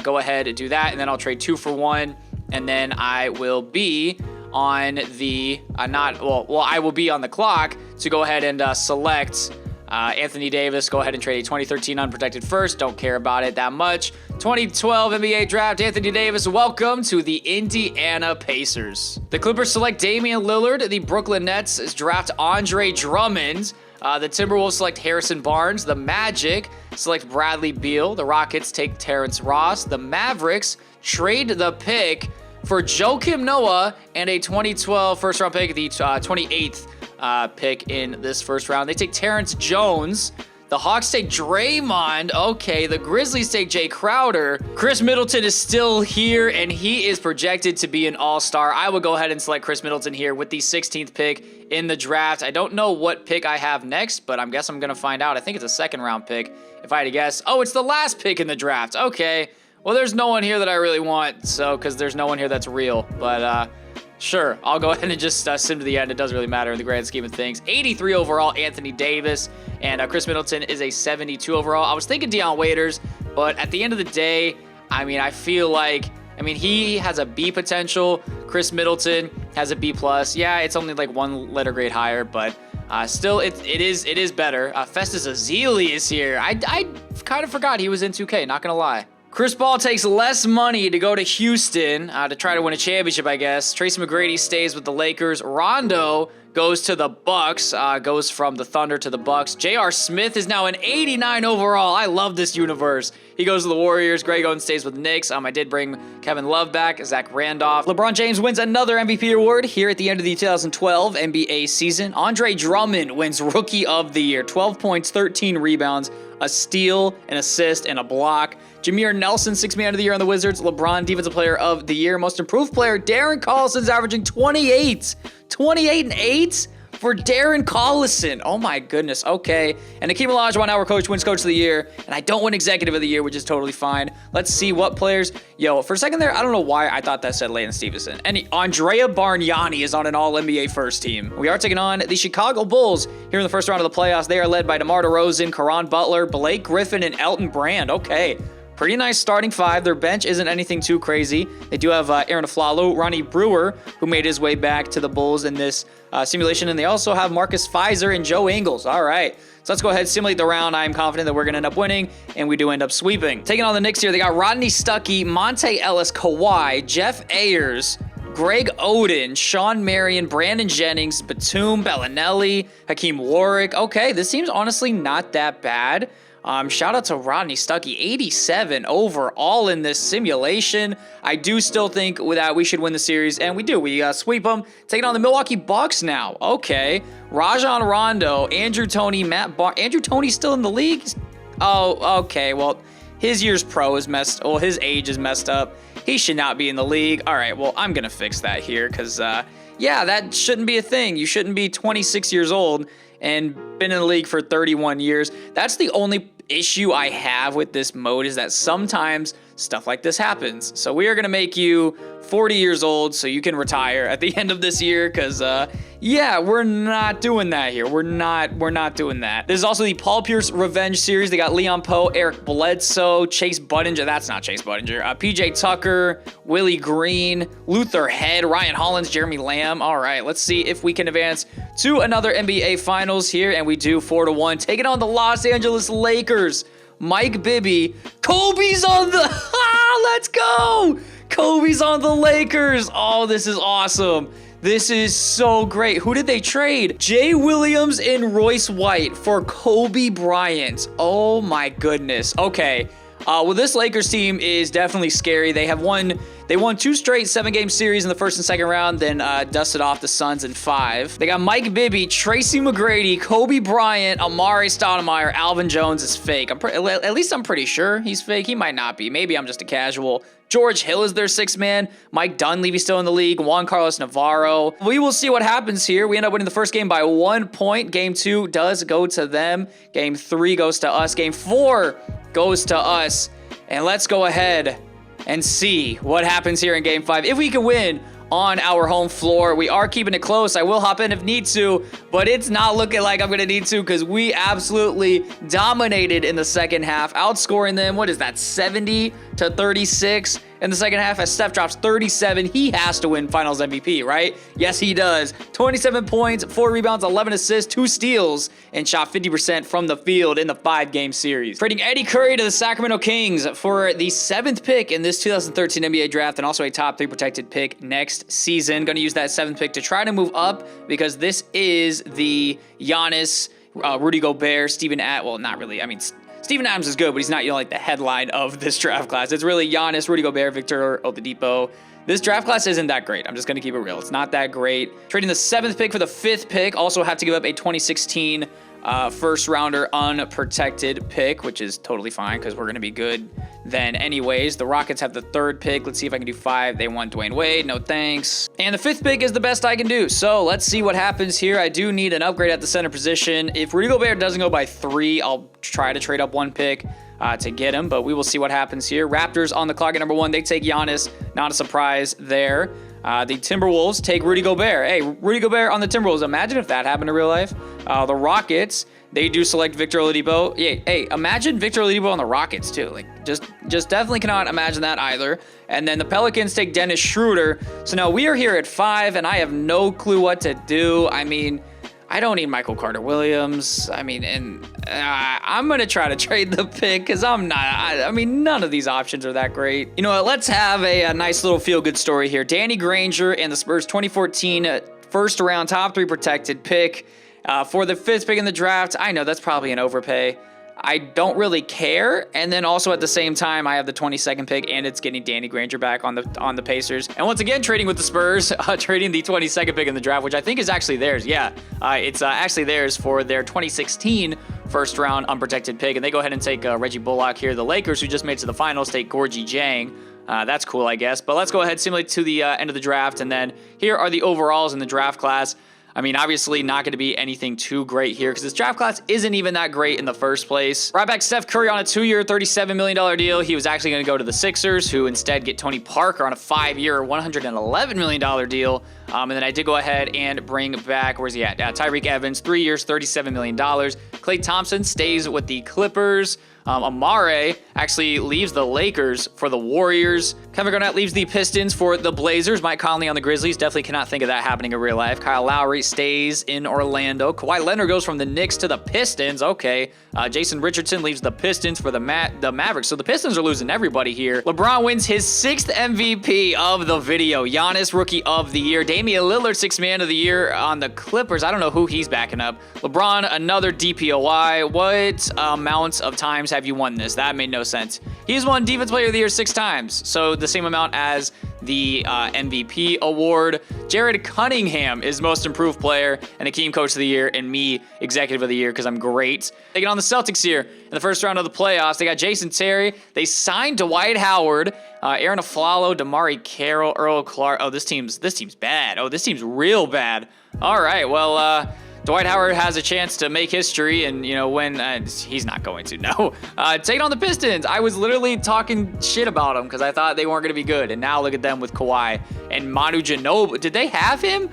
Go ahead and do that, and then I'll trade 2 for 1. And then I will be on the, I will be on the clock to go ahead and select Anthony Davis. Go ahead and trade a 2013 unprotected first. Don't care about it that much. 2012 NBA draft, Anthony Davis. Welcome to the Indiana Pacers. The Clippers select Damian Lillard. The Brooklyn Nets draft Andre Drummond. The Timberwolves select Harrison Barnes. The Magic select Bradley Beal. The Rockets take Terrence Ross. The Mavericks trade the pick for Joakim Noah and a 2012 first-round pick, the 28th pick in this first round. They take Terrence Jones. The Hawks take Draymond. Okay, the Grizzlies take Jay Crowder. Chris Middleton is still here, and he is projected to be an all-star. I would go ahead and select Chris Middleton here with the 16th pick in the draft. I don't know what pick I have next, but I guess I'm going to find out. I think it's a second-round pick, if I had to guess. Oh, it's the last pick in the draft. Okay. Well, there's no one here that I really want, so because there's no one here that's real. But, sure, I'll go ahead and just sim to the end. It doesn't really matter in the grand scheme of things. 83 overall, Anthony Davis, and Chris Middleton is a 72 overall. I was thinking Deion Waiters, but at the end of the day, I mean, I feel like, he has a B potential. Chris Middleton has a B+. Yeah, it's only like one letter grade higher, but still, it is better. Festus Ezeli is here. I kind of forgot he was in 2K, not gonna lie. Chris Paul takes less money to go to Houston to try to win a championship, I guess. Tracy McGrady stays with the Lakers. Rondo goes to the Bucks, goes from the Thunder to the Bucks. J.R. Smith is now an 89 overall. I love this universe. He goes to the Warriors. Greg Oden stays with the Knicks. I did bring Kevin Love back, Zach Randolph. LeBron James wins another MVP award here at the end of the 2012 NBA season. Andre Drummond wins Rookie of the Year. 12 points, 13 rebounds, a steal, an assist, and a block. Jameer Nelson, 6th Man of the Year on the Wizards. LeBron, Defensive Player of the Year. Most Improved Player, Darren Collison's averaging 28. 28 and 8 for Darren Collison. Oh my goodness. Okay. And Hakeem Olajuwon, our coach, wins Coach of the Year. And I don't win Executive of the Year, which is totally fine. Let's see what players. Yo, for a second there, I don't know why I thought that said Landon Stevenson. And Andrea Bargnani is on an All-NBA first team. We are taking on the Chicago Bulls here in the first round of the playoffs. They are led by DeMar DeRozan, Caron Butler, Blake Griffin, and Elton Brand. Okay. Pretty nice starting five. Their bench isn't anything too crazy. They do have Aaron Aflalo, Ronnie Brewer, who made his way back to the Bulls in this simulation. And they also have Marcus Fizer and Joe Ingles. All right. So let's go ahead and simulate the round. I'm confident that we're going to end up winning, and we do end up sweeping. Taking on the Knicks here, they got Rodney Stuckey, Monte Ellis, Kawhi, Jeff Ayers, Greg Oden, Sean Marion, Brandon Jennings, Batum, Bellinelli, Hakeem Warwick. Okay, this seems honestly not that bad. Shout out to Rodney Stuckey, 87 overall in this simulation. I do still think that we should win the series, and we do. We sweep them. Taking on the Milwaukee Bucks now. Okay. Rajon Rondo, Andrew Toney, Matt Barnes. Andrew Toney's still in the league? Oh, okay. Well, his year's pro is messed. Well, his age is messed up. He should not be in the league. All right, well, I'm going to fix that here because, yeah, that shouldn't be a thing. You shouldn't be 26 years old and been in the league for 31 years. That's the only issue I have with this mode, is that sometimes stuff like this happens. So we are going to make you 40 years old so you can retire at the end of this year because, yeah, we're not doing that here. We're not doing that. This is also the Paul Pierce Revenge series. They got Leon Poe, Eric Bledsoe, Chase Budinger. That's not Chase Budinger. PJ Tucker, Willie Green, Luther Head, Ryan Hollins, Jeremy Lamb. All right, let's see if we can advance to another NBA Finals here, and we do 4-1. Taking on the Los Angeles Lakers. Mike Bibby. Kobe's on the... Let's go! Kobe's on the Lakers. Oh, this is awesome. This is so great. Who did they trade? Jay Williams and Royce White for Kobe Bryant. Oh my goodness. Okay. Well, this Lakers team is definitely scary. They won 2 straight 7-game series in the first and second round, then dusted off the Suns in 5. They got Mike Bibby, Tracy McGrady, Kobe Bryant, Amari Stoudemire. Alvin Jones is fake. At least I'm pretty sure he's fake. He might not be. Maybe I'm just a casual. George Hill is their 6th man. Mike Dunleavy's still in the league. Juan Carlos Navarro. We will see what happens here. We end up winning the first game by 1 point. Game 2 does go to them. Game 3 goes to us. Game 4 goes to us. And let's go ahead and see what happens here in Game 5. If we can win on our home floor, we are keeping it close. I will hop in if need to, but it's not looking like I'm going to need to because we absolutely dominated in the second half, outscoring them. What is that, 70-36 in the second half? As Steph drops 37, he has to win Finals MVP, right? Yes, he does. 27 points, 4 rebounds, 11 assists, 2 steals, and shot 50% from the field in the 5-game series. Trading Eddie Curry to the Sacramento Kings for the 7th pick in this 2013 NBA draft and also a top 3 protected pick next season. Going to use that 7th pick to try to move up because this is the Giannis, Rudy Gobert, Steven Adams. Well, not really. I mean, Steven Adams is good, but he's not, like the headline of this draft class. It's really Giannis, Rudy Gobert, Victor Oladipo. This draft class isn't that great. I'm just going to keep it real. It's not that great. Trading the 7th pick for the 5th pick. Also have to give up a 2016 first rounder unprotected pick, which is totally fine because we're going to be good then anyways. The Rockets have the 3rd pick. Let's see if I can do 5. They want Dwayne Wade. No thanks. And the 5th pick is the best I can do. So let's see what happens here. I do need an upgrade at the center position. If Rudy Gobert doesn't go by 3, I'll try to trade up 1 pick to get him, but we will see what happens here. Raptors on the clock at number 1. They take Giannis. Not a surprise there. The Timberwolves take Rudy Gobert. Hey, Rudy Gobert on the Timberwolves. Imagine if that happened in real life. The Rockets, they do select Victor Oladipo. Yeah, hey, imagine Victor Oladipo on the Rockets too. Like, just definitely cannot imagine that either. And then the Pelicans take Dennis Schroeder. So now we are here at 5, and I have no clue what to do. I mean, I don't need Michael Carter-Williams. I mean, and I'm going to try to trade the pick because I'm not. I mean, none of these options are that great. You know what? Let's have a nice little feel-good story here. Danny Granger and the Spurs 2014 first-round top 3 protected pick for the 5th pick in the draft. I know that's probably an overpay. I don't really care. And then also at the same time, I have the 22nd pick, and it's getting Danny Granger back on the Pacers. And once again, trading with the Spurs, trading the 22nd pick in the draft, which I think is actually theirs. Yeah, it's actually theirs for their 2016 first round unprotected pick. And they go ahead and take Reggie Bullock here. The Lakers, who just made it to the finals, take Gorgie Jang. That's cool, I guess. But let's go ahead, simulate to the end of the draft. And then here are the overalls in the draft class. I mean, obviously not going to be anything too great here because this draft class isn't even that great in the first place. Right back Steph Curry on a 2-year, $37 million deal. He was actually going to go to the Sixers, who instead get Tony Parker on a 5-year, $111 million deal. And then I did go ahead and bring back, where's he at? Tyreek Evans, 3 years, $37 million. Klay Thompson stays with the Clippers. Amare actually leaves the Lakers for the Warriors. Kevin Garnett leaves the Pistons for the Blazers. Mike Conley on the Grizzlies. Definitely cannot think of that happening in real life. Kyle Lowry stays in Orlando. Kawhi Leonard goes from the Knicks to the Pistons. Okay. Jason Richardson leaves the Pistons for the Mavericks. So the Pistons are losing everybody here. LeBron wins his 6th MVP of the video. Giannis, Rookie of the Year. Damian Lillard, 6th Man of the Year on the Clippers. I don't know who he's backing up. LeBron, another DPOY. What amounts of times have you won this? That made no sense. He's won Defense Player of the Year 6 times, so the same amount as the MVP award. Jared Cunningham is Most Improved Player, and Hakeem Coach of the Year, and me Executive of the Year because I'm great. They get on the Celtics here in the first round of the playoffs. They got Jason Terry. They signed Dwight Howard, Aaron Aflalo, Damari Carroll, Earl Clark. Oh, this team's bad. Oh, this team's real bad. All right, well, Dwight Howard has a chance to make history and, you know, when he's not going to, no. Take it on the Pistons. I was literally talking shit about them because I thought they weren't going to be good. And now look at them with Kawhi and Manu Ginobili. Did they have him?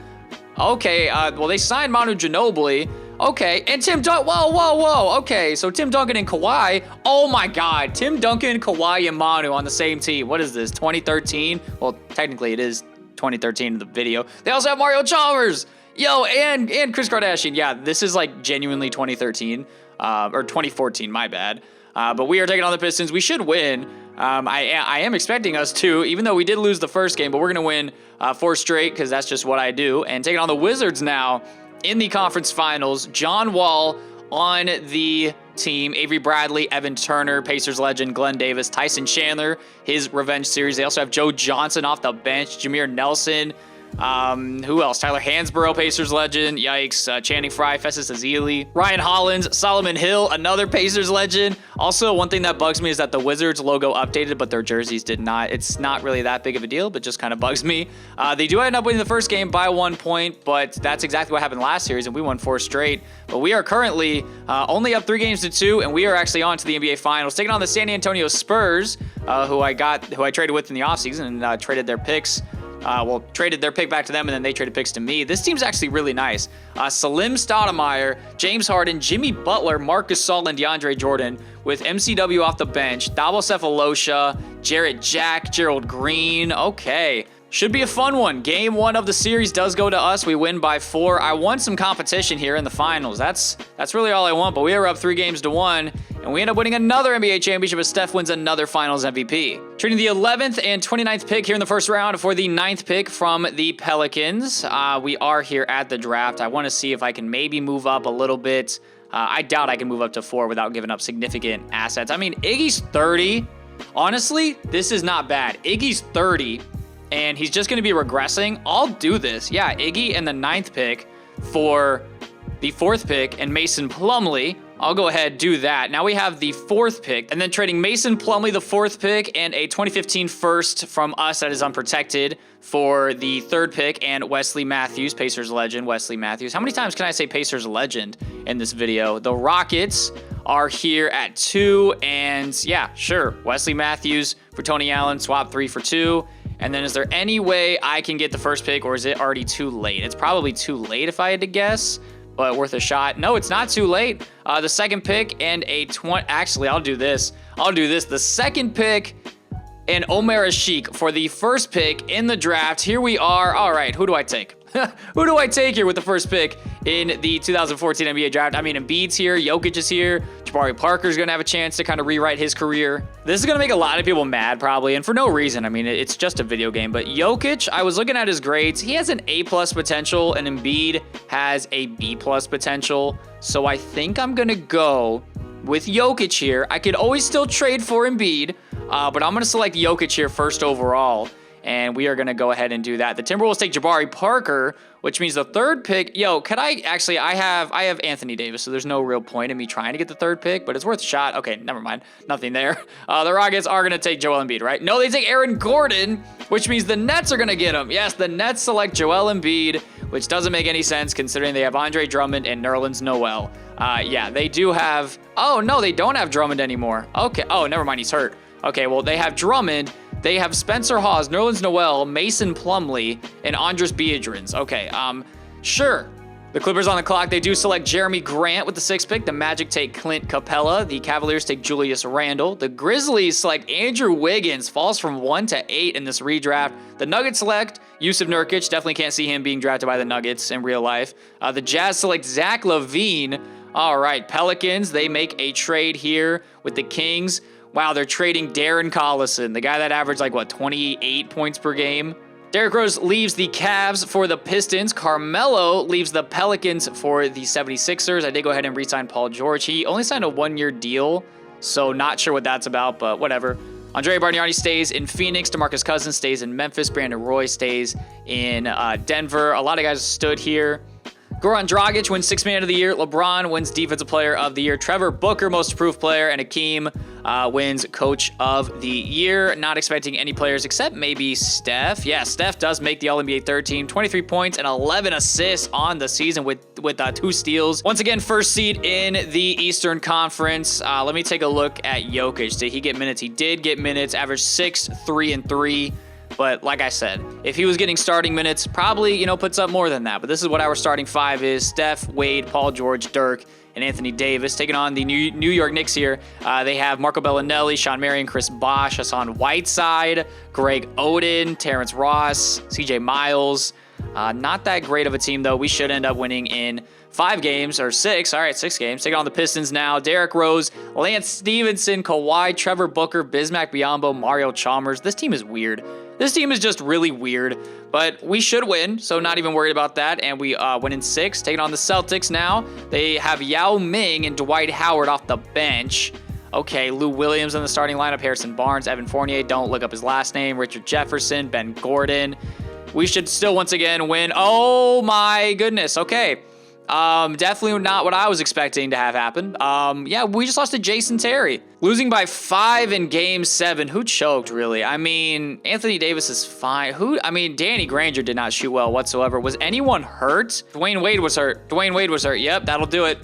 Okay, well, they signed Manu Ginobili. Okay, and Tim Duncan. Whoa. Okay, so Tim Duncan and Kawhi. Oh my God, Tim Duncan, Kawhi, and Manu on the same team. What is this, 2013? Well, technically it is 2013 in the video. They also have Mario Chalmers. Yo, and Kris Kardashian. Yeah, this is like genuinely 2013, or 2014, my bad. But we are taking on the Pistons. We should win. I am expecting us to, even though we did lose the first game, but we're going to win 4 straight because that's just what I do. And taking on the Wizards now in the conference finals. John Wall on the team. Avery Bradley, Evan Turner, Pacers legend, Glenn Davis, Tyson Chandler, his revenge series. They also have Joe Johnson off the bench, Jameer Nelson. Who else? Tyler Hansborough, Pacers legend. Yikes. Channing Frye, Festus Ezeli. Ryan Hollins, Solomon Hill, another Pacers legend. Also, one thing that bugs me is that the Wizards logo updated, but their jerseys did not. It's not really that big of a deal, but just kind of bugs me. They do end up winning the first game by 1 point, but that's exactly what happened last series, and we won 4 straight. But we are currently only up 3-2, and we are actually on to the NBA Finals, taking on the San Antonio Spurs, who I traded with in the offseason and traded their picks. Traded their pick back to them, and then they traded picks to me. This team's actually really nice. Salim Stoudemire, James Harden, Jimmy Butler, Marc Gasol, and DeAndre Jordan with MCW off the bench. Thabo Sefolosha, Jarrett Jack, Gerald Green. Okay. Should be a fun one. Game 1 of the series does go to us. We win by 4. I want some competition here in the finals. That's really all I want, but we are up 3-1, and we end up winning another NBA championship as Steph wins another finals MVP. Trading the 11th and 29th pick here in the first round for the 9th pick from the Pelicans. We are here at the draft. I want to see if I can maybe move up a little bit. I doubt I can move up to 4 without giving up significant assets. I mean, Iggy's 30. Honestly, this is not bad. Iggy's 30. And he's just going to be regressing. I'll do this. Yeah, Iggy and the 9th pick for the 4th pick and Mason Plumlee. I'll go ahead and do that. Now we have the 4th pick, and then trading Mason Plumlee, the 4th pick, and a 2015 first from us that is unprotected for the 3rd pick and Wesley Matthews, Pacers legend, Wesley Matthews. How many times can I say Pacers legend in this video? The Rockets are here at 2, and yeah, sure, Wesley Matthews for Tony Allen, swap 3 for 2. And then is there any way I can get the 1st pick, or is it already too late? It's probably too late if I had to guess, but worth a shot. No, it's not too late. The 2nd pick and a 20. Actually, I'll do this. The 2nd pick and Omer Ashik for the 1st pick in the draft. Here we are. All right, who do I take? Who do I take here with the 1st pick in the 2014 NBA draft? I mean, Embiid's here, Jokic is here, Jabari Parker's going to have a chance to kind of rewrite his career. This is going to make a lot of people mad probably, and for no reason. I mean, it's just a video game, but Jokic, I was looking at his grades. He has an A+ potential, and Embiid has a B+ potential, so I think I'm going to go with Jokic here. I could always still trade for Embiid, but I'm going to select Jokic here first overall. And we are going to go ahead and do that. The Timberwolves take Jabari Parker, which means the 3rd pick. Yo, could I actually, I have Anthony Davis, so there's no real point in me trying to get the 3rd pick, but it's worth a shot. Okay, never mind. Nothing there. The Rockets are going to take Joel Embiid, right? No, they take Aaron Gordon, which means the Nets are going to get him. Yes, the Nets select Joel Embiid, which doesn't make any sense considering they have Andre Drummond and Nerlens Noel. Yeah, they do have, oh, no, they don't have Drummond anymore. Okay, oh, never mind, he's hurt. Okay, well, they have Drummond. They have Spencer Hawes, Nerlens Noel, Mason Plumlee, and Andres Biedrins. Okay, sure. The Clippers on the clock. They do select Jeremy Grant with the 6th pick. The Magic take Clint Capella. The Cavaliers take Julius Randle. The Grizzlies select Andrew Wiggins. Falls from 1 to 8 in this redraft. The Nuggets select Yusuf Nurkic. Definitely can't see him being drafted by the Nuggets in real life. The Jazz select Zach LaVine. All right, Pelicans. They make a trade here with the Kings. Wow, they're trading Darren Collison, the guy that averaged like, what, 28 points per game? Derrick Rose leaves the Cavs for the Pistons. Carmelo leaves the Pelicans for the 76ers. I did go ahead and re-sign Paul George. He only signed a 1-year deal, so not sure what that's about, but whatever. Andrea Bargnani stays in Phoenix. DeMarcus Cousins stays in Memphis. Brandon Roy stays in Denver. A lot of guys stood here. Goran Dragic wins 6th Man of the Year. LeBron wins Defensive Player of the Year. Trevor Booker, Most Improved Player. And Hakeem wins Coach of the Year. Not expecting any players except maybe Steph. Yeah, Steph does make the All-NBA 3rd team. 23 points and 11 assists on the season with 2 steals. Once again, 1st seed in the Eastern Conference. Let me take a look at Jokic. Did he get minutes? He did get minutes. Averaged 6, 3, and 3. But like I said, if he was getting starting minutes, probably, puts up more than that. But this is what our starting 5 is. Steph, Wade, Paul George, Dirk, and Anthony Davis. Taking on the New York Knicks here. They have Marco Bellinelli, Sean Marion, Chris Bosh, Hassan Whiteside, Greg Oden, Terrence Ross, CJ Miles. Not that great of a team, though. We should end up winning in 5 games, or 6. All right, 6 games. Taking on the Pistons now. Derrick Rose, Lance Stevenson, Kawhi, Trevor Booker, Bismack Biyombo, Mario Chalmers. This team is weird. This team is just really weird, but we should win, so not even worried about that. And we win in 6. Taking on the Celtics now. They have Yao Ming and Dwight Howard off the bench. Okay, Lou Williams in the starting lineup. Harrison Barnes, Evan Fournier. Don't look up his last name. Richard Jefferson, Ben Gordon. We should still once again win. Oh my goodness. Okay. Definitely not what I was expecting to have happen. Yeah, we just lost to Jason Terry. Losing by 5 in Game 7. Who choked, really? I mean, Anthony Davis is fine. Danny Granger did not shoot well whatsoever. Was anyone hurt? Dwayne Wade was hurt. Yep, that'll do it.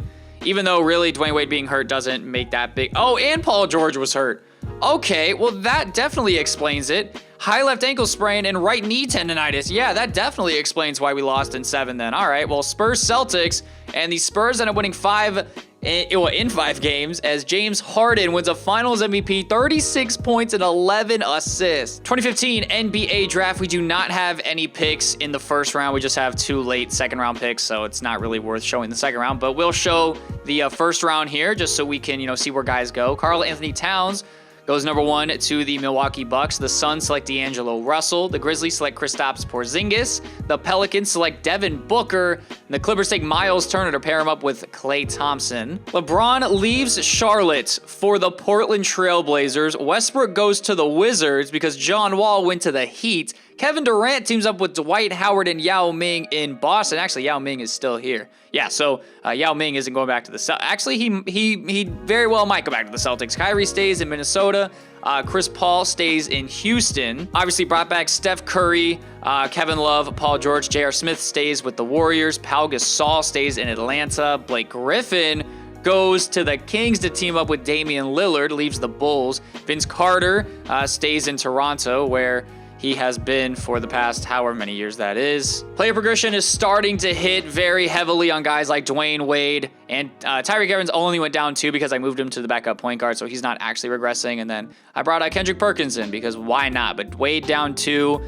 Even though, really, Dwayne Wade being hurt doesn't make that big. Oh, and Paul George was hurt. Okay, well, that definitely explains it. High left ankle sprain and right knee tendonitis. Yeah, that definitely explains why we lost in 7 then. All right, well, Spurs Celtics, and the Spurs end up winning 5 in 5 games as James Harden wins a Finals MVP, 36 points and 11 assists. 2015 NBA draft, we do not have any picks in the 1st round. We just have 2 late 2nd round picks, so it's not really worth showing the 2nd round, but we'll show the 1st round here just so we can, see where guys go. Karl Anthony Towns goes number 1 to the Milwaukee Bucks. The Suns select D'Angelo Russell. The Grizzlies select Kristaps Porzingis. The Pelicans select Devin Booker. And the Clippers take Miles Turner to pair him up with Klay Thompson. LeBron leaves Charlotte for the Portland Trail Blazers. Westbrook goes to the Wizards because John Wall went to the Heat. Kevin Durant teams up with Dwight Howard and Yao Ming in Boston. Actually, Yao Ming is still here. Yeah, so Yao Ming isn't going back to the Celtics. Actually, he very well might go back to the Celtics. Kyrie stays in Minnesota. Chris Paul stays in Houston. Obviously brought back Steph Curry, Kevin Love, Paul George. J.R. Smith stays with the Warriors. Pau Gasol stays in Atlanta. Blake Griffin goes to the Kings to team up with Damian Lillard, leaves the Bulls. Vince Carter stays in Toronto, where he has been for the past however many years that is. Player progression is starting to hit very heavily on guys like Dwayne Wade, and Tyreek Evans only went down 2 because I moved him to the backup point guard, so he's not actually regressing. And then I brought Kendrick Perkins in because why not? But Wade down 2.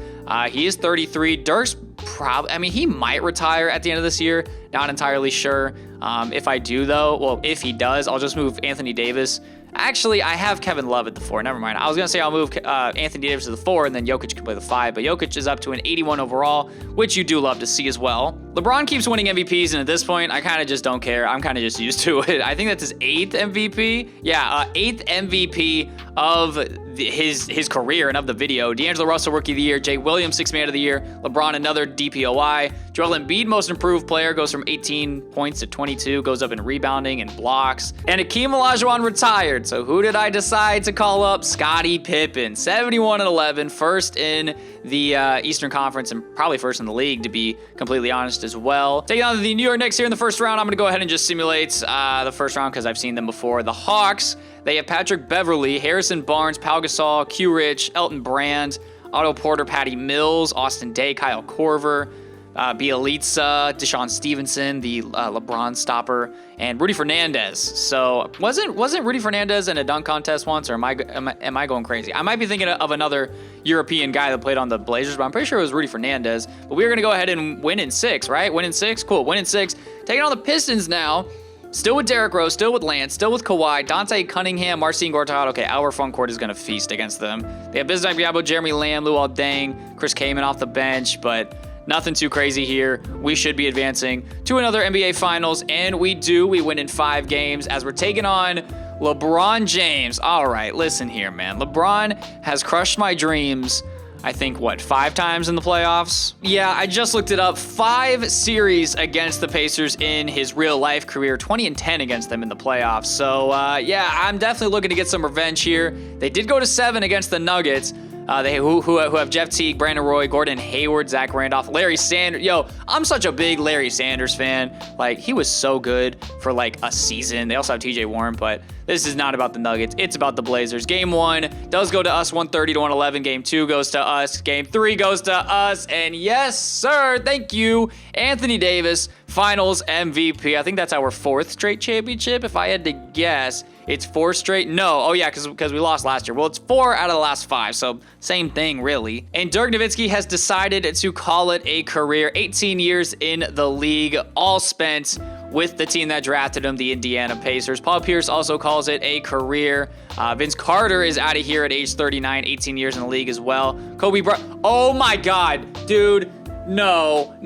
He is 33. Dirk's probably, I mean, he might retire at the end of this year. Not entirely sure. If I do though, well, if he does, I'll just move Anthony Davis. Actually, I have Kevin Love at the 4. Never mind. I was going to say I'll move Anthony Davis to the 4, and then Jokic can play the 5. But Jokic is up to an 81 overall, which you do love to see as well. LeBron keeps winning MVPs, and at this point, I kind of just don't care. I'm kind of just used to it. I think that's his 8th MVP. Yeah, 8th MVP of his career and of the video. D'Angelo Russell, Rookie of the Year. Jay Williams, 6th Man of the Year. LeBron, another DPOI. Joel Embiid, Most Improved Player, goes from 18 points to 22, goes up in rebounding and blocks. And Akeem Olajuwon retired. So who did I decide to call up? Scottie Pippen, 71-11, first in the Eastern Conference and probably first in the league, to be completely honest as well. Taking on the New York Knicks here in the first round. I'm going to go ahead and just simulate the first round because I've seen them before. The Hawks, they have Patrick Beverley, Harrison Barnes, Pau Gasol, Q Rich, Elton Brand, Otto Porter, Patty Mills, Austin Day, Kyle Korver, Bielitsa, Deshaun Stevenson, the LeBron stopper, and Rudy Fernandez. So wasn't Rudy Fernandez in a dunk contest once, or am I going crazy? I might be thinking of another European guy that played on the Blazers, but I'm pretty sure it was Rudy Fernandez. But we're gonna go ahead and win in 6, right? Win in 6, cool. Win in 6. Taking on the Pistons now. Still with Derrick Rose, still with Lance, still with Kawhi, Dante Cunningham, Marcin Gortat. Okay, our front court is going to feast against them. They have Bismack Biyombo, Jeremy Lamb, Luol Deng, Chris Kaman off the bench, but nothing too crazy here. We should be advancing to another NBA Finals, and we do. We win in 5 games as we're taking on LeBron James. All right, listen here, man. LeBron has crushed my dreams, I think, 5 times in the playoffs? Yeah, I just looked it up. 5 series against the Pacers in his real-life career, 20 and 10 against them in the playoffs. So, yeah, I'm definitely looking to get some revenge here. They did go to 7 against the Nuggets. Who have Jeff Teague, Brandon Roy, Gordon Hayward, Zach Randolph, Larry Sanders. Yo, I'm such a big Larry Sanders fan. Like, he was so good for, like, a season. They also have TJ Warren, but this is not about the Nuggets. It's about the Blazers. Game 1 does go to us, 130-111. Game 2 goes to us. Game 3 goes to us. And yes, sir, thank you, Anthony Davis, Finals MVP. I think that's our 4th straight championship, if I had to guess. It's 4 straight? No. Oh, yeah, because we lost last year. Well, it's 4 out of the last 5, so same thing, really. And Dirk Nowitzki has decided to call it a career. 18 years in the league, all spent with the team that drafted him, the Indiana Pacers. Paul Pierce also calls it a career. Vince Carter is out of here at age 39, 18 years in the league as well. Kobe Bryant. Oh, my God, dude. No,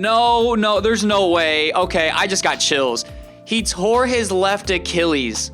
there's no way. Okay, I just got chills. He tore his left Achilles.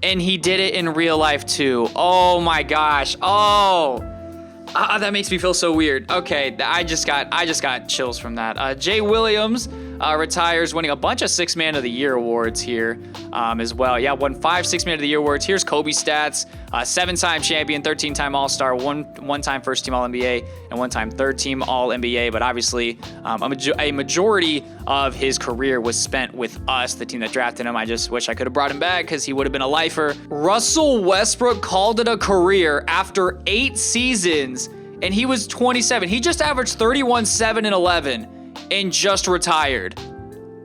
And he did it in real life too. Oh my gosh. That makes me feel so weird. Okay, I just got chills from that. Jay Williams retires, winning a bunch of 6th Man of the Year awards here as well. Yeah, won 5 6th Man of the Year awards. Here's Kobe's stats: 7-time champion, 13-time All-Star, one-time first-team All-NBA, and one-time third-team All-NBA. But obviously, a majority of his career was spent with us, the team that drafted him. I just wish I could have brought him back because he would have been a lifer. Russell Westbrook called it a career after 8 seasons, and he was 27. He just averaged 31, 7, and 11. And just retired.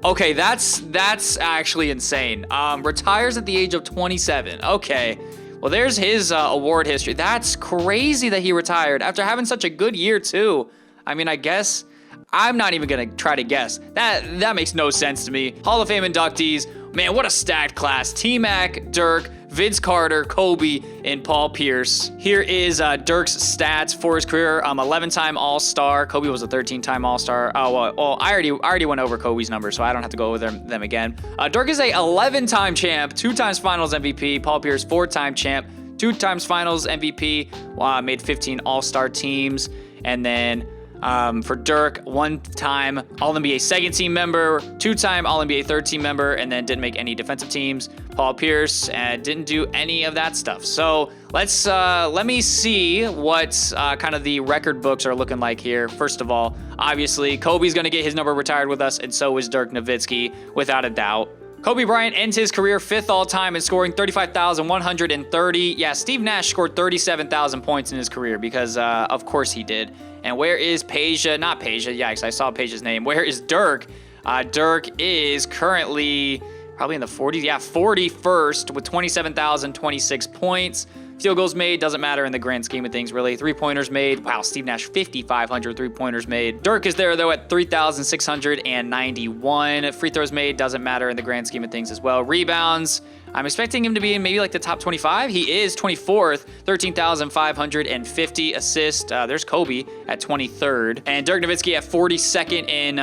Okay, that's actually insane. Retires at the age of 27. Okay, well, there's his award history. That's crazy that he retired after having such a good year too. I mean, I guess I'm not even gonna try to guess. That makes no sense to me. Hall of Fame inductees. Man, what a stacked class. T-Mac, Dirk, Vince Carter, Kobe, and Paul Pierce. Here is Dirk's stats for his career. 11-time All-Star. Kobe was a 13-time All-Star. Oh, well, I already went over Kobe's numbers, so I don't have to go over them again. Dirk is a 11-time champ, 2 times Finals MVP. Paul Pierce, 4-time champ, 2 times Finals MVP. Made 15 All-Star teams, and then for Dirk, 1-time All-NBA second team member, 2-time All-NBA third team member, and then didn't make any defensive teams. Paul Pierce didn't do any of that stuff. So let me see what kind of the record books are looking like here. First of all, obviously, Kobe's going to get his number retired with us, and so is Dirk Nowitzki, without a doubt. Kobe Bryant ends his career 5th all-time in scoring 35,130. Yeah, Steve Nash scored 37,000 points in his career because, of course, he did. And where is Peja? Not Peja. Yikes, I saw Peja's name. Where is Dirk? Dirk is currently probably in the 40s. Yeah, 41st with 27,026 points. Field goals made, doesn't matter in the grand scheme of things, really. 3-pointers made. Wow, Steve Nash, 5,500 3-pointers made. Dirk is there, though, at 3,691. Free throws made, doesn't matter in the grand scheme of things as well. Rebounds, I'm expecting him to be in maybe like the top 25. He is 24th, 13,550 assists. There's Kobe at 23rd. And Dirk Nowitzki at 42nd in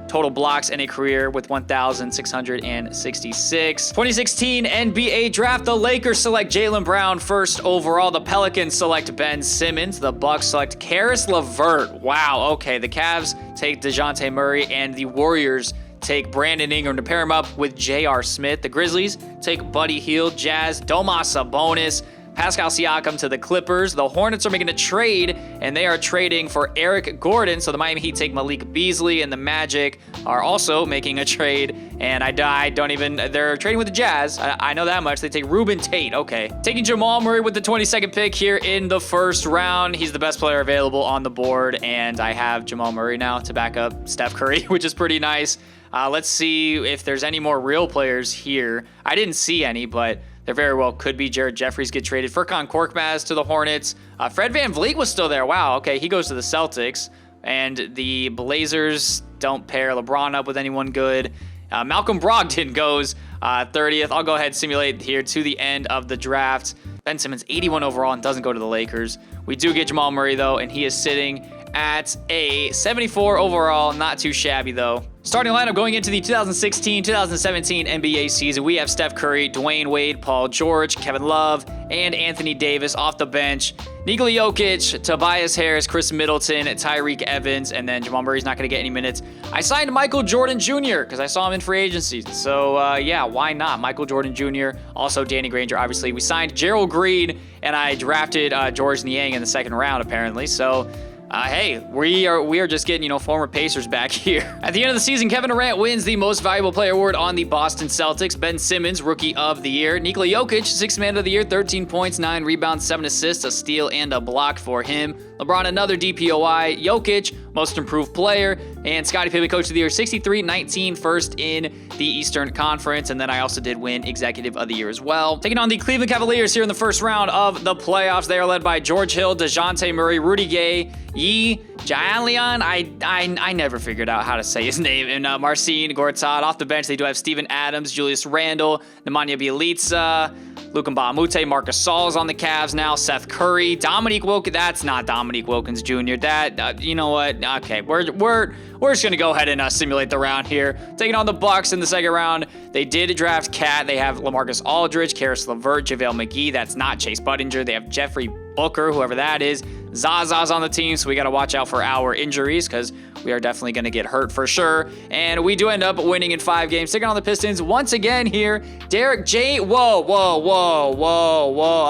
total blocks in a career with 1,666. 2016 NBA draft, the Lakers select Jaylen Brown first overall. The Pelicans select Ben Simmons. The Bucks select Karis LeVert. Wow, okay. The Cavs take DeJounte Murray, and the Warriors take Brandon Ingram to pair him up with J.R. Smith. The Grizzlies take Buddy Hield. Jazz, Domas Sabonis. Pascal Siakam to the Clippers. The Hornets are making a trade, and they are trading for Eric Gordon. So the Miami Heat take Malik Beasley, and the Magic are also making a trade. And they're trading with the Jazz. I know that much. They take Ruben Tate. Okay. Taking Jamal Murray with the 22nd pick here in the first round. He's the best player available on the board, and I have Jamal Murray now to back up Steph Curry, which is pretty nice. Let's see if there's any more real players here. I didn't see any, but there very well could be. Jared Jeffries get traded. Furkan Korkmaz to the Hornets. Fred VanVleet was still there. Wow, okay, he goes to the Celtics. And the Blazers don't pair LeBron up with anyone good. Malcolm Brogdon goes 30th. I'll go ahead and simulate here to the end of the draft. Ben Simmons, 81 overall, and doesn't go to the Lakers. We do get Jamal Murray, though, and he is sitting at a 74 overall. Not too shabby, though. Starting lineup going into the 2016-2017 NBA season, we have Steph Curry, Dwayne Wade, Paul George, Kevin Love, and Anthony Davis off the bench. Nikola Jokic, Tobias Harris, Chris Middleton, Tyreek Evans, and then Jamal Murray's not going to get any minutes. I signed Michael Jordan Jr. because I saw him in free agency. So, yeah, why not? Michael Jordan Jr., also Danny Granger, obviously. We signed Gerald Green, and I drafted George Niang in the second round, apparently. So, hey, we are just getting, former Pacers back here. At the end of the season, Kevin Durant wins the Most Valuable Player award on the Boston Celtics. Ben Simmons, Rookie of the Year. Nikola Jokic, Sixth Man of the Year, 13 points, 9 rebounds, 7 assists, a steal, and a block for him. LeBron, another DPOY. Jokic, Most Improved Player. And Scottie Pippen, Coach of the Year, 63-19, first in the Eastern Conference. And then I also did win Executive of the Year as well. Taking on the Cleveland Cavaliers here in the first round of the playoffs. They are led by George Hill, DeJounte Murray, Rudy Gay, Yi Jianlian, I never figured out how to say his name. And Marcin Gortat. Off the bench, they do have Steven Adams, Julius Randle, Nemanja Bjelica, Luka Mbamute, Marcus Saul's on the Cavs now, Seth Curry, Dominique Wilkins. That's not Dominique Wilkins Jr. That, you know what? Okay, we're just gonna go ahead and simulate the round here. Taking on the Bucks in the second round. They did draft Cat. They have LaMarcus Aldridge, Karis LeVert, JaVale McGee. That's not Chase Budinger. They have Jeffrey Booker, whoever that is. Zaza's on the team, so we got to watch out for our injuries because we are definitely going to get hurt for sure. And we do end up winning in 5 games. Taking on the Pistons once again here. Derek J. Whoa.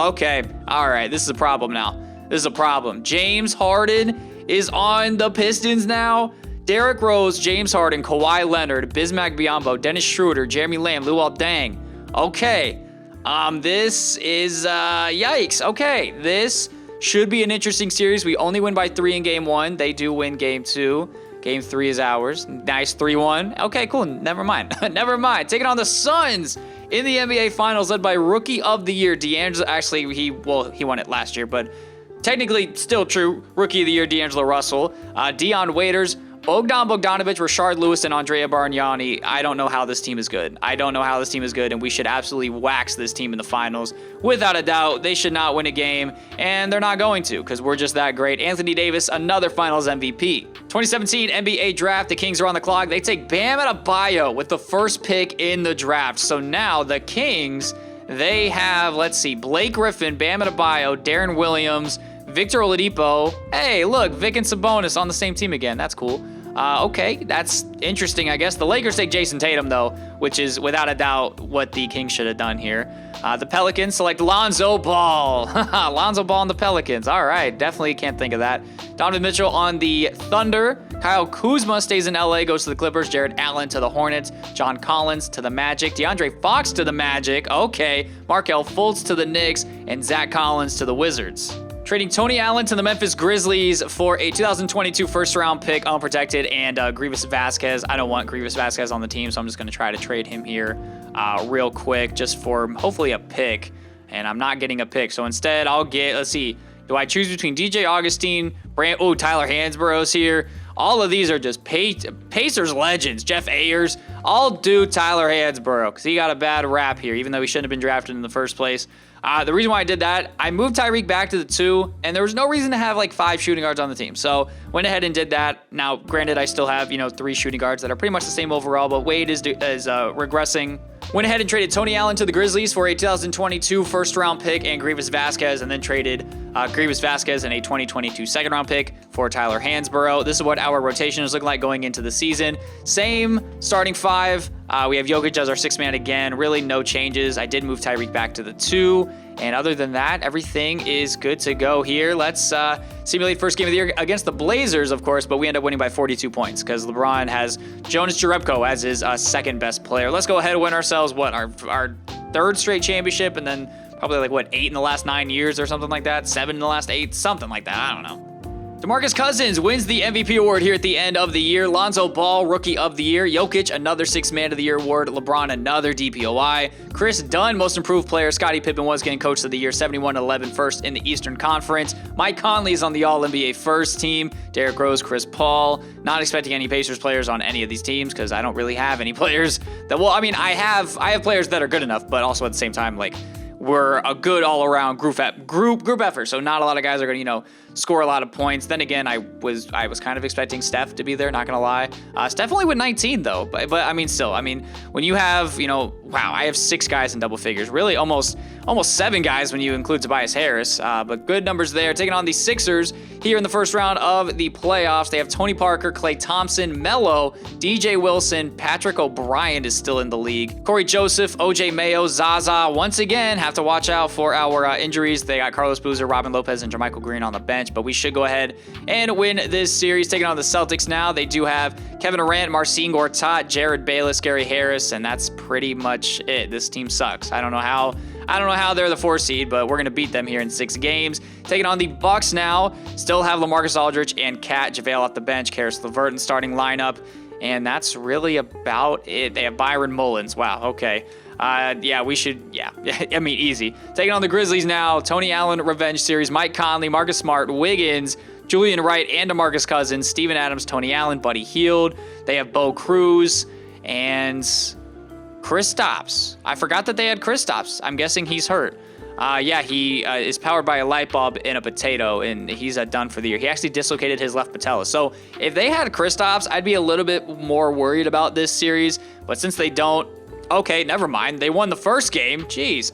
Okay. All right. This is a problem now. This is a problem. James Harden is on the Pistons now. Derrick Rose, James Harden, Kawhi Leonard, Bismack Biyombo, Dennis Schroeder, Jeremy Lamb, Luol Deng. Okay. This is, yikes. Okay. This should be an interesting series. We only win by 3 in game 1. They do win game 2. Game 3 is ours. Nice 3-1. Okay, cool. Never mind. Never mind. Taking on the Suns in the NBA Finals, led by Rookie of the Year, D'Angelo. Actually, he won it last year, but technically still true. Rookie of the Year, D'Angelo Russell. Dion Waiters, Bogdan Bogdanovic, Rashard Lewis, and Andrea Bargnani. I don't know how this team is good. I don't know how this team is good, and we should absolutely wax this team in the finals. Without a doubt, they should not win a game, and they're not going to because we're just that great. Anthony Davis, another finals MVP. 2017 NBA draft, the Kings are on the clock. They take Bam Adebayo with the first pick in the draft. So now the Kings, they have, let's see, Blake Griffin, Bam Adebayo, Darren Williams, Victor Oladipo. Hey, look, Vic and Sabonis on the same team again. That's cool. Okay, that's interesting, I guess. The Lakers take Jason Tatum, though, which is without a doubt what the Kings should have done here. The Pelicans select Lonzo Ball. Lonzo Ball and the Pelicans. All right, definitely can't think of that. Donovan Mitchell on the Thunder. Kyle Kuzma stays in LA, goes to the Clippers. Jared Allen to the Hornets. John Collins to the Magic. DeAndre Fox to the Magic. Okay. Markelle Fultz to the Knicks. And Zach Collins to the Wizards. Trading Tony Allen to the Memphis Grizzlies for a 2022 first-round pick, unprotected, and Grievous Vasquez. I don't want Grievous Vasquez on the team, so I'm just going to try to trade him here real quick just for hopefully a pick. And I'm not getting a pick, so instead I'll get, let's see, do I choose between DJ Augustine, Bryant, oh, Tyler Hansborough's here. All of these are just Pacers legends. Jeff Ayers. I'll do Tyler Hansborough because he got a bad rap here, even though he shouldn't have been drafted in the first place. The reason why I did that, I moved Tyreek back to the 2, and there was no reason to have like 5 shooting guards on the team. So went ahead and did that. Now, granted, I still have, 3 shooting guards that are pretty much the same overall, but Wade is regressing. Went ahead and traded Tony Allen to the Grizzlies for a 2022 first-round pick and Grievous Vasquez, and then traded Grievous Vasquez and a 2022 second-round pick for Tyler Hansborough. This is what our rotation is looking like going into the season. Same starting 5. We have Jokic as our 6th man again. Really no changes. I did move Tyreek back to the 2. And other than that, everything is good to go here. Let's simulate first game of the year against the Blazers, of course, but we end up winning by 42 points because LeBron has Jonas Jerebko as his second best player. Let's go ahead and win ourselves, our 3rd straight championship, and then probably 8 in the last 9 years or something like that, 7 in the last 8, something like that. I don't know. DeMarcus Cousins wins the MVP award here at the end of the year. Lonzo Ball, Rookie of the Year. Jokic, another 6th Man of the Year award. LeBron, another DPOI. Chris Dunn, Most Improved Player. Scottie Pippen was getting Coach of the Year, 71-11 first in the Eastern Conference. Mike Conley is on the All-NBA first team. Derrick Rose, Chris Paul. Not expecting any Pacers players on any of these teams because I don't really have any players that, I have players that are good enough, but also at the same time, we're a good all-around group effort, so not a lot of guys are going to, score a lot of points. Then again, I was kind of expecting Steph to be there, not going to lie. Steph only went 19, though, but still, when you have, wow, I have 6 guys in double figures, really almost 7 guys when you include Tobias Harris, but good numbers there. Taking on the Sixers here in the first round of the playoffs. They have Tony Parker, Klay Thompson, Melo, DJ Wilson, Patrick O'Brien is still in the league, Corey Joseph, OJ Mayo, Zaza. Once again, have to watch out for our injuries. They got Carlos Boozer, Robin Lopez, and Jermichael Green on the bench, but we should go ahead and win this series. Taking on the Celtics now. They do have Kevin Durant, Marcin Gortat, Jared Bayless, Gary Harris, and that's pretty much it. This team sucks. I don't know how they're the 4 seed, but we're going to beat them here in 6 games. Taking on the Bucks now. Still have LaMarcus Aldridge and Cat JaVale off the bench. Karis LeVert in starting lineup. And that's really about it. They have Byron Mullins. Wow, okay. Easy. Taking on the Grizzlies now. Tony Allen Revenge Series. Mike Conley, Marcus Smart, Wiggins, Julian Wright, and DeMarcus Cousins. Steven Adams, Tony Allen, Buddy Hield. They have Bo Cruz and Kristaps. I forgot that they had Kristaps. I'm guessing he's hurt. He is powered by a light bulb and a potato, and he's done for the year. He actually dislocated his left patella. So if they had Kristaps, I'd be a little bit more worried about this series. But since they don't, okay, never mind. They won the first game. Jeez.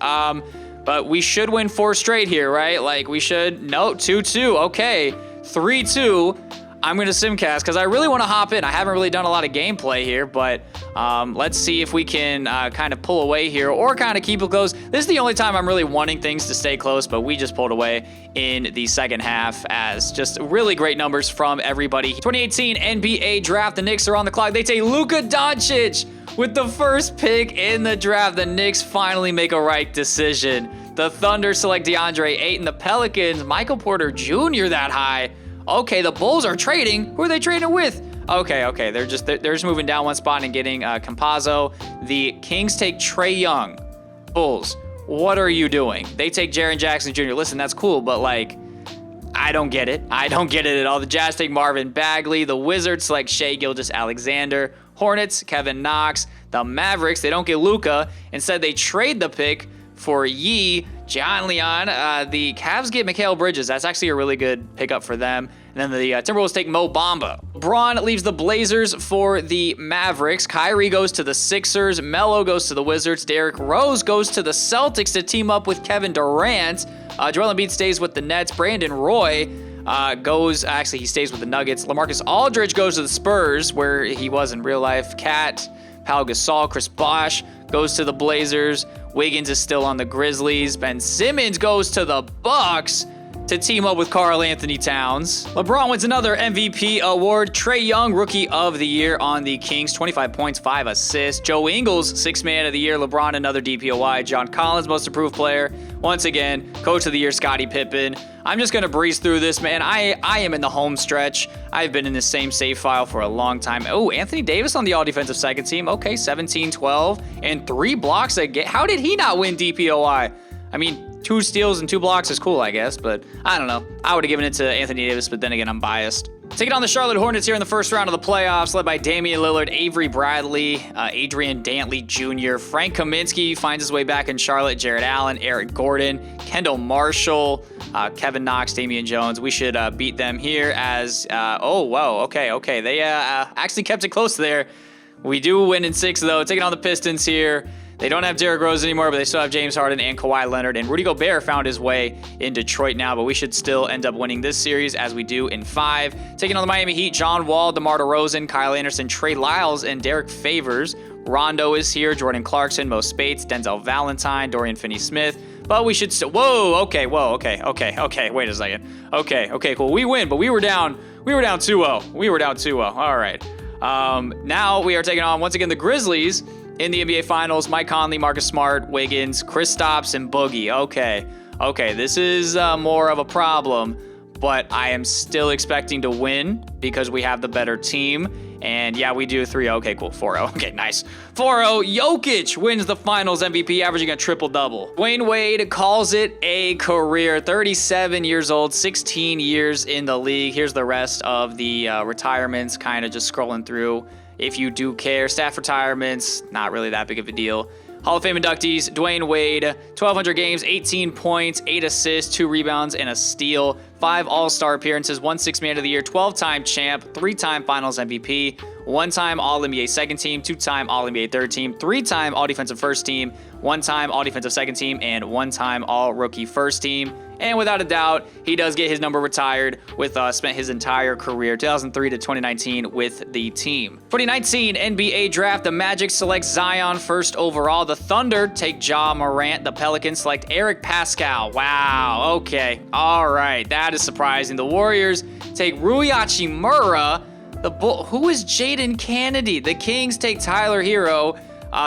But we should win 4 straight here, right? We should. No, 2-2. Okay, 3-2. I'm going to simcast because I really want to hop in. I haven't really done a lot of gameplay here, but let's see if we can kind of pull away here or kind of keep it close. This is the only time I'm really wanting things to stay close, but we just pulled away in the second half as just really great numbers from everybody. 2018 NBA draft. The Knicks are on the clock. They take Luka Doncic with the first pick in the draft. The Knicks finally make a right decision. The Thunder select DeAndre Ayton. The Pelicans, Michael Porter Jr. that high. Okay, the Bulls are trading. Who are they trading with? Okay, they're just moving down 1 spot and getting Campazzo. The Kings take Trae Young. Bulls, what are you doing? They take Jaren Jackson Jr. Listen, that's cool, but I don't get it. I don't get it at all. The Jazz take Marvin Bagley. The Wizards select Shai Gilgeous-Alexander. Hornets, Kevin Knox. The Mavericks, they don't get Luka. Instead, they trade the pick for John Leon. The Cavs get Mikal Bridges. That's actually a really good pickup for them. And then the Timberwolves take Mo Bamba. LeBron leaves the Blazers for the Mavericks. Kyrie goes to the Sixers. Melo goes to the Wizards. Derrick Rose goes to the Celtics to team up with Kevin Durant. Joel Embiid stays with the Nets. Brandon Roy he stays with the Nuggets. LaMarcus Aldridge goes to the Spurs, where he was in real life. Cat, Pau Gasol, Chris Bosh goes to the Blazers. Wiggins is still on the Grizzlies. Ben Simmons goes to the Bucks to team up with Karl Anthony Towns. LeBron wins another MVP award. Trae Young, Rookie of the Year on the Kings, 25 points, 5 assists. Joe Ingles, Sixth Man of the Year. LeBron, another DPOY. John Collins, Most Improved Player. Once again, Coach of the Year, Scottie Pippen. I'm just going to breeze through this, man. I am in the home stretch. I've been in the same save file for a long time. Oh, Anthony Davis on the all-defensive second team. Okay, 17-12 and 3 blocks a game. How did he not win DPOI? I mean, 2 steals and 2 blocks is cool, I guess, but I don't know. I would have given it to Anthony Davis, but then again, I'm biased. Taking on the Charlotte Hornets here in the first round of the playoffs, led by Damian Lillard, Avery Bradley, Adrian Dantley Jr., Frank Kaminsky finds his way back in Charlotte, Jared Allen, Eric Gordon, Kendall Marshall, Kevin Knox, Damian Jones. We should beat them here as, okay. They actually kept it close there. We do win in 6, though. Taking on the Pistons here. They don't have Derrick Rose anymore, but they still have James Harden and Kawhi Leonard. And Rudy Gobert found his way in Detroit now, but we should still end up winning this series as we do in 5. Taking on the Miami Heat, John Wall, DeMar DeRozan, Kyle Anderson, Trey Lyles, and Derek Favors. Rondo is here, Jordan Clarkson, Mo Spates, Denzel Valentine, Dorian Finney-Smith. But we should still... Okay, wait a second. Okay, cool. We win, but we were down 2-0. All right. Now we are taking on, once again, the Grizzlies. In the NBA Finals, Mike Conley, Marcus Smart, Wiggins, Kristaps, and Boogie. Okay, this is more of a problem, but I am still expecting to win because we have the better team. And yeah, we do 3-0. Okay, cool. 4-0. Okay, nice. 4-0. Jokic wins the Finals MVP, averaging a triple-double. Dwayne Wade calls it a career. 37 years old, 16 years in the league. Here's the rest of the retirements, kind of just scrolling through. If you do care, staff retirements, not really that big of a deal. Hall of Fame inductees, Dwayne Wade, 1,200 games, 18 points, 8 assists, 2 rebounds, and a steal. 5 All-Star appearances, 1 Sixth Man of the Year, 12-time champ, 3-time Finals MVP, 1-time All-NBA second team, 2-time All-NBA third team, 3-time All-Defensive first team, 1-time All-Defensive second team, and 1-time All-Rookie first team. And without a doubt, he does get his number retired with spent his entire career, 2003 to 2019, with the team. 2019 NBA Draft, the Magic select Zion first overall. The Thunder take Ja Morant. The Pelicans select Eric Pascal. Wow, okay, all right, that is surprising. The Warriors take Rui Hachimura. Who is Jaden Kennedy? The Kings take Tyler Hero.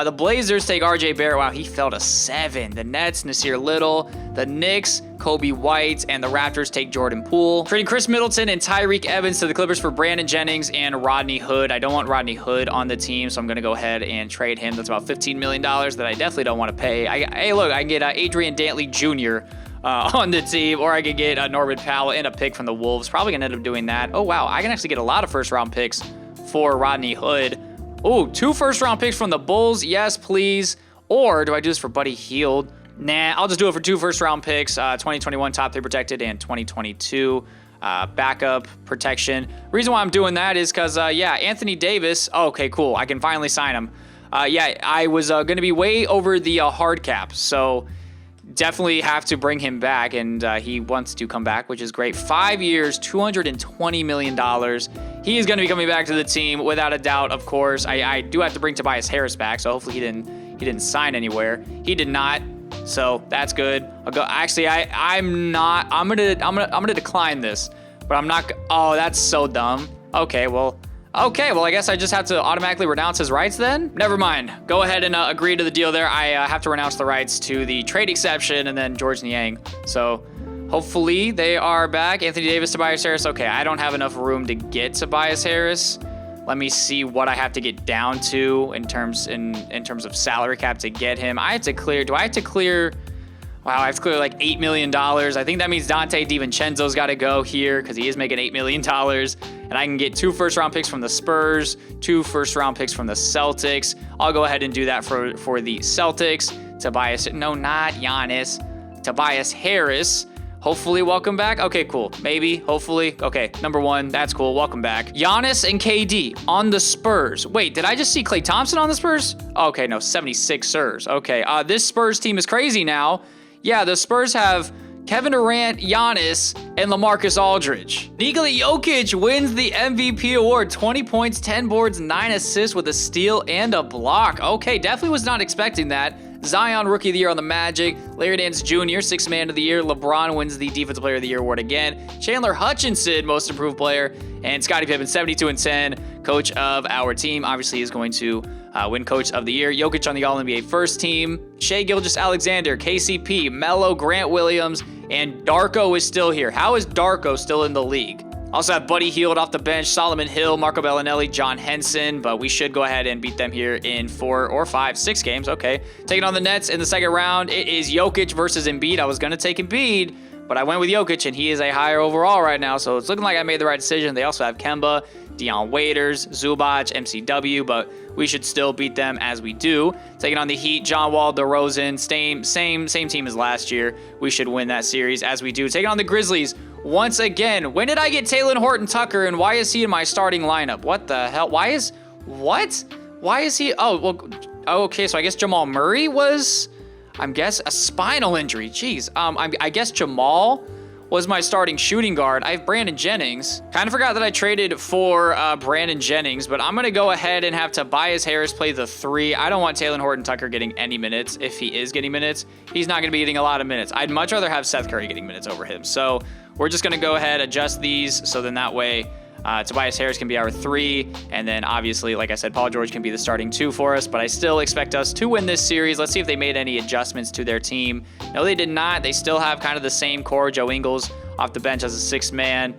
The Blazers take RJ Barrett. Wow, he fell to 7. The Nets, Nasir Little. The Knicks, Kobe White. And the Raptors take Jordan Poole. Trading Chris Middleton and Tyreek Evans to the Clippers for Brandon Jennings and Rodney Hood. I don't want Rodney Hood on the team, so I'm going to go ahead and trade him. That's about $15 million that I definitely don't want to pay. Hey, look, I can get Adrian Dantley Jr. On the team, or I could get Norman Powell and a pick from the Wolves. Probably going to end up doing that. Oh, wow, I can actually get a lot of first-round picks for Rodney Hood. Oh, 2 first-round picks from the Bulls. Yes, please. Or do I do this for Buddy Hield? Nah, I'll just do it for 2 first-round picks. 2021 top 3 protected and 2022 backup protection. Reason why I'm doing that is because, Anthony Davis. Oh, okay, cool. I can finally sign him. I was going to be way over the hard cap, so definitely have to bring him back, and he wants to come back, which is great. 5 years, $220 million. He is going to be coming back to the team without a doubt, of course. I do have to bring Tobias Harris back, so hopefully he didn't sign anywhere. He did not, so that's good. I'll go. Actually, I'm gonna decline this, but I'm not. Oh, that's so dumb. Okay, well, I guess I just have to automatically renounce his rights then? Never mind. Go ahead and agree to the deal there. I have to renounce the rights to the trade exception and then George Niang. So hopefully they are back. Anthony Davis, Tobias Harris. Okay, I don't have enough room to get Tobias Harris. Let me see what I have to get down to in terms of salary cap to get him. Do I have to clear? Wow, I have to clear like $8 million. I think that means Dante DiVincenzo's got to go here because he is making $8 million. And I can get 2 first-round picks from the Spurs, 2 first-round picks from the Celtics. I'll go ahead and do that for the Celtics. Tobias, no, not Giannis. Tobias Harris. Hopefully, welcome back. Okay, cool. Maybe, hopefully. Okay, number 1, that's cool. Welcome back. Giannis and KD on the Spurs. Wait, did I just see Klay Thompson on the Spurs? Okay, no, 76ers. Okay, this Spurs team is crazy now. Yeah, the Spurs have Kevin Durant, Giannis, and LaMarcus Aldridge. Nikola Jokic wins the MVP award. 20 points, 10 boards, 9 assists with a steal and a block. Okay, definitely was not expecting that. Zion, Rookie of the Year on the Magic. Larry Nance Jr., 6th Man of the Year. LeBron wins the Defensive Player of the Year award again. Chandler Hutchinson, Most Improved Player. And Scottie Pippen, 72-10, Coach of our team. Obviously, is going to win Coach of the Year. Jokic on the All-NBA First Team. Shai Gilgeous-Alexander, KCP, Melo, Grant Williams, and Darko is still here. How is Darko still in the league? Also have Buddy Hield off the bench, Solomon Hill, Marco Bellinelli, John Henson, but we should go ahead and beat them here in 4 or 5, 6 games. Okay. Taking on the Nets in the second round, it is Jokic versus Embiid. I was going to take Embiid, but I went with Jokic, and he is a higher overall right now, so it's looking like I made the right decision. They also have Kemba, Dion Waiters, Zubac, MCW, but we should still beat them as we do. Taking on the Heat, John Wall, DeRozan, same team as last year. We should win that series as we do. Taking on the Grizzlies once again. When did I get Talen Horton-Tucker, and why is he in my starting lineup? What the hell? Why is he? Oh, well, okay, so I guess Jamal Murray was, I guess, a spinal injury. Jeez. I guess Jamal was my starting shooting guard. I have Brandon Jennings. Kind of forgot that I traded for Brandon Jennings, but I'm going to go ahead and have Tobias Harris play the 3. I don't want Talen Horton-Tucker getting any minutes. If he is getting minutes, he's not going to be getting a lot of minutes. I'd much rather have Seth Curry getting minutes over him. So we're just going to go ahead, adjust these, so then that way Tobias Harris can be our 3, and then obviously, like I said, Paul George can be the starting 2 for us, but I still expect us to win this series. Let's see if they made any adjustments to their team. No, they did not. They still have kind of the same core. Joe Ingles off the bench as a 6th man.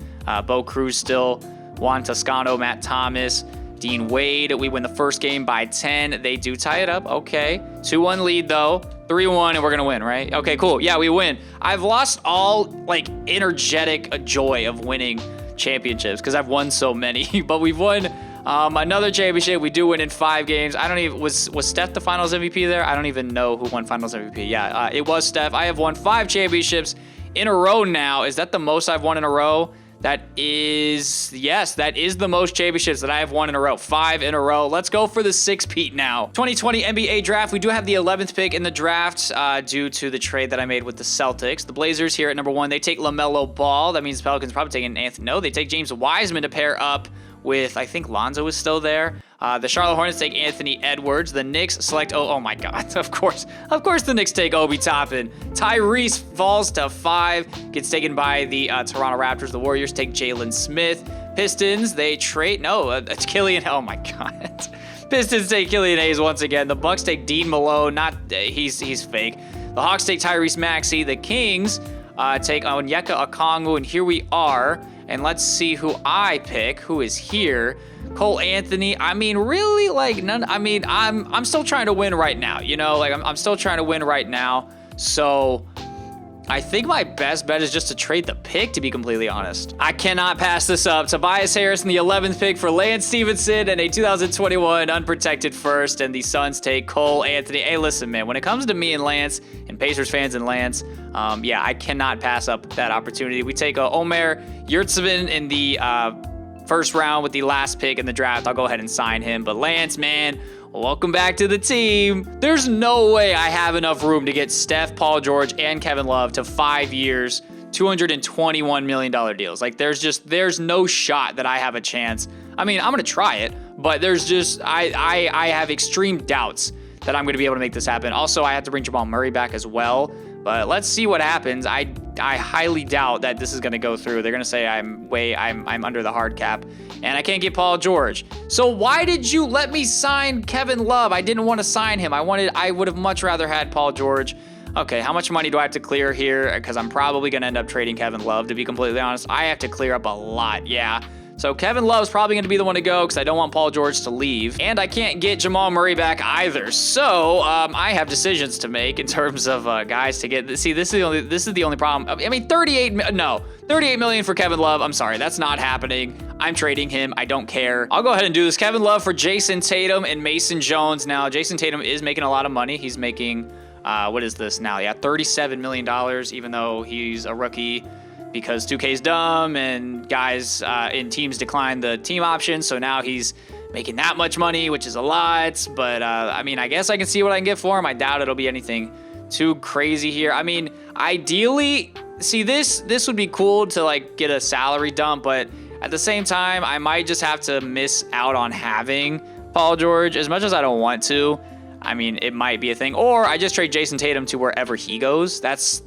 Bo Cruz still. Juan Toscano, Matt Thomas, Dean Wade. We win the first game by 10. They do tie it up. Okay. 2-1 lead, though. 3-1, and we're going to win, right? Okay, cool. Yeah, we win. I've lost all, energetic joy of winning championships because I've won so many, but we've won another championship. We do win in 5 games. I don't even, was Steph the finals MVP there? I don't even know who won finals MVP. Yeah, it was Steph. I have won 5 championships in a row now. Is that the most I've won in a row? That is, yes, that is the most championships that I have won in a row. 5 in a row. Let's go for the 6-peat now. 2020 NBA draft. We do have the 11th pick in the draft due to the trade that I made with the Celtics. The Blazers here at number 1. They take LaMelo Ball. That means the Pelicans probably taking Anthony. No, they take James Wiseman to pair up with, I think Lonzo is still there. The Charlotte Hornets take Anthony Edwards. The Knicks select, oh my God, of course the Knicks take Obi Toppin. Tyrese falls to 5, gets taken by the Toronto Raptors. The Warriors take Jalen Smith. Pistons, they trade, it's Killian, oh my God. Pistons take Killian Hayes once again. The Bucks take Dean Malone, he's fake. The Hawks take Tyrese Maxey. The Kings take Onyeka Okongwu, and here we are. And let's see who I pick. Who is here? Cole Anthony. I mean, really, I'm still trying to win right now. I'm still trying to win right now. So I think my best bet is just to trade the pick, to be completely honest. I cannot pass this up. Tobias Harris in the 11th pick for Lance Stevenson and a 2021 unprotected first. And the Suns take Cole Anthony. Hey, listen, man, when it comes to me and Lance and Pacers fans and Lance, I cannot pass up that opportunity. We take Omer Yurtseven in the first round with the last pick in the draft. I'll go ahead and sign him. But Lance, man, welcome back to the team. There's no way I have enough room to get Steph, Paul George, and Kevin Love to 5 years, $221 million deals. There's no shot that I have a chance. I mean, I'm going to try it, but I have extreme doubts that I'm going to be able to make this happen. Also, I have to bring Jamal Murray back as well. But let's see what happens. I highly doubt that this is going to go through. They're going to say I'm under the hard cap, and I can't get Paul George. So why did you let me sign Kevin Love? I didn't want to sign him. I would have much rather had Paul George. Okay, how much money do I have to clear here? Because I'm probably going to end up trading Kevin Love, to be completely honest. I have to clear up a lot, yeah. So Kevin Love's probably going to be the one to go because I don't want Paul George to leave. And I can't get Jamal Murray back either. So I have decisions to make in terms of guys to get. See, this is the only problem. I mean, 38 million for Kevin Love. I'm sorry, that's not happening. I'm trading him. I don't care. I'll go ahead and do this. Kevin Love for Jason Tatum and Mason Jones. Now, Jason Tatum is making a lot of money. He's making, what is this now? Yeah, $37 million, even though he's a rookie because 2K's dumb and guys in teams decline the team option. So now he's making that much money, which is a lot. But, I mean, I guess I can see what I can get for him. I doubt it'll be anything too crazy here. I mean, ideally, see, this would be cool to, like, get a salary dump, but at the same time, I might just have to miss out on having Paul George as much as I don't want to. I mean, it might be a thing. Or I just trade Jason Tatum to wherever he goes. That's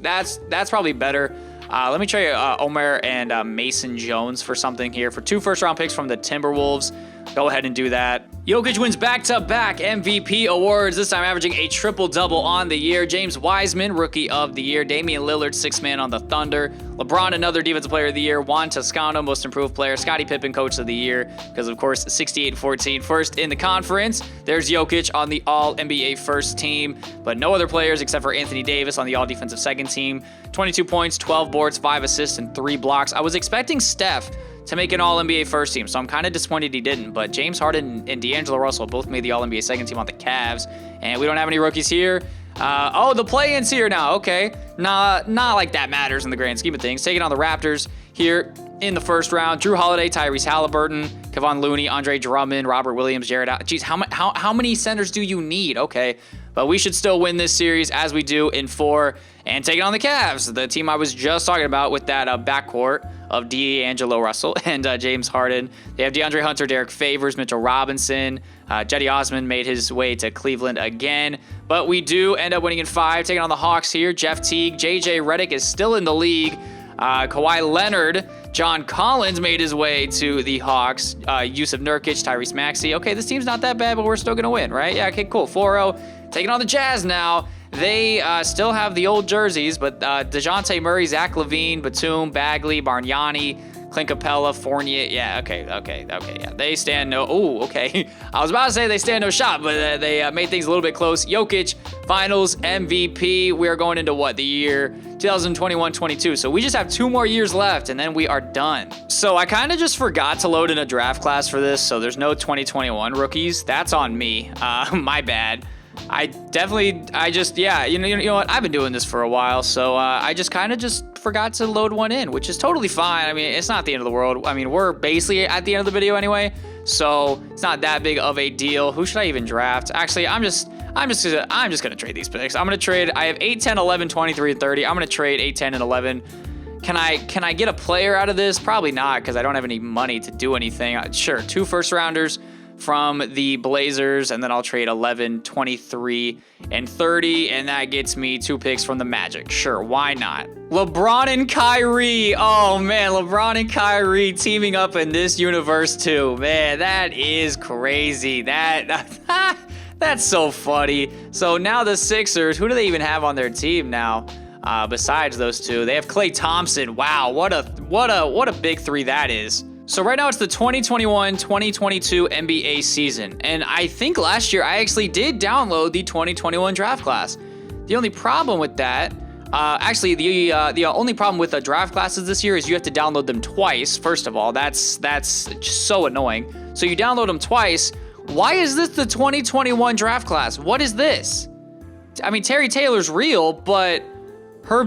probably better. Let me trade Omer and Mason Jones for something here. For 2 first-round picks from the Timberwolves. Go ahead and do that. Jokic wins back-to-back MVP awards, this time averaging a triple-double on the year. James Wiseman, Rookie of the Year. Damian Lillard, 6th man on the Thunder. LeBron, another Defensive Player of the Year. Juan Toscano, Most Improved Player. Scottie Pippen, Coach of the Year, because, of course, 68-14, first in the conference. There's Jokic on the All-NBA first team, but no other players except for Anthony Davis on the All-Defensive second team. 22 points, 12 boards, 5 assists, and 3 blocks. I was expecting Steph to make an All-NBA first team, so I'm kind of disappointed he didn't, but James Harden and D'Angelo Russell both made the All-NBA second team on the Cavs, and we don't have any rookies here. Oh, the play-in's here now. Okay, not like that matters in the grand scheme of things. Taking on the Raptors here in the first round. Drew Holiday, Tyrese Halliburton, Kevon Looney, Andre Drummond, Robert Williams, Jared Allen. Jeez, how many centers do you need? Okay, but we should still win this series as we do in 4. And taking on the Cavs, the team I was just talking about with that backcourt of D'Angelo Russell and James Harden. They have DeAndre Hunter, Derek Favors, Mitchell Robinson. Jetty Osman made his way to Cleveland again. But we do end up winning in 5. Taking on the Hawks here, Jeff Teague. JJ Redick is still in the league. Kawhi Leonard, John Collins made his way to the Hawks. Yusuf Nurkic, Tyrese Maxey. Okay, this team's not that bad, but we're still going to win, right? Yeah, okay, cool. 4-0. Taking on the Jazz now. They still have the old jerseys, but DeJounte Murray, Zach LaVine, Batum, Bagley, Bargnani, Clint Capella, Fournier. Yeah, okay, yeah. They stand no... Ooh, okay. I was about to say they stand no shot, but they made things a little bit close. Jokic, Finals MVP. We are going into what? The year 2021-22. So we just have 2 more years left, and then we are done. So I kind of just forgot to load in a draft class for this, so there's no 2021 rookies. That's on me. My bad. Yeah, you know what? I've been doing this for a while, so I just kind of just forgot to load one in, which is totally fine. I mean, it's not the end of the world. I mean, we're basically at the end of the video anyway, so it's not that big of a deal. Who should I even draft? Actually, I'm just gonna trade these picks. I'm gonna trade. I have 8, 10, 11, 23, and 30. I'm gonna trade 8, 10, and 11. Can I get a player out of this? Probably not, because I don't have any money to do anything. Sure, 2 first rounders from the Blazers, and then I'll trade 11, 23, and 30, and that gets me 2 picks from the Magic. Sure, why not? LeBron and Kyrie. Oh, man, LeBron and Kyrie teaming up in this universe, too. Man, that is crazy. That's so funny. So now the Sixers, who do they even have on their team now? Besides those 2, they have Klay Thompson. Wow, what a big 3 that is. So right now it's the 2021-2022 NBA season, and I think last year I actually did download the 2021 draft class. The only problem with that, the only problem with the draft classes this year is you have to download them twice. First of all, that's just so annoying. So you download them twice. Why is this the 2021 draft class? What is this? I mean, Terry Taylor's real, but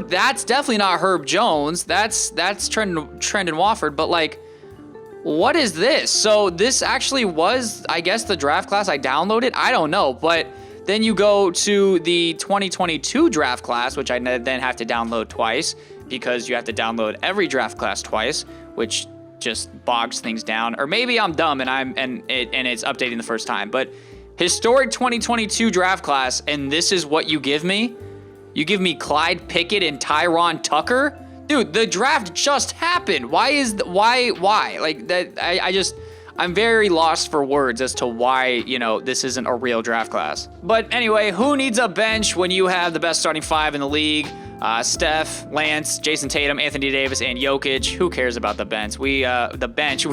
that's definitely not Herb Jones. That's Trendon Wofford, but like, what is this? So this actually was, I guess, the draft class I downloaded. I don't know, but then you go to the 2022 draft class, which I then have to download twice because you have to download every draft class twice, which just bogs things down. Or maybe I'm dumb and it's updating the first time. But historic 2022 draft class, and this is what you give me? You give me Clyde Pickett and Tyron Tucker? Dude, the draft just happened. Why? Like that, I'm very lost for words as to why, this isn't a real draft class. But anyway, who needs a bench when you have the best starting 5 in the league? Steph, Lance, Jason Tatum, Anthony Davis, and Jokic. Who cares about the bench? We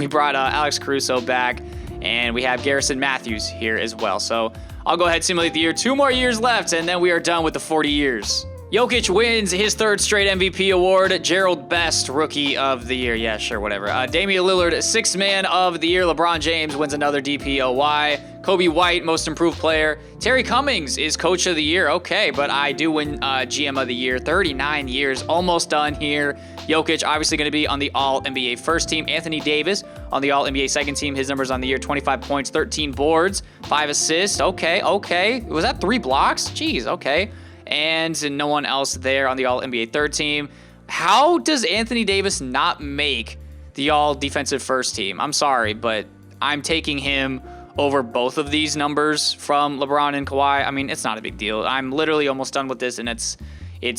brought Alex Caruso back, and we have Garrison Matthews here as well. So I'll go ahead and simulate the year. 2 more years left, and then we are done with the 40 years. Jokic wins his 3rd straight MVP award. Gerald Best, Rookie of the Year. Yeah, sure, whatever. Damian Lillard, 6th Man of the Year. LeBron James wins another DPOY. Kobe White, Most Improved Player. Terry Cummings is Coach of the Year. Okay, but I do win GM of the Year. 39 years, almost done here. Jokic obviously going to be on the All-NBA first team. Anthony Davis on the All-NBA second team. His numbers on the year, 25 points, 13 boards, 5 assists. Okay. Was that 3 blocks? Jeez, okay. And no one else there on the All-NBA third team. How does Anthony Davis not make the All-Defensive first team? I'm sorry, but I'm taking him over both of these numbers from LeBron and Kawhi. I mean, it's not a big deal. I'm literally almost done with this, and it's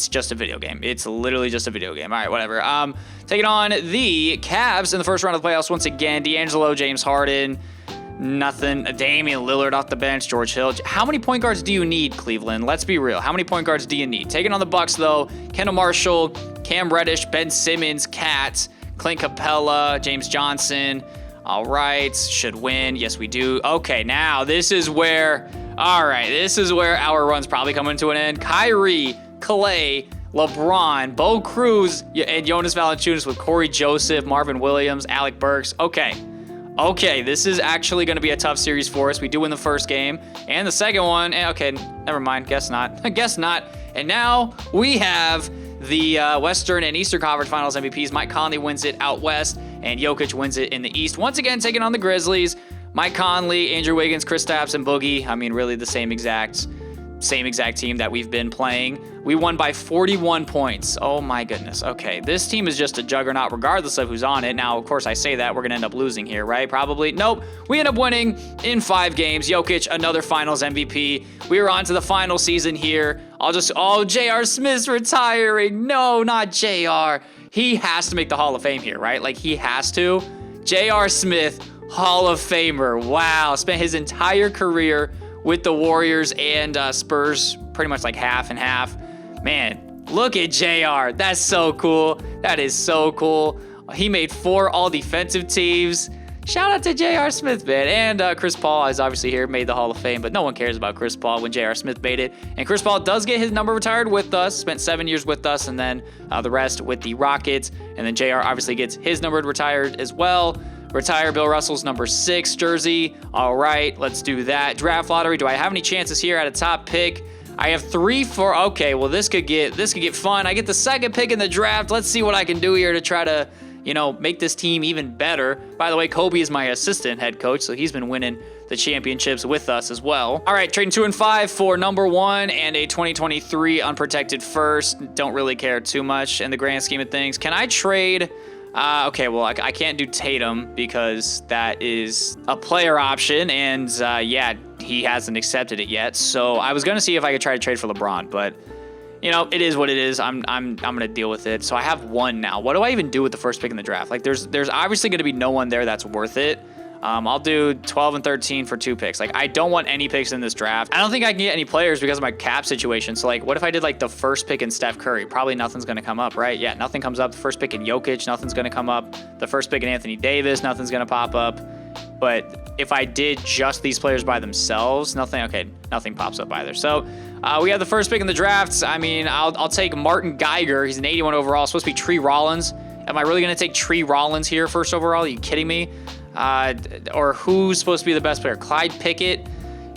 just a video game. It's literally just a video game. All right, whatever. Taking on the Cavs in the first round of the playoffs once again. D'Angelo, James Harden. Nothing. Damian Lillard off the bench. George Hill. How many point guards do you need, Cleveland? Let's be real. How many point guards do you need? Taking on the Bucks, though, Kendall Marshall, Cam Reddish, Ben Simmons, Cat, Clint Capella, James Johnson. All right. Should win. Yes, we do. Okay, now this is where... All right, this is where our run's probably coming to an end. Kyrie, Clay, LeBron, Bo Cruz, and Jonas Valanciunas with Corey Joseph, Marvin Williams, Alec Burks. Okay, this is actually going to be a tough series for us. We do win the first game. And the second one, okay, never mind. Guess not. Guess not. And now we have the Western and Eastern Conference Finals MVPs. Mike Conley wins it out west, and Jokic wins it in the East. Once again, taking on the Grizzlies. Mike Conley, Andrew Wiggins, Kristaps, and Boogie. I mean, really the same exact team that we've been playing. We won by 41 points. Oh my goodness. Okay, this team is just a juggernaut regardless of who's on it. Now, of course, I say that we're going to end up losing here, right? Probably. Nope. We end up winning in 5 games. Jokic, another finals MVP. We are on to the final season here. J.R. Smith's retiring. No, not J.R. He has to make the Hall of Fame here, right? Like, he has to. J.R. Smith, Hall of Famer. Wow. Spent his entire career with the Warriors and Spurs, pretty much like half and half. Man, look at JR. That's so cool. That is so cool. He made 4 all-defensive teams. Shout out to J.R. Smith, man. And Chris Paul is obviously here, made the Hall of Fame, but no one cares about Chris Paul when J.R. Smith made it. And Chris Paul does get his number retired with us, spent 7 years with us, and then the rest with the Rockets. And then JR obviously gets his number retired as well. Retire Bill Russell's number 6 jersey. All right, let's do that. Draft lottery. Do I have any chances here at a top pick? I have 3 for. Okay, well this could get fun. I get the 2nd pick in the draft. Let's see what I can do here to try to, make this team even better. By the way, Kobe is my assistant head coach, so he's been winning the championships with us as well. All right, trading 2 and 5 for number 1 and a 2023 unprotected first. Don't really care too much in the grand scheme of things. Can I trade? Okay, well, I can't do Tatum because that is a player option, and yeah, he hasn't accepted it yet. So I was gonna see if I could try to trade for LeBron, but it is what it is. I'm gonna deal with it. So I have 1 now. What do I even do with the first pick in the draft? Like, there's obviously gonna be no one there that's worth it. I'll do 12 and 13 for 2 picks. Like, I don't want any picks in this draft. I don't think I can get any players because of my cap situation. So, like, what if I did, like, the first pick in Steph Curry? Probably nothing's going to come up, right? Yeah, nothing comes up. The first pick in Jokic, nothing's going to come up. The first pick in Anthony Davis, nothing's going to pop up. But if I did just these players by themselves, nothing pops up either. So, we have the first pick in the drafts. I mean, I'll take Martin Geiger. He's an 81 overall. Supposed to be Tree Rollins. Am I really going to take Tree Rollins here first overall? Are you kidding me? Or who's supposed to be the best player? Clyde Pickett.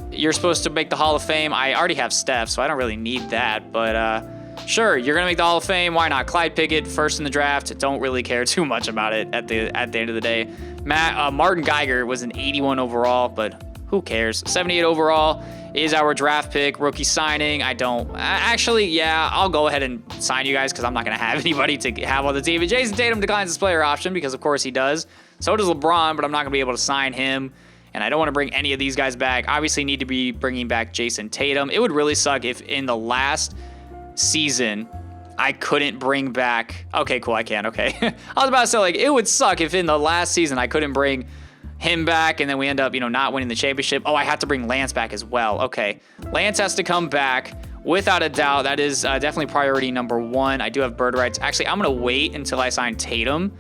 You're supposed to make the Hall of Fame. I already have Steph, so I don't really need that. But sure, you're gonna make the Hall of Fame. Why not? Clyde Pickett, first in the draft. Don't really care too much about it at the end of the day. Martin Geiger was an 81 overall, but who cares? 78 overall is our draft pick. Rookie signing. I'll go ahead and sign you guys because I'm not gonna have anybody to have on the team. And Jason Tatum declines his player option because of course he does. So does LeBron, but I'm not going to be able to sign him. And I don't want to bring any of these guys back. Obviously need to be bringing back Jason Tatum. It would really suck if in the last season I couldn't bring back... Okay, cool, I can, okay. I was about to say, like, it would suck if in the last season I couldn't bring him back and then we end up, not winning the championship. Oh, I have to bring Lance back as well. Okay, Lance has to come back. without a doubt, that is definitely priority number 1. I do have bird rights. Actually, I'm going to wait until I sign Tatum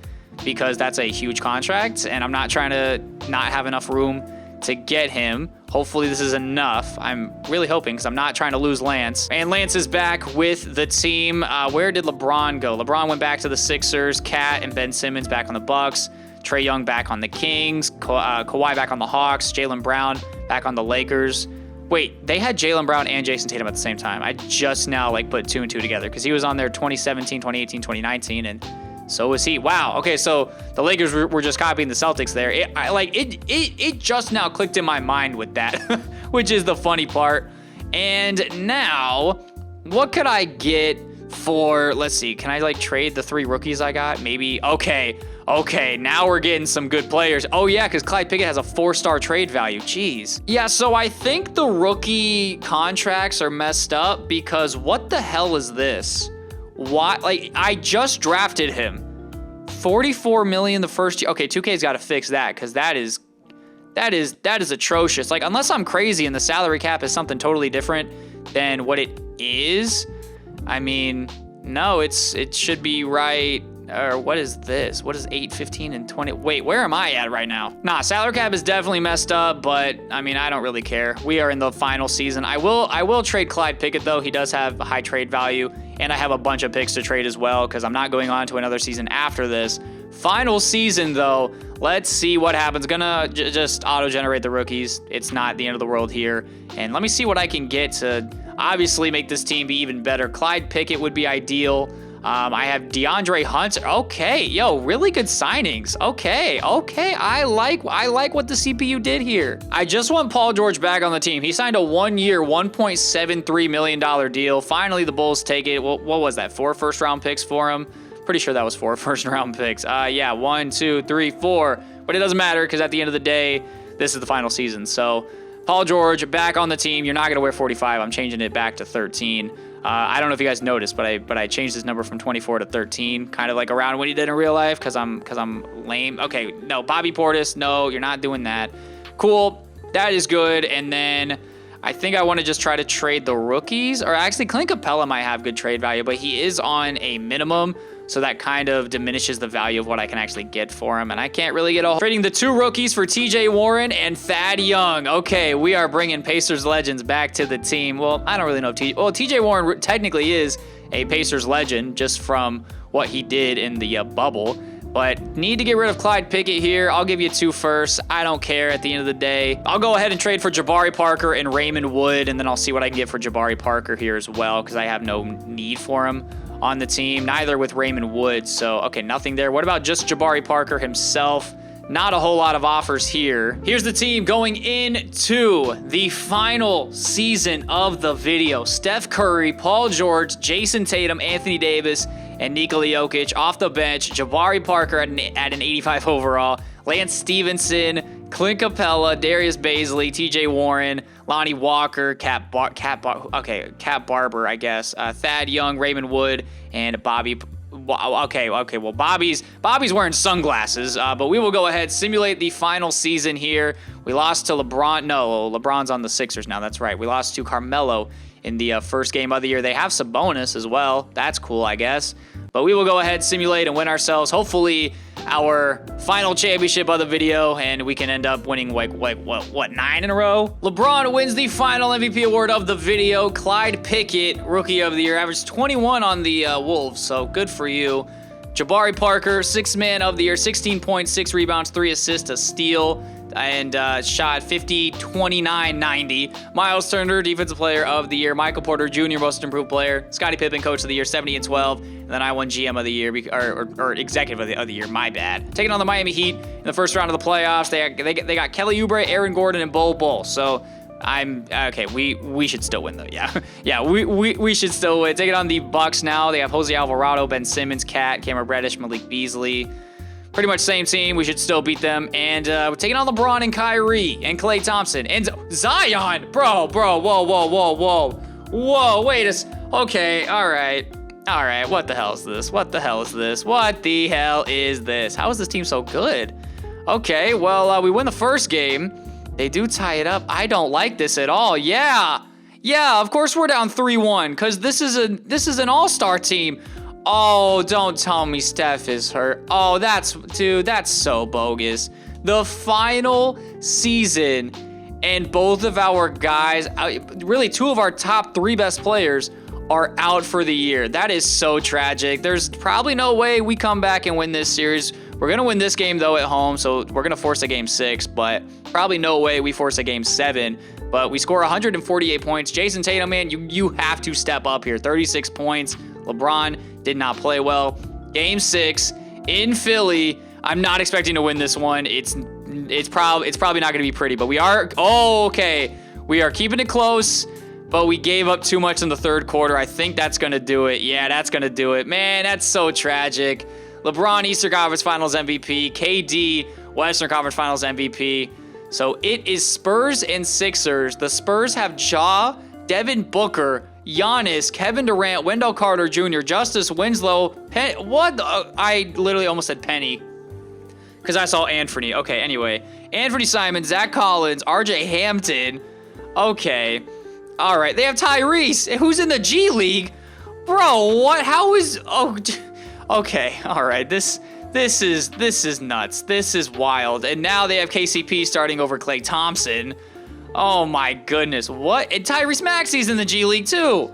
because that's a huge contract, and I'm not trying to not have enough room to get him. Hopefully this is enough. I'm really hoping because I'm not trying to lose Lance. And Lance is back with the team. Where did LeBron go? LeBron went back to the Sixers. Cat and Ben Simmons back on the Bucks. Trae Young back on the Kings. Kawhi back on the Hawks. Jaylen Brown back on the Lakers. Wait, they had Jaylen Brown and Jason Tatum at the same time. I just now put 2 and 2 together because he was on there 2017, 2018, 2019, and so was he. Wow. Okay, so the Lakers were just copying the Celtics there. It just now clicked in my mind with that, which is the funny part. And now, what could I get for? Let's see. Can I trade the 3 rookies I got? Maybe. Okay. Now we're getting some good players. Oh yeah, because Clyde Pickett has a 4-star trade value. Jeez. Yeah. So I think the rookie contracts are messed up because what the hell is this? Why? I just drafted him. $44 million the first year. Okay, 2K's got to fix that because that is atrocious. Unless I'm crazy and the salary cap is something totally different than what it is. I mean, no, it should be right. Or what is this? What is 8, 15, and 20? Wait, where am I at right now? Nah, salary cap is definitely messed up, but I mean, I don't really care. We are in the final season. I will trade Clyde Pickett though. He does have a high trade value, and I have a bunch of picks to trade as well because I'm not going on to another season after this. Final season though, let's see what happens. Gonna just auto-generate the rookies. It's not the end of the world here. And let me see what I can get to obviously make this team be even better. Clyde Pickett would be ideal. I have DeAndre Hunter. Okay, yo, really good signings. Okay. I like what the CPU did here. I just want Paul George back on the team. He signed a 1-year, $1.73 million deal. Finally, the Bulls take it. What was that? 4 first-round picks for him? Pretty sure that was 4 first-round picks. Yeah, 1, 2, 3, 4. But it doesn't matter because at the end of the day, this is the final season. So Paul George back on the team. You're not going to wear 45. I'm changing it back to 13. I don't know if you guys noticed, but I changed his number from 24 to 13, kind of around what he did in real life, because I'm lame. Okay, no, Bobby Portis, no, you're not doing that. Cool, that is good. And then I think I want to just try to trade the rookies, or actually Clint Capella might have good trade value, but he is on a minimum, so that kind of diminishes the value of what I can actually get for him, and I can't really get a trading the 2 rookies for TJ Warren and Thad Young. Okay, we are bringing Pacers legends back to the team. Well, I don't really know if TJ Warren technically is a Pacers legend just from what he did in the bubble, but need to get rid of Clyde Pickett here. I'll give you 2 firsts. I don't care at the end of the day. I'll go ahead and trade for Jabari Parker and Raymond Wood, and then I'll see what I can get for Jabari Parker here as well, because I have no need for him on the team, neither with Raymond Wood. So, okay, nothing there. What about just Jabari Parker himself? Not a whole lot of offers here. Here's the team going into the final season of the video. Steph Curry, Paul George, Jason Tatum, Anthony Davis, and Nikola Jokic off the bench. Jabari Parker at an 85 overall. Lance Stevenson, Clint Capella, Darius Baisley, TJ Warren, Lonnie Walker, Cat Barber, I guess, Thad Young, Raymond Wood, and Bobby. Okay. Well, Bobby's wearing sunglasses, but we will go ahead, simulate the final season here. We lost to LeBron. No, LeBron's on the Sixers now. That's right. We lost to Carmelo in the first game of the year. They have Sabonis as well. That's cool, I guess. But we will go ahead, simulate, and win ourselves, hopefully, our final championship of the video, and we can end up winning, what, 9 in a row? LeBron wins the final MVP award of the video. Clyde Pickett, Rookie of the Year, averaged 21 on the Wolves, so good for you. Jabari Parker, 6th Man of the Year, 16 points, 6 rebounds, 3 assists, a steal, and shot 50, 29, 90. Miles Turner, Defensive Player of the Year. Michael Porter Jr., Most Improved Player. Scottie Pippen, Coach of the Year, 70 and 12. And then I won GM of the Year, or Executive of the Year, my bad. Taking on the Miami Heat in the first round of the playoffs. They got Kelly Oubre, Aaron Gordon, and Bol Bol. So I'm okay. We should still win though. Yeah. We should still win. Taking on the Bucks now. They have Jose Alvarado, Ben Simmons, Cat, Cameron Reddish, Malik Beasley. Pretty much same team. We should still beat them. And we're taking on LeBron and Kyrie and Klay Thompson and Zion. Bro. Whoa. Wait okay. All right. What the hell is this? How is this team so good? Okay. Well, we win the first game. They do tie it up. I don't like this at all. Yeah. Yeah, of course we're down 3-1 because this is an all-star team. Oh, don't tell me Steph is hurt. Oh, that's so bogus. The final season, and both of our guys, really 2 of our top 3 best players, are out for the year. That is so tragic. There's probably no way we come back and win this series. We're going to win this game, though, at home, so we're going to force a game 6, but probably no way we force a game 7. But we score 148 points. Jason Tatum, man, you have to step up here. 36 points. LeBron did not play well. Game 6 in Philly. I'm not expecting to win this one. It's probably not going to be pretty, but we are. Oh, okay. We are keeping it close, but we gave up too much in the third quarter. I think that's going to do it. Yeah, that's going to do it. Man, that's so tragic. LeBron, Eastern Conference Finals MVP. KD, Western Conference Finals MVP. So it is Spurs and Sixers. The Spurs have Ja, Devin Booker, Giannis, Kevin Durant, Wendell Carter Jr., Justice Winslow. I literally almost said Penny because I saw Anthony. Okay, anyway. Anthony Simon, Zach Collins, RJ Hampton. Okay. All right. They have Tyrese, who's in the G League. Bro, what? How is... Oh, okay. All right. This is nuts. This is wild. And now they have KCP starting over Klay Thompson. Oh my goodness. What? And Tyrese Maxey's in the G League too.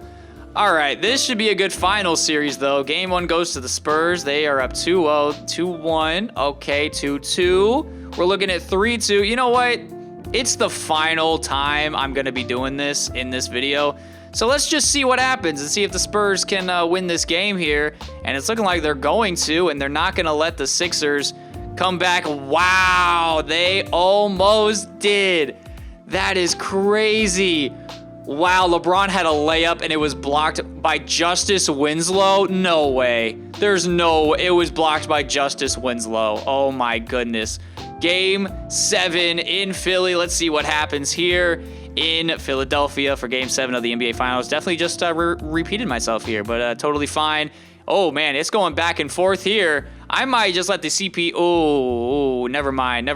All right. This should be a good final series though. Game 1 goes to the Spurs. They are up 2-0, 2-1. Okay, 2-2. We're looking at 3-2. You know what? It's the final time I'm going to be doing this in this video. So let's just see what happens and see if the Spurs can win this game here. And it's looking like they're going to, and they're not going to let the Sixers come back. Wow, they almost did. That is crazy. Wow, LeBron had a layup and it was blocked by Justice Winslow. No way. It was blocked by Justice Winslow. Oh my goodness. Game 7 in Philly. Let's see what happens here in Philadelphia for Game 7 of the NBA Finals. Definitely just repeated myself here, but totally fine. Oh, man, it's going back and forth here. I might just let the CP... Oh, never mind.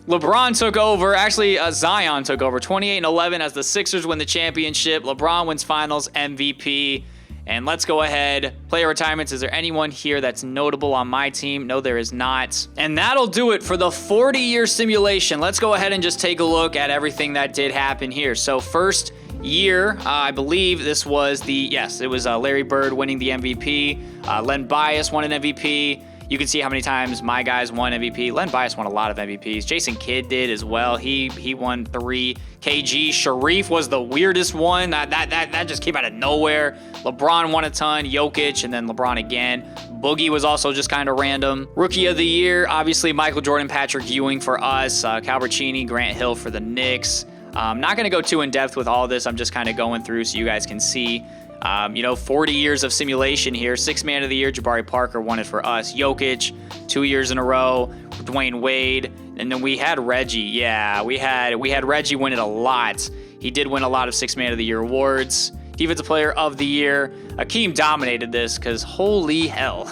LeBron took over. Actually, Zion took over. 28-11 as the Sixers win the championship. LeBron wins Finals MVP. And let's go ahead. Player retirements. Is there anyone here that's notable on my team? No, there is not. And that'll do it for the 40-year simulation. Let's go ahead and just take a look at everything that did happen here. So first year, I believe this was it was Larry Bird winning the MVP. Len Bias won an MVP. You can see how many times my guys won MVP. Len Bias won a lot of MVPs. Jason Kidd did as well. He won 3. KG Sharif was the weirdest one. That just came out of nowhere. LeBron won a ton. Jokic, and then LeBron again. Boogie was also just kind of random. Rookie of the Year, obviously Michael Jordan, Patrick Ewing for us. Calvercini, Grant Hill for the Knicks. I'm not going to go too in depth with all this. I'm just kind of going through so you guys can see. 40 years of simulation here. 6th Man of the Year, Jabari Parker won it for us. Jokic, 2 years in a row. Dwayne Wade, and then we had Reggie. Yeah, we had Reggie win it a lot. He did win a lot of 6th Man of the Year awards. Defensive Player of the Year. Akeem dominated this because holy hell.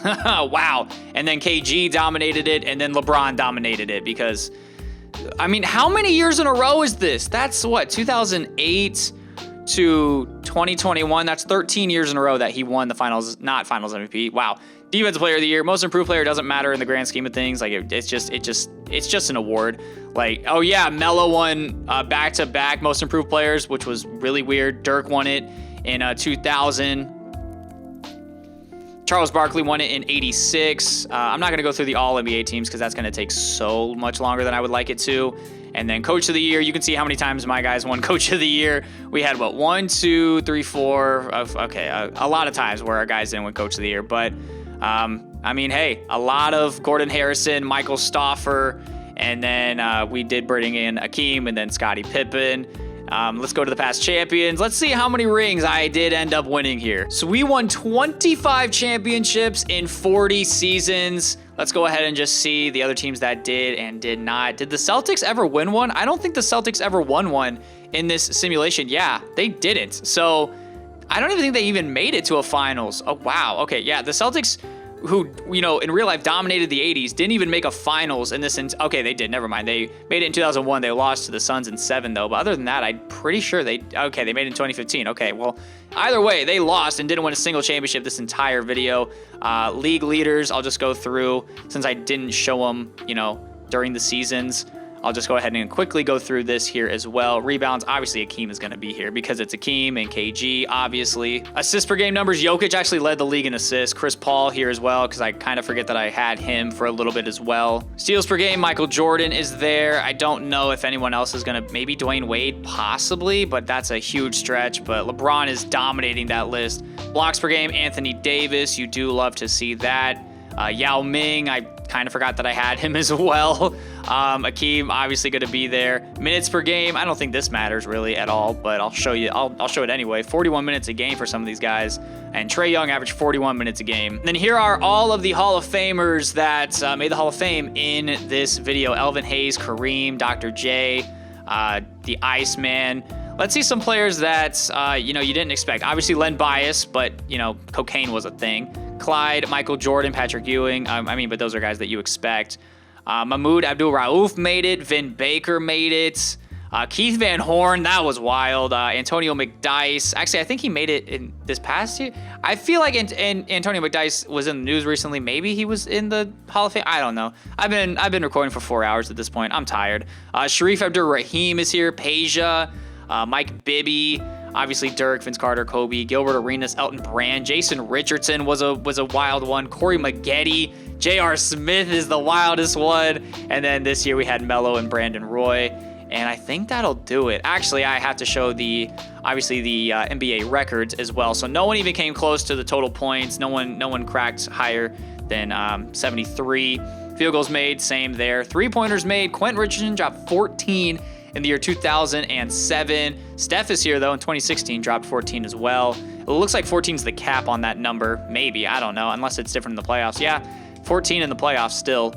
Wow. And then KG dominated it, and then LeBron dominated it because, I mean, how many years in a row is this? That's what, 2008 to 2021. That's 13 years in a row that he won the finals, not finals MVP. Wow. Defensive Player of the Year, Most Improved Player doesn't matter in the grand scheme of things. Like it's just an award. Like, oh yeah, Melo won back-to-back Most Improved Players, which was really weird. Dirk won it in 2000. Charles Barkley won it in 86. I'm not going to go through the all NBA teams because that's going to take so much longer than I would like it to. And then Coach of the Year, you can see how many times my guys won Coach of the Year. We had, 1, 2, 3, 4. Okay, a lot of times where our guys didn't win Coach of the Year. But, I mean, hey, a lot of Gordon Harrison, Michael Stauffer, and then we did bring in Akeem and then Scottie Pippen. Let's go to the past champions. Let's see how many rings I did end up winning here. So we won 25 championships in 40 seasons. Let's go ahead and just see the other teams that did and did not. Did the Celtics ever win one? I don't think the Celtics ever won one in this simulation. Yeah, they didn't. So I don't even think they even made it to a finals. Oh, wow. Okay, yeah, the Celtics who, you know, in real life dominated the 80s, didn't even make a finals in this. Okay, they did. Never mind. They made it in 2001. They lost to the Suns in 7, though. But other than that, I'm pretty sure they made it in 2015. Okay, well, either way, they lost and didn't win a single championship this entire video. League leaders, I'll just go through since I didn't show them, you know, during the seasons. I'll just go ahead and quickly go through this here as well. Rebounds, obviously Akeem is going to be here because it's Akeem and KG, obviously. Assists per game numbers, Jokic actually led the league in assists. Chris Paul here as well because I kind of forget that I had him for a little bit as well. Steals per game, Michael Jordan is there. I don't know if anyone else is going to, maybe Dwayne Wade, possibly, but that's a huge stretch. But LeBron is dominating that list. Blocks per game, Anthony Davis, you do love to see that. Yao Ming, I kind of forgot that I had him as well. Akeem obviously going to be there. Minutes per game, I don't think this matters really at all, but I'll show you. I'll show it anyway. 41 minutes a game for some of these guys, and Trae Young averaged 41 minutes a game. And then here are all of the Hall of Famers that made the Hall of Fame in this video: Elvin Hayes, Kareem, Dr. J, the Iceman. Let's see some players that you know, you didn't expect. Obviously Len Bias, but you know, cocaine was a thing. Clyde, Michael Jordan, Patrick Ewing. I mean, but those are guys that you expect. Mahmoud Abdul-Rauf made it. Vin Baker made it. Keith Van Horn, that was wild. Antonio McDyess. Actually, I think he made it in this past year. I feel like Antonio McDyess was in the news recently. Maybe he was in the Hall of Fame. I don't know. I've been recording for 4 hours at this point. I'm tired. Sharif Abdur-Rahim is here. Peja, Mike Bibby. Obviously Dirk, Vince Carter, Kobe, Gilbert Arenas, Elton Brand, Jason Richardson was a wild one. Corey Maggette, J.R. Smith is the wildest one. And then this year we had Melo and Brandon Roy. And I think that'll do it. Actually, I have to show obviously the NBA records as well. So no one even came close to the total points. No one cracked higher than 73. Field goals made, same there. 3-pointers made. Quentin Richardson dropped 14 in the year 2007. Steph is here, though, in 2016, dropped 14 as well. It looks like 14 is the cap on that number. Maybe, I don't know, unless it's different in the playoffs. Yeah, 14 in the playoffs still.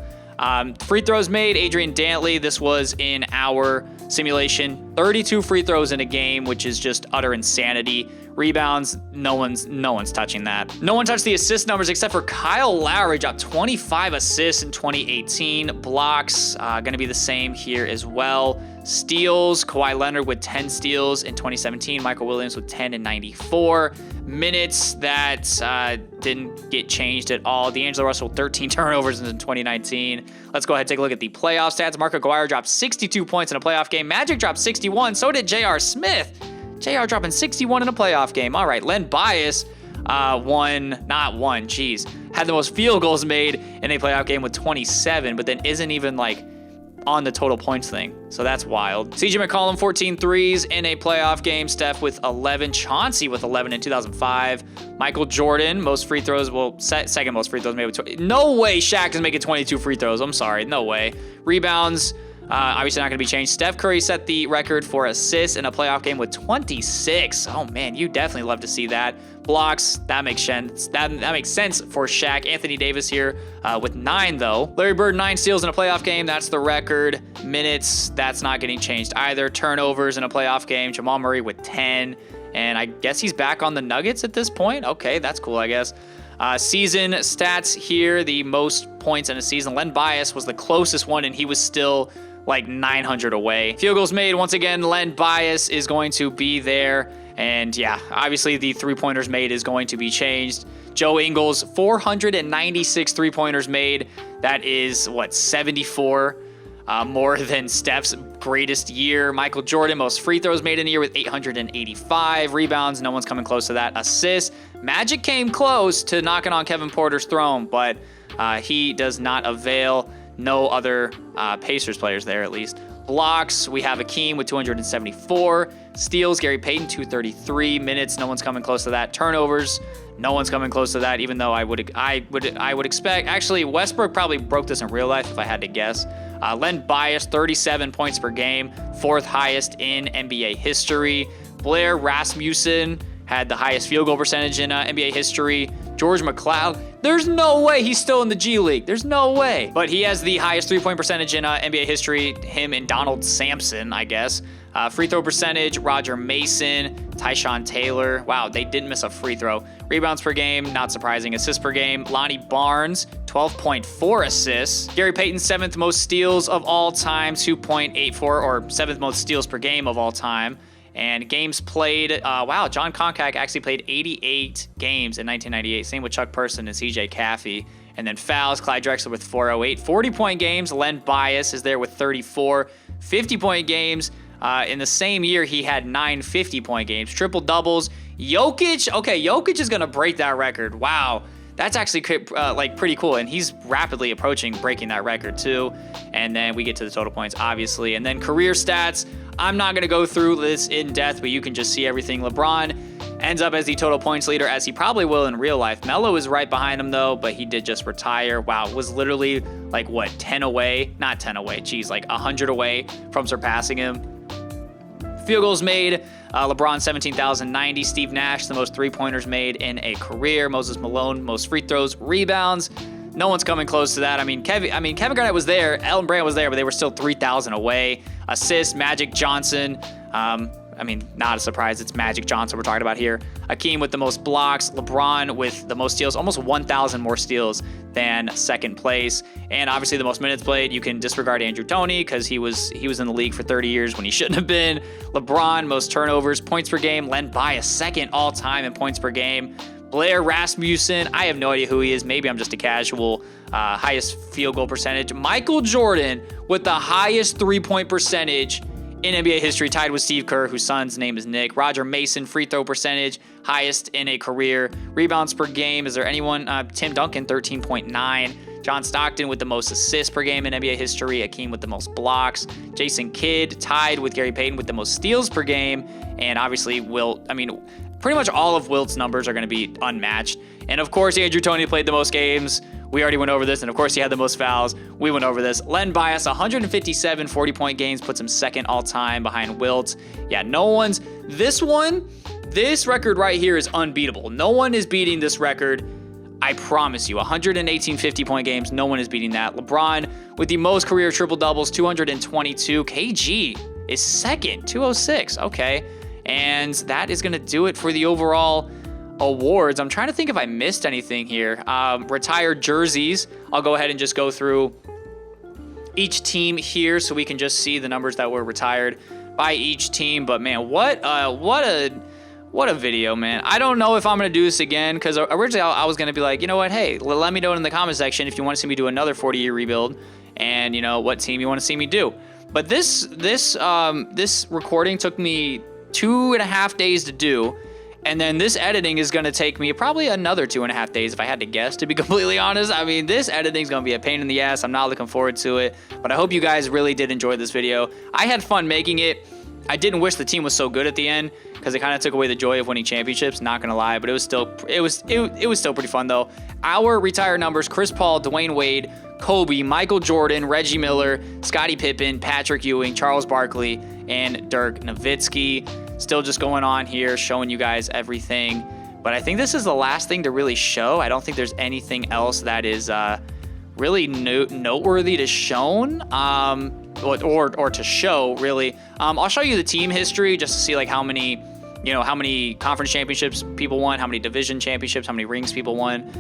Free throws made, Adrian Dantley. This was in our simulation. 32 free throws in a game, which is just utter insanity. Rebounds, no one's touching that. No one touched the assist numbers except for Kyle Lowry, dropped 25 assists in 2018. Blocks, gonna be the same here as well. Steals, Kawhi Leonard with 10 steals in 2017. Michael Williams with 10 in 94. Minutes, that didn't get changed at all. D'Angelo Russell, 13 turnovers in 2019. Let's go ahead and take a look at the playoff stats. Mark Aguirre dropped 62 points in a playoff game. Magic dropped 61. So did J.R. Smith. J.R. dropping 61 in a playoff game. All right, Len Bias had the most field goals made in a playoff game with 27, but then isn't even like on the total points thing. So that's wild. CJ McCollum, 14 threes in a playoff game. Steph with 11. Chauncey with 11 in 2005. Michael Jordan, most free throws. Well, second most free throws made with 20. No way Shaq is making 22 free throws. I'm sorry. No way. Rebounds, obviously not going to be changed. Steph Curry set the record for assists in a playoff game with 26. Oh, man, you definitely love to see that. Blocks, that makes sense. That makes sense for Shaq. Anthony Davis here with 9, though. Larry Bird, 9 steals in a playoff game. That's the record. Minutes, that's not getting changed either. Turnovers in a playoff game. Jamal Murray with 10. And I guess he's back on the Nuggets at this point. Okay, that's cool, I guess. Season stats here, the most points in a season. Len Bias was the closest one, and he was still like 900 away. Field goals made, once again, Len Bias is going to be there. And yeah, obviously the 3-pointers made is going to be changed. Joe Ingles, 496 3-pointers made. That is, 74 more than Steph's greatest year. Michael Jordan, most free throws made in a year with 885. Rebounds, no one's coming close to that. Assists, Magic came close to knocking on Kevin Porter's throne, but he does not avail. No other Pacers players there, at least. Blocks, we have Akeem with 274. Steals, Gary Payton, 233. Minutes, no one's coming close to that. Turnovers, no one's coming close to that, even though I would expect. Actually, Westbrook probably broke this in real life if I had to guess. Len Bias, 37 points per game, 4th highest in NBA history. Blair Rasmussen had the highest field goal percentage in NBA history. George McCloud, there's no way he's still in the G League. There's no way. But he has the highest three-point percentage in NBA history, him and Donald Sampson, I guess. Free throw percentage, Roger Mason, Tyshawn Taylor. Wow, they didn't miss a free throw. Rebounds per game, not surprising. Assists per game, Lonnie Barnes, 12.4 assists. Gary Payton, 7th most steals of all time, 2.84, or 7th most steals per game of all time. And games played, wow, John Koncak actually played 88 games in 1998. Same with Chuck Person and CJ Caffey. And then fouls, Clyde Drexler with 408. 40-point games, Len Bias is there with 34. 50-point games. In the same year, he had 9 50-point games. Triple-doubles. Jokic, okay, Jokic is going to break that record. Wow. That's actually like pretty cool, and he's rapidly approaching breaking that record too. And then we get to the total points, obviously. And then career stats. I'm not going to go through this in depth, but you can just see everything. LeBron ends up as the total points leader, as he probably will in real life. Melo is right behind him, though, but he did just retire. Wow, was literally like, what, 10 away? Not 10 away, geez, like 100 away from surpassing him. Field goals made, LeBron 17,090. Steve Nash, the most three-pointers made in a career. Moses Malone, most free throws. Rebounds, no one's coming close to that. I mean, Kevin Garnett was there, Elton Brand was there, but they were still 3,000 away. Assists, Magic Johnson. I mean, not a surprise. It's Magic Johnson we're talking about here. Hakeem with the most blocks. LeBron with the most steals, almost 1,000 more steals than second place. And obviously the most minutes played. You can disregard Andrew Toney because he was in the league for 30 years when he shouldn't have been. LeBron, most turnovers, points per game. Len Bias, second all time in points per game. Blair Rasmussen, I have no idea who he is. Maybe I'm just a casual. Highest field goal percentage. Michael Jordan with the highest three-point percentage in NBA history, tied with Steve Kerr, whose son's name is Nick. Roger Mason, free throw percentage, highest in a career. Rebounds per game, is there anyone? Tim Duncan, 13.9. John Stockton with the most assists per game in NBA history. Hakeem with the most blocks. Jason Kidd tied with Gary Payton with the most steals per game. And obviously Wilt, I mean, pretty much all of Wilt's numbers are going to be unmatched. And of course, Andrew Toney played the most games. We already went over this. And of course, he had the most fouls. We went over this. Len Bias, 157 40-point games, puts him second all time behind Wilt. Yeah, this record right here is unbeatable. No one is beating this record. I promise you, 118 50-point games, no one is beating that. LeBron with the most career triple-doubles, 222. KG is second, 206. Okay. And that is going to do it for the overall awards. I'm trying to think if I missed anything here. Retired jerseys. I'll go ahead and just go through each team here so we can just see the numbers that were retired by each team. But man, what a video, man. I don't know if I'm going to do this again, because originally I was going to be like, you know what, hey, let me know in the comment section if you want to see me do another 40-year rebuild and, you know, what team you want to see me do. But this recording took me 2.5 days to do. And then this editing is going to take me probably another 2.5 days if I had to guess, to be completely honest. I mean, this editing is going to be a pain in the ass. I'm not looking forward to it. But I hope you guys really did enjoy this video. I had fun making it. I didn't wish the team was so good at the end because it kind of took away the joy of winning championships, not going to lie. But it was still pretty fun, though. Our retired numbers: Chris Paul, Dwayne Wade, Kobe, Michael Jordan, Reggie Miller, Scottie Pippen, Patrick Ewing, Charles Barkley, and Dirk Nowitzki. Still just going on here, showing you guys everything. But I think this is the last thing to really show. I don't think there's anything else that is really noteworthy to shown, or to show, really. I'll show you the team history just to see like how many conference championships people won, how many division championships, how many rings people won,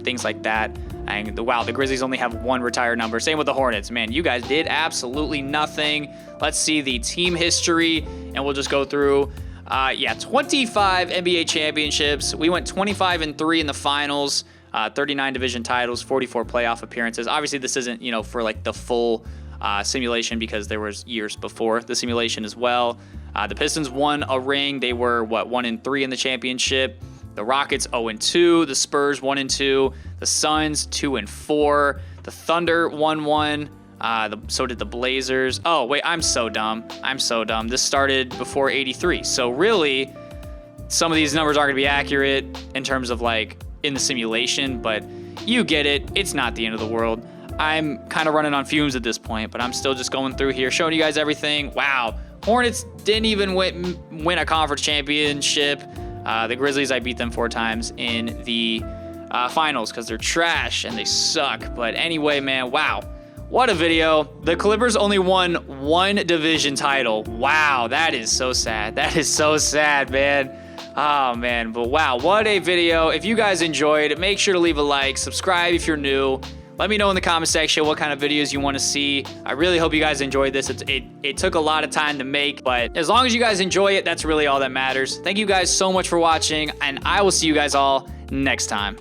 things like that. And wow, the Grizzlies only have one retired number. Same with the Hornets. Man, you guys did absolutely nothing. Let's see the team history, and we'll just go through. 25 NBA championships. We went 25-3 in the finals, 39 division titles, 44 playoff appearances. Obviously, this isn't, for like the full simulation because there was years before the simulation as well. The Pistons won a ring. They were 1-3 in the championship. The Rockets 0-2. The Spurs 1-2. The Suns 2-4. The Thunder 1-1. So did the Blazers. Oh, wait, I'm so dumb. This started before 83. So really, some of these numbers aren't going to be accurate in terms of like in the simulation, but you get it. It's not the end of the world. I'm kind of running on fumes at this point, but I'm still just going through here, showing you guys everything. Wow. Hornets didn't even win a conference championship. The Grizzlies, I beat them 4 times in the finals because they're trash and they suck. But anyway, man, wow. What a video. The Clippers only won 1 division title. Wow, that is so sad. That is so sad, man. Oh, man. But wow, what a video. If you guys enjoyed, make sure to leave a like. Subscribe if you're new. Let me know in the comment section what kind of videos you want to see. I really hope you guys enjoyed this. It took a lot of time to make, but as long as you guys enjoy it, that's really all that matters. Thank you guys so much for watching, and I will see you guys all next time.